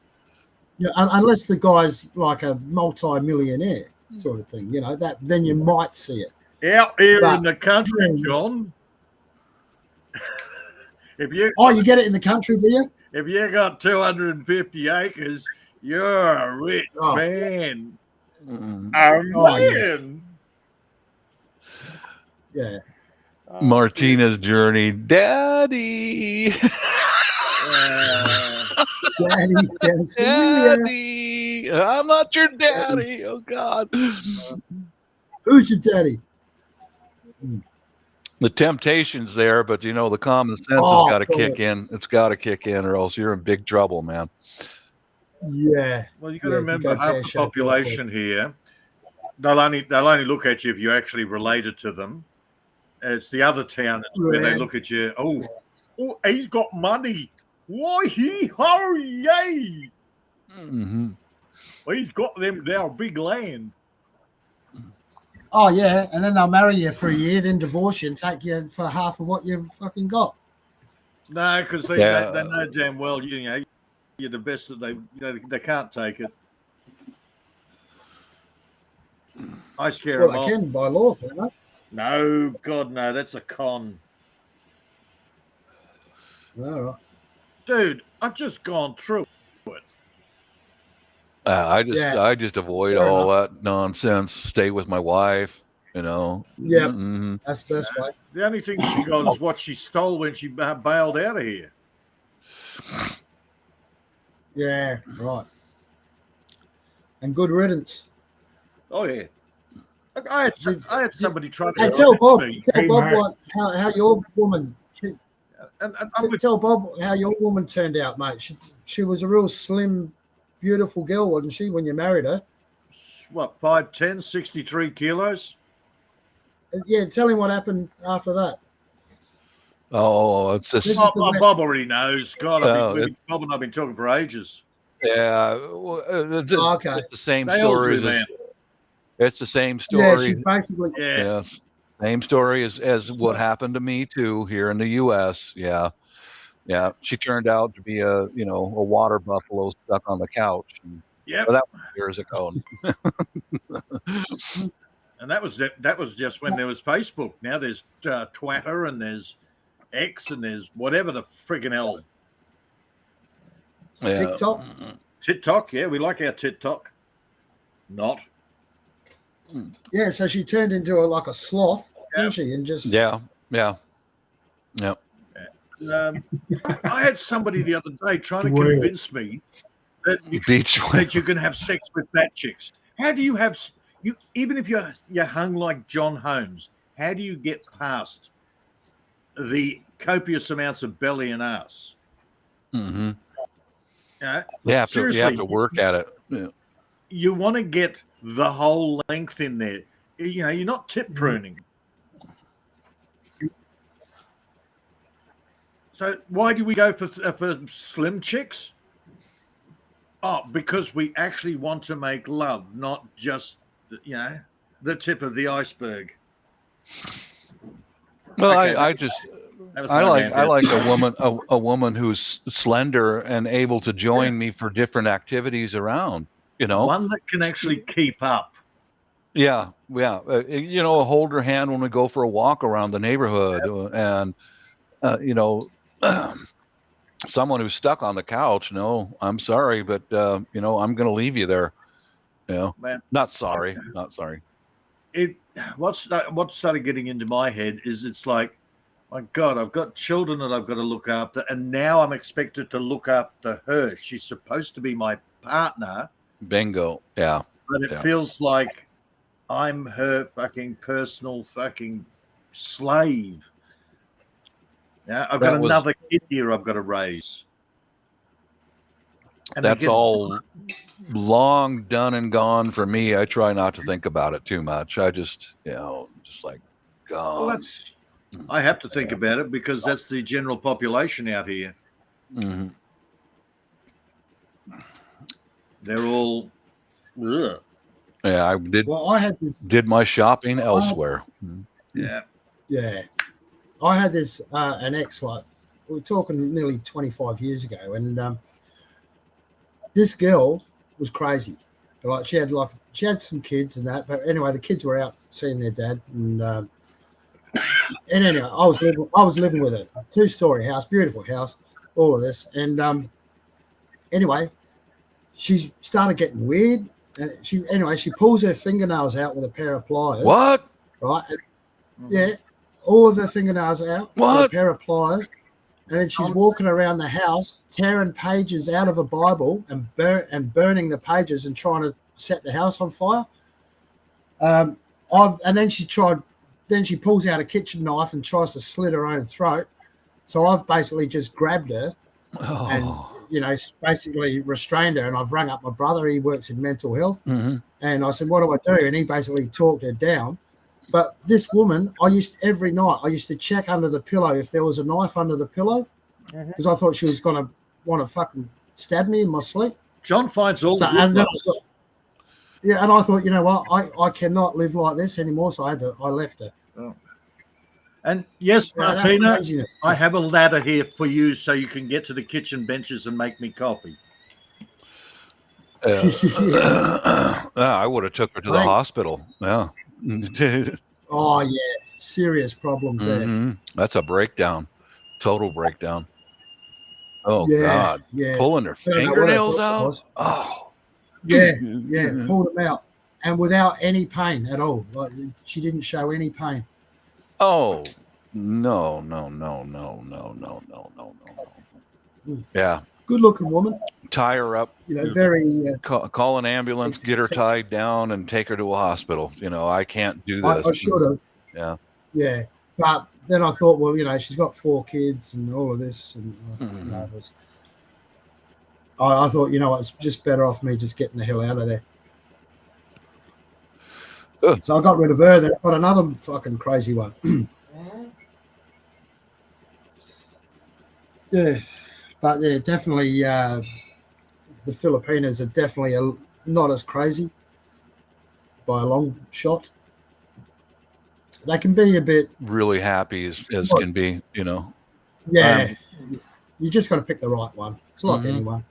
Yeah, unless the guy's like a multi-millionaire sort of thing, you know, then you might see it. Out here in the country, John. You get it in the country, do you? If you got 250 acres, you're a rich man. Man. Yeah. Martina's journey, Daddy. Daddy sounds familiar. Daddy, I'm not your daddy. Oh God. Who's your daddy? The temptation's there, but you know the common sense has got to kick in. It's got to kick in, or else you're in big trouble, man. Yeah. Well, you got to remember, half the population here, they'll only look at you if you're actually related to them. It's the other town where they look at you. Oh, he's got money. Why he yay? Mm-hmm. Well, he's got them now big land. Oh yeah, and then they'll marry you for a year, then divorce you and take you for half of what you've fucking got. No, because they know damn well you're the best that they can't take it. I scare them off. They can by law, can't they? No, God, no, that's a con. All right. Dude, I've just gone through it. I just avoid all that nonsense. Stay with my wife, you know. Yeah, that's the best way. The only thing she got is what she stole when she bailed out of here. Yeah, right. And good riddance. Oh yeah. I had somebody try to tell Bob me. how your woman. Tell Bob how your woman turned out, mate. She was a real slim, beautiful girl, wasn't she, when you married her? What, 5'10", 63 kilos? Yeah, tell him what happened after that. Oh, it's just Bob already knows. God, Bob and I've been talking for ages. Yeah, it's the same story. It's the same story. Yeah, she basically. Yeah, same story as what happened to me too here in the U.S. Yeah. She turned out to be a water buffalo stuck on the couch. And Yeah. Well, that was years ago. And that was just when there was Facebook. Now there's Twitter and there's X and there's whatever the friggin' hell. Yeah. TikTok. TikTok, yeah, we like our TikTok. Not. Yeah, so she turned into like a sloth, didn't she? And just Yeah. I had somebody the other day trying to Dwell. convince me that Beach that you can have sex with fat chicks. How do you have you even if you're hung like John Holmes? How do you get past the copious amounts of belly and ass? Mm-hmm. You have to work at it. Yeah. You want to get the whole length in there. You know, you're not tip pruning. So why do we go for slim chicks? Oh, because we actually want to make love, not just the tip of the iceberg. Well, Okay, I like a woman who's slender and able to join me for different activities around. One that can actually keep up. Yeah. Hold her hand when we go for a walk around the neighborhood, and someone who's stuck on the couch. No, I'm sorry, but I'm going to leave you there. Man, not sorry. What started getting into my head is it's like, my God, I've got children that I've got to look after, and now I'm expected to look after her. She's supposed to be my partner. Bingo. Yeah. But it feels like I'm her fucking personal fucking slave. Yeah, I've got another kid here I've got to raise. And that's all long done and gone for me. I try not to think about it too much. I just, just like, gone. Well, I have to think about it because that's the general population out here. Mm-hmm. They're all. Ugh. Yeah, I did. Well, I had this. Did my shopping elsewhere. Yeah. Yeah. I had this an ex, like we're talking nearly 25 years ago, and this girl was crazy. Like she had some kids and that, but anyway, the kids were out seeing their dad, and anyway, I was living with her, 2-story house, beautiful house, all of this, and anyway, she started getting weird, and she pulls her fingernails out with a pair of pliers. What? Right? Yeah, all of her fingernails out with a pair of pliers. And then she's walking around the house, tearing pages out of a Bible and burning the pages and trying to set the house on fire. And then she pulls out a kitchen knife and tries to slit her own throat. So I've basically just grabbed her and basically restrained her. And I've rung up my brother. He works in mental health. Mm-hmm. And I said, "What do I do?" And he basically talked her down. But this woman, every night I used to check under the pillow if there was a knife under the pillow, because I thought she was going to want to fucking stab me in my sleep. John finds all the and then and I thought, you know what, I cannot live like this anymore, so I left her. Oh. And yes, Martina, I have a ladder here for you so you can get to the kitchen benches and make me coffee. I would have took her to the hospital. Yeah. Oh yeah, serious problems there. That's a breakdown, total breakdown. Oh yeah, God! Yeah, pulling her fingernails out. Oh, yeah, pulled them out, and without any pain at all. Like she didn't show any pain. Oh no! Yeah. Good looking woman. Tie her up. Very. Call an ambulance, get her tied down, and take her to a hospital. I can't do this. I should have. Yeah. Yeah, but then I thought, well, she's got 4 kids and all of this, and I thought, it's just better off me just getting the hell out of there. So I got rid of her. Then I got another fucking crazy one. Yeah, but yeah, definitely. The Filipinos are definitely not as crazy by a long shot. They can be a bit really happy as can be, Yeah, you just got to pick the right one. It's like anyone.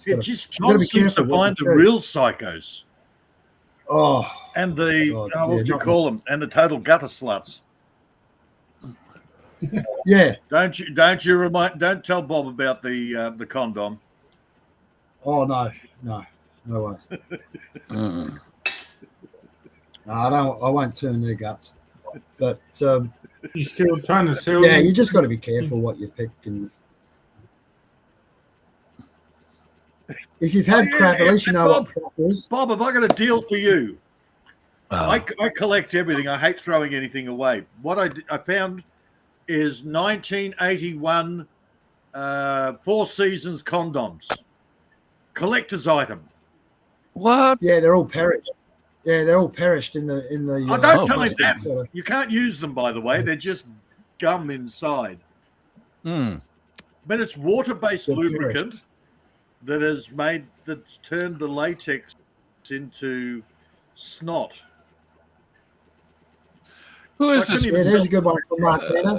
Yeah, just John seems to find the real psychos. Oh, and the God, what do you call them? And the total gutter sluts. Yeah. Don't tell Bob about the condom. Oh no way. No, I won't turn their guts. But He's still trying to sell. Yeah, you just got to be careful what you pick. And if you've had crap, at least you know what crap is. Bob, have I got a deal for you? I collect everything. I hate throwing anything away. What I found is 1981 Four Seasons condoms. Collector's item. What? Yeah, they're all perished. Yeah, they're all perished in the. Oh, don't tell me that. You can't use them, by the way. They're just gum inside. Mm. But it's water-based They're lubricant that's turned the latex into snot. Who is this? Yeah, there's a good one from Martina.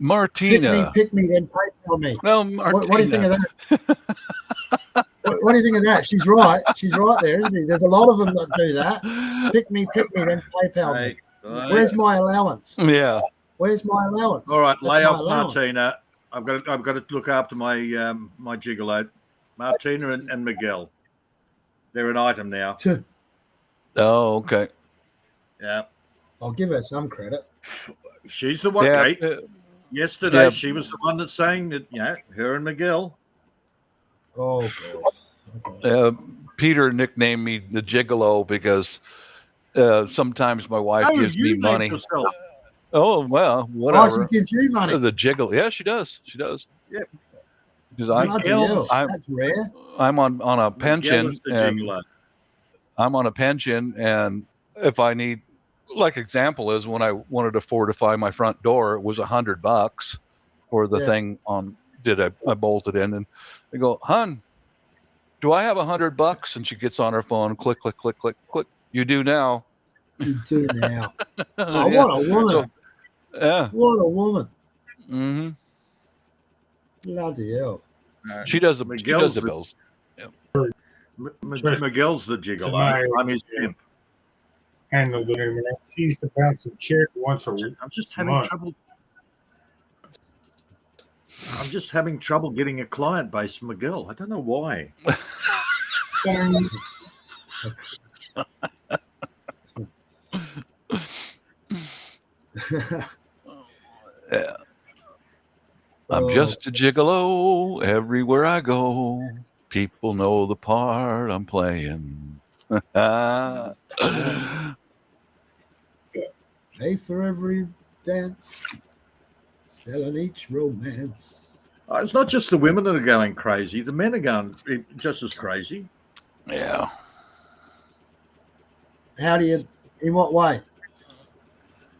Martina. Pick me, then PayPal me. No, Martina. What do you think of that? what do you think of that? She's right. She's right there, isn't she? There's a lot of them that do that. Pick me, then PayPal me. Where's my allowance? Yeah. Where's my allowance? All right, That's lay my off allowance. Martina. I've got to look after my my gigolo, Martina and Miguel. They're an item now. Oh, okay. Yeah. I'll give her some credit. She's the one. Yeah, Right? Yesterday, she was the one that's saying that. Yeah, her and Miguel. Oh God. Peter nicknamed me the Gigolo because sometimes my wife gives me money. Yourself. Oh well, whatever. Oh, she gives you money. The Gigolo. Yeah, she does. She does. Yeah. Because that's rare. I'm on a pension, and gigolo. I'm on a pension, and if I need, like example is when I wanted to fortify my front door, it was $100 for the thing on. I bolted in, and I go, "Hun, do I have $100?" And she gets on her phone, click, click, click, click, click. You do now. You do now. Oh, yeah. What a woman! So, yeah. What a woman! Mm-hmm. Bloody hell! She does the bills. Yeah. Miguel's the gigolo. I'm his pimp. Handle the name. She used to bounce a check once a week. I'm just having trouble. I'm just having trouble getting a client base for Miguel. I don't know why. Yeah. I'm just a gigolo everywhere I go. People know the part I'm playing. Pay for every dance, selling each romance. It's not just the women that are going crazy. The men are going just as crazy. Yeah. How do you? In what way?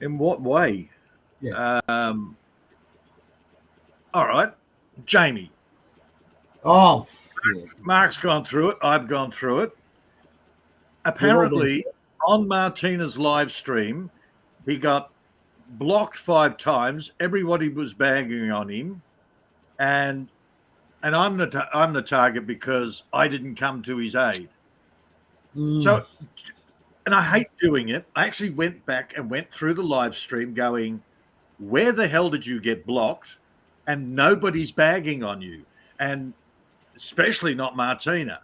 In what way? Yeah. All right, Jamie. Oh. Yeah. Mark's gone through it. I've gone through it. Apparently, on Martina's live stream, he got blocked 5 times. Everybody was bagging on him, and I'm the target because I didn't come to his aid. So, and I hate doing it. I actually went back and went through the live stream, going, "Where the hell did you get blocked?" And nobody's bagging on you, and especially not Martina.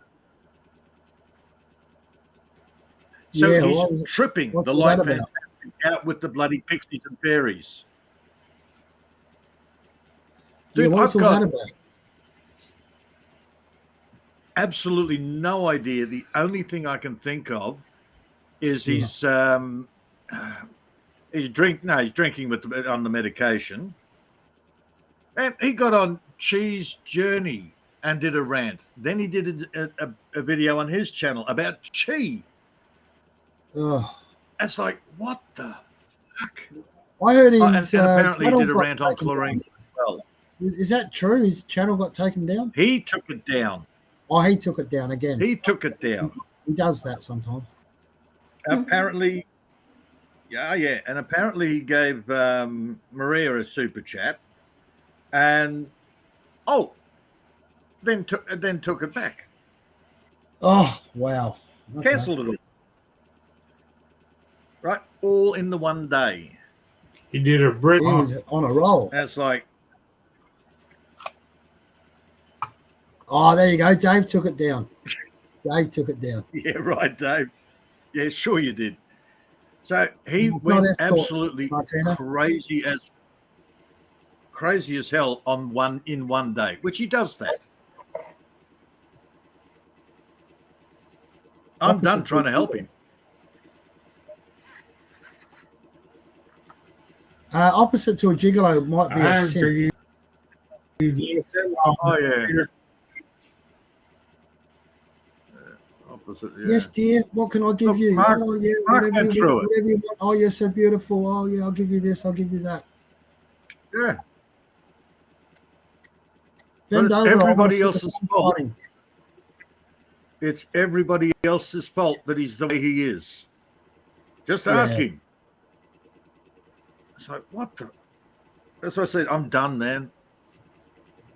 So he's tripping the light fantastic out with the bloody pixies and fairies. Dude, what's all that about? Absolutely no idea. The only thing I can think of is he's drinking on the medication. And he got on Cheese Journey and did a rant. Then he did a video on his channel about chi. Oh. It's like, what the fuck? I heard his and apparently he did a got rant on taken chlorine down. as well. Is that true? His channel got taken down? He took it down. Oh, he took it down again. He took it down. He does that sometimes. Apparently, yeah. And apparently he gave Maria a super chat. And, then took it back. Oh, wow. Okay. Cancelled it all. Right? All in the one day. He did a Brit. He was on a roll. That's like, oh, there you go. Dave took it down. Dave took it down. yeah, right, Dave. Yeah, sure you did. So he It's went not Escort, absolutely Martina. crazy as hell in one day, which he does that. I'm Opposite done trying to to help him. Opposite to a gigolo might be a simp. Oh, yeah. Opposite, yeah. Yes, dear. What can I give Look, you? Mark- oh, yeah, Mark whatever went you through want. it. Whatever you want. Oh, you're so beautiful. Oh, yeah, I'll give you this. I'll give you that. Yeah. Bend But over. it's I wanna everybody see the else's sun fault. shining. It's everybody else's fault that he's the way he is. Just Yeah. ask him. It's like, what the? That's why I said, I'm done, man.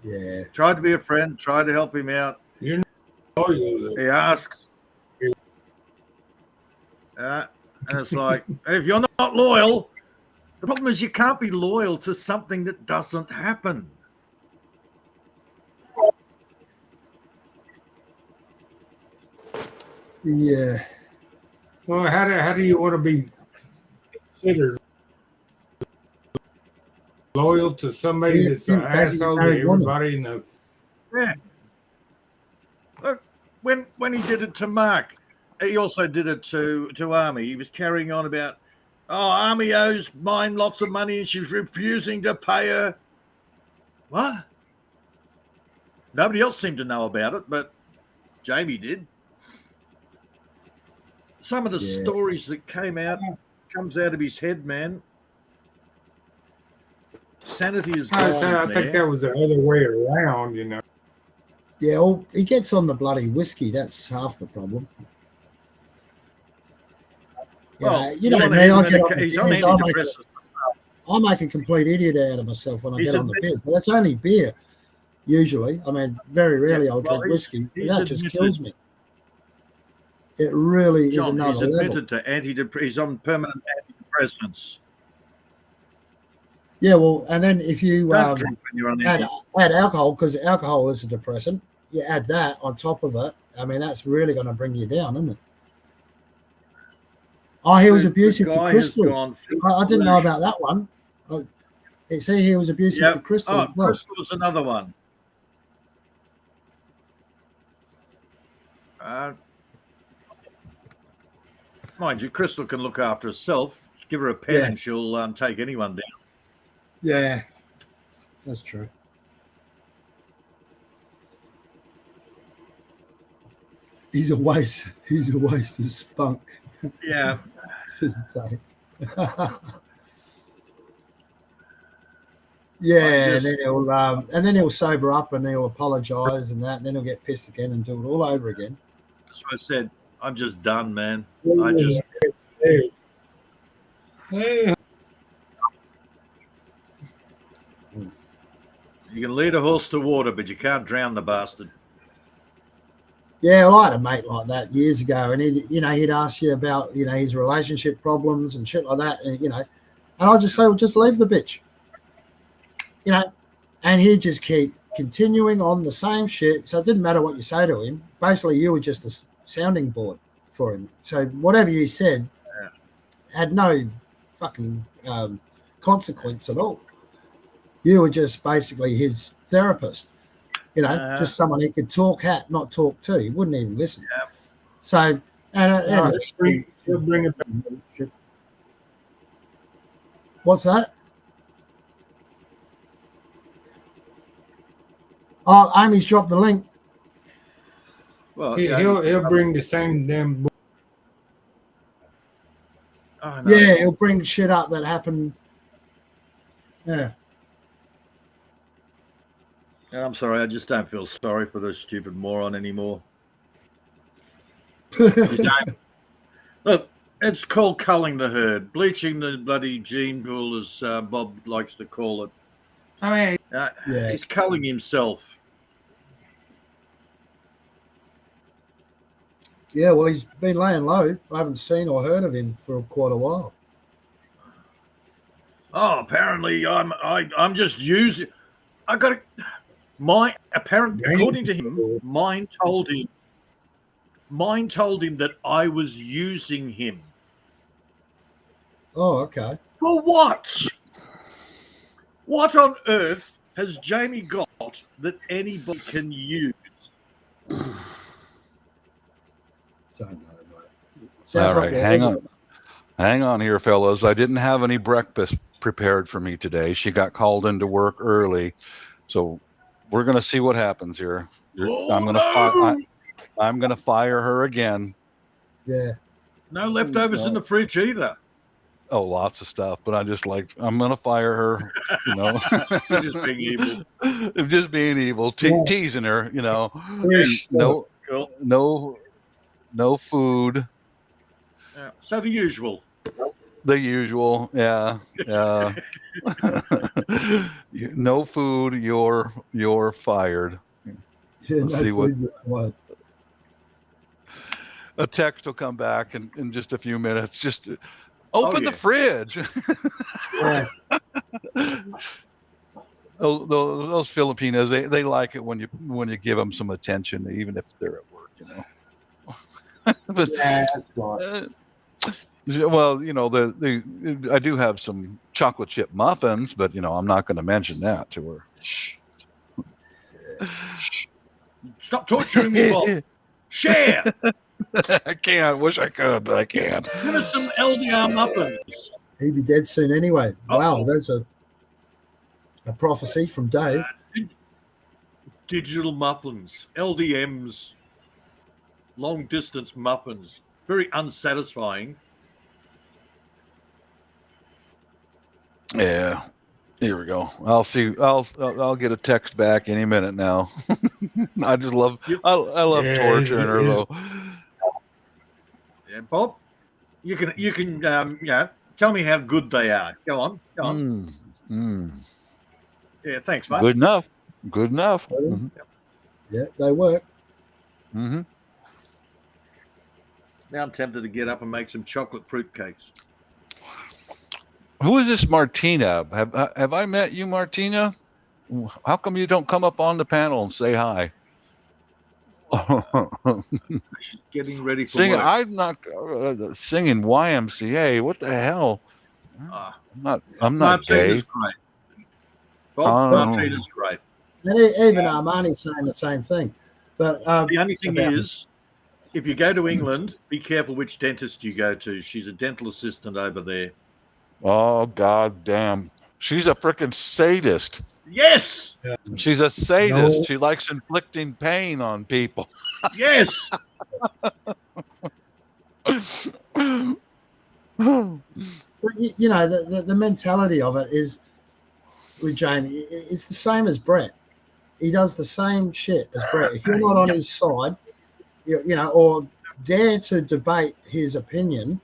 Yeah. Tried to be a friend, tried to help him out. You know, He asks. And it's like, if you're not loyal, the problem is you can't be loyal to something that doesn't happen. Yeah. well, how do you want to be considered loyal to somebody He's that's an dating a asshole to married woman. everybody in the Yeah. Look, when he did it to Mark, he also did it to Army. He was carrying on about, oh, Army owes mine lots of money and she's refusing to pay her. What? Nobody else seemed to know about it, but Jamie did. Some of the stories that comes out of his head, man. Sanity is gone. I think that was the other way around, you know. Yeah, well, he gets on the bloody whiskey. That's half the problem. Well, you know me, I get on he's the on beers, antidepressants. I make a complete idiot out of myself when I He's get on the beers. But that's only beer, usually. I mean, very rarely I'll drink whiskey. That just kills me. It really is another he's level. admitted to he's on permanent antidepressants. Yeah, well, and then if you Don't drink when you're on add alcohol, because alcohol is a depressant, you add that on top of it, I mean, that's really going to bring you down, isn't it? Oh, he was abusive to Crystal. I didn't know about that one. It said he was abusive to Crystal as well. Crystal was another one. Mind you, Crystal can look after herself. Give her a pen and she'll take anyone down. Yeah, that's true. He's a waste. He's a waste of spunk. Yeah. Says Dave. Yeah, and then he'll sober up and he'll apologise and that, and then he'll get pissed again and do it all over again. That's what I said. I'm just done, man. Hey. You can lead a horse to water, but you can't drown the bastard. Yeah, well, I had a mate like that years ago, and he'd ask you about his relationship problems and shit like that, and I'd just say, well, just leave the bitch, and he'd just keep continuing on the same shit. So it didn't matter what you say to him. Basically, you were just a sounding board for him. So whatever you said had no fucking consequence at all. You were just basically his therapist. Just someone he could talk at, not talk to. He wouldn't even listen. Yeah. So, he'll bring it back. What's that? Oh, Amy's dropped the link. Well, he'll bring the same damn. Oh, no. Yeah, he'll bring shit up that happened. Yeah. I'm sorry, I just don't feel sorry for this stupid moron anymore. Look, it's called culling the herd, bleaching the bloody gene pool, as Bob likes to call it. I mean, he's culling himself. Yeah, well, he's been laying low. I haven't seen or heard of him for quite a while. Oh, apparently I'm just using. I got according to him, mine told him that I was using him. Oh, okay. For what? What on earth has Jamie got that anybody can use? Don't know, mate. Sounds All like right, hang on here, fellas. I didn't have any breakfast prepared for me today. She got called into work early, so we're gonna see what happens here. I'm gonna fire her again. Yeah. No leftovers in the fridge either. Oh, lots of stuff, but I'm gonna fire her. You know, You're just being evil. I'm just being evil, teasing her. You know, no food. Yeah. So the usual. The usual, yeah. No food. You're fired. Yeah, Let's no see food required. A text will come back in just a few minutes. Just open the fridge. Yeah. Those Filipinos, they like it when you give them some attention, even if they're at work, you know. But yeah, that's right. Well, you know, I do have some chocolate chip muffins, but you know, I'm not going to mention that to her. Shh. Stop torturing me, Bob. Share. I can't. Wish I could, but I can't. Give us some LDR muffins. He'd be dead soon anyway. Wow, that's a prophecy from Dave. Digital muffins, LDMs, long distance muffins. Very unsatisfying. Yeah. Here we go. I'll see. I'll get a text back any minute now. I just love. I love torturing her though. Yeah, Bob, you can tell me how good they are. Go on. Yeah, thanks, mate. Good enough. Mm-hmm. Yeah, they work. Mm-hmm. Now I'm tempted to get up and make some chocolate fruit cakes. Who is this Martina? Have I met you, Martina? How come you don't come up on the panel and say hi? She's getting ready for work. I'm not singing YMCA. What the hell? I'm not gay. Great. Martina's great. And even Armani's saying the same thing. But the only thing is, if you go to England, be careful which dentist you go to. She's a dental assistant over there. Oh, God damn. She's a freaking sadist. Yes. Yeah. She's a sadist. No. She likes inflicting pain on people. Yes. You know, the mentality of it is, with Jamie, it's the same as Brett. He does the same shit as Brett. If you're not on his side, you know, or dare to debate his opinion,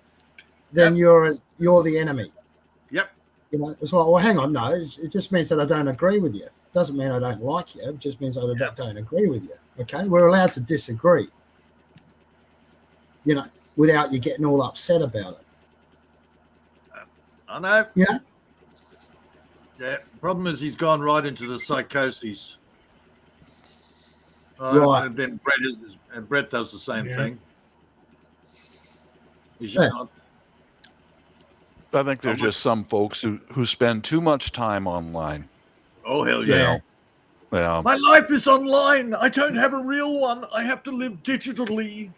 then you're the enemy. Yep. You know, it's like, well, hang on, no, it just means that I don't agree with you. It doesn't mean I don't like you. It just means I don't agree with you. Okay, we're allowed to disagree. You know, without you getting all upset about it. I know. Yeah. Yeah. Problem is, he's gone right into the psychoses. Right. And then Brett does the same thing. He's just not. I think there's just some folks who spend too much time online. Oh, hell yeah. Yeah. My life is online. I don't have a real one. I have to live digitally.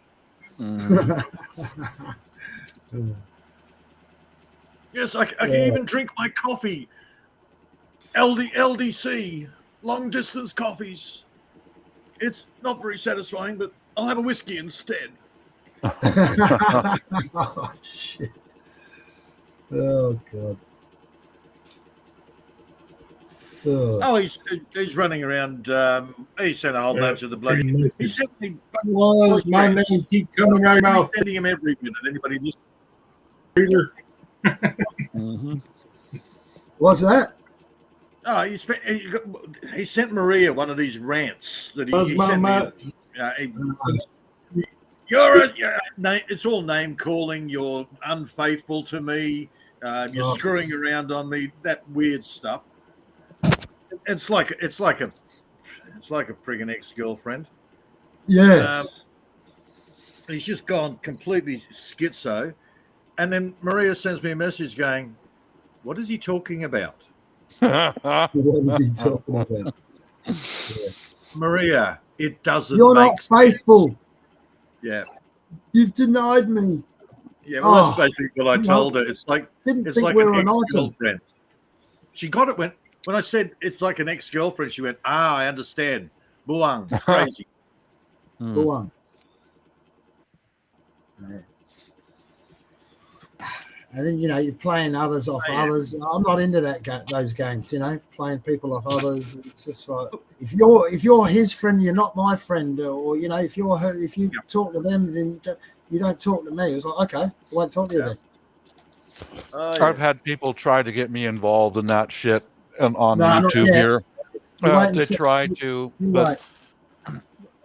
Yes, I can even drink my coffee. LDC, long distance coffees. It's not very satisfying, but I'll have a whiskey instead. Oh, shit. Oh, God. Oh, he's running around. He sent a whole bunch of the bloody. He sent me. My name keep coming out of my mouth. Sending him every minute. Anybody listen? What's that? Oh, he sent Maria one of these rants that he sent me. you're it's all name calling. You're unfaithful to me. You're screwing around on me. That weird stuff. It's like a friggin' ex-girlfriend. Yeah. He's just gone completely schizo. And then Maria sends me a message going, "What is he talking about?" What is he talking about? Yeah. Maria, it doesn't. You're not faithful. Yeah. You've denied me. Yeah, well, that's basically what I told her. It's like Didn't it's think like we an were an item. ex-girlfriend. She got it when I said it's like an ex-girlfriend. She went, I understand. Buang, crazy. Buang. Yeah. And then you're playing others off others. I'm not into those games. Playing people off others. It's just like if you're his friend, you're not my friend. Or if you talk to them, then you don't talk to me. It's like, okay, I won't talk to you then. I've had people try to get me involved in that shit on YouTube here. They try to, but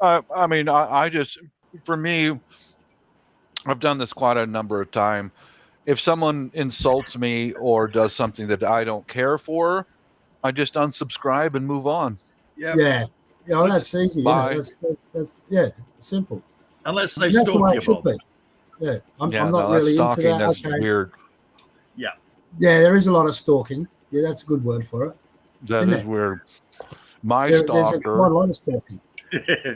I mean, I just, for me, I've done this quite a number of times. If someone insults me or does something that I don't care for, I just unsubscribe and move on. Yeah. Yeah, that's easy. That's simple. Unless they that's the way it stalk should you, be. Yeah, I'm not really into that. That's weird. Yeah. Yeah, there is a lot of stalking. Yeah, that's a good word for it. That is weird. There's quite a lot of stalking.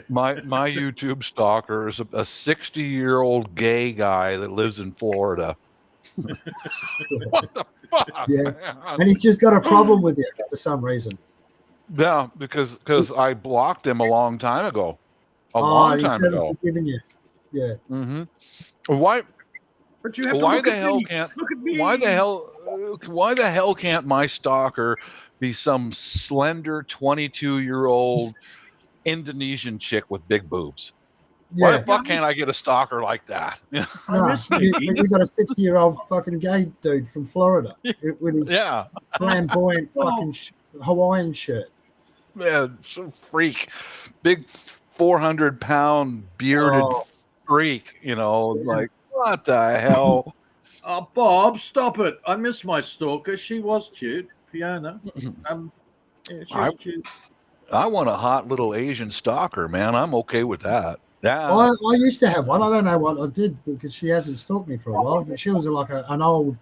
My YouTube stalker is a 60-year-old gay guy that lives in Florida. What the fuck? Yeah, and he's just got a problem with you for some reason. Yeah, because I blocked him a long time ago. A long time ago. Forgiving you. Yeah. Mm-hmm. Why? But you have why to the hell can't? Why the hell can't my stalker be some slender 22-year-old Indonesian chick with big boobs? Yeah. Why the fuck can't I get a stalker like that? No, you got a 60-year-old fucking gay dude from Florida with his flamboyant fucking Hawaiian shirt. Yeah, some freak, big 400-pound bearded freak. Like what the hell? Oh, Bob, stop it! I miss my stalker. She was cute, Fiona. She was cute. I want a hot little Asian stalker, man. I'm okay with that. Yeah. I used to have one. I don't know what I did because she hasn't stalked me for a while. But she was like an old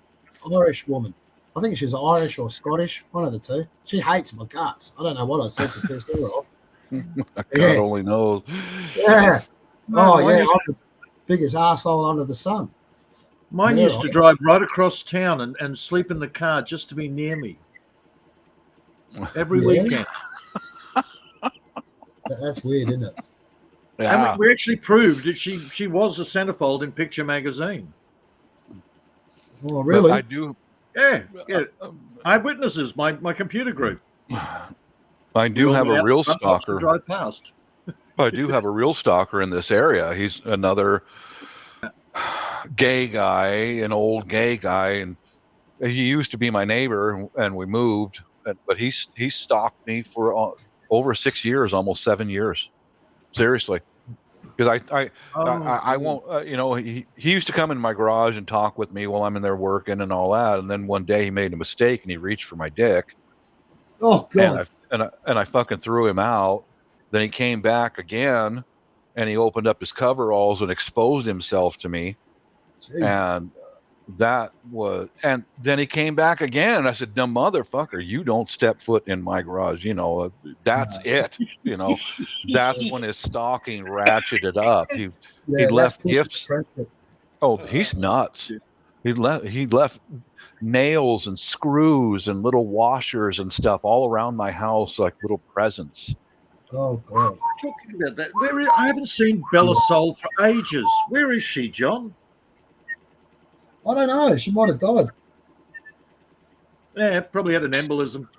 Irish woman. I think she was Irish or Scottish, one of the two. She hates my guts. I don't know what I said to piss her off. God only knows. Yeah. I'm the biggest asshole under the sun. Mine used to drive right across town and sleep in the car just to be near me. Every weekend. That's weird, isn't it? Yeah. And we actually proved that she was a centerfold in Picture Magazine. Oh, really? But I do. Yeah. Eyewitnesses, my computer group. I do have a real stalker. Drive past. I do have a real stalker in this area. He's another gay guy, an old gay guy, and he used to be my neighbor, and we moved. But he stalked me for over 6 years, almost 7 years. Seriously, because I won't. He used to come in my garage and talk with me while I'm in there working and all that. And then one day he made a mistake and he reached for my dick. Oh God! And I fucking threw him out. Then he came back again, and he opened up his coveralls and exposed himself to me. Jesus. And then he came back again, and I said, "Dumb motherfucker, you don't step foot in my garage." That's it. That's when his stalking ratcheted up. He left gifts. Oh, he's nuts. He left nails and screws and little washers and stuff all around my house, like little presents. Oh God! Talking about that, I haven't seen Bella Soul for ages. Where is she, John? I don't know. She might have died. Yeah, probably had an embolism.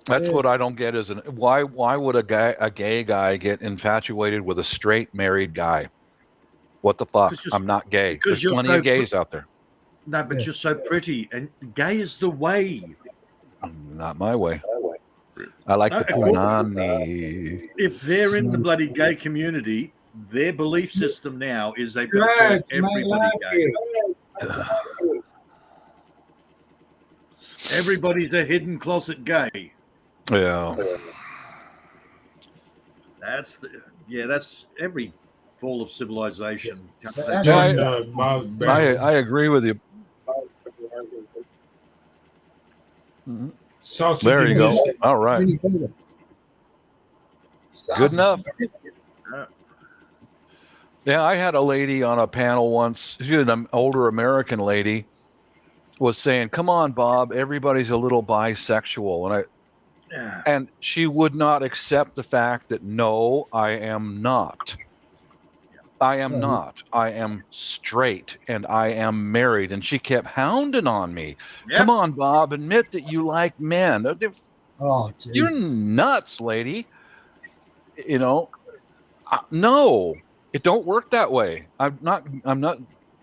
That's what I don't get is why would a gay guy get infatuated with a straight married guy? What the fuck? I'm not gay. There's plenty of gays out there. No, but you're so pretty, and gay is the way. Not my way. I like the punani. If they're in the bloody gay community, their belief system now is they've got to turn everybody gay. Everybody's a hidden closet gay. Yeah. That's every fall of civilization. I agree with you. There you go. All right. Good enough. Yeah, I had a lady on a panel once. She was an older American lady, was saying, "Come on, Bob, everybody's a little bisexual," and she would not accept the fact that no, I am not. I am not. I am straight and I am married. And she kept hounding on me. Yep. Come on, Bob, admit that you like men. Oh, Jesus. You're nuts, lady. No, it don't work that way. I'm not.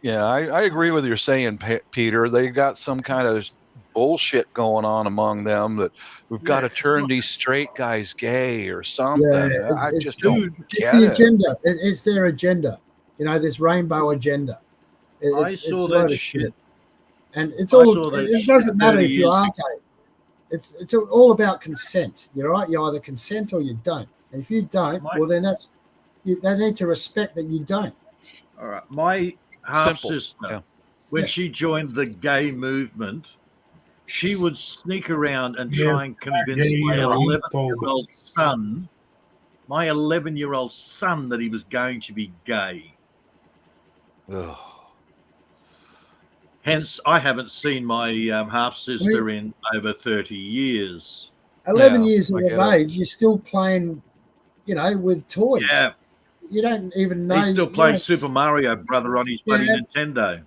Yeah, I agree with you saying, Peter. They got some kind of bullshit going on among them that we've got to turn these straight guys gay or something. Yeah, I just don't get it. Agenda. It's their agenda. This rainbow agenda. It's a load of shit. And it's all. It doesn't matter if you are gay. It's all about consent. You're right. You either consent or you don't. And if you don't, well, then they need to respect that you don't. All right. My half sister, when she joined the gay movement, she would sneak around and try and convince my 11-year-old son, that he was going to be gay. Ugh. Hence, I haven't seen my half sister in over 30 years. 11 years of age, you're still playing, with toys. Yeah. You don't even know. He's still playing Super Mario Brother on his bloody Nintendo.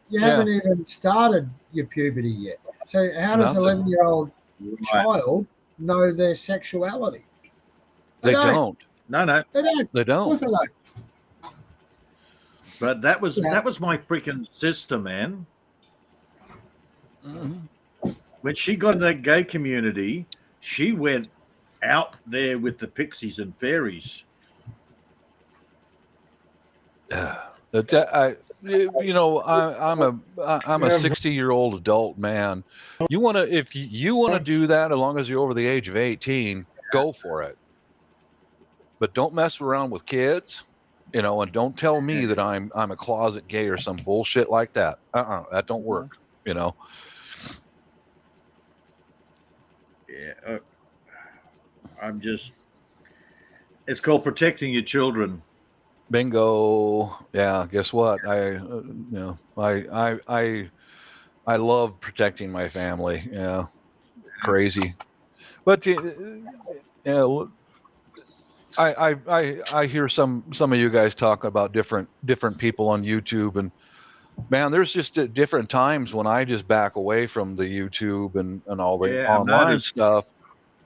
You haven't even started your puberty yet. So how does an 11-year-old child know their sexuality? They don't. No. They don't. They don't. Of course they don't. But that was my freaking sister, man. Mm-hmm. When she got in that gay community, she went out there with the pixies and fairies. I'm a 60-year-old adult man. If you want to do that, as long as you're over the age of 18, go for it. But don't mess around with kids, and don't tell me that I'm a closet gay or some bullshit like that. That don't work. Yeah. It's called protecting your children. Bingo. Yeah. Guess what? I love protecting my family. Yeah. Crazy. But I hear some of you guys talk about different people on YouTube, and man, there's just different times when I just back away from the YouTube and all the online stuff.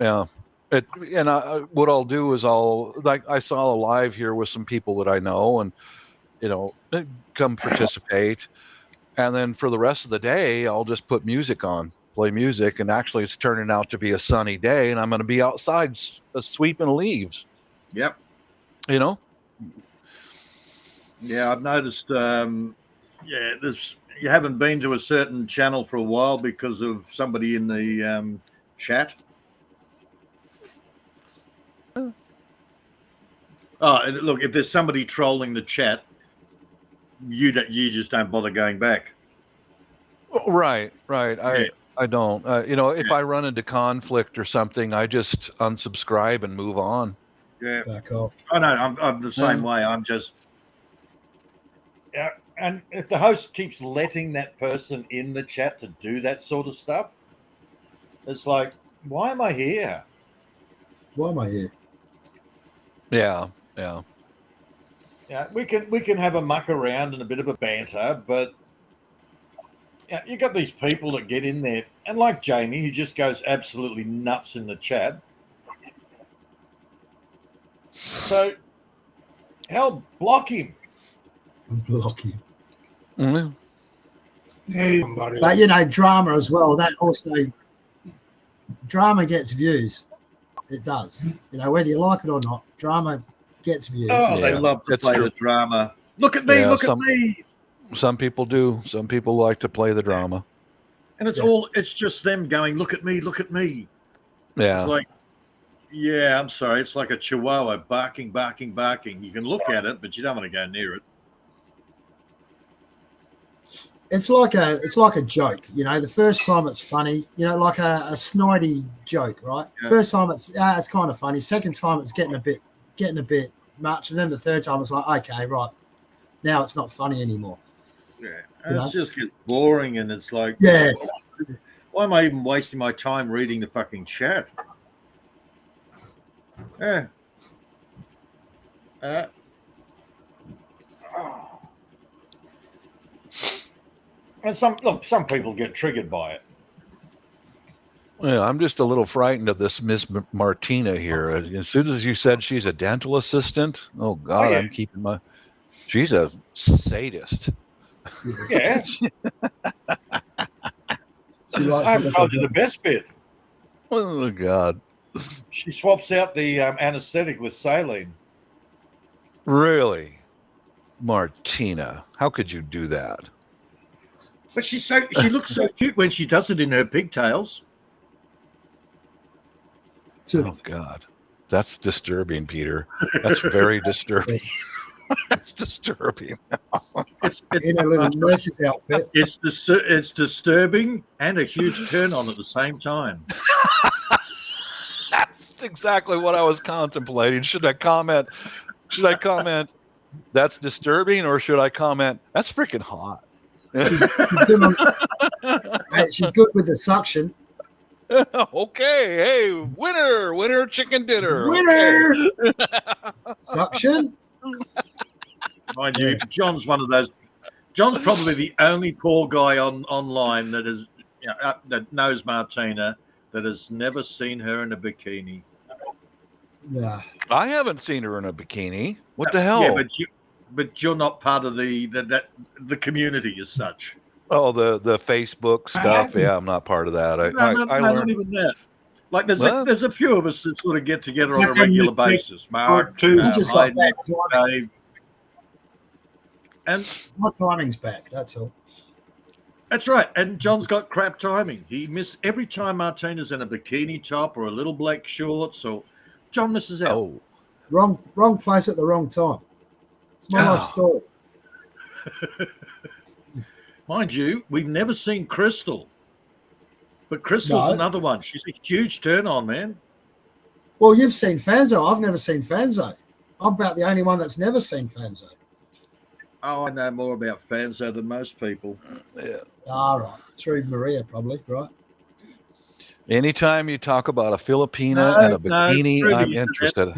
Yeah. What I'll do is I saw a live here with some people that I know, and come participate, and then for the rest of the day I'll just put music on, play music, and actually it's turning out to be a sunny day, and I'm going to be outside sweeping leaves. Yep. Yeah, I've noticed. You haven't been to a certain channel for a while because of somebody in the chat. Oh, look! If there's somebody trolling the chat, you just don't bother going back. Right. I don't. If I run into conflict or something, I just unsubscribe and move on. Yeah. Back off. Oh no, I'm the same way. I'm just. Yeah, and if the host keeps letting that person in the chat to do that sort of stuff, it's like, why am I here? Why am I here? Yeah. Yeah, we can have a muck around and a bit of a banter, but you got these people that get in there, and like Jamie, who just goes absolutely nuts in the chat. So, hell, block him. Block him. Mm-hmm. But drama as well. That also, drama gets views. It does. Whether you like it or not, drama gets views. Oh, they Yeah, love to that's play true. the drama. Look at me, Yeah, look at me. Some people do. Some people like to play the drama. And it's just them going, look at me, look at me. It's Yeah. like, yeah, I'm sorry. It's like a chihuahua barking, barking, barking. You can look at it, but you don't want to go near it. It's like a joke, you know. The first time it's funny, you know, like a snidey joke, right? Yeah. First time it's kind of funny. Second time it's getting a bit much, and then the third time it's like, okay, right, now it's not funny anymore. Yeah, and it just gets boring, and it's like, yeah, why am I even wasting my time reading the fucking chat? Yeah. And some people get triggered by it. Yeah, I'm just a little frightened of this Miss Martina here. As soon as you said she's a dental assistant, oh God, yeah. I'm keeping my. She's a sadist. Yeah. I haven't told you the best bit. Oh God. She swaps out the anesthetic with saline. Really, Martina? How could you do that? But she looks so cute when she does it in her pigtails. Oh God, that's disturbing, Peter. That's very disturbing. That's disturbing. in a little nurse's outfit. It's disturbing and a huge turn on at the same time. That's exactly what I was contemplating. Should I comment? That's disturbing, or should I comment? That's freaking hot. She's good with the suction. Okay, hey, winner chicken dinner. Winner. Okay. Suction. Mind you, John's one of those. John's probably the only poor guy online that is, that knows Martina, that has never seen her in a bikini. Yeah, I haven't seen her in a bikini. What the hell? Yeah, but you're not part of the community as such. Oh, the Facebook stuff. Yeah, I'm not part of that. I No, learned. not even that. Like there's a few of us that sort of get together on a regular basis. Mark, just got back Dave, and my timing's back. That's all. that's right. And John's got crap timing. He missed every time Martina's in a bikini top or a little black shorts, or John misses out. Oh, Wrong place at the wrong time. It's my life story. Mind you, we've never seen Crystal. But Crystal's another one. She's a huge turn on, man. Well, you've seen Fanzo. I've never seen Fanzo. I'm about the only one that's never seen Fanzo. Oh, I know more about Fanzo than most people. Yeah. All right. Through Maria, probably, right? Anytime you talk about a Filipina and a bikini, I'm interested.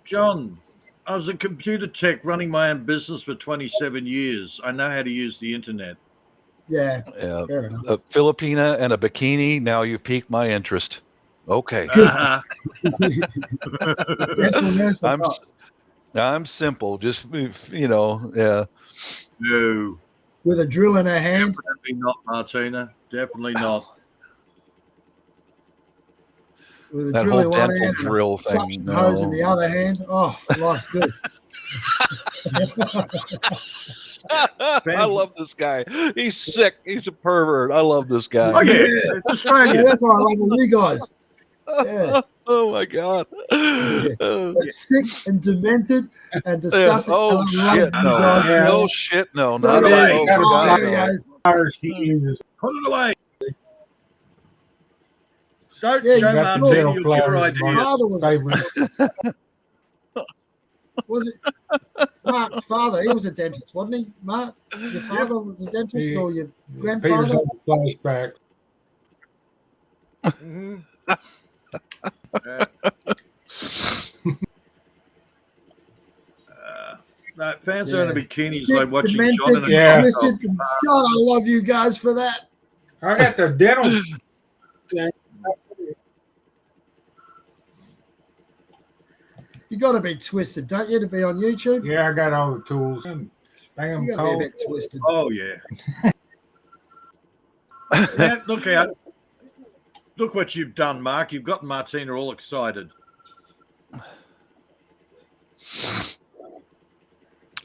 John, I was a computer tech running my own business for 27 years. I know how to use the internet. Yeah. Yeah. Fair enough. A Filipina and a bikini. Now you've piqued my interest. Okay. I'm simple. Just yeah. No. With a drill in her hand. Definitely not, Martina. Definitely not. With a That drill in whole one dental hand drill and a thing. suction hose in the other hand. Oh, life's good. I love this guy. He's sick. He's a pervert. I love this guy. Oh yeah, it's Australia. Yeah, that's why I love all you guys. Yeah. Oh my God. It's sick and demented and disgusting. Oh and I shit! love No. you guys. No shit! No. Put Not it at away. all. Oh, God, no. Put it away. Don't Yeah, show you got the Martina dental your flowers, ideas. Father was it Mark's father? He was a dentist, wasn't he? Mark, your father was a dentist, or your grandfather? Peter's on the flashback. No, fans are in a bikini is Sick, like watching demented, John and Yeah. twisted. God, I love you guys for that. I got the dental. You got to be twisted, don't you, to be on YouTube? Yeah, I got all the tools. Spam You got to be a call. bit twisted. Oh yeah. Yeah, look out. Look what you've done, Mark. You've got Martina all excited.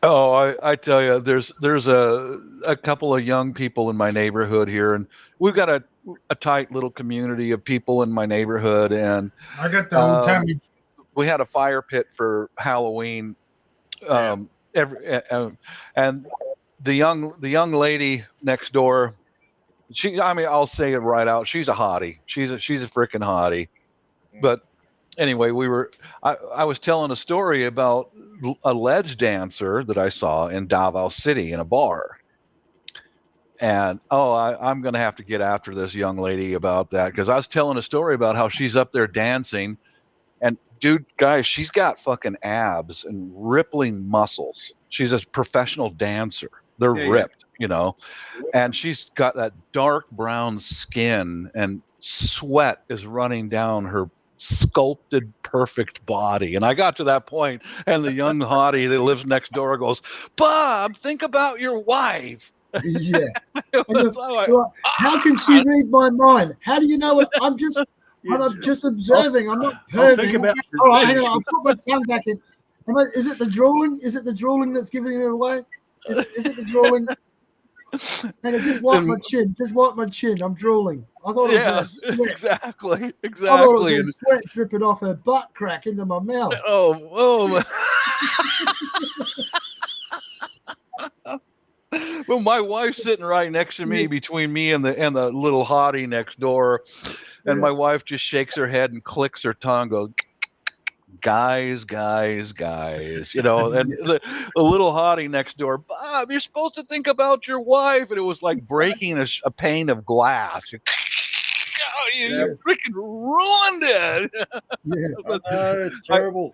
Oh, I tell you, there's a couple of young people in my neighborhood here, and we've got a tight little community of people in my neighborhood, and I got the old timey. we had a fire pit for Halloween. And the young lady next door, I mean, I'll say it right out. She's a hottie. She's a freaking hottie. But anyway, I was telling a story about a ledge dancer that I saw in Davao City in a bar. And I'm going to have to get after this young lady about that, because I was telling a story about how she's up there dancing. And dude, guys, she's got fucking abs and rippling muscles. She's a professional dancer. They're ripped, you know, and she's got that dark brown skin, and sweat is running down her sculpted, perfect body. And I got to that point, and the young hottie that lives next door goes, "Bob, think about your wife." Yeah. How can she read my mind? How do you know what I'm just? I'm just observing. I'm not perving. All right, hang on. I'll put my tongue back in. Is it the drooling? Is it the drooling that's giving it away? Is it the drooling? Hang on, just wipe my chin. Just wipe my chin. I'm drooling. I thought it was sweat. Exactly. I thought it was sweat dripping off her butt crack into my mouth. Oh. Well, my wife's sitting right next to me, between me and the little hottie next door, and my wife just shakes her head and clicks her tongue, goes, "Guys, you know." And the little hottie next door, "Bob, you're supposed to think about your wife," and it was like breaking a pane of glass. You freaking ruined it. It's terrible.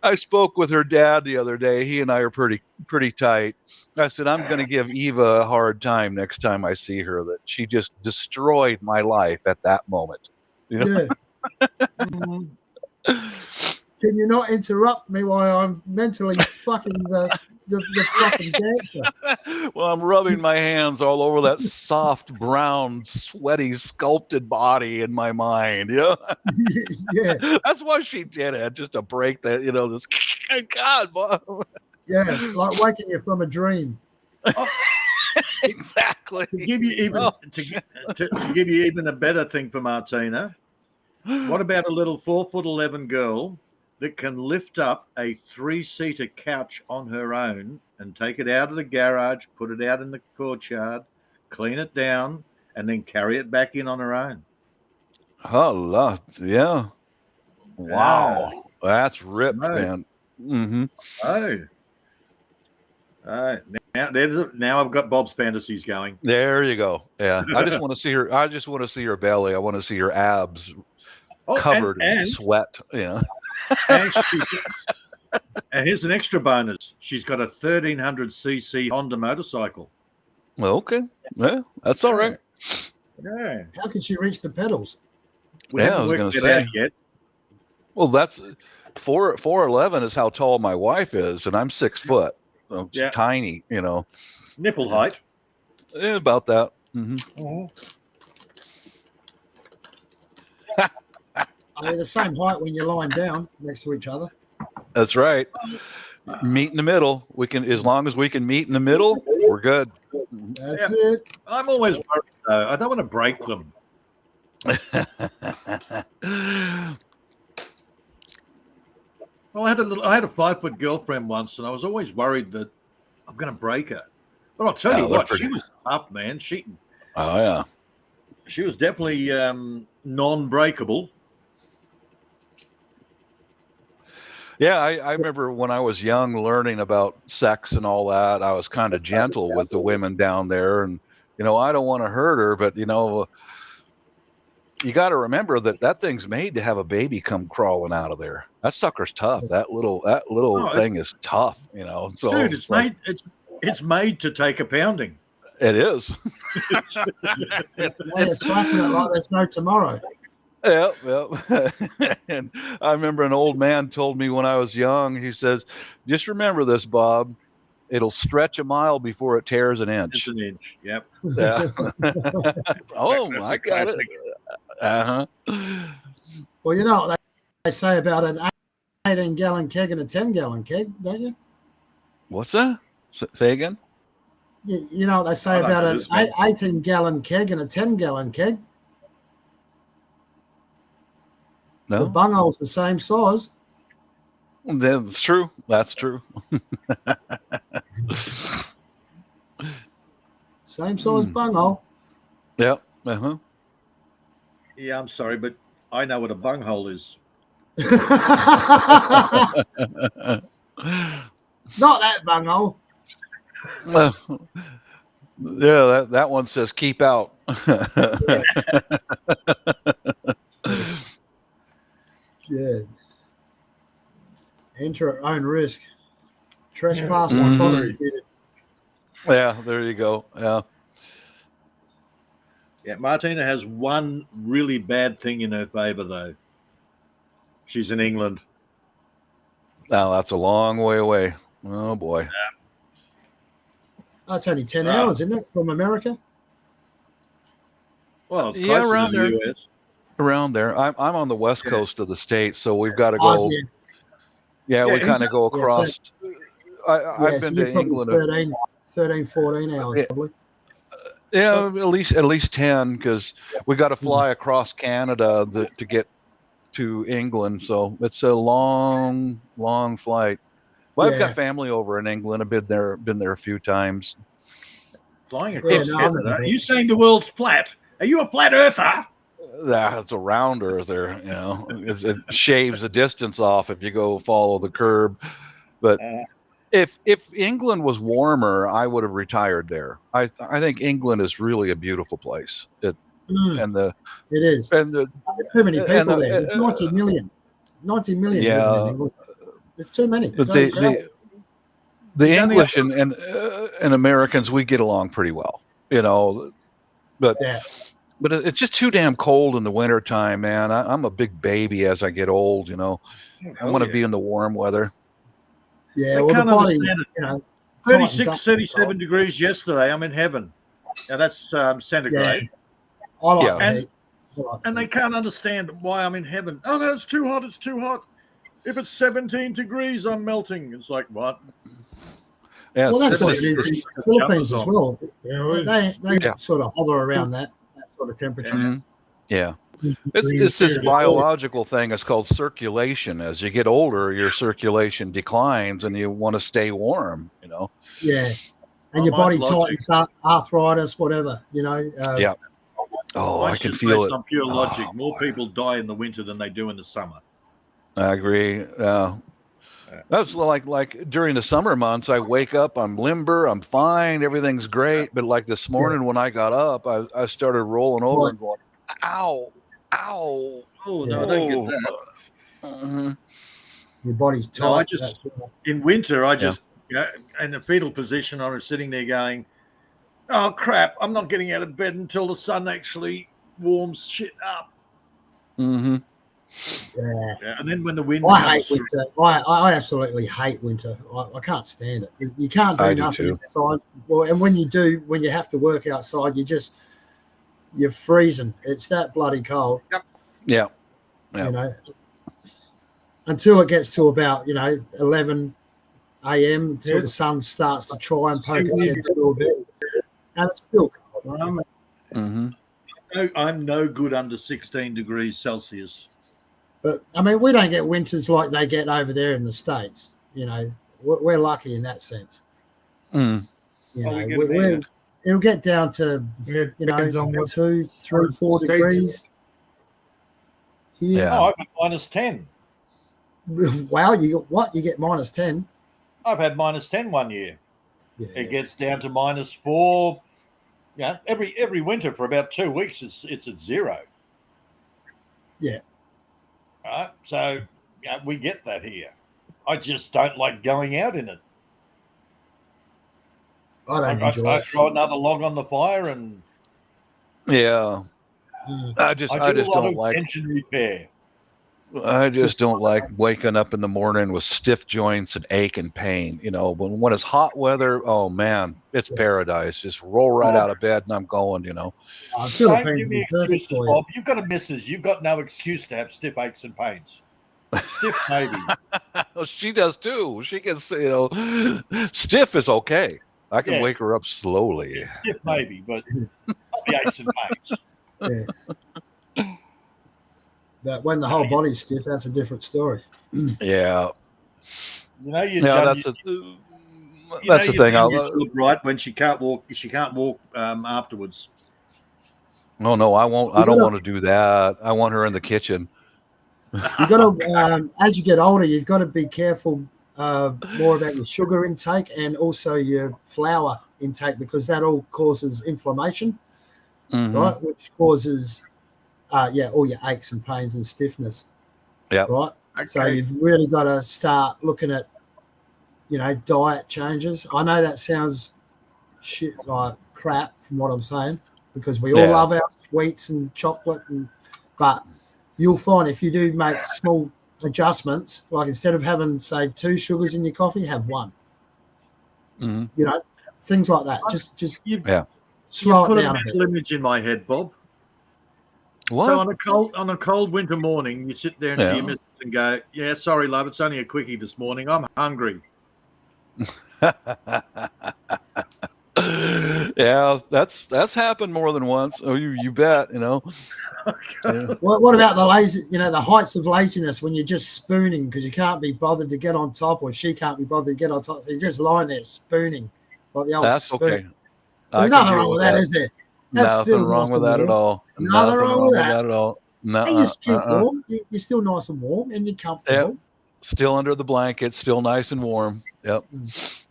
I spoke with her dad the other day. He and I are pretty tight. I said, I'm going to give Eva a hard time next time I see her, that she just destroyed my life at that moment. You know? Can you not interrupt me while I'm mentally fucking the fucking dancer? Well, I'm rubbing my hands all over that soft, brown, sweaty, sculpted body in my mind. Yeah. That's why she did it, just to break that, you know, this. God, Bob. Yeah, like waking you from a dream. Exactly. To give you even a better thing for Martina, what about a little 4'11" girl that can lift up a 3-seater couch on her own and take it out of the garage, put it out in the courtyard, clean it down, and then carry it back in on her own? Oh, yeah. Wow. That's ripped, man. Mm-hmm. Now I've got Bob's fantasies going. There you go. Yeah. I just want to see her. I just want to see her belly. I want to see her abs covered in sweat. Yeah. And here's an extra bonus. She's got a 1300cc Honda motorcycle. Well, okay. Yeah, that's all right. Yeah. How can she reach the pedals? We haven't worked it out yet. Well, that's 4'11" is how tall my wife is, and I'm 6 foot. So it's tiny, you know. Nipple height. Yeah, about that. Mm-hmm. They're the same height when you're lying down next to each other. That's right. Meet in the middle. We can, as long as we can meet in the middle, we're good. That's it. I'm always worried, though. I don't want to break them. Well, I had a 5-foot girlfriend once, and I was always worried that I'm going to break her. But I'll tell you what, she was tough, man. She was definitely non-breakable. Yeah, I remember when I was young, learning about sex and all that. I was kind of gentle with the women down there, and you know, I don't want to hurt her, but you know, you got to remember that thing's made to have a baby come crawling out of there. That sucker's tough. That little thing is tough, you know. So dude, it's made to take a pounding. It is. They're slapping it like there's no tomorrow. Yeah. And I remember an old man told me when I was young, he says, just remember this, Bob, it'll stretch a mile before it tears an inch. It's an inch. Yep. Yeah. Oh, I got it. Uh-huh. Well, you know what they say about an 18-gallon keg and a 10-gallon keg, don't you? What's that? Say again? You know what they say about an 18-gallon keg and a 10-gallon keg? No. The bunghole's the same size. That's true. That's true. Same size bunghole. Yep. Uh-huh. Yeah, I'm sorry, but I know what a bunghole is. Not that bunghole. Yeah, that one says keep out. Yeah. Enter at own risk. Trespass Mhm. prosecuted. Yeah, there you go. Yeah. Yeah, Martina has one really bad thing in her favour, though. She's in England. Now that's a long way away. Oh boy. That's only 10 hours, isn't it, from America? Well, it's Yeah, closer around to the there. US. Around there. I'm on the west coast of the state, so we've got to go. Aussie. Yeah, we kind of go Yeah, across. I've been so to you're probably England. 13, 14 hours, probably. Yeah, at least 10, because we got to fly across Canada to get to England. So it's a long, long flight. Well, I've got family over in England. I've been there a few times. Flying across Canada. Are you saying the world's flat? Are you a flat earther? That's a round earther, you know. It shaves the distance off if you go follow the curb. But if England was warmer, I would have retired there. I think England is really a beautiful place. It is. And there's too many people there. There's 90 million. 90 million living in England. There's too many. But the English and Americans, we get along pretty well, you know. But it's just too damn cold in the wintertime, man. I'm a big baby as I get old, you know. I want to be in the warm weather. Yeah, I well, can't the body, understand it. you know, 36, 37 degrees yesterday. I'm in heaven. Now that's centigrade. Yeah. I like the heat. And they can't understand why I'm in heaven. Oh, no, it's too hot. It's too hot. If it's 17 degrees, I'm melting. It's like, what? Yeah, well, that's what it is in the Philippines as well. They sort of hover around that sort of temperature. Mm-hmm. Yeah. It's this biological thing. It's called circulation. As you get older, your circulation declines and you want to stay warm, you know? Yeah. And your body tightens up, arthritis, whatever, you know? Yeah. Oh, I can feel it. On pure logic. More people die in the winter than they do in the summer. I agree. That's like during the summer months, I wake up, I'm limber, I'm fine, everything's great. But like this morning when I got up, I started rolling over and going, ow, ow. Oh, no, I don't get that. Your body's tight. In winter, I just, in the fetal position, I was sitting there going, oh, crap, I'm not getting out of bed until the sun actually warms shit up. Mm-hmm. Yeah, and then when the wind I hate winter. I absolutely hate winter. I can't stand it. You can't do nothing outside. Well, and when you have to work outside, you're freezing. It's that bloody cold. Yeah. You know, until it gets to about 11 a.m. until the sun starts to try and poke its head through a bit, and it's still cold. Mm-hmm. I'm no good under 16 degrees Celsius. But I mean, we don't get winters like they get over there in the States. You know, we're lucky in that sense. Mm. You know, it'll get down to 2, 3, 4 degrees. Yeah. Oh, I've got -10. Wow, you get -10? I've had -10 one year. Yeah. It gets down to -4. Yeah, every winter for about 2 weeks, it's at 0. Yeah. Right, so we get that here. I just don't like going out in it. I don't enjoy it. I throw another log on the fire and I just don't like tension repair. I just don't like waking up in the morning with stiff joints and ache and pain. You know, when it's hot weather, oh man, it's paradise. Just roll right out of bed and I'm going. You know. Don't give me excuses, Bob. You've got a missus. You've got no excuse to have stiff aches and pains. Stiff maybe. Oh, she does too. She can say, stiff is okay. I can wake her up slowly. Stiff maybe, but not the aches and pains. Yeah. But when the whole body's stiff, that's a different story. Yeah. You know, that's the thing. Right when she can't walk. She can't walk afterwards. No, I won't. I don't want to do that. I want her in the kitchen. You got to, as you get older, you've got to be careful more about your sugar intake and also your flour intake, because that all causes inflammation, right? Which causes, all your aches and pains and stiffness. Yeah. Right. Okay. So you've really got to start looking at, diet changes. I know that sounds like crap from what I'm saying, because we all love our sweets and chocolate, but you'll find if you do make small adjustments, like instead of having, say, 2 sugars in your coffee, have 1. Things like that. Just slow it down a bit. Image in my head, Bob. What? So on a cold winter morning, you sit there to your missus and go, "Yeah, sorry, love, it's only a quickie this morning. I'm hungry." Yeah, that's happened more than once. Oh, you bet. Yeah. What about the lazy? The heights of laziness when you're just spooning because you can't be bothered to get on top, or she can't be bothered to get on top. So you're just lying there spooning, like the old That's spoon. okay. There's nothing wrong with that, is there? That's nothing wrong with that at all. Nothing wrong with that at all. No, and you keep warm. You're still nice and warm, and you're comfortable. Yep. Still under the blanket, still nice and warm. Yep.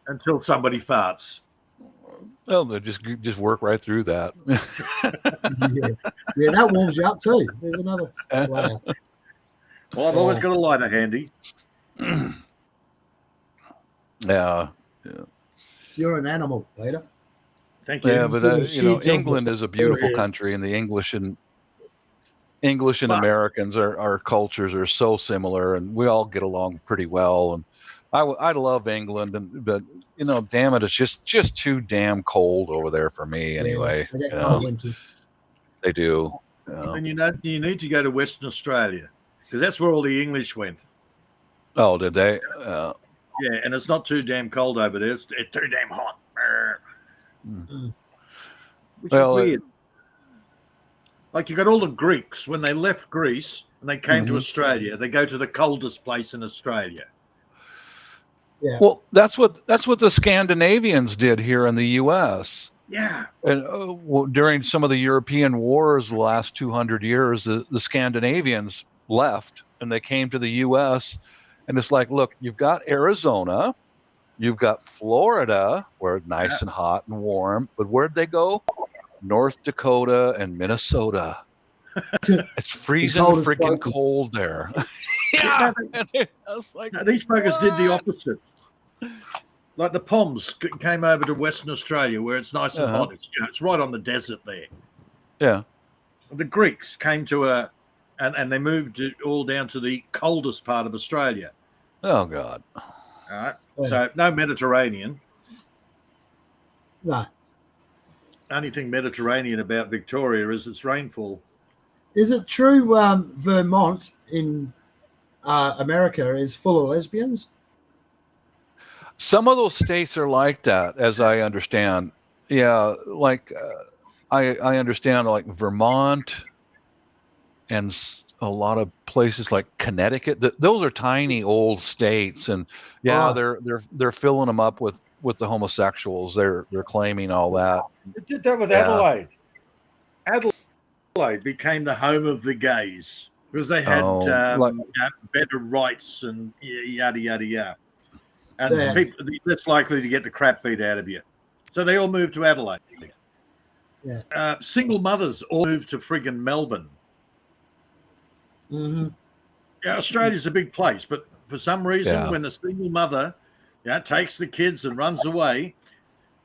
Until somebody farts. Well, they just work right through that. Yeah, that warms you up too. There's another layer. Well, I've always got a lighter handy. Yeah. You're an animal, Peter. Thank you. Yeah, but England is a beautiful country, and the English and Americans our cultures are so similar, and we all get along pretty well. And I love England, but damn it, it's just too damn cold over there for me anyway. They do. And you need to go to Western Australia, because that's where all the English went. Oh, did they? Yeah, and it's not too damn cold over there. It's too damn hot. Which is weird. Like you got all the Greeks, when they left Greece and they came to Australia, they go to the coldest place in Australia. Yeah. Well, that's what the Scandinavians did here in the U.S. Yeah. And during some of the European wars the last 200 years, the Scandinavians left and they came to the U.S. And it's like, look, you've got Arizona, you've got Florida, where it's nice and hot and warm. But where'd they go? North Dakota and Minnesota. It's freezing freaking cold there. Yeah. These buggers did the opposite. Like the Poms came over to Western Australia where it's nice and hot. It's right on the desert there. Yeah. The Greeks came to and they moved it all down to the coldest part of Australia. Oh, God. All right. So no Mediterranean. No. Only thing Mediterranean about Victoria is its rainfall. Is it true Vermont in America is full of lesbians? Some of those states are like that, as I understand. Yeah, like I understand, like Vermont and a lot of places like Connecticut. Those are tiny old states, and they're filling them up with the homosexuals. They're claiming all that. It did that with Adelaide. Adelaide became the home of the gays because they had better rights and yada yada yada. And people less likely to get the crap beat out of you. So they all moved to Adelaide. Yeah. Single mothers all moved to friggin' Melbourne. Mm-hmm. Yeah, Australia's a big place, but for some reason, when the single mother takes the kids and runs away,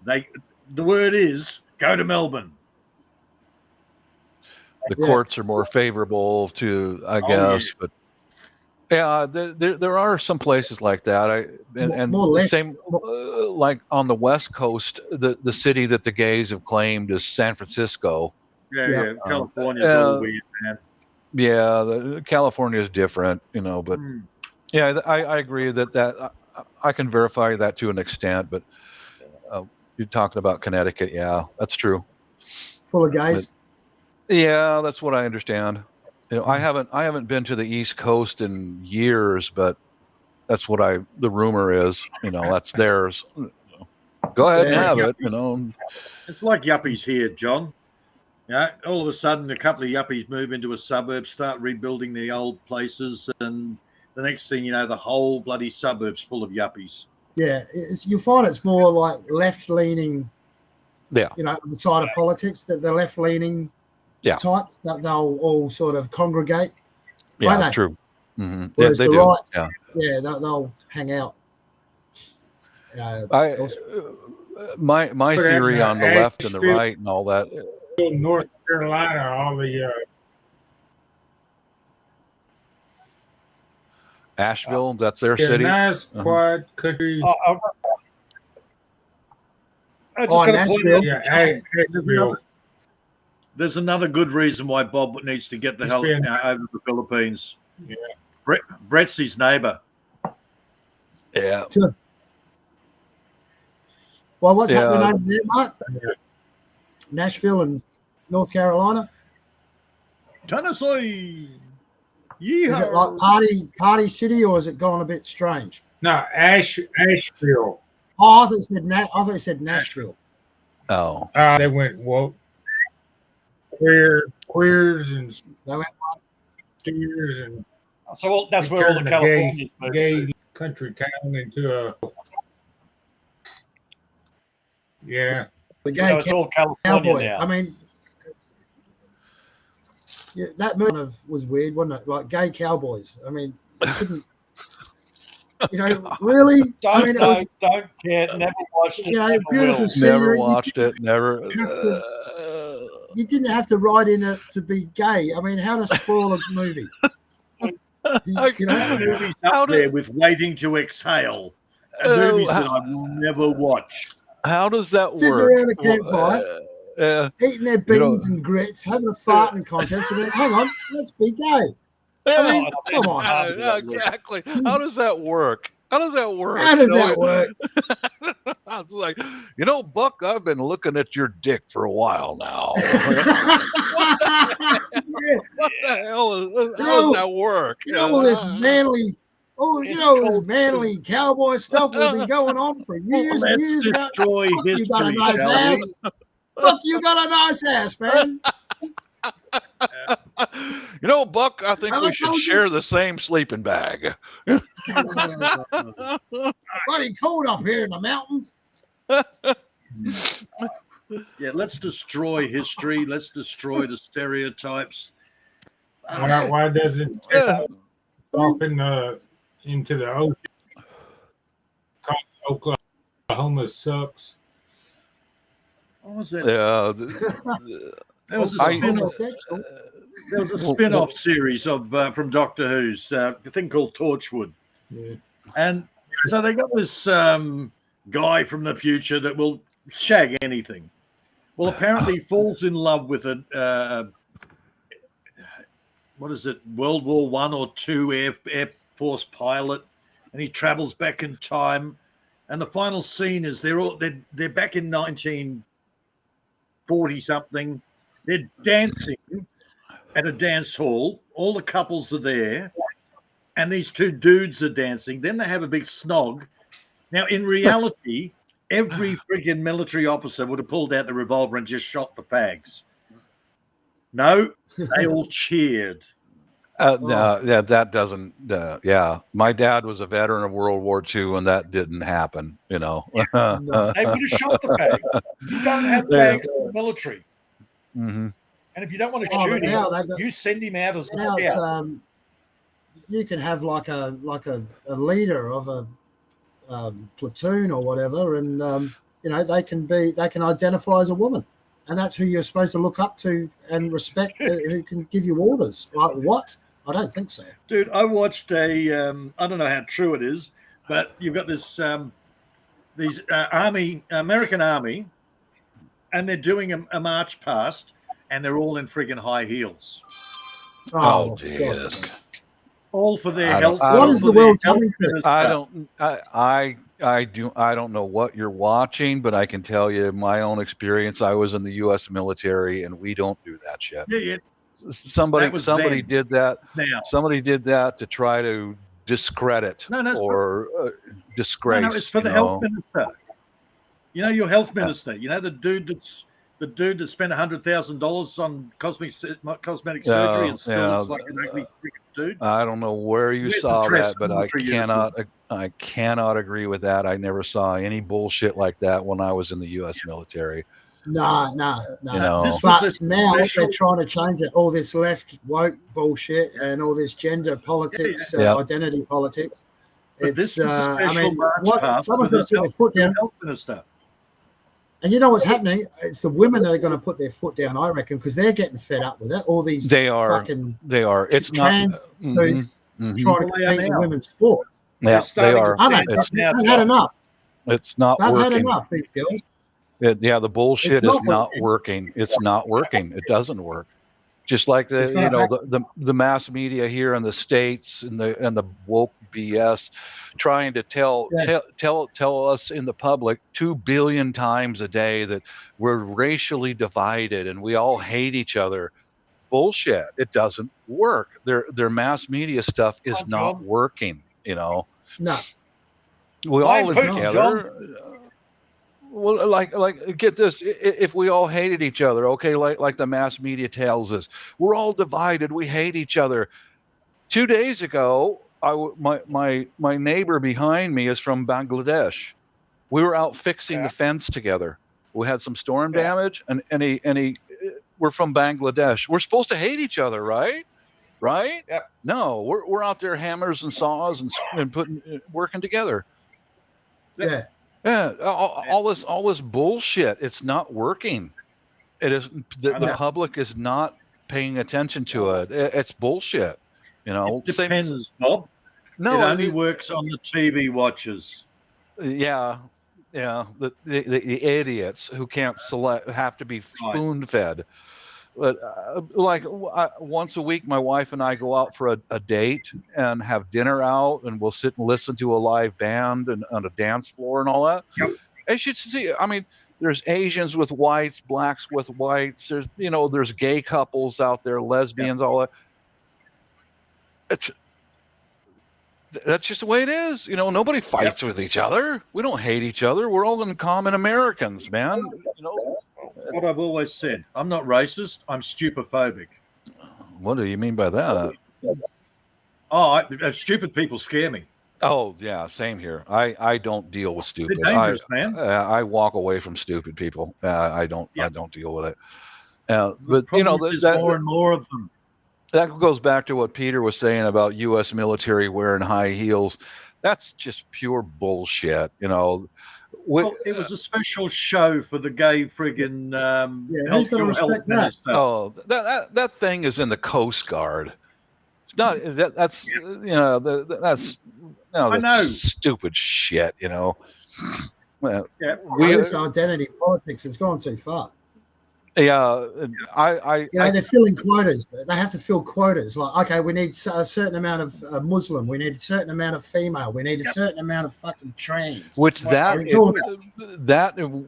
the word is go to Melbourne. The courts are more favorable to, I guess, but. Yeah, there are some places like that. Same like on the West Coast, the city that the gays have claimed is San Francisco. Yeah. California's all weird, man. Yeah, California is different, but yeah, I agree that I can verify that to an extent, but you're talking about Connecticut. Yeah, that's true. Full of gays. But, yeah, that's what I understand. I haven't been to the East Coast in years, but that's what the rumor is. That's theirs. Go ahead and have it. It's like yuppies here, John. All of a sudden, a couple of yuppies move into a suburb, start rebuilding the old places, and the next thing you know, the whole bloody suburb's full of yuppies. Yeah, you find it's more like left-leaning. Yeah. The side of politics, that the left-leaning types, that they'll all sort of congregate. Yeah, true. Mm-hmm. Whereas they the do. rights, yeah, they'll hang out. My theory on the left and the right and all that. North Carolina, all the Asheville, that's their city. Nice, quiet country. Nashville. Asheville. There's another good reason why Bob needs to get the hell over the Philippines. Yeah. Brett's his neighbour. Yeah. Sure. Well, what's happening over there, Mark? Nashville and North Carolina. Tennessee. Is it like party city, or is it gone a bit strange? No, Asheville. Oh, I thought it said Nashville. Oh. They went woke. Queers and they went steers and so that's where all the Californians gay country town into a the gay it's all California cowboy. now. I mean, that movie was weird, wasn't it? Like gay cowboys. I mean, you couldn't. Really? Don't care. Never watched it. Beautiful scenery. Never watched it. Never. You didn't have to write in it to be gay. I mean, how to spoil a movie? Movies up there with Waiting to Exhale. Movies that I will never watch. How does that work? Sitting around a campfire, eating their beans and grits, having a farting contest, and then, hang on, let's be gay. I mean, come on. Exactly. How does that work? How does that work? How does that work? I was like, Buck, I've been looking at your dick for a while now. What the hell? How does that work? All this manly, this manly cowboy stuff will be going on for years and years. Destroy history, you got a nice ass. Look, you got a nice ass, man. Buck, I think we should share the same sleeping bag. Bloody cold up here in the mountains. Yeah, let's destroy history. Let's destroy the stereotypes. Why doesn't it off into the ocean? Oklahoma sucks. What was it? Yeah. There was a spin-off series of from Doctor Who's a thing called Torchwood. Yeah. And so they got this guy from the future that will shag anything. Well, apparently he falls in love with a what is it, World War I or II Air Force pilot, and he travels back in time. And the final scene is they're back in 1940 something. They're dancing at a dance hall. All the couples are there, and these two dudes are dancing. Then they have a big snog. Now, in reality, every freaking military officer would have pulled out the revolver and just shot the fags. No, they all cheered. No, yeah, that doesn't. Yeah, my dad was a veteran of World War II, and that didn't happen. They would have shot the fags. You don't have fags in the military. Mm-hmm. And if you don't want to shoot him, you send him out as now. You can have like a leader of a platoon or whatever, and they can identify as a woman, and that's who you're supposed to look up to and respect, who can give you orders. Like what? I don't think so, dude. I watched I don't know how true it is, but you've got this these American Army, and they're doing a march past, and they're all in friggin' high heels. Oh, dear. All for their I health. don't- I What don't- is the world coming to? I don't know what you're watching, but I can tell you my own experience. I was in the U.S. military, and we don't do that shit. Yeah. Somebody That was somebody then. did that. Now. Somebody did that to try to discredit or disgrace. No, it's for the health minister. You know, your health minister. You know, the dude that spent $100,000 on cosmetic surgery and still looks like an ugly freaking dude. I don't know where you Where's saw the dress that, but I commentary cannot agree with that. I never saw any bullshit like that when I was in the U.S. military. No. You know, But now they're trying to change it. All this left woke bullshit and all this gender politics, identity politics. But this was a special someone's going to put their foot down. Health minister. And you know what's happening? It's the women that are going to put their foot down, I reckon, because they're getting fed up with it. All these they are. It's trans dudes trying to compete in women's sports. Yeah, they are. They've had enough. It's not They've working. had enough, these girls. The bullshit is not working. It's not working. It doesn't work. Just like the mass media here in the States and the woke BS trying to tell us in the public 2 billion times a day that we're racially divided and we all hate each other. Bullshit. It doesn't work. Their mass media stuff is not working, you know. No. We all live together. Well, like, get this. If we all hated each other, okay, like the mass media tells us, we're all divided. We hate each other. 2 days ago, my neighbor behind me is from Bangladesh. We were out fixing the fence together. We had some storm damage, and we're from Bangladesh. We're supposed to hate each other, right? Right? Yeah. No, we're out there hammers and saws and working together. Yeah. Yeah, all this bullshit. It's not working. It is the public is not paying attention to it. It's bullshit. You know, it depends, Bob. No, it only works on the TV watchers. Yeah, the idiots who can't select have to be spoon fed. But once a week, my wife and I go out for a date and have dinner out, and we'll sit and listen to a live band and on a dance floor and all that. Yep. And you should see. I mean, there's Asians with whites, blacks with whites. There's gay couples out there, lesbians, all that. That's just the way it is. You know, nobody fights with each other. We don't hate each other. We're all common Americans, man. You know. What I've always said, I'm not racist. I'm stupophobic. What do you mean by that? Stupid people scare me. Oh yeah, same here. I don't deal with stupid. They're dangerous, man. I walk away from stupid people. I don't deal with it. But there's more and more of them. That goes back to what Peter was saying about U.S. military wearing high heels. That's just pure bullshit. You know. It was a special show for the gay friggin' who's going to respect that? Oh, that thing is in the Coast Guard. It's not that's I know stupid shit. You know. Well, this identity politics has gone too far. Yeah, they're filling quotas. They have to fill quotas. Like, okay, we need a certain amount of Muslim. We need a certain amount of female. We need a certain amount of fucking trans. Which that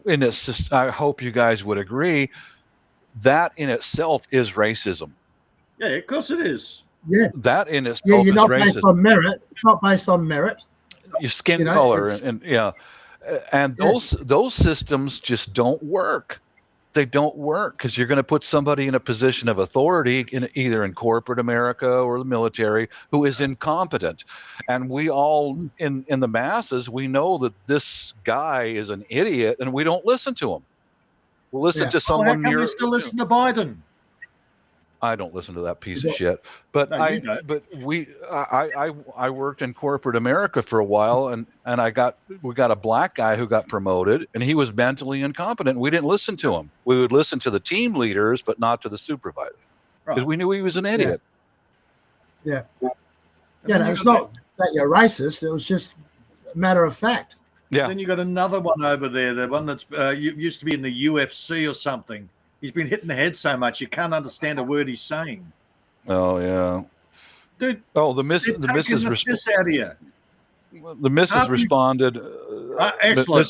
in its, I hope you guys would agree, that in itself is racism. Yeah, of course it is. Yeah, that in itself. Yeah, you're not is based on merit. It's not based on merit. Your skin color and those systems just don't work. They don't work because you're going to put somebody in a position of authority either in corporate America or the military who is incompetent. And we all in the masses, we know that this guy is an idiot and we don't listen to him. We'll listen to someone near. We still listen to Biden. I don't listen to that piece of shit, but I worked in corporate America for a while, and we got a black guy who got promoted, and he was mentally incompetent. We didn't listen to him. We would listen to the team leaders, but not to the supervisor, because we knew he was an idiot. Yeah. It's not that you're racist. It was just a matter of fact. Yeah. Then you got another one over there, the one that's used to be in the UFC or something. He's been hitting the head so much you can't understand a word he's saying. Oh yeah. Dude, Oh, they're taking the piss out of you. The missus responded. Excellent.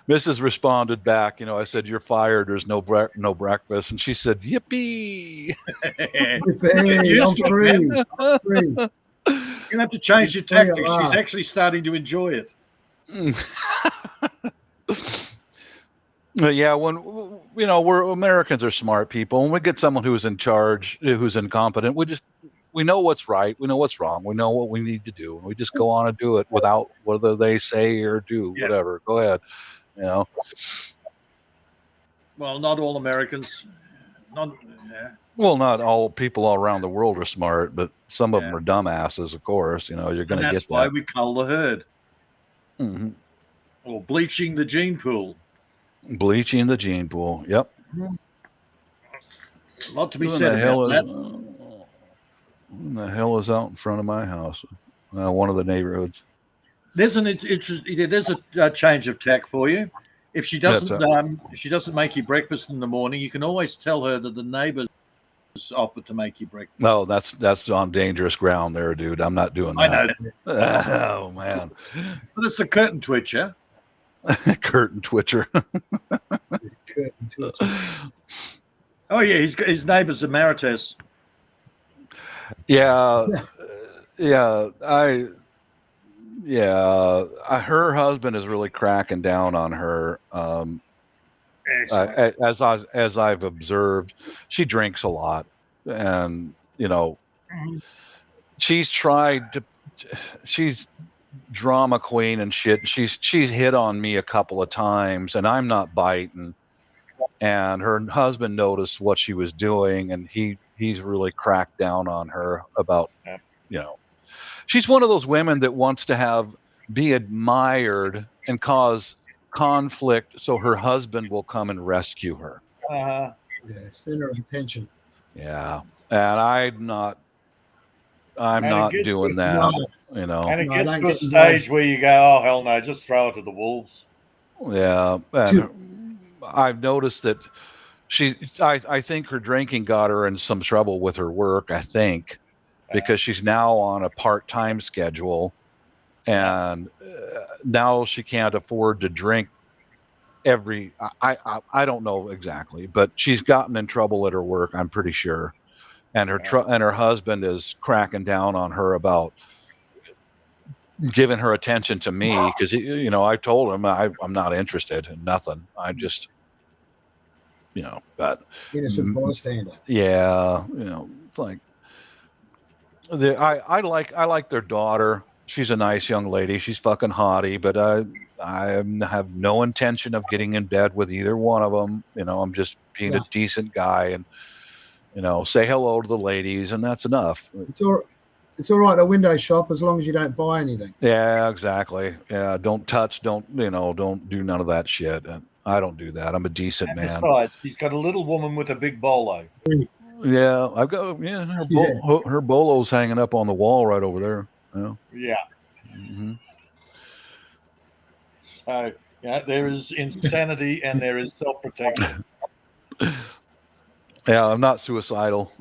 Mrs. responded back. You know, I said, "You're fired. There's no breakfast," and she said, "Yippee!" Yippee! I'm free. Free. You're gonna have to change your tactics. She's actually starting to enjoy it. Yeah, when we're Americans are smart people. When we get someone who's in charge, who's incompetent, we know what's right, we know what's wrong, we know what we need to do, and we just go on and do it without whether they say or do whatever. Go ahead, you know. Well, not all Americans. Well, not all people all around the world are smart, but some of them are dumbasses. Of course, you know you're going to get that. That's why we cull the herd. Mm-hmm. Or bleaching the gene pool. Bleaching the gene pool. Yep. A lot to be said about that. What the hell is out in front of my house? One of the neighborhoods. There's a change of tack for you. If she doesn't make you breakfast in the morning, you can always tell her that the neighbors offered to make you breakfast. No, that's on dangerous ground there, dude. I'm not doing that. I know. Oh man. But it's a curtain twitcher. Curtain twitcher. Curtain twitcher. Oh yeah, his neighbor's a Marites. Yeah. Her husband is really cracking down on her. As I've observed, she drinks a lot, and she's drama queen and shit. She's hit on me a couple of times, and I'm not biting. And her husband noticed what she was doing, and he's really cracked down on her about, she's one of those women that wants to be admired and cause conflict so her husband will come and rescue her. Yeah, center of attention. Yeah, and I'm not doing that. And it gets to a stage where you go, oh hell no, just throw it to the wolves. Yeah, and I've noticed that I think her drinking got her in some trouble with her work. I think because she's now on a part-time schedule, and now she can't afford to drink I don't know exactly, but she's gotten in trouble at her work, I'm pretty sure, and her husband is cracking down on her about giving her attention to me because I told him I'm not interested in nothing. I'm just but innocent bystander. Yeah, like I like their daughter. She's a nice young lady. She's fucking hottie, but I have no intention of getting in bed with either one of them. I'm just being a decent guy and say hello to the ladies, and that's enough. It's all right to window shop as long as you don't buy anything. Yeah, exactly. Yeah, don't touch, don't do none of that shit. And I don't do that. I'm a decent man. Besides, he's got a little woman with a big bolo. Yeah, I've got her bolo's hanging up on the wall right over there. Yeah. Mm-hmm. So there is insanity and there is self-protection. Yeah, I'm not suicidal.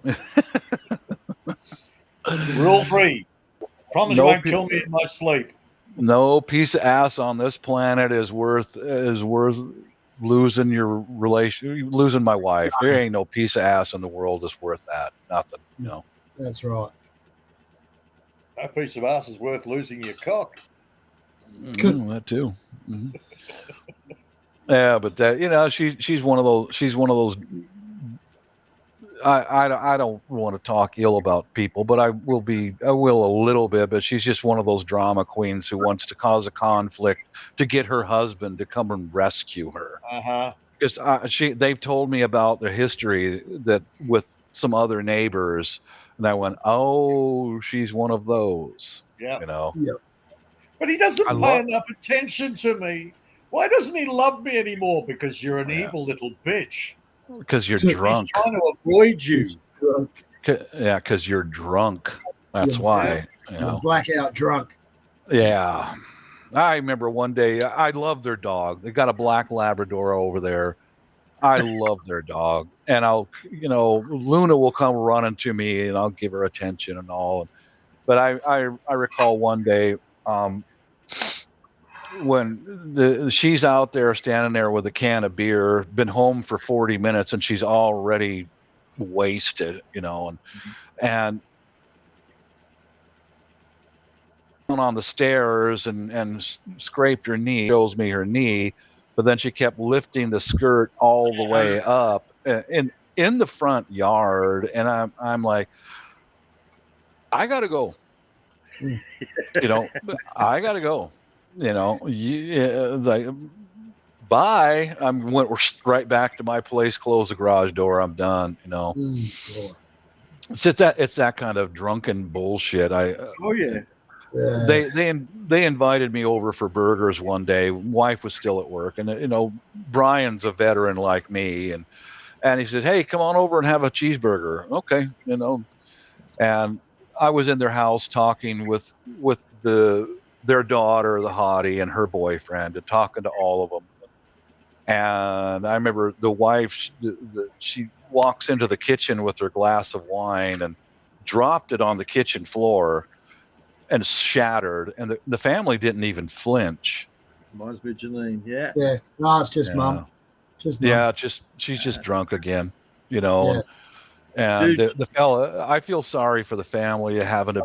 Rule 3. Promise you won't kill me in my sleep. No piece of ass on this planet is worth losing your relation, losing my wife. There ain't no piece of ass in the world that's worth that. Nothing. That's right. No piece of ass is worth losing your cock. That too. Mm-hmm. Yeah, but that she's one of those. I don't want to talk ill about people, but I will a little bit. But she's just one of those drama queens who wants to cause a conflict to get her husband to come and rescue her. Because they've told me about their history that with some other neighbors, and I went, oh, she's one of those. Yeah. Yeah. But he doesn't pay enough attention to me. Why doesn't he love me anymore? Because you're an evil little bitch. Because you're drunk. He's trying to avoid you. Yeah, because you're drunk. That's why. You're blackout drunk. Yeah. I remember one day, I love their dog. They got a black Labrador over there. I love their dog, and Luna will come running to me, and I'll give her attention and all. But I recall one day when she's out there standing there with a can of beer, been home for 40 minutes, and she's already wasted, and on the stairs and scraped her knee, shows me her knee, but then she kept lifting the skirt all the way up in the front yard, and I'm like, I gotta go, I gotta go, like, bye. Went right back to my place, close the garage door, I'm done, It's just it's that kind of drunken bullshit. They invited me over for burgers one day. Wife was still at work, and Brian's a veteran like me, and he said, "Hey, come on over and have a cheeseburger." Okay, and I was in their house talking with their daughter, the hottie, and her boyfriend, and talking to all of them. And I remember the wife, she walks into the kitchen with her glass of wine and dropped it on the kitchen floor and shattered. And the family didn't even flinch. Reminds me of Janine. Yeah. Yeah. No, it's just mum. Just mum. Yeah, she's just drunk again, And the fella, I feel sorry for the family having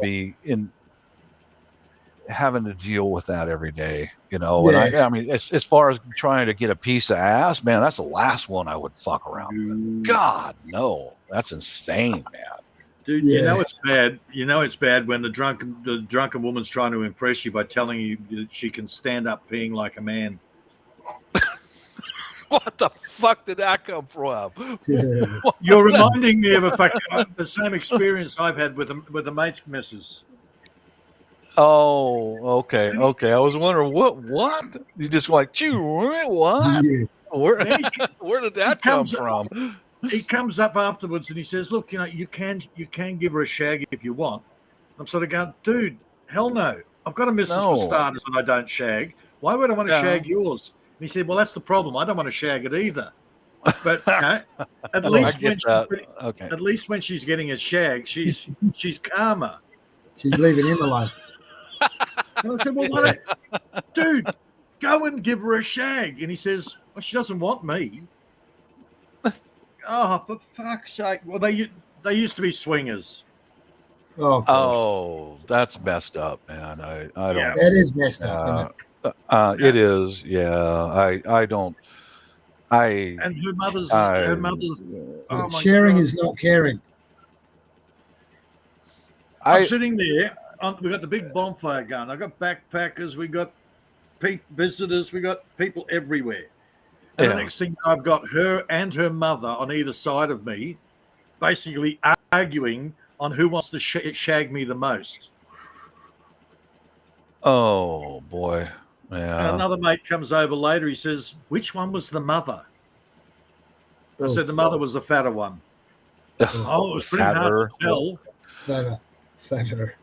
to deal with that every day, And I mean, as far as trying to get a piece of ass, man, that's the last one I would fuck around with. God, no, that's insane, man. Dude, it's bad. It's bad when the drunken woman's trying to impress you by telling you that she can stand up peeing like a man. What the fuck did that come from? Yeah. You're reminding me of the same experience I've had with a mate's missus. Oh, okay. I was wondering what you just like, what? Yeah. Where did that come from? He comes up afterwards and he says, "Look, you can give her a shag if you want." I'm sort of going, "Dude, hell no! I've got a missus for starters, and I don't shag. Why would I want to shag yours?" And he said, "Well, that's the problem. I don't want to shag it either." But at least when she's getting a shag, she's calmer. She's leaving him alone. And I said, "Well, dude, go and give her a shag." And he says, "Well, she doesn't want me." Oh, for fuck's sake! Well, they used to be swingers. Oh, that's messed up, man. I don't. Yeah, that is messed up. Isn't it? It is. Yeah, I don't. And her mother's. Oh sharing is not caring. I'm sitting there. We got the big bonfire going. I got backpackers. We got visitors. We got people everywhere. And the next thing, I've got her and her mother on either side of me, basically arguing on who wants to shag me the most. Oh, boy. Yeah. And another mate comes over later. He says, "Which one was the mother?" I said, "The mother was the fatter one." It was pretty hard to tell. Fatter.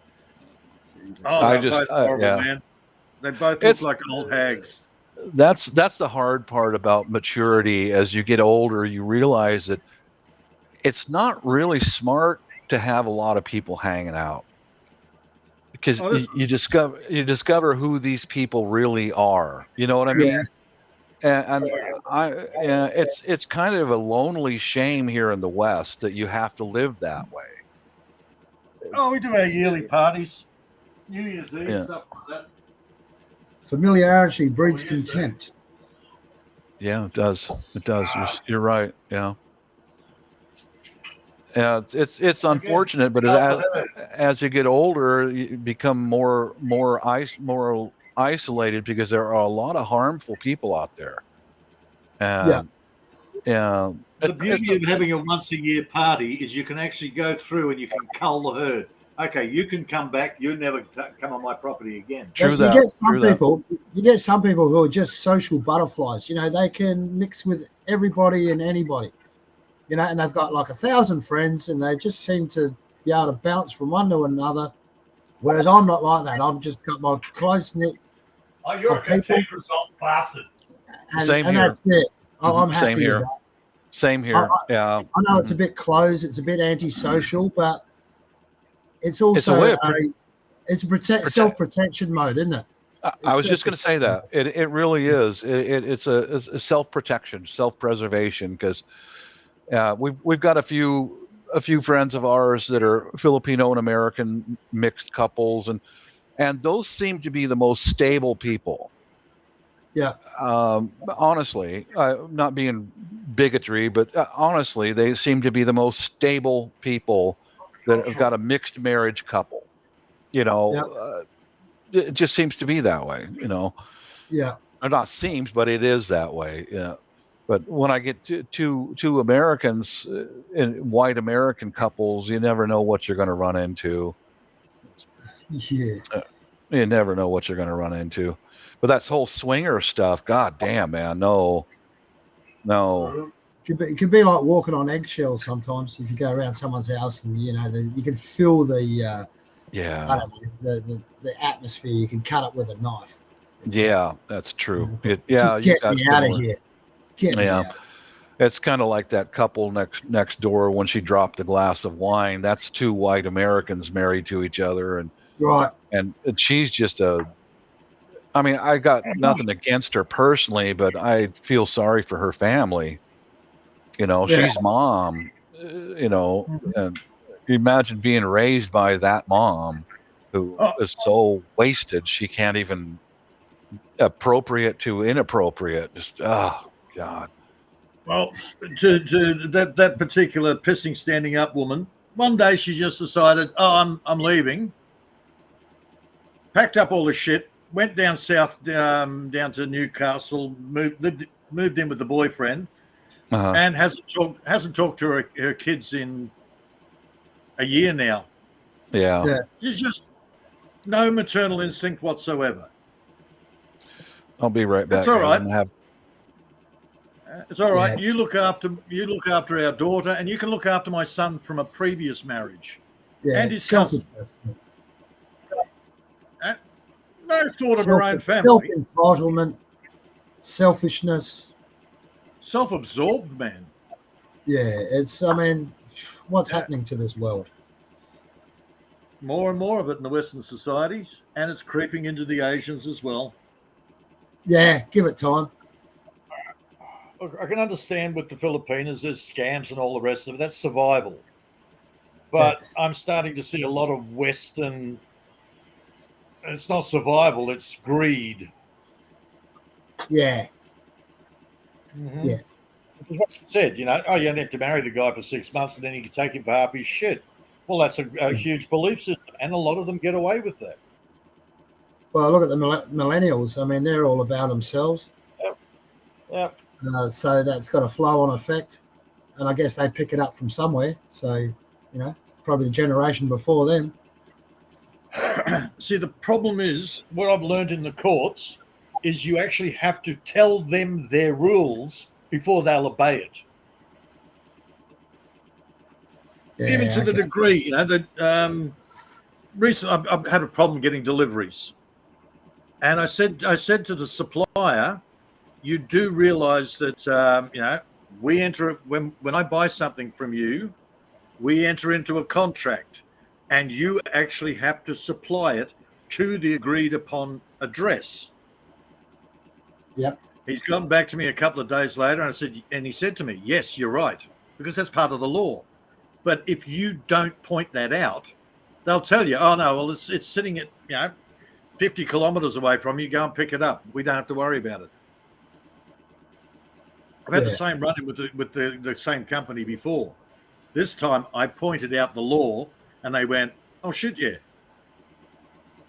Oh, man. They both look like old hags. That's the hard part about maturity. As you get older, you realize that it's not really smart to have a lot of people hanging out, because you discover who these people really are. You know what I mean? Yeah. And it's kind of a lonely shame here in the West that you have to live that way. Oh, we do our yearly parties, New Year's Eve, stuff like that. Familiarity breeds contempt. Yeah, it does. It does. You're right. Yeah. Yeah, it's unfortunate, but as you get older, you become more isolated, because there are a lot of harmful people out there. And the beauty of having a once-a-year party is you can actually go through and you can cull the herd. Okay, you can come back. You never come on my property again. You get some people who are just social butterflies. They can mix with everybody and anybody. And they've got like 1,000 friends, and they just seem to be able to bounce from one to another. Whereas I'm not like that. I've just got my close knit. Oh, you're a contemporary bastard. And that's it. I'm happy Same here. with that. Same here. Yeah. I know it's a bit closed, it's a bit antisocial, but it's It's a also way of self-protection mode, isn't it? I was just going to say that it really is. It's a self-protection, self-preservation, because we've got a few friends of ours that are Filipino and American mixed couples, and those seem to be the most stable people. Yeah. Honestly, not being bigotry, but honestly, they seem to be the most stable people that have got a mixed marriage couple. It just seems to be that way, Yeah. Or not seems, but it is that way. Yeah. But when I get to two Americans, and white American couples, you never know what you're going to run into. Yeah. You never know what you're going to run into. But that's whole swinger stuff. God damn, man. No. It could be like walking on eggshells sometimes if you go around someone's house and you can feel the the atmosphere. You can cut it with a knife. That's true. Just get me out of here. Get me out. It's kind of like that couple next door when she dropped a glass of wine. That's two white Americans married to each other, and right. And she's just I mean, I got nothing against her personally, but I feel sorry for her family. She's mom. And imagine being raised by that mom who is so wasted she can't even appropriate to inappropriate. Just oh God. Well, to that particular pissing standing up woman, one day she just decided, oh, I'm leaving. Packed up all the shit, went down south, down to Newcastle, moved in with the boyfriend, and hasn't talked to her kids in a year now. Yeah. She's just no maternal instinct whatsoever. I'll be right back. That's all right. Have... It's all right. You look after our daughter, and you can look after my son from a previous marriage. Yeah, and his cousin. No thought of her own family. Self-entitlement, selfishness. Self-absorbed, man. Yeah, what's happening to this world? More and more of it in the Western societies, and it's creeping into the Asians as well. Yeah, give it time. Look, I can understand with the Filipinos, there's scams and all the rest of it. That's survival. But I'm starting to see a lot of Western... It's not survival, it's greed. Yeah. Mm-hmm. Yeah. Which is what you said, you only have to marry the guy for 6 months and then you can take him for half his shit. Well, that's a huge belief system, and a lot of them get away with that. Well, look at the millennials. I mean, they're all about themselves. Yep. So that's got a flow-on effect, and I guess they pick it up from somewhere. So, probably the generation before them. See, the problem is, what I've learned in the courts is you actually have to tell them their rules before they'll obey it. Yeah, even to the degree, that recently I've had a problem getting deliveries, and I said to the supplier, you do realize that we enter when I buy something from you, we enter into a contract, and you actually have to supply it to the agreed upon address. Yep. He's gone back to me a couple of days later, and he said to me, yes, you're right, because that's part of the law. But if you don't point that out, they'll tell you, oh, no, well, it's sitting at 50 kilometers away from you. Go and pick it up. We don't have to worry about it. I've had the same run-in with the same company before. This time I pointed out the law, and they went, oh, shit, yeah.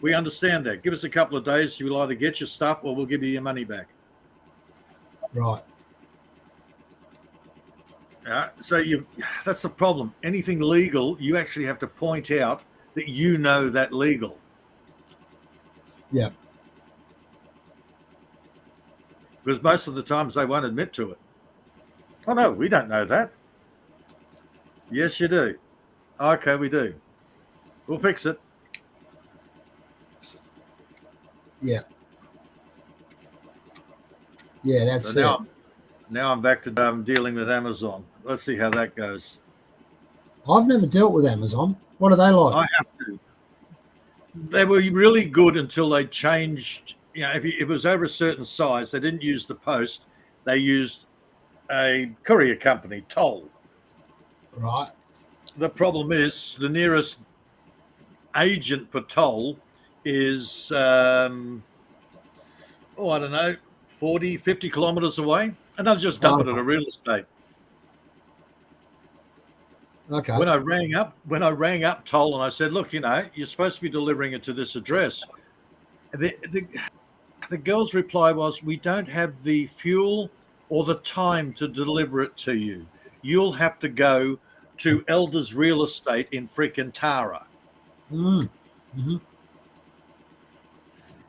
We understand that. Give us a couple of days. You will either get your stuff or we'll give you your money back. Right. So that's the problem. Anything legal, you actually have to point out that you know that legal. Yeah. Because most of the times they won't admit to it. Oh, no, we don't know that. Yes, you do. Okay, we do. We'll fix it. Yeah. Yeah, that's so it. Now I'm back to dealing with Amazon. Let's see how that goes. I've never dealt with Amazon. What are they like? I have to. They were really good until they changed. You know, if it was over a certain size, they didn't use the post. They used a courier company, Toll. Right. The problem is the nearest agent for Toll is, I don't know, 40, 50 kilometers away. And they'll just dump it at a real estate. Okay. When I rang up Toll and I said, look, you know, you're supposed to be delivering it to this address. The girl's reply was, we don't have the fuel or the time to deliver it to you. You'll have to go to Elders Real Estate in freaking Tara. Mm-hmm.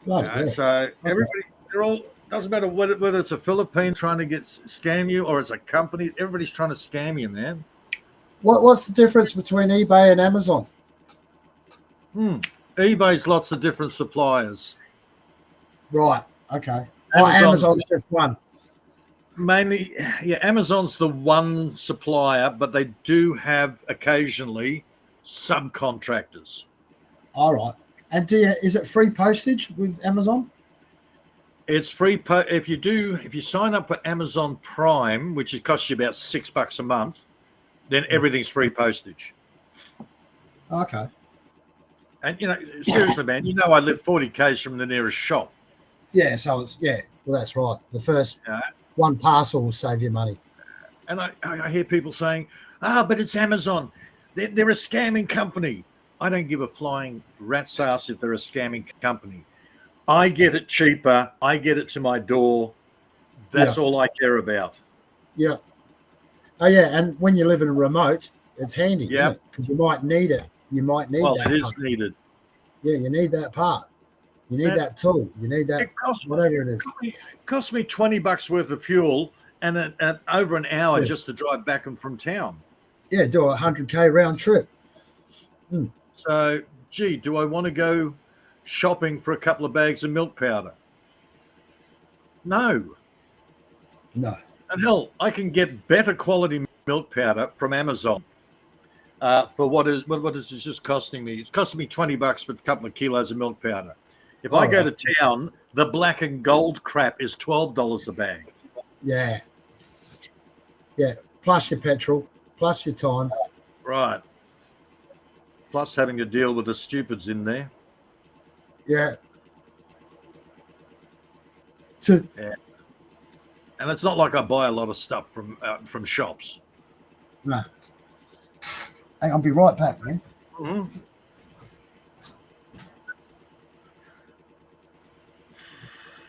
So everybody, they're all, doesn't matter whether it's a Philippine trying to scam you or it's a company, everybody's trying to scam you, man. What's the difference between eBay and Amazon? eBay's lots of different suppliers. Right. Okay. Amazon's just one. Mainly, yeah, Amazon's the one supplier, but they do have occasionally subcontractors. All right. And is it free postage with Amazon? It's free if you sign up for Amazon Prime, which it costs you about $6 a month, then everything's free postage. Okay. And you know, seriously, man, you know I live 40 k's from the nearest shop. Yeah, so well, that's right. The first one parcel will save you money. And I hear people saying, but it's Amazon. They're a scamming company. I don't give a flying rat's ass if they're a scamming company. I get it cheaper. I get it to my door. That's all I care about. Yeah. Oh, yeah, and when you live in a remote, it's handy, yeah, because you might need it. You might need that. Well, it is needed. Yeah, you need that part. You need that tool. You need that, whatever it is. It cost me $20 worth of fuel and over an hour just to drive back and from town. Yeah, do a 100K round trip. So, gee, do I want to go shopping for a couple of bags of milk powder? No. And hell, I can get better quality milk powder from Amazon for what is it just costing me? It's costing me $20 for a couple of kilos of milk powder. If I go to town, the black and gold crap is $12 a bag. Yeah. Yeah. Plus your petrol, plus your time. Right. Plus having to deal with the stupids in there. Yeah. Yeah. And it's not like I buy a lot of stuff from shops. No. Hey, I'll be right back, man. Mm-hmm.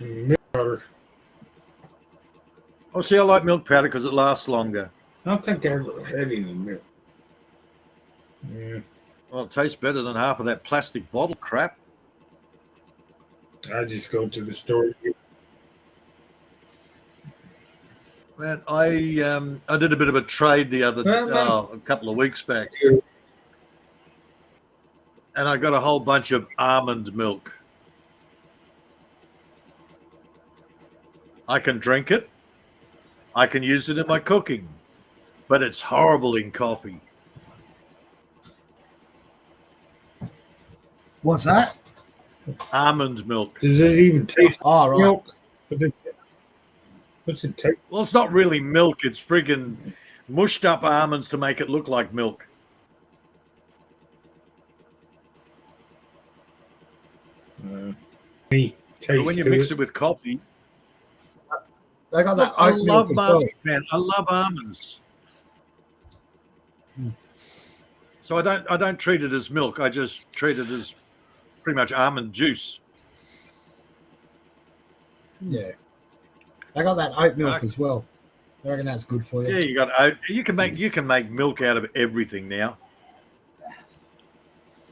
Milk powder. Oh, see, I like milk powder because it lasts longer. I don't think I ever had any milk. Yeah. Well, it tastes better than half of that plastic bottle crap. I just go to the store. Man, I did a bit of a trade a couple of weeks back, and I got a whole bunch of almond milk. I can drink it. I can use it in my cooking, but it's horrible in coffee. What's that? Almond milk. Does it even taste right. milk? What's it taste? Well, it's not really milk. It's friggin' mushed up almonds to make it look like milk. When you mix it with coffee, they got that. I love almonds, man. I love almonds. So I don't treat it as milk. I just treat it as pretty much almond juice. Yeah. I got that oat milk as well. I reckon that's good for you. Yeah, you got oat. You can make milk out of everything now.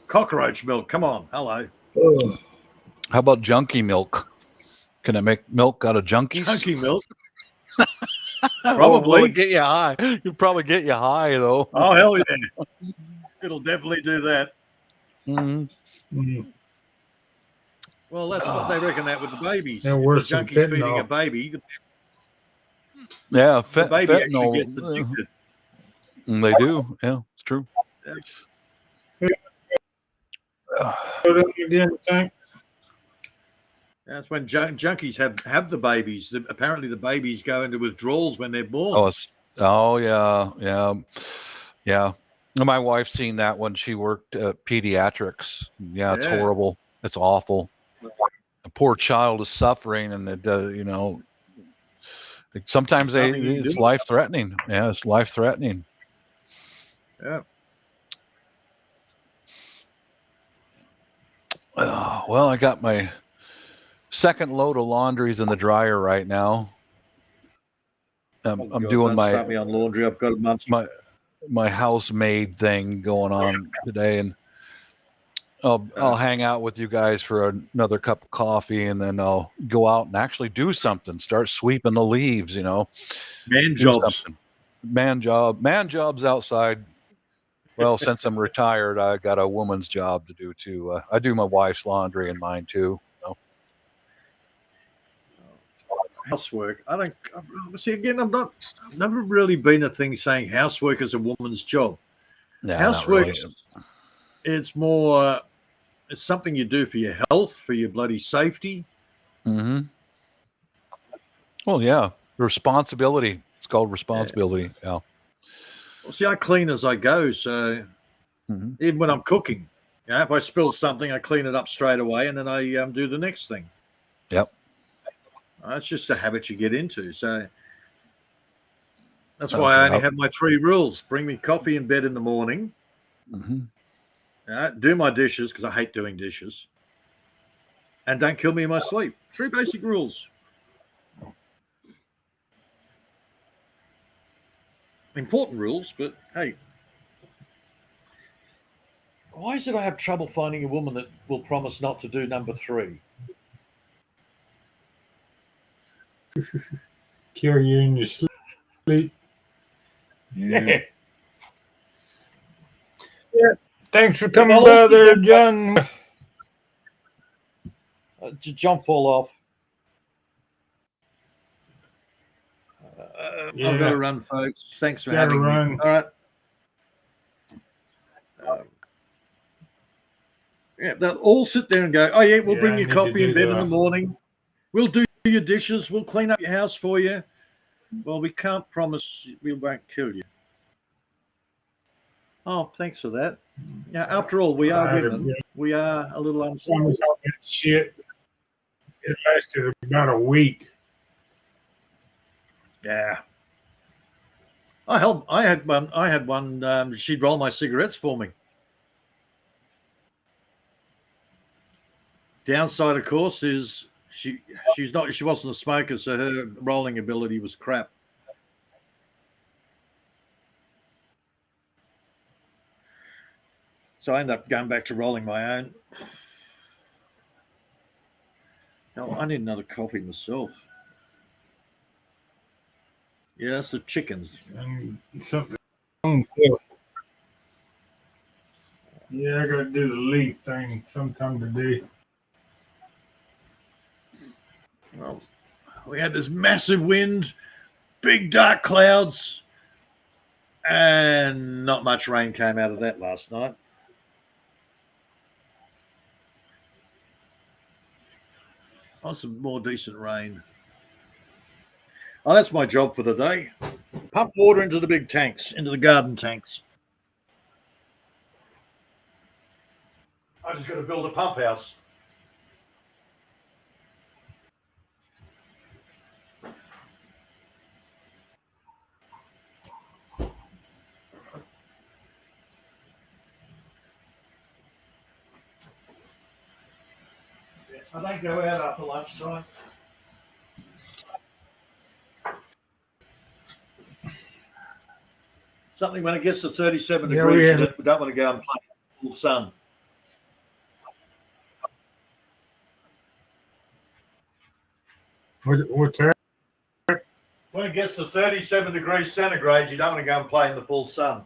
Cockroach milk. Come on, hello. Ugh. How about junkie milk? Can I make milk out of junkies? Junkie milk. Probably. Well, get you high. You'd probably get you high though. Oh hell yeah! It'll definitely do that. Mm-hmm. Mm. Well, that's what they reckon that with the babies. They're worse the than junkies feeding fentanyl. a baby. Yeah, the baby actually fentanyl. gets addicted. They do. Yeah, it's true. That's when junkies have the babies. Apparently, the babies go into withdrawals when they're born. Yeah. My wife's seen that when she worked at pediatrics. Yeah, it's horrible. It's awful. A poor child is suffering, and it sometimes it's life threatening. Yeah, it's life threatening. Yeah. Well, I got my second load of laundries in the dryer right now. I'm doing start me on laundry. I've got a month. My housemaid thing going on today, and I'll hang out with you guys for another cup of coffee, and then I'll go out and actually do something. Start sweeping the leaves. Man jobs. Man jobs outside. Well, since I'm retired, I got a woman's job to do too. I do my wife's laundry and mine too. Housework. I don't see. Again, I've never really been a thing saying housework is a woman's job. Yeah, housework. Not really. It's more. It's something you do for your health, for your bloody safety. Mm-hmm. Well, yeah, responsibility. It's called responsibility. Yeah. Well, see, I clean as I go, so even when I'm cooking, if I spill something, I clean it up straight away, and then I do the next thing. Yep. That's just a habit you get into. So that's why I only have my 3 rules: bring me coffee in bed in the morning. Do my dishes, because I hate doing dishes, and don't kill me in my sleep. 3 basic rules. Important rules, but hey, why is it I have trouble finding a woman that will promise not to do number 3? Kill you in your sleep. Yeah. Thanks for coming by there again. Jump fall off. I've got to run, folks. Thanks for having me. All right. They'll all sit there and go, oh, yeah, we'll bring you coffee in bed in the morning. We'll do your dishes. We'll clean up your house for you. Well, we can't promise we won't kill you. Oh, thanks for that. Yeah, after all, we are women. We are a little unsafe. Shit. It lasted about a week. Yeah. I had one. She'd roll my cigarettes for me. Downside, of course, is she wasn't a smoker, so her rolling ability was crap. So I ended up going back to rolling my own. No, I need another coffee myself. Yeah, it's the chickens. And something. Yeah, I got to do the leaf thing sometime today. Well, we had this massive wind, big dark clouds, and not much rain came out of that last night. Oh, some more decent rain. Oh, that's my job for the day. Pump water into the big tanks, into the garden tanks. I just got to build a pump house. I don't go out after lunchtime. Something when it gets to 37 degrees, we don't want to go and play in the full sun. What's that? When it gets to 37 degrees centigrade, you don't want to go and play in the full sun.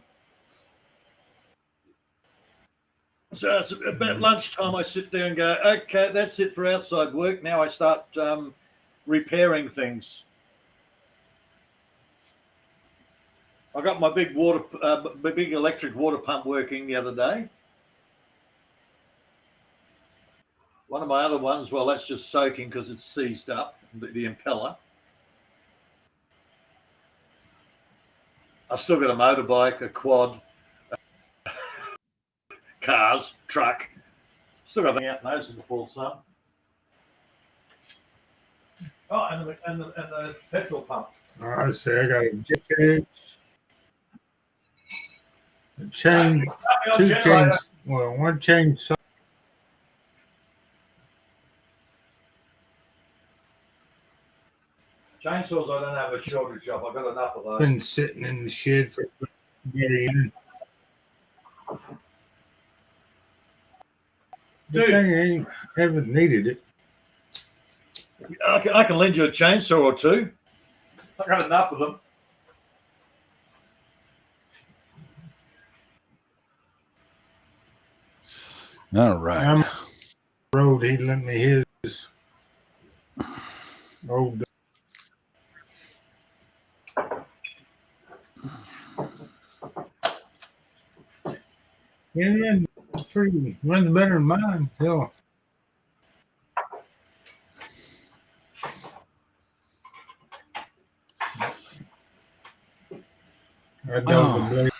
So it's about lunchtime, I sit there and go, okay, that's it for outside work. Now I start repairing things. I got my big big electric water pump working the other day. One of my other ones, well, that's just soaking because it's seized up, the impeller. I've still got a motorbike, a quad, cars, truck. Still got out those in the full sun. Oh, and the petrol pump. I say I got a jacket, a chain, two chains. Well, one chain. Chainsaws, I don't have a shortage of. I've got enough of those. Been sitting in the shed for years. I haven't needed it. I can lend you a chainsaw or two. I've got enough of them. All right. I'm road. He lent me his old. Yeah, runs better than mine. Yeah. I don't believe.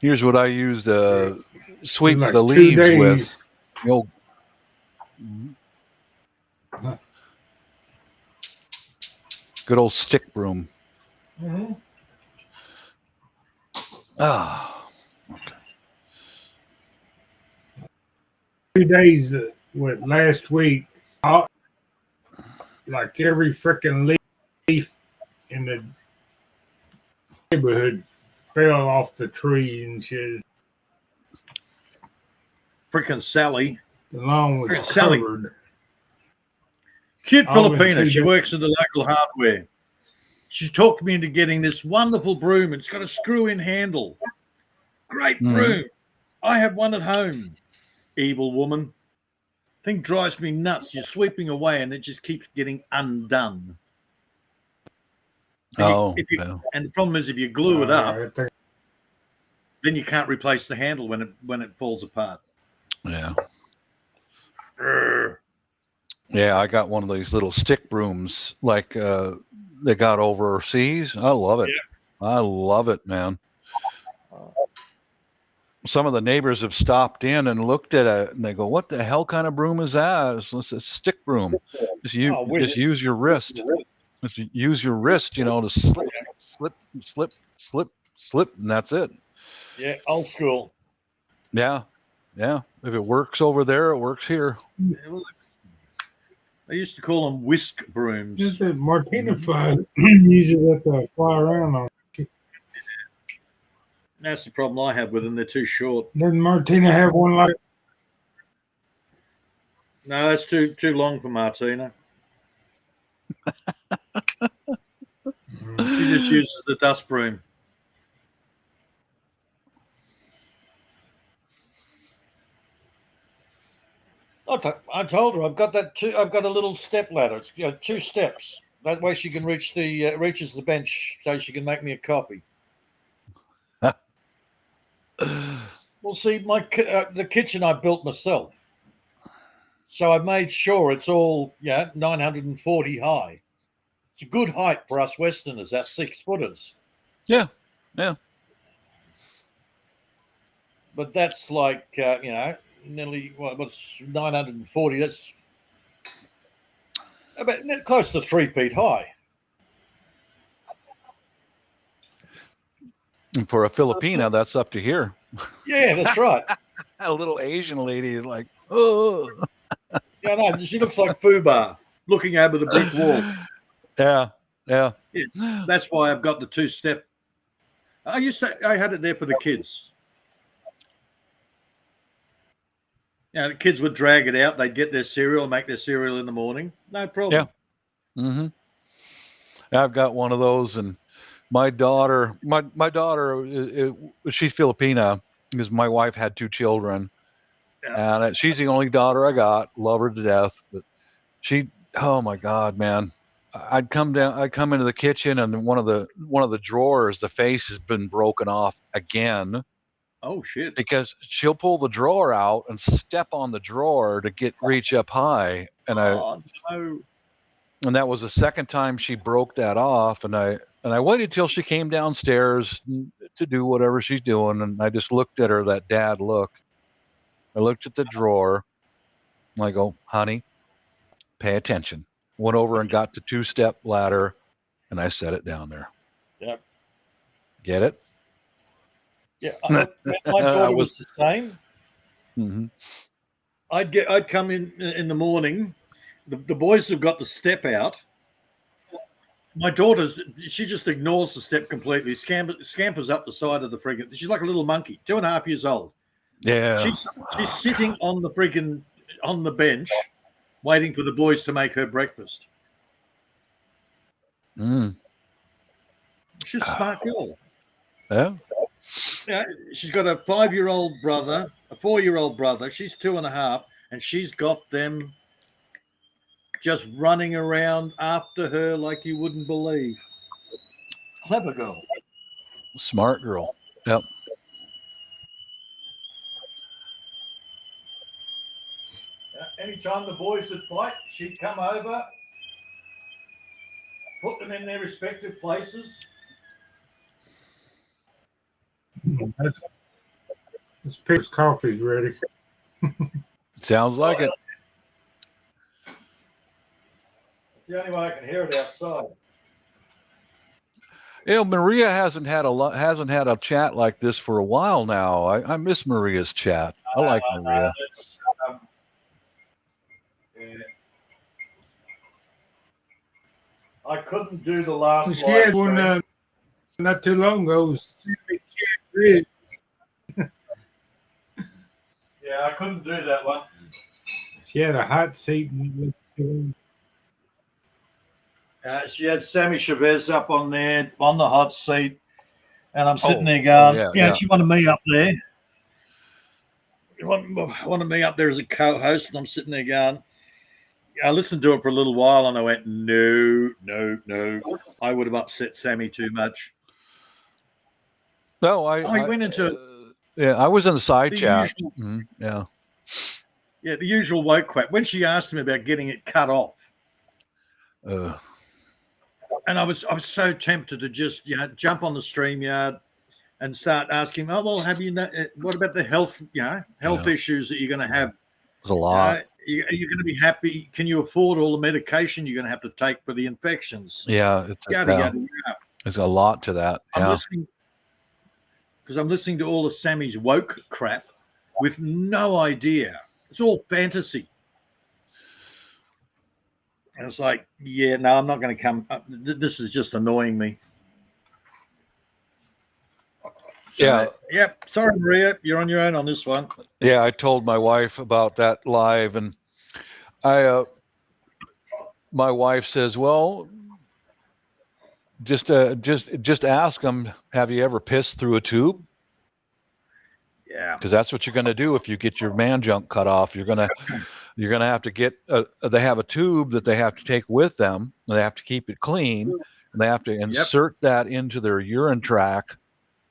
Here's what I used to sweep Like the 2 leaves days. with. The old, good old stick broom. Mm-hmm. Ah. Okay. 2 days, last week, like every freaking leaf in the neighborhood fell off the tree and shit. Freaking Sally. The lawn was Sally. covered. Cute All in Filipina. 2 She days. works at the local hardware. She talked me into getting this wonderful broom. It's got a screw-in handle. Great broom. I have one at home. Evil woman. Thing drives me nuts. You're sweeping away and it just keeps getting undone. And and the problem is if you glue it up, then you can't replace the handle when it falls apart. Yeah. Yeah, I got one of these little stick brooms like they got overseas. I love it. Yeah. I love it, man. Some of the neighbors have stopped in and looked at it and they go, "What the hell kind of broom is that?" It's a stick broom. Just use your wrist. Just use your wrist, to slip, and that's it. Yeah, old school. Yeah. Yeah. If it works over there, it works here. I used to call them whisk brooms. Just that Martina fly usually let the fly around on. That's the problem I have with them. They're too short. Doesn't Martina have one like? No, that's too long for Martina. She just uses the dust broom. I told her I've got a little step ladder. It's 2 steps. That way she can reaches the bench, so she can make me a coffee. Well, see, the kitchen I built myself, so I made sure it's all 940 high. It's a good height for us Westerners. That's 6-footers. Yeah. But that's like nearly what's 940. That's about close to 3 feet high. And for a Filipina, that's up to here. Yeah, that's right. A little Asian lady is like, oh. Yeah, no, she looks like Fubar looking over the brick wall. Yeah. That's why I've got the 2-step. I had it there for the kids. The kids would drag it out. They'd get their cereal, make their cereal in the morning. No problem. Yeah. Mm-hmm. I've got one of those, and my daughter, she's Filipina because my wife had 2 children, and she's the only daughter I got. Love her to death, but oh my God, man, I'd come into the kitchen, and one of the drawers, the face has been broken off again. Oh shit! Because she'll pull the drawer out and step on the drawer to reach up high, and no. And that was the second time she broke that off, and I waited till she came downstairs to do whatever she's doing, and I just looked at her, that dad look. I looked at the drawer, and I go, honey, pay attention. Went over and got the 2-step ladder, and I set it down there. Yep. Get it? Yeah, my daughter was the same. Mm-hmm. I'd come in the morning. The boys have got the step out. My daughter, she just ignores the step completely. Scampers up the side of the friggin'. She's like a little monkey, 2.5 years old. Yeah. She's sitting on the bench, waiting for the boys to make her breakfast. She's a smart girl. Yeah. Yeah, she's got a 5-year-old brother, a 4-year-old brother. She's 2.5, and she's got them just running around after her like you wouldn't believe. Clever girl. Smart girl. Yep. Anytime the boys would fight, she'd come over, put them in their respective places. This pig's coffee's ready. Sounds like it. It's the only way I can hear it outside. You know, Maria hasn't had a chat like this for a while now. I miss Maria's chat. I like Maria. I couldn't do the last. She had one not too long ago. Yeah, I couldn't do that one. She had a hot seat. She had Sammy Chavez up on there on the hot seat, and I'm sitting there going, yeah, she wanted me up there. Wanted me up there as a co-host, and I'm sitting there going, I listened to it for a little while, and I went, no. I would have upset Sammy too much. No, I went into I was in the side chat. Usual, yeah, the usual woke crap. When she asked me about getting it cut off, and I was so tempted to just jump on the StreamYard and start asking, oh well, have you? What about the health issues that you're going to have? There's a lot. You're going to be happy. Can you afford all the medication you're going to have to take for the infections? Yeah, yada. There's a lot to that. Because I'm listening to all of Sammy's woke crap with no idea. It's all fantasy. And it's like, no, I'm not going to come up. This is just annoying me. So, yep. Sorry, Maria. You're on your own on this one. Yeah, I told my wife about that live, and my wife says, well, just ask them, have you ever pissed through a tube? Yeah. Because that's what you're going to do if you get your man junk cut off. You're going to have to get they have a tube that they have to take with them, and they have to keep it clean, and they have to insert that into their urine tract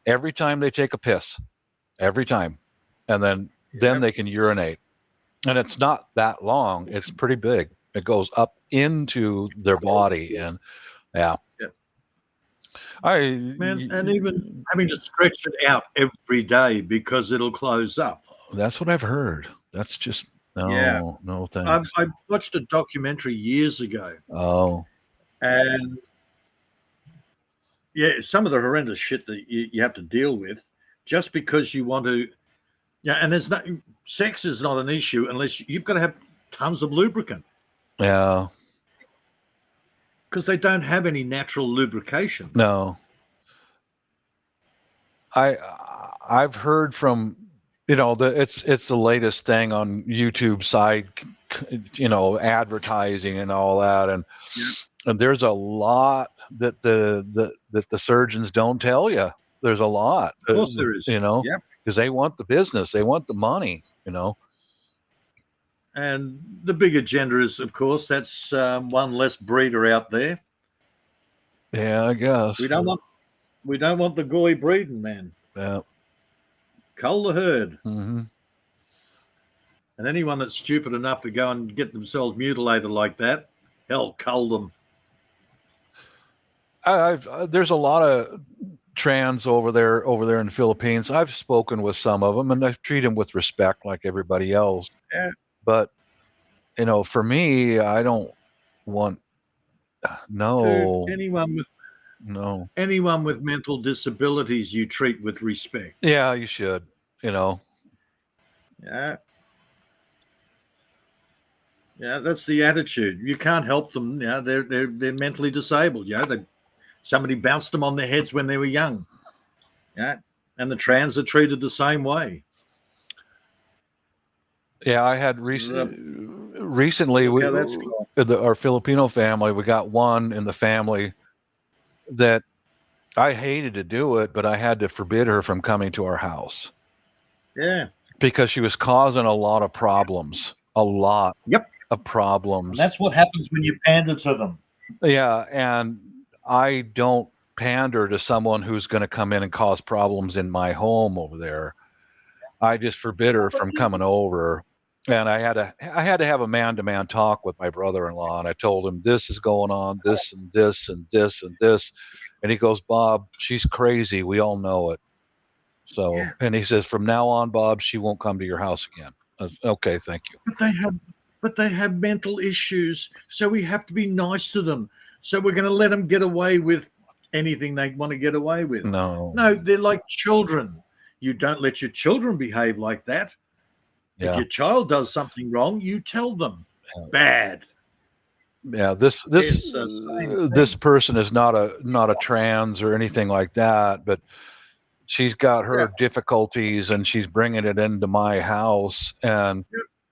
every time they take a piss, every time, and then they can urinate. And it's not that long. It's pretty big. It goes up into their body, and and even having to stretch it out every day because it'll close up. That's what I've heard. That's just no thanks. I watched a documentary years ago. Oh. And some of the horrendous shit that you have to deal with just because you want to. Yeah, and sex is not an issue unless you've got to have tons of lubricant. Yeah. Because they don't have any natural lubrication. No. I've heard from it's the latest thing on YouTube side, advertising and all that, and there's a lot that the surgeons don't tell you. There's a lot. Of course there is. Because they want the business, they want the money. And the big agenda is, of course, that's one less breeder out there. Yeah, I guess. We don't want the goy breeding, man. Yeah. Cull the herd. Mm-hmm. And anyone that's stupid enough to go and get themselves mutilated like that, hell, cull them. There's a lot of trans over there in the Philippines. I've spoken with some of them, and I treat them with respect like everybody else. Yeah. But for me, I don't want Dude, anyone with mental disabilities you treat with respect. Yeah, you should. Yeah. Yeah, that's the attitude. You can't help them. Yeah, they're mentally disabled. Yeah, somebody bounced them on their heads when they were young. Yeah, and the trans are treated the same way. Yeah, I had recently our Filipino family. We got one in the family that I hated to do it, but I had to forbid her from coming to our house. Yeah, because she was causing a lot of problems. A lot. Yep. Of problems. And that's what happens when you pander to them. Yeah, and I don't pander to someone who's going to come in and cause problems in my home over there. I just forbid her from coming over. And I had to have a man-to-man talk with my brother-in-law, and I told him this is going on, this and this and this and this. And he goes, Bob, she's crazy. We all know it. So, and he says, from now on, Bob, she won't come to your house again. Okay, thank you. But they have mental issues, so we have to be nice to them. So we're going to let them get away with anything they want to get away with. No, they're like children. You don't let your children behave like that. Yeah. If your child does something wrong, you tell them. Bad. Yeah, this person is not a trans or anything like that, but she's got her difficulties and she's bringing it into my house. And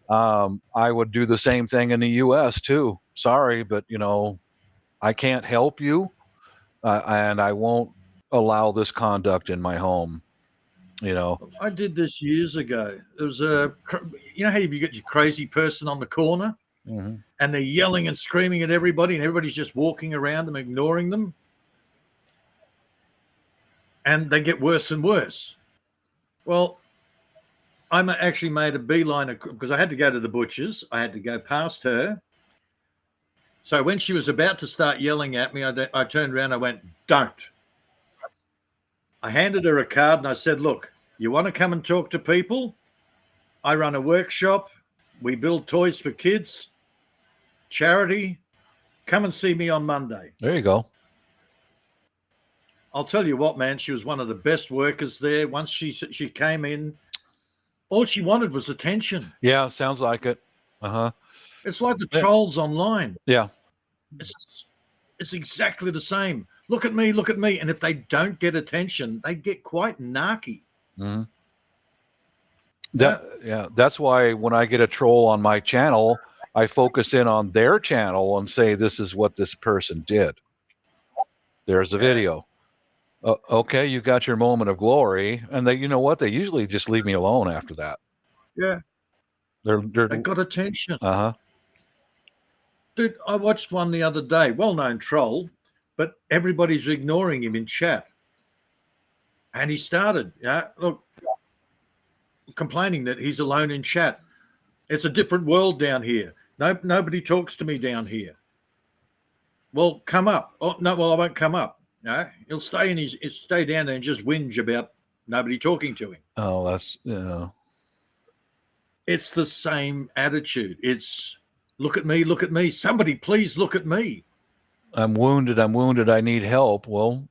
I would do the same thing in the U.S. too. Sorry, but I can't help you, and I won't allow this conduct in my home. I did this years ago. There was how you get your crazy person on the corner, mm-hmm. and they're yelling and screaming at everybody, and everybody's just walking around them, ignoring them, and they get worse and worse. Well, I actually made a beeline because I had to go to the butcher's. I had to go past her. So when she was about to start yelling at me, I turned around. I went, "Don't." I handed her a card and I said, "Look, you want to come and talk to people? I run a workshop. We build toys for kids. Charity. Come and see me on Monday." There you go. I'll tell you what, man. She was one of the best workers there. Once she came in, all she wanted was attention. Yeah, sounds like it. Uh-huh. It's like the trolls online. Yeah. It's exactly the same. Look at me, look at me. And if they don't get attention, they get quite narky. Mm-hmm. That's why when I get a troll on my channel, I focus in on their channel and say, this is what this person did. There's a video. Okay, you got your moment of glory. And they usually just leave me alone after that. Yeah. They got attention. Uh-huh. Dude, I watched one the other day, well-known troll, but everybody's ignoring him in chat. And he started, complaining that he's alone in chat. It's a different world down here. Nobody talks to me down here. Well, come up. Oh, no, well, I won't come up. No, he'll stay down there and just whinge about nobody talking to him. Oh, that's It's the same attitude. It's look at me. Somebody please look at me. I'm wounded. I need help. Well,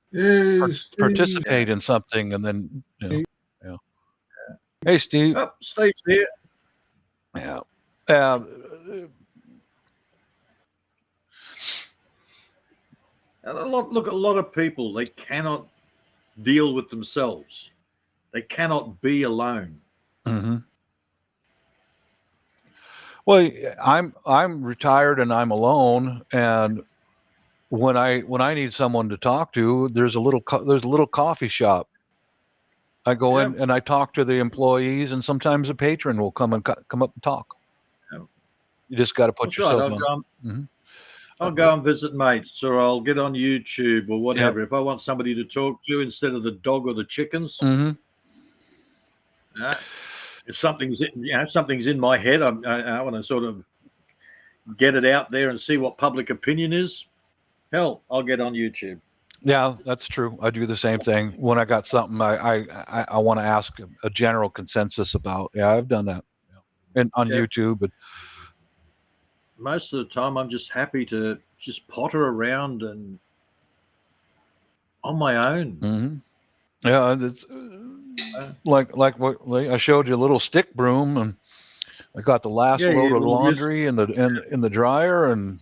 participate in something and then yeah. Hey, Steve. Oh, Steve's here. Yeah. A lot of people, they cannot deal with themselves. They cannot be alone. Mm-hmm. Well, I'm retired and I'm alone, and when I need someone to talk to, there's a little coffee shop. I go in and I talk to the employees, and sometimes a patron will come up and talk. You just got to put That's right. yourself on. I'll go and visit mates, or I'll get on YouTube or whatever. If I want somebody to talk to instead of the dog or the chickens, if something's in my head, I want to sort of get it out there and see what public opinion is. Hell, I'll get on YouTube. Yeah, that's true. I do the same thing. When I got something I want to ask a general consensus about. Yeah, I've done that, and on YouTube. But most of the time, I'm just happy to just potter around and on my own. Yeah, it's like what I showed you, a little stick broom, and I got the last load of laundry in the dryer, and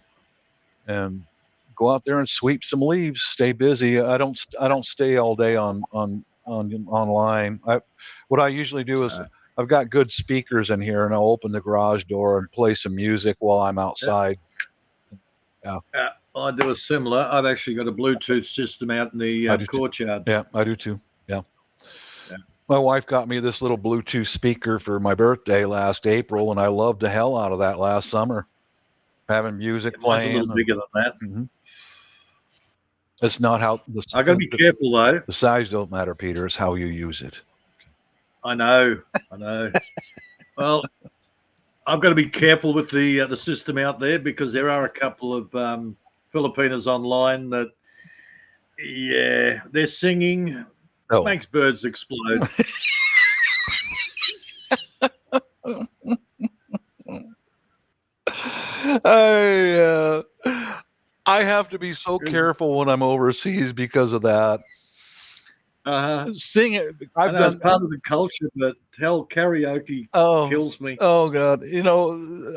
go out there and sweep some leaves. Stay busy. I don't stay all day online. What I usually do is I've got good speakers in here, and I'll open the garage door and play some music while I'm outside. Yeah. I do a similar. I've actually got a Bluetooth system out in the courtyard. Yeah, I do too. Yeah. My wife got me this little Bluetooth speaker for my birthday last April, and I loved the hell out of that last summer. Having music playing. Mine's a little bigger than that. It's not how I got to be careful though. The size don't matter, Peter. It's how you use it. I know. Well, I've got to be careful with the system out there, because there are a couple of Filipinos online that, they're singing, makes birds explode. I have to be so careful when I'm overseas because of that. Sing it. I've done part of the culture, but hell, karaoke kills me. Oh God,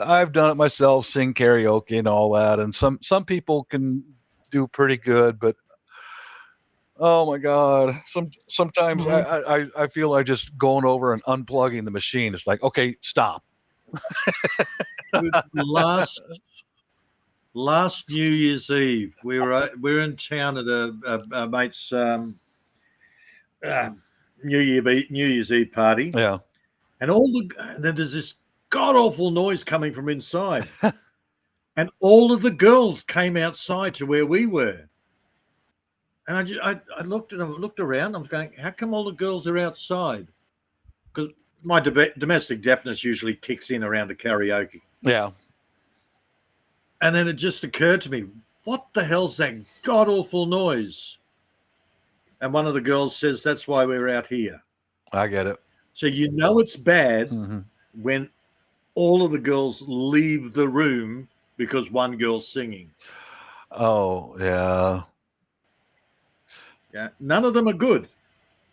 I've done it myself, sing karaoke and all that, and some people can do pretty good, but oh my God, sometimes I feel like just going over and unplugging the machine. It's like, okay, stop. Last New Year's Eve, we're in town at a mate's New Year's Eve party. Yeah, and then there's this god awful noise coming from inside, and all of the girls came outside to where we were, and I looked around. I'm going, how come all the girls are outside? Because my domestic deafness usually kicks in around the karaoke. Yeah. And then it just occurred to me, what the hell's that god awful noise? And one of the girls says, that's why we're out here. I get it. So it's bad when all of the girls leave the room because one girl's singing. Oh, yeah. Yeah. None of them are good.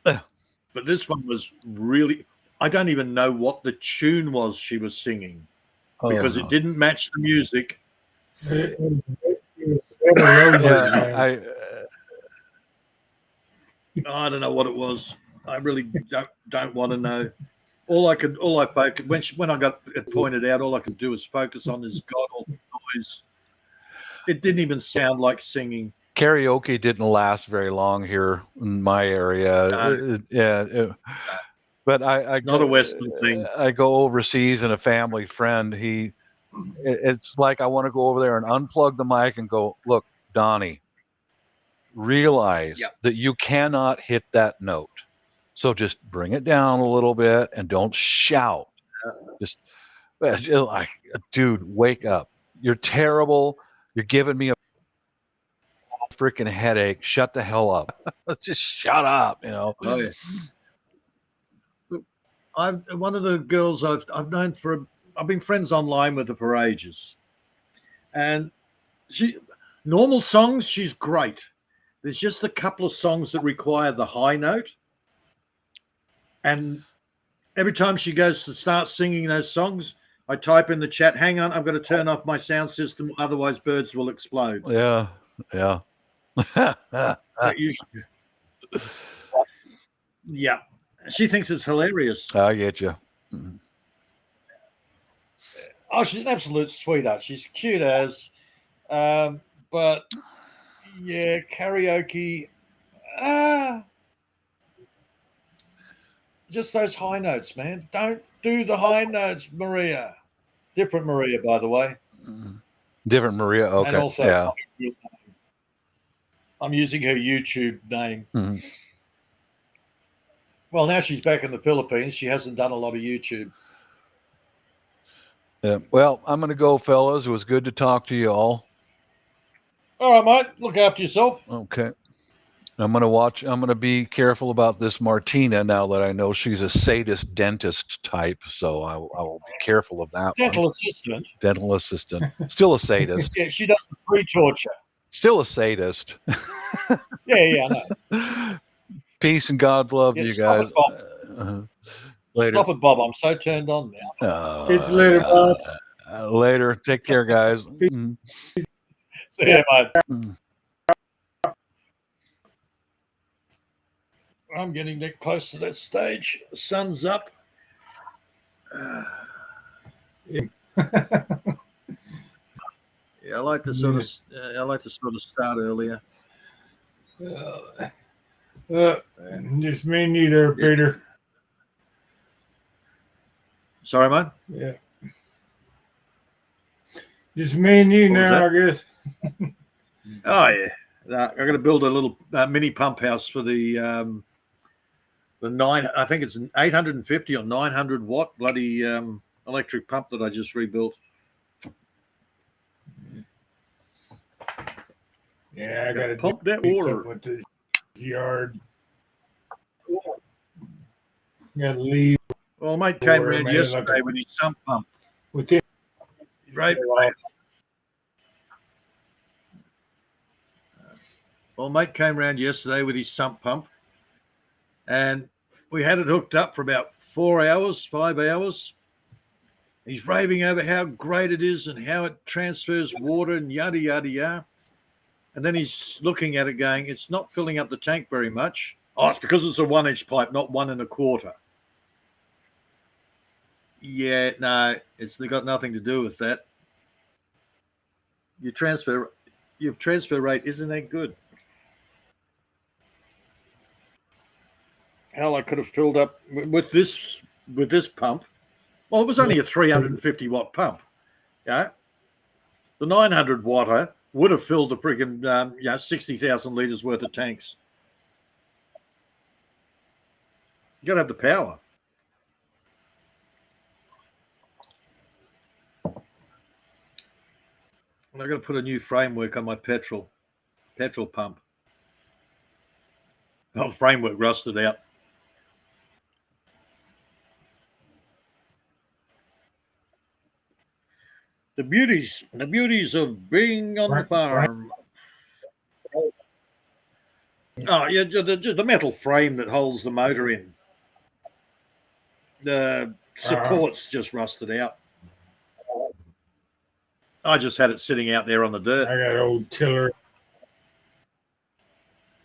But this one was really, I don't even know what the tune was she was singing, because it didn't match the music. I don't know what it was. I really don't want to know. When I got it pointed out, all I could do was focus on this god awful noise. It didn't even sound like singing. Karaoke didn't last very long here in my area. But I not a Western thing. I go overseas, and a family friend, it's like I want to go over there and unplug the mic and go, look, Donnie, realize that you cannot hit that note. So just bring it down a little bit and don't shout. Just like, dude, wake up. You're terrible. You're giving me a freaking headache. Shut the hell up. Just shut up, Oh, yeah. One of the girls I've known I've been friends online with her for ages, and normal songs, she's great. There's just a couple of songs that require the high note, and every time she goes to start singing those songs, I type in the chat, hang on, I'm going to turn off my sound system, otherwise birds will explode. Yeah. Yeah. She thinks it's hilarious. I get you. Oh, she's an absolute sweetheart. She's cute as, but yeah, karaoke. Just those high notes, man. Don't do the high notes, Maria. Different Maria, by the way. Different Maria. Okay. And also, yeah. I'm using her YouTube name. Mm-hmm. Well, now she's back in the Philippines. She hasn't done a lot of YouTube. Yeah. Well, I'm going to go, fellas. It was good to talk to you all. All right, mate. Look after yourself. Okay. I'm going to be careful about this Martina now that I know she's a sadist dentist type. So I will be careful of that Dental one. assistant. Dental assistant. Still a sadist. Yeah, she does the pre-torture. Still a sadist. Yeah, I know. Peace and God's love to you guys. Later. Stop it, Bob. I'm so turned on now. Catch you later, Bob. Later. Take care, guys. See ya, mate. I'm getting that close to that stage. Sun's up. Yeah, I like to sort of start earlier. Just me and you there, Peter. Sorry, mate? Yeah. Just me and you now, I guess. Oh, yeah. I'm going to build a little mini pump house for the I think it's an 850 or 900 watt bloody electric pump that I just rebuilt. Yeah, I got to pump that water with the yard. Got to leave. Well, mate came around yesterday with his sump pump. With him. Right. Well, mate came around yesterday with his sump pump, and we had it hooked up for about 4 hours, 5 hours. He's raving over how great it is and how it transfers water and yada, yada, yada. And then he's looking at it going, it's not filling up the tank very much. Oh, it's because it's a 1-inch pipe, not 1 1/4. Yeah, no, it's got nothing to do with that. Your transfer rate isn't that good. Hell, I could have filled up with this pump. Well, it was only a 350 watt pump. Yeah, the 900 watter would have filled the friggin' 60,000 liters worth of tanks. You got to have the power. And I've got to put a new framework on my petrol pump. Oh, framework rusted out. The beauties of being on the farm. Oh, yeah, just the metal frame that holds the motor in. The support's just rusted out. I just had it sitting out there on the dirt. I got an old tiller.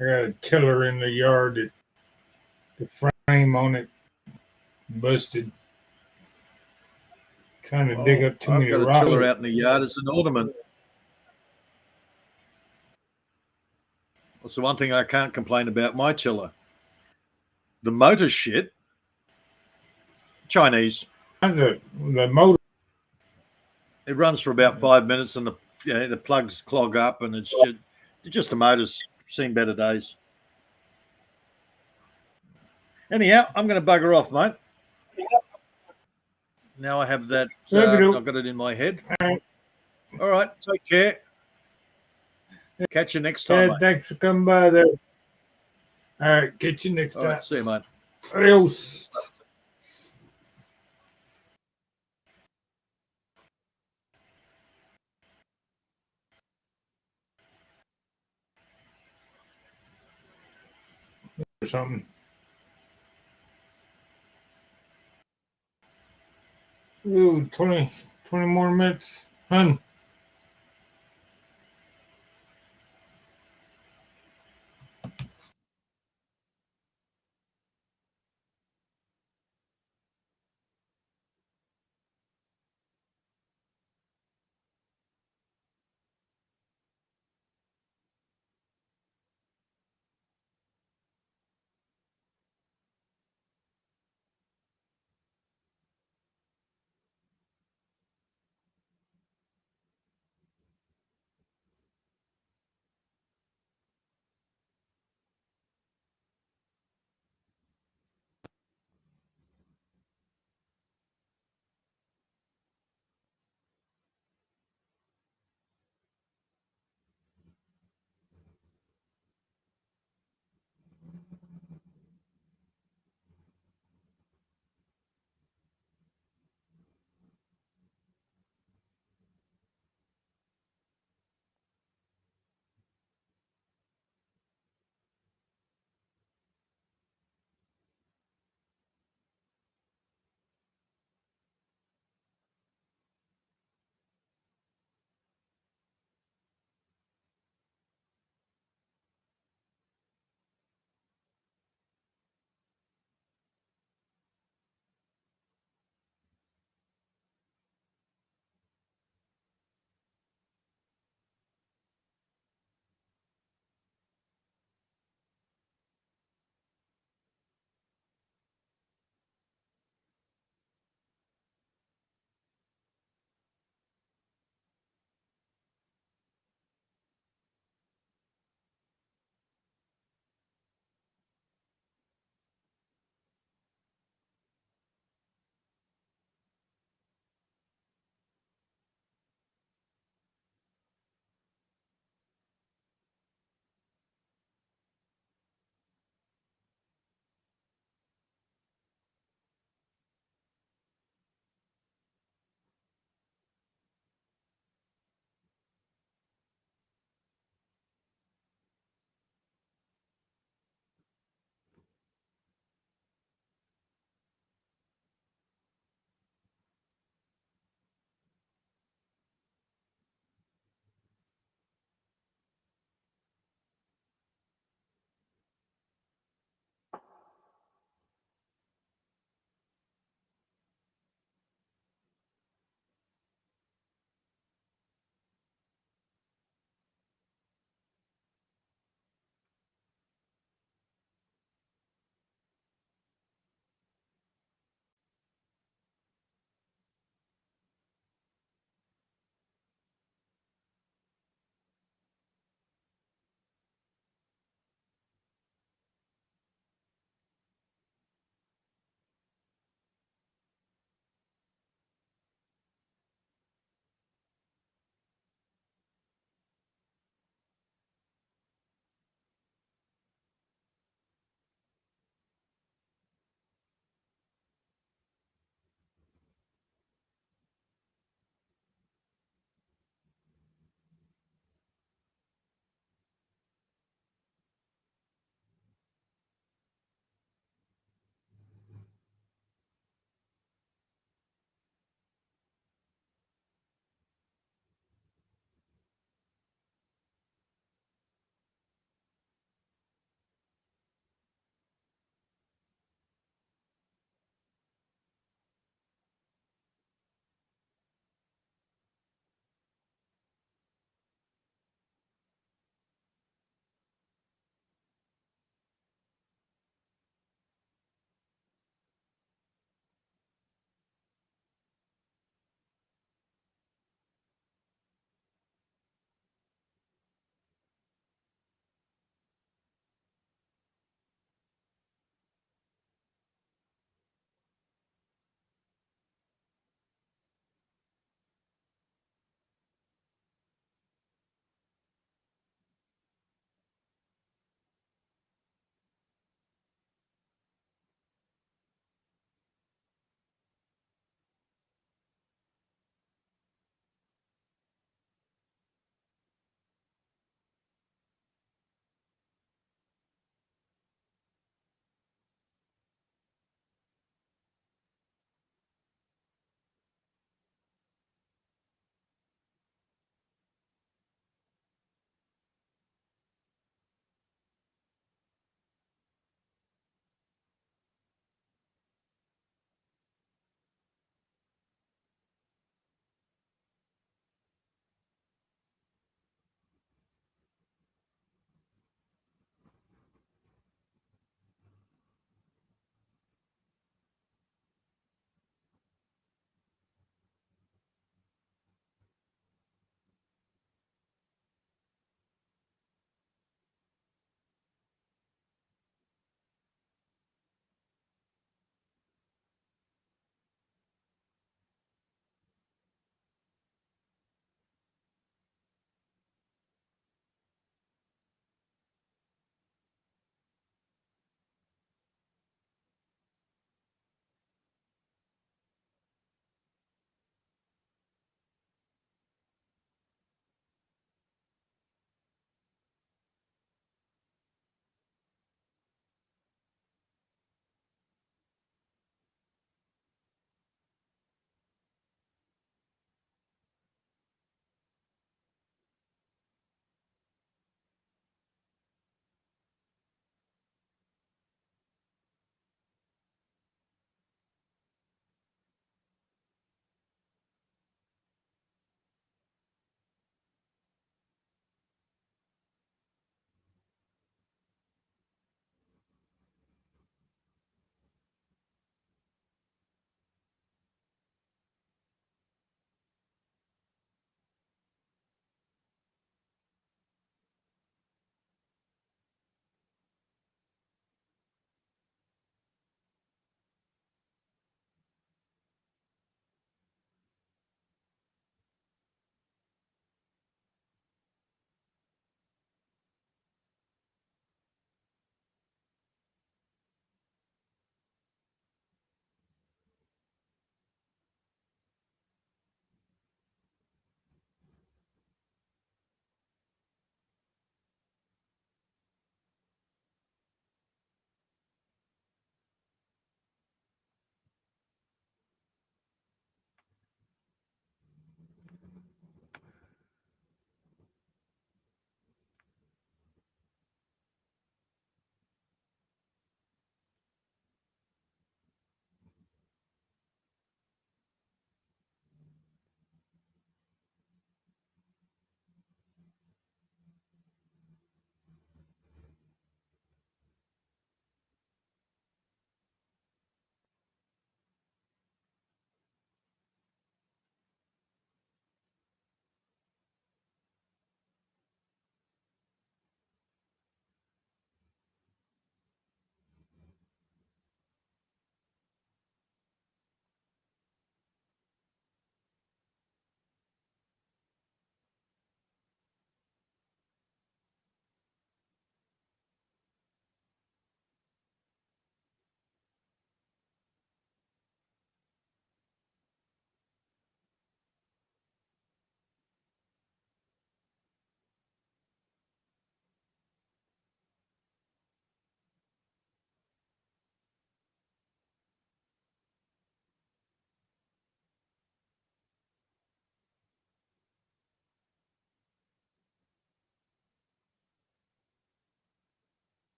I got a tiller in the yard that the frame on it busted. Trying to dig up too many rocks. I've got a tiller out in the yard. It's an ornament. That's the one thing I can't complain about my tiller. The motor shit. Chinese. The motor. It runs for about 5 minutes, and the plugs clog up, and it's just the motor's seen better days. Anyhow, I'm going to bugger off, mate. Now I have that. I've got it in my head. All right, take care. Catch you next time. Mate. Thanks for coming by there. All right, catch you next time. All right, see you, mate. Adios. Or something. Ooh, 20 more minutes. Hun.